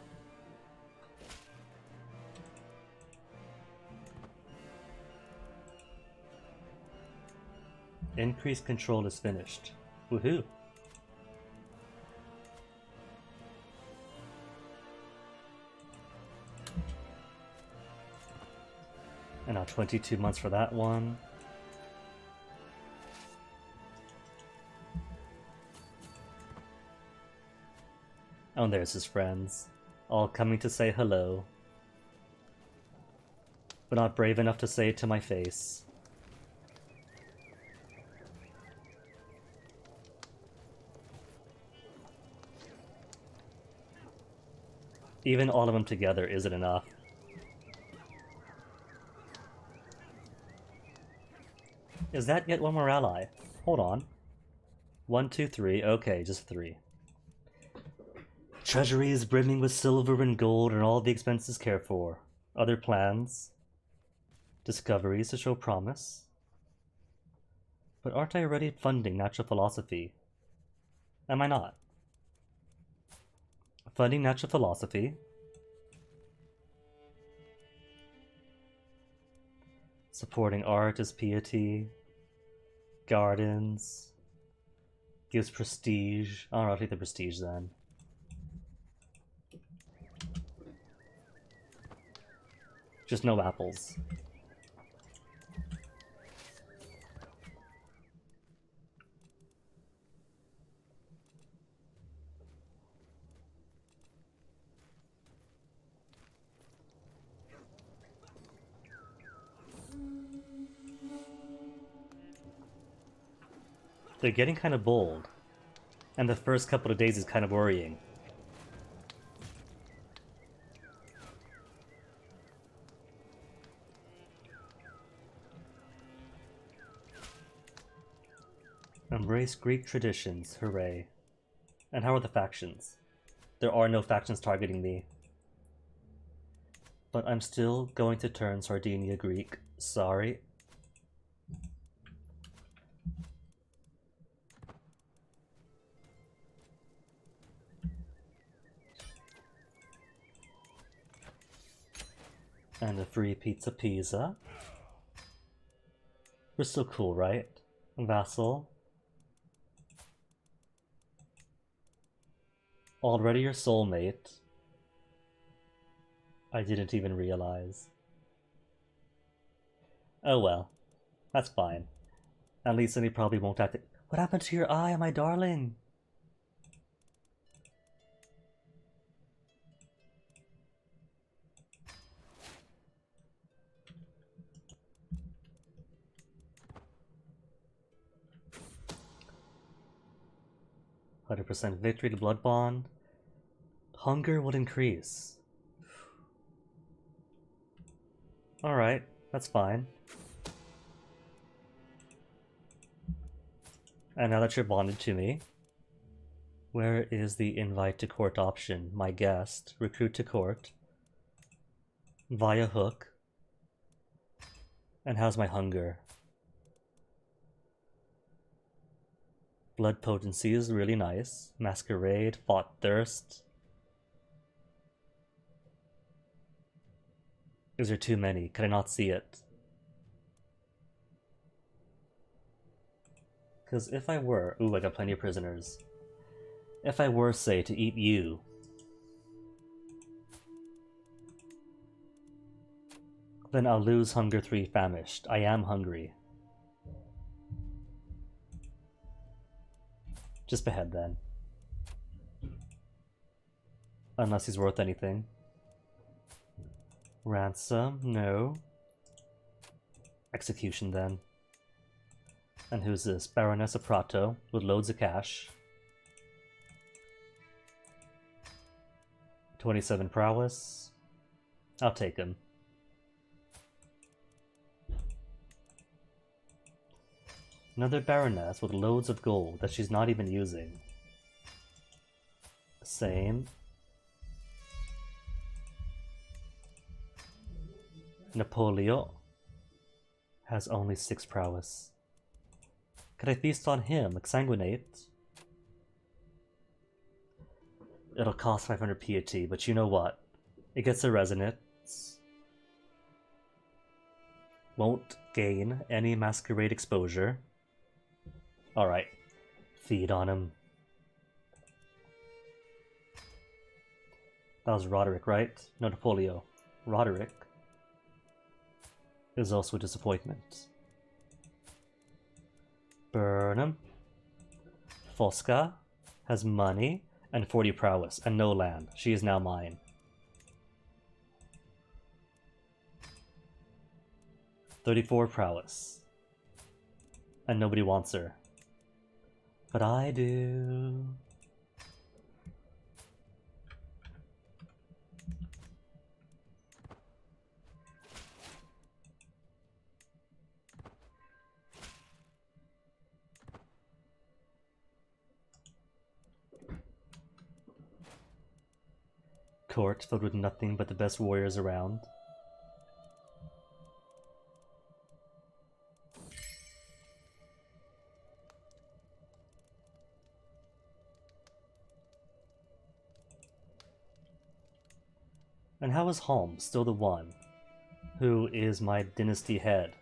Increased control is finished. Woohoo! And now 22 months for that one. Oh, and there's his friends, all coming to say hello, but not brave enough to say it to my face. Even all of them together isn't enough. Is that yet one more ally? Hold on. 1, 2, 3. Okay, just 3. Treasury is brimming with silver and gold and all the expenses cared for. Other plans? Discoveries to show promise? But aren't I already funding natural philosophy? Am I not? Funding natural philosophy. Supporting art is piety. Gardens. Gives prestige. I'll take the prestige then. Just no apples. They're getting kind of bold, and the first couple of days is kind of worrying. Embrace Greek traditions, hooray. And how are the factions? There are no factions targeting me. But I'm still going to turn Sardinia Greek. Sorry. And a free pizza Pisa. We're still cool, right? Vassal. Already your soulmate. I didn't even realize. Oh well, that's fine. At least then he probably won't have to. What happened to your eye, my darling? 100% victory to Blood Bond. Hunger will increase. Alright, that's fine. And now that you're bonded to me, where is the invite to court option? My guest, recruit to court, via hook. And how's my hunger? Blood potency is really nice. Masquerade, fought thirst. Is there too many? Can I not see it? Because if I were... Ooh, I got plenty of prisoners. If I were, say, to eat you... then I'll lose Hunger 3 famished. I am hungry. Just behead then. Unless he's worth anything. Ransom? No. Execution then. And who's this? Baroness of Prato with loads of cash. 27 prowess. I'll take him. Another Baroness with loads of gold that she's not even using. Same. Napoleon has only 6 prowess. Could I feast on him? Exsanguinate? It'll cost 500 piety, but you know what? It gets a resonance. Won't gain any masquerade exposure. Alright. Feed on him. That was Roderick, right? No, Napoleon. Roderick is also a disappointment. Burn him. Fosca has money and 40 prowess and no land. She is now mine. "34 prowess. And nobody wants her. But I do. Court filled with nothing but the best warriors around. And how is Holmes still the one who is my dynasty head?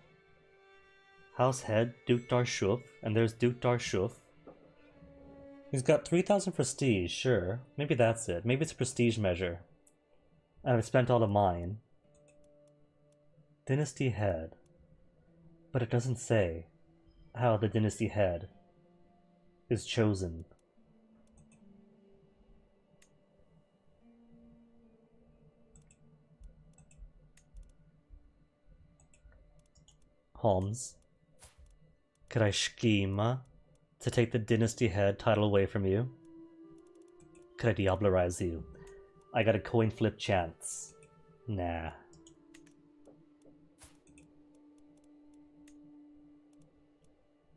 House head, Duke Darshuf, and there's Duke Darshuf. He's got 3,000 prestige, sure. Maybe that's it. Maybe it's a prestige measure. And I've spent all of mine. Dynasty head. But it doesn't say how the dynasty head is chosen. Holmes, could I scheme to take the dynasty head title away from you? Could I diablerize you? I got a coin flip chance. Nah.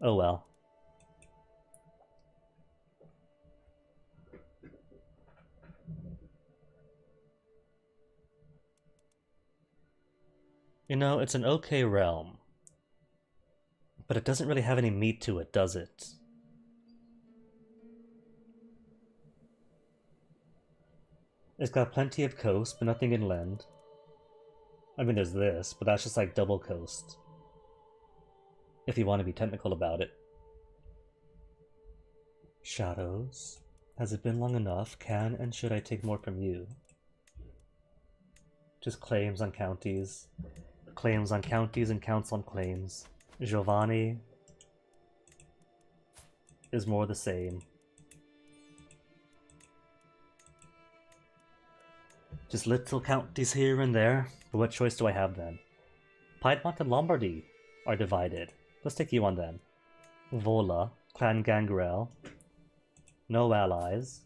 Oh well. You know, it's an okay realm. But it doesn't really have any meat to it, does it? It's got plenty of coast, but nothing inland. I mean, there's this, but that's just like double coast. If you want to be technical about it. Shadows. Has it been long enough? Can and should I take more from you? Just claims on counties. Claims on counties and counts on claims. Giovanni is more the same. Just little counties here and there. But what choice do I have then? Piedmont and Lombardy are divided. Let's take you on then. Vola, Clan Gangrel. No allies.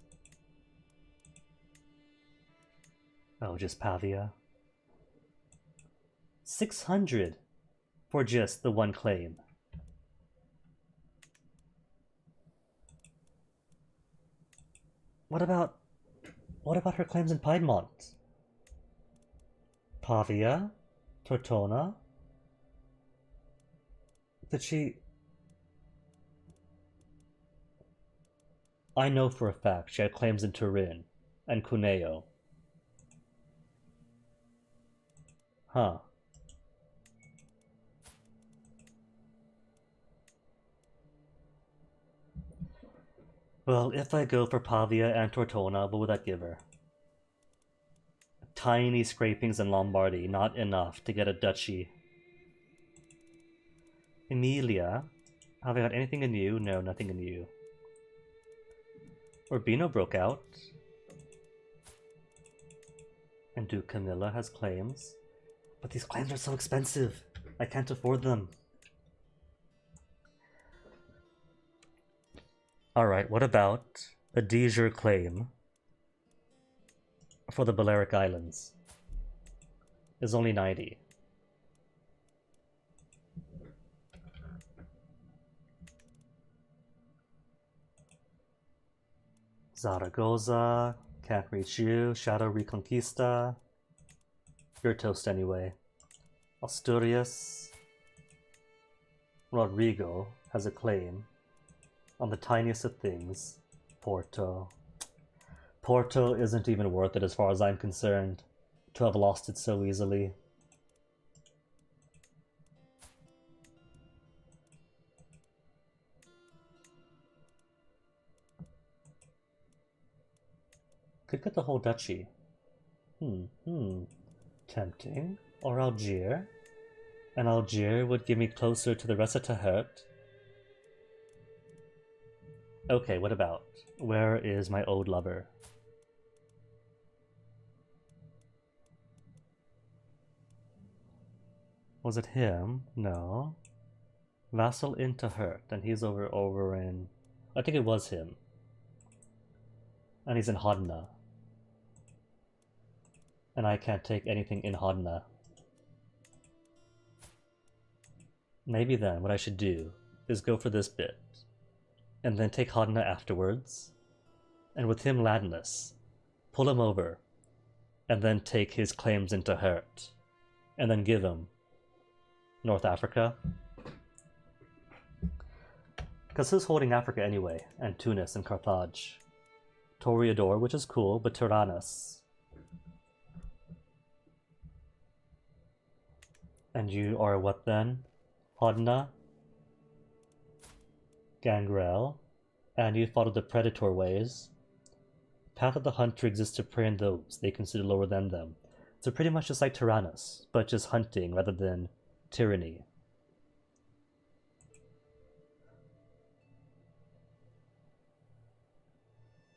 Oh, just Pavia. 600 for just the one claim. What about her claims in Piedmont? Pavia? Tortona? Did she... I know for a fact she had claims in Turin and Cuneo. Huh. Well, if I go for Pavia and Tortona, what would that give her? Tiny scrapings in Lombardy, not enough to get a duchy. Emilia? Have I got anything in you? No, nothing in you. Urbino broke out. And Duke Camilla has claims. But these claims are so expensive. I can't afford them. Alright, what about a de jure claim for the Balearic Islands? Is only 90. Zaragoza, can't reach you. Shadow Reconquista. You're toast anyway. Asturias. Rodrigo has a claim on the tiniest of things. Porto. Porto isn't even worth it as far as I'm concerned, to have lost it so easily. Could get the whole duchy. Tempting. Or Algier. And Algier would give me closer to the rest of Tahert. Okay, what about? Where is my old lover? Was it him? No. Vassal in Tahert, and he's over in... I think it was him. And he's in Hodna. And I can't take anything in Hodna. Maybe then what I should do is go for this bit. And then take Hodna afterwards. And with him Ladinus, pull him over. And then take his claims into Hurt. And then give him North Africa. Because who's holding Africa anyway? And Tunis and Carthage. Toreador, which is cool, but Tyrannus. And you are what then? Hodna? Gangrel? And you follow the predator ways. Path of the Hunter exists to prey on those they consider lower than them. So pretty much just like Tyrannus, but just hunting rather than tyranny.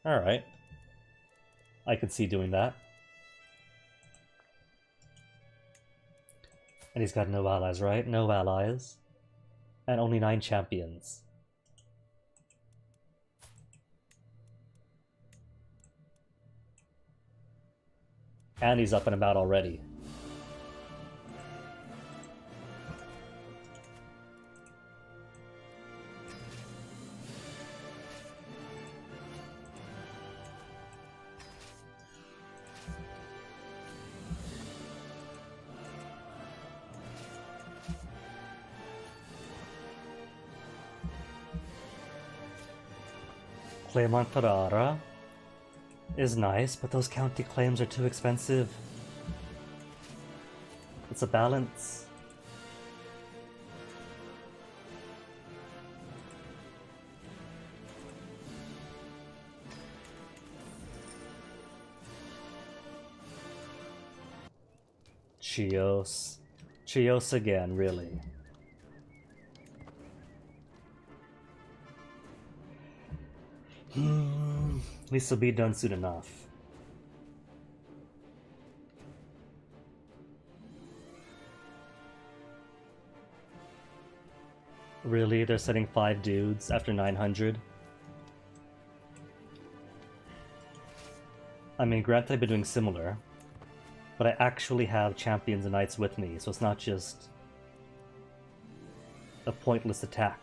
Alright. I could see doing that. And he's got no allies, right? No allies. And only 9 champions. And he's up and about already. Claim on Ferrara is nice, but those county claims are too expensive. It's a balance. Chios. Chios again, really. This will be done soon enough. Really? They're setting 5 dudes after 900? I mean, granted I've been doing similar, but I actually have champions and knights with me, so it's not just a pointless attack.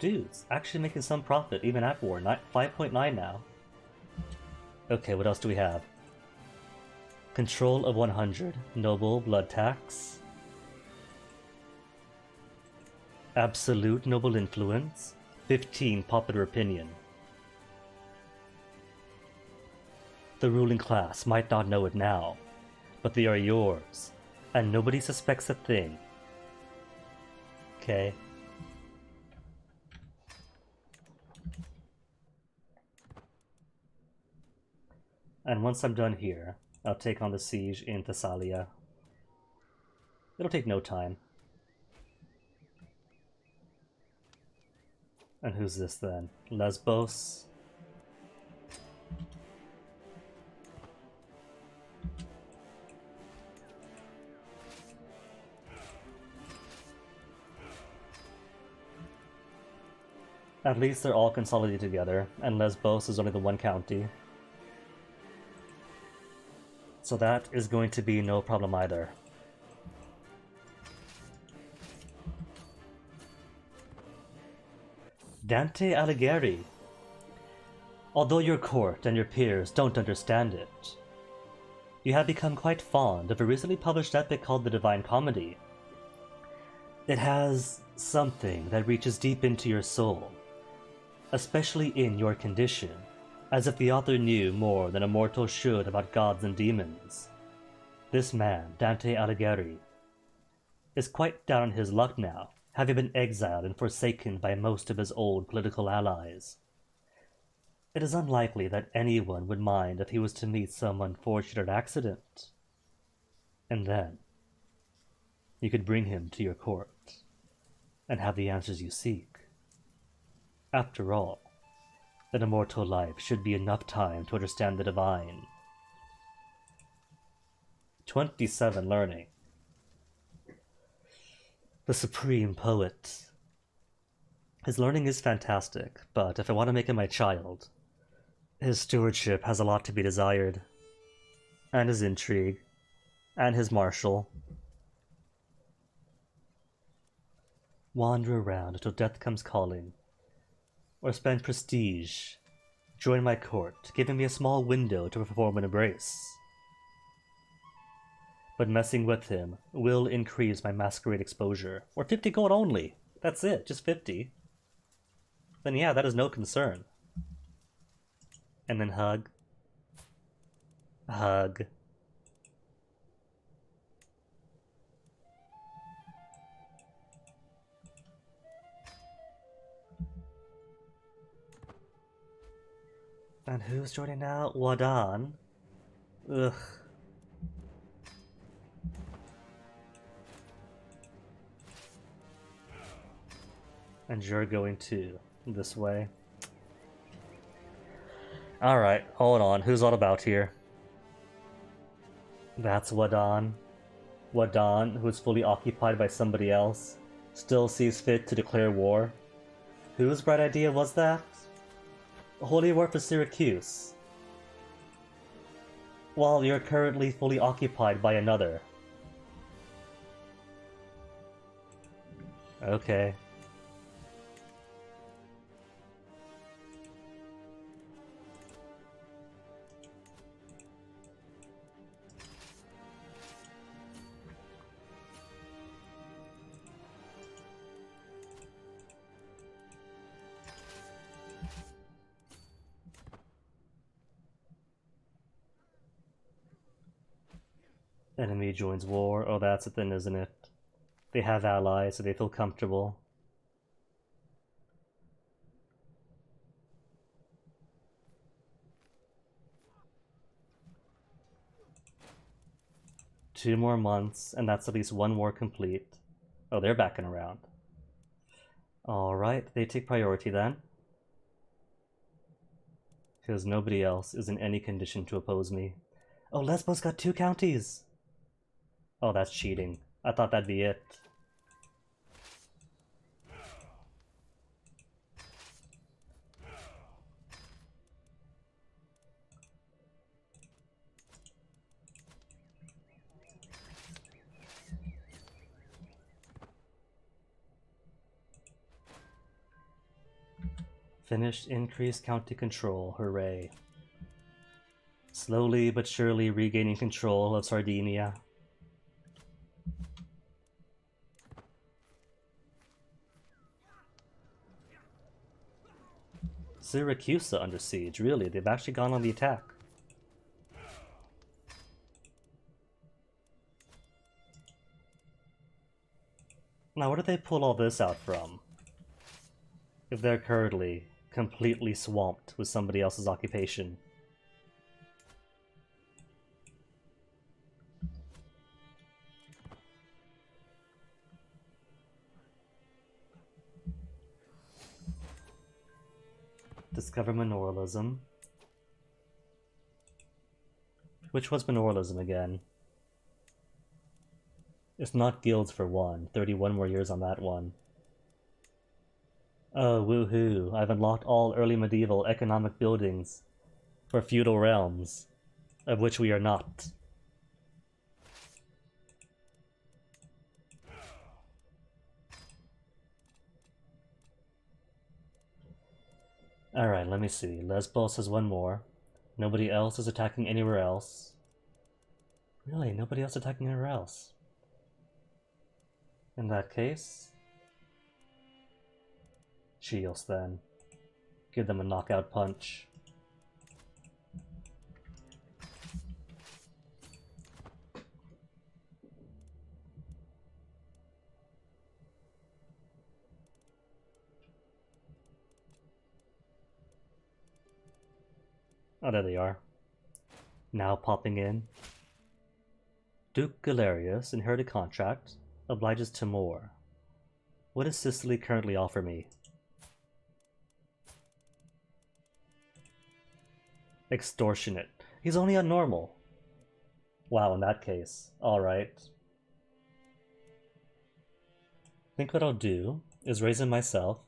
Dudes, actually making some profit, even at war. 5.9 now. Okay, what else do we have? Control of 100. Noble blood tax. Absolute noble influence. 15 popular opinion. The ruling class might not know it now, but they are yours, and nobody suspects a thing. Okay. And once I'm done here, I'll take on the siege in Thessalia. It'll take no time. And who's this then? Lesbos? At least they're all consolidated together, and Lesbos is only the one county. So that is going to be no problem either. Dante Alighieri. Although your court and your peers don't understand it, you have become quite fond of a recently published epic called The Divine Comedy. It has something that reaches deep into your soul, especially in your condition, as if the author knew more than a mortal should about gods and demons. This man, Dante Alighieri, is quite down on his luck now, having been exiled and forsaken by most of his old political allies. It is unlikely that anyone would mind if he was to meet some unfortunate accident. And then, you could bring him to your court, and have the answers you seek. After all, an immortal life should be enough time to understand the divine. 27 learning. The supreme poet. His learning is fantastic, but if I want to make him my child, his stewardship has a lot to be desired. And his intrigue. And his martial. Wander around until death comes calling. Or spend prestige. Join my court, giving me a small window to perform an embrace. But messing with him will increase my masquerade exposure. Or 50 gold only. That's it, just 50. Then yeah, that is no concern. And then hug. Hug. And who's joining now? Wadan? Ugh. And you're going to this way. Alright, hold on. Who's all about here? That's Wadan. Wadan, who is fully occupied by somebody else, still sees fit to declare war. Whose bright idea was that? Holy war for Syracuse. While you're currently fully occupied by another. Okay. Enemy joins war. Oh, that's it then, isn't it? They have allies, so they feel comfortable. 2 more months, and that's at least 1 war complete. Oh, they're backing around. Alright, they take priority then. Because nobody else is in any condition to oppose me. Oh, Lesbos got 2 counties! Oh, that's cheating. I thought that'd be it. Finished increased county control, hooray. Slowly but surely regaining control of Sardinia. Syracusa under siege, really? They've actually gone on the attack. Now, where did they pull all this out from? If they're currently completely swamped with somebody else's occupation. Discover mineralism. Which was mineralism again? It's not guilds for one. 31 more years on that one. Oh, woohoo. I've unlocked all early medieval economic buildings for feudal realms, of which we are not. Alright, let me see. Lesbos has 1 more. Nobody else is attacking anywhere else. Really, nobody else attacking anywhere else. In that case, Chios then. Give them a knockout punch. Oh, there they are. Now popping in. Duke Galerius, inherited contract, obliges Timur. What does Sicily currently offer me? Extortionate. He's only on normal. Wow, in that case. Alright. I think what I'll do is raise him myself.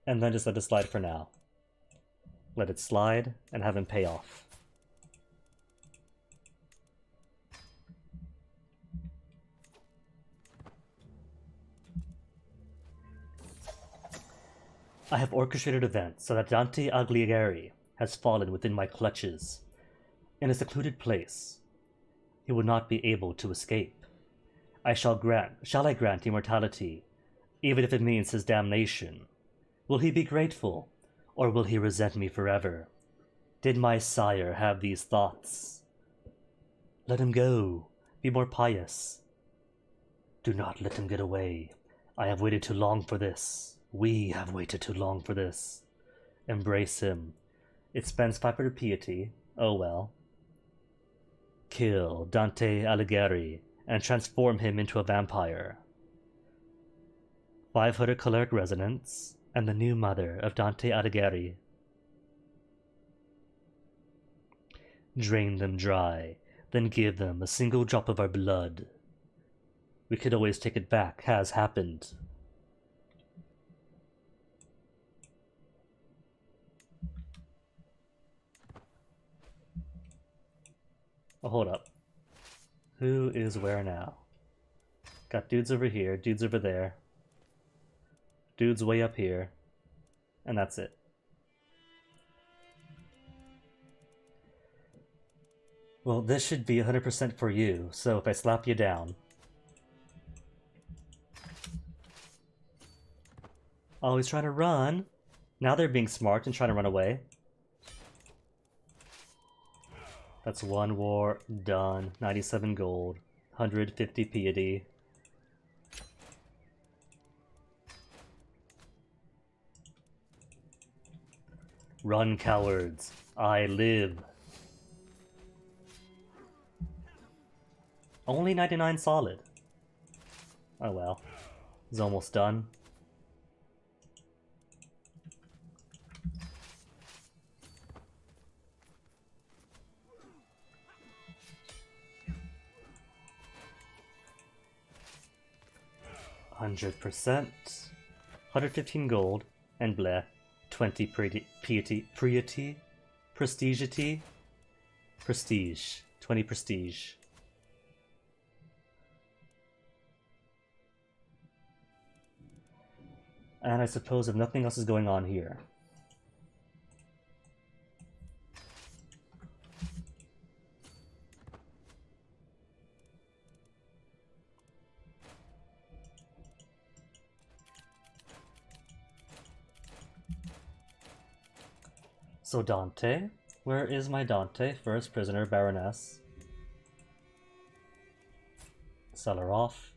And then just let it slide for now. Let it slide and have him pay off. I have orchestrated events so that Dante Alighieri has fallen within my clutches. In a secluded place, he will not be able to escape. Shall I grant immortality, even if it means his damnation? Will he be grateful, or will he resent me forever? Did my sire have these thoughts? Let him go. Be more pious. Do not let him get away. I have waited too long for this. We have waited too long for this. Embrace him. It spends 500 piety. Oh well. Kill Dante Alighieri and transform him into a vampire. 500 choleric resonance and the new mother of Dante Alighieri. Drain them dry, then give them a single drop of our blood. We could always take it back, has happened. Oh, hold up. Who is where now? Got dudes over here, dudes over there. Dudes way up here. And that's it. Well, this should be 100% for you, so if I slap you down... Oh, he's trying to run! Now they're being smart and trying to run away. That's 1 war, done. 97 gold. 150 piety. Run, cowards. I live. Only 99 solid. Oh well. It's almost done. %. 115 gold and bleh. 20 piety, prestige. 20 prestige. And I suppose if nothing else is going on here. So Dante, where is my Dante? First prisoner, Baroness. Sell her off.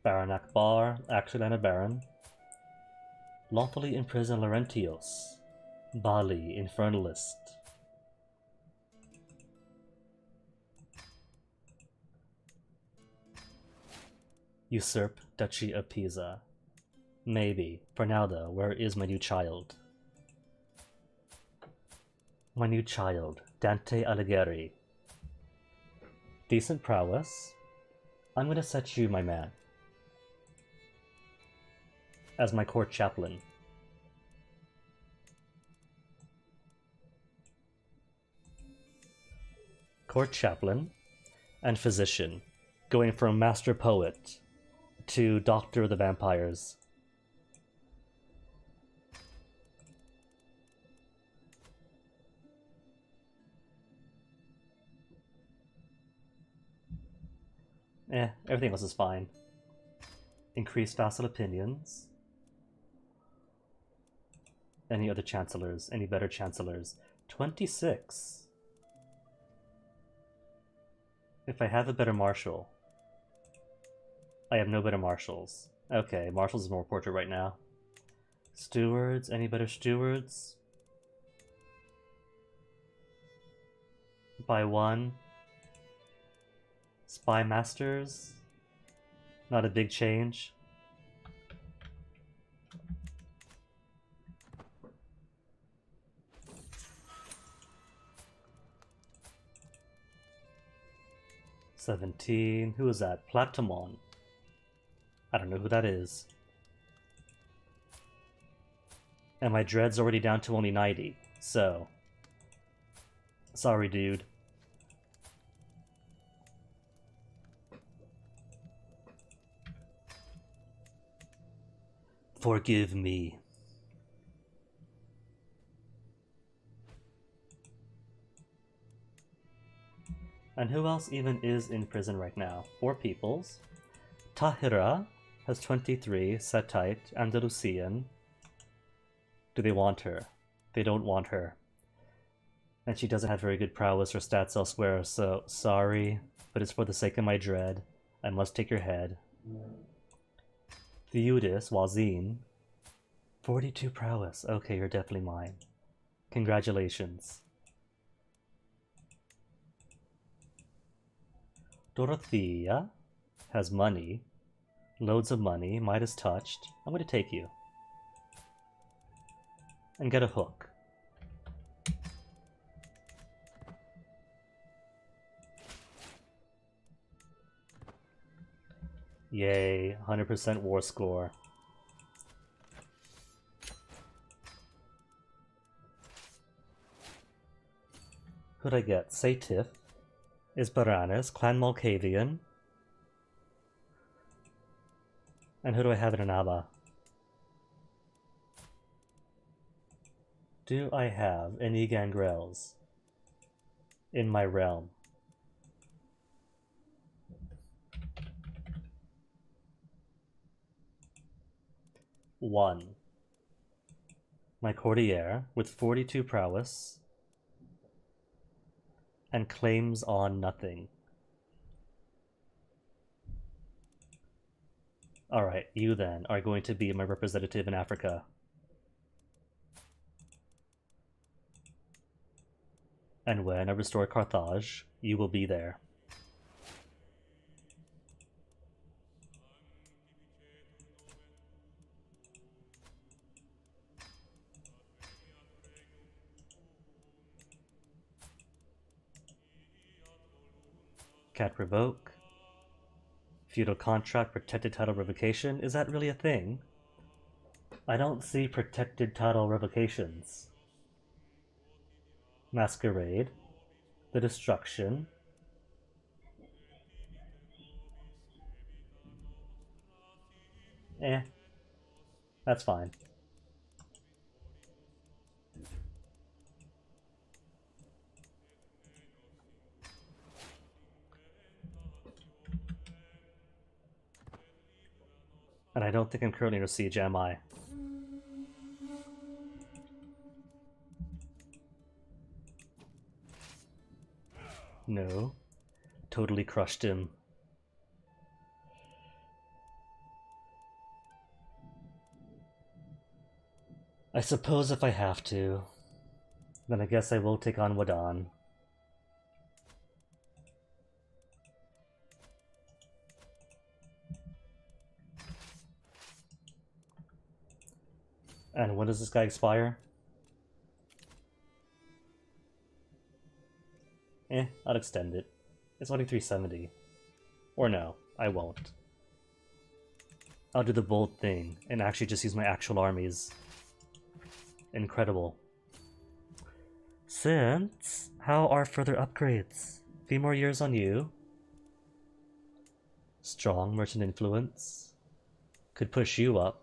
Baron Akbar, actually a Baron. Lawfully imprison Laurentios. Bali, Infernalist. Usurp Duchy of Pisa. Maybe. For now though, where is my new child? My new child, Dante Alighieri. Decent prowess. I'm gonna set you, my man, as my court chaplain. Court chaplain and physician, going from master poet to doctor of the vampires. Everything else is fine. Increased vassal opinions. Any other chancellors? Any better chancellors? 26. If I have a better marshal. I have no better marshals. Okay, marshals is more important right now. Stewards? Any better stewards? By one. Spy masters? Not a big change. $17. Who is that? Platamon. I don't know who that is. And my dread's already down to only 90, so... Sorry, dude. Forgive me. And who else even is in prison right now? 4 peoples. Tahira has 23, Setite, Andalusian. Do they want her? They don't want her. And she doesn't have very good prowess or stats elsewhere, so sorry, but it's for the sake of my dread. I must take your head. Theudis, Wazin. 42 prowess. Okay, you're definitely mine. Congratulations. Dorothea has money. Loads of money. Midas touched. I'm going to take you. And get a hook. Yay, 100% war score. Who'd I get? Satif. Isbaranes, Clan Malkavian. And who do I have in Anaba? Do I have any Gangrels in my realm? One. My courtier with 42 prowess and claims on nothing. Alright, you then are going to be my representative in Africa. And when I restore Carthage, you will be there. Can't revoke. Feudal contract, protected title revocation. Is that really a thing? I don't see protected title revocations. Masquerade. The destruction. That's fine. And I don't think I'm currently under siege, am I? No. Totally crushed him. I suppose if I have to, then I guess I will take on Wadan. And when does this guy expire? I'll extend it. It's only 370. Or no, I won't. I'll do the bold thing and actually just use my actual armies. Incredible. Since, how are further upgrades? A few more years on you. Strong merchant influence. Could push you up.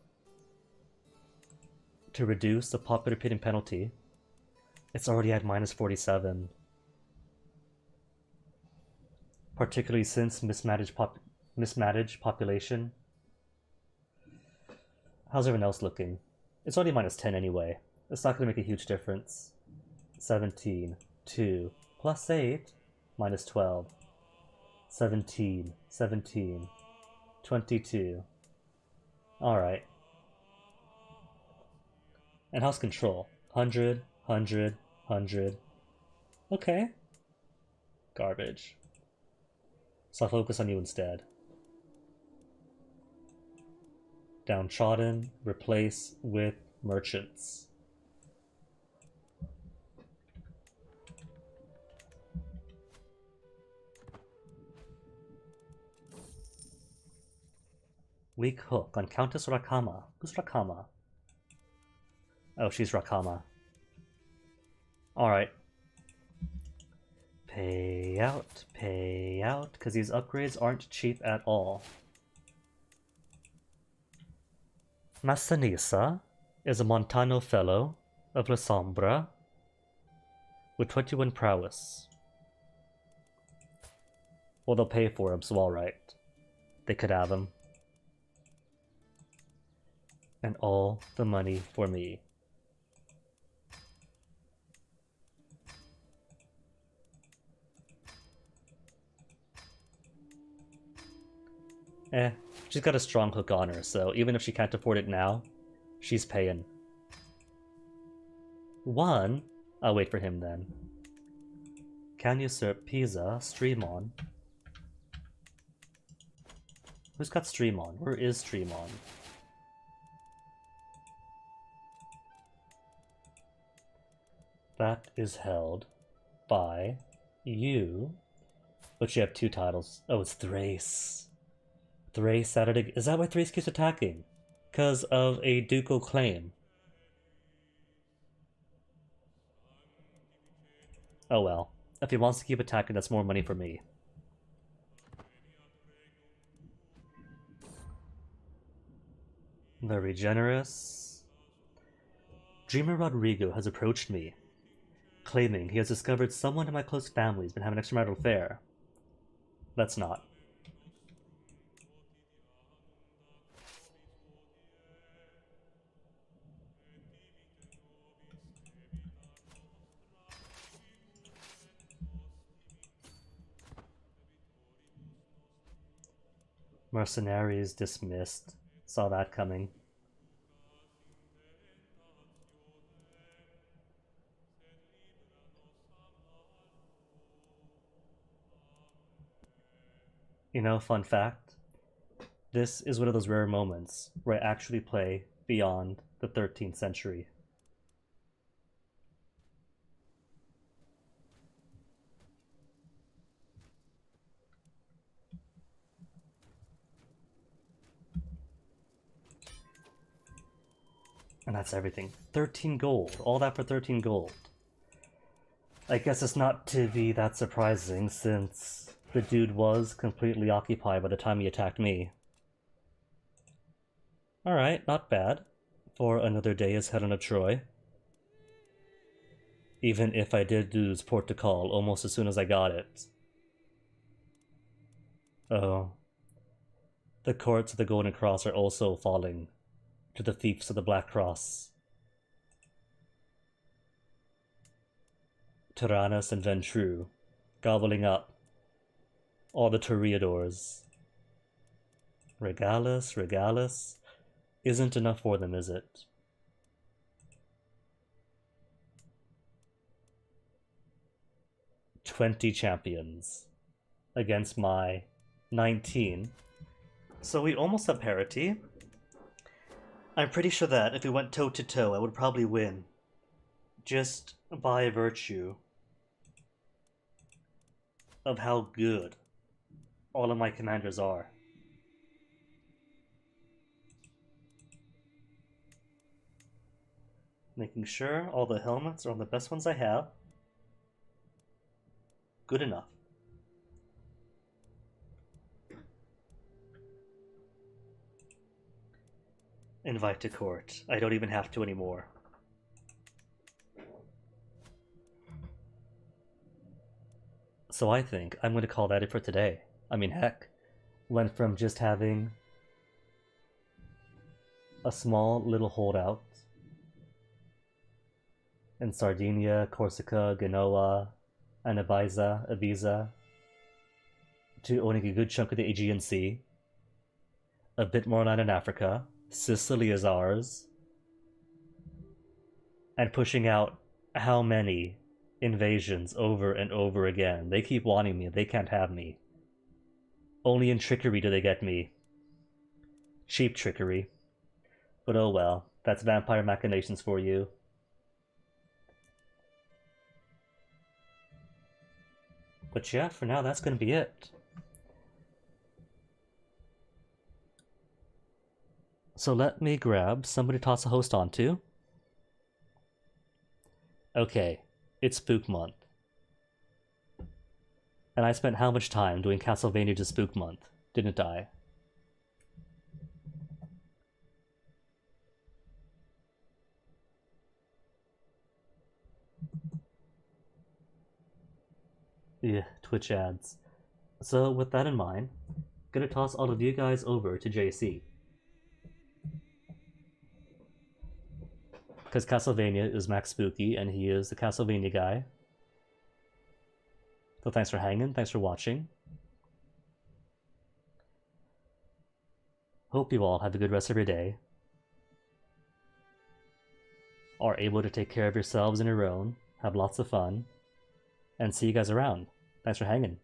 To reduce the popular opinion penalty. It's already at minus 47. Particularly since mismanaged population. How's everyone else looking? It's already minus 10 anyway. It's not going to make a huge difference. 17, 2, plus 8, minus 12. 17, 17, 22. Alright. And house control. 100, 100, 100. Okay. Garbage. So I'll focus on you instead. Downtrodden, replace with merchants. Weak hook on Countess Rakama. Who's Rakama? Oh, she's Rakama. Alright. Pay out, because these upgrades aren't cheap at all. Massanissa is a Montano Fellow of La Sombra with 21 prowess. Well, they'll pay for him, so alright. They could have him. And all the money for me. She's got a strong hook on her, so even if she can't afford it now, she's paying. 1? I'll wait for him then. Can usurp Pisa, stream on. Who's got stream on? Where is stream on? That is held by you. But you have 2 titles. Oh, it's Thrace. Thrace added. Is that why Thrace keeps attacking? Because of a ducal claim. Oh well. If he wants to keep attacking, that's more money for me. Very generous. Dreamer Rodrigo has approached me, claiming he has discovered someone in my close family has been having an extramarital affair. Let's not. Mercenaries dismissed. Saw that coming. You know, fun fact, this is one of those rare moments where I actually play beyond the 13th century. And that's everything. 13 gold. All that for 13 gold. I guess it's not to be that surprising since the dude was completely occupied by the time he attacked me. Alright, not bad. For another day as Helena Troy. Even if I did lose port to call almost as soon as I got it. Oh. The courts of the Golden Cross are also falling to the thieves of the Black Cross. Tyrannus and Ventrue, gobbling up all the Toreadors. Regalis, isn't enough for them, is it? "20 champions against my 19. So we almost have parity. I'm pretty sure that if we went toe to toe, I would probably win. Just by virtue of how good all of my commanders are. Making sure all the helmets are on the best ones I have. Good enough. Invite to court. I don't even have to anymore. So I think I'm going to call that it for today. I mean, heck, went from just having a small little holdout in Sardinia, Corsica, Genoa, and Ibiza, to owning a good chunk of the Aegean Sea, a bit more land in Africa, Sicily is ours, and pushing out how many invasions over and over again. They keep wanting me, they can't have me. Only in trickery do they get me. Cheap trickery. But oh well, that's vampire machinations for you. But yeah, for now that's gonna be it. So let me grab somebody to toss a host onto. Okay, it's Spook Month. And I spent how much time doing Castlevania to Spook Month, didn't I? Yeah, Twitch ads. So with that in mind, gonna toss all of you guys over to JC. Because Castlevania is Max Spooky, and he is the Castlevania guy. So thanks for hanging, thanks for watching. Hope you all have a good rest of your day. Are able to take care of yourselves and your own, have lots of fun, and see you guys around. Thanks for hanging.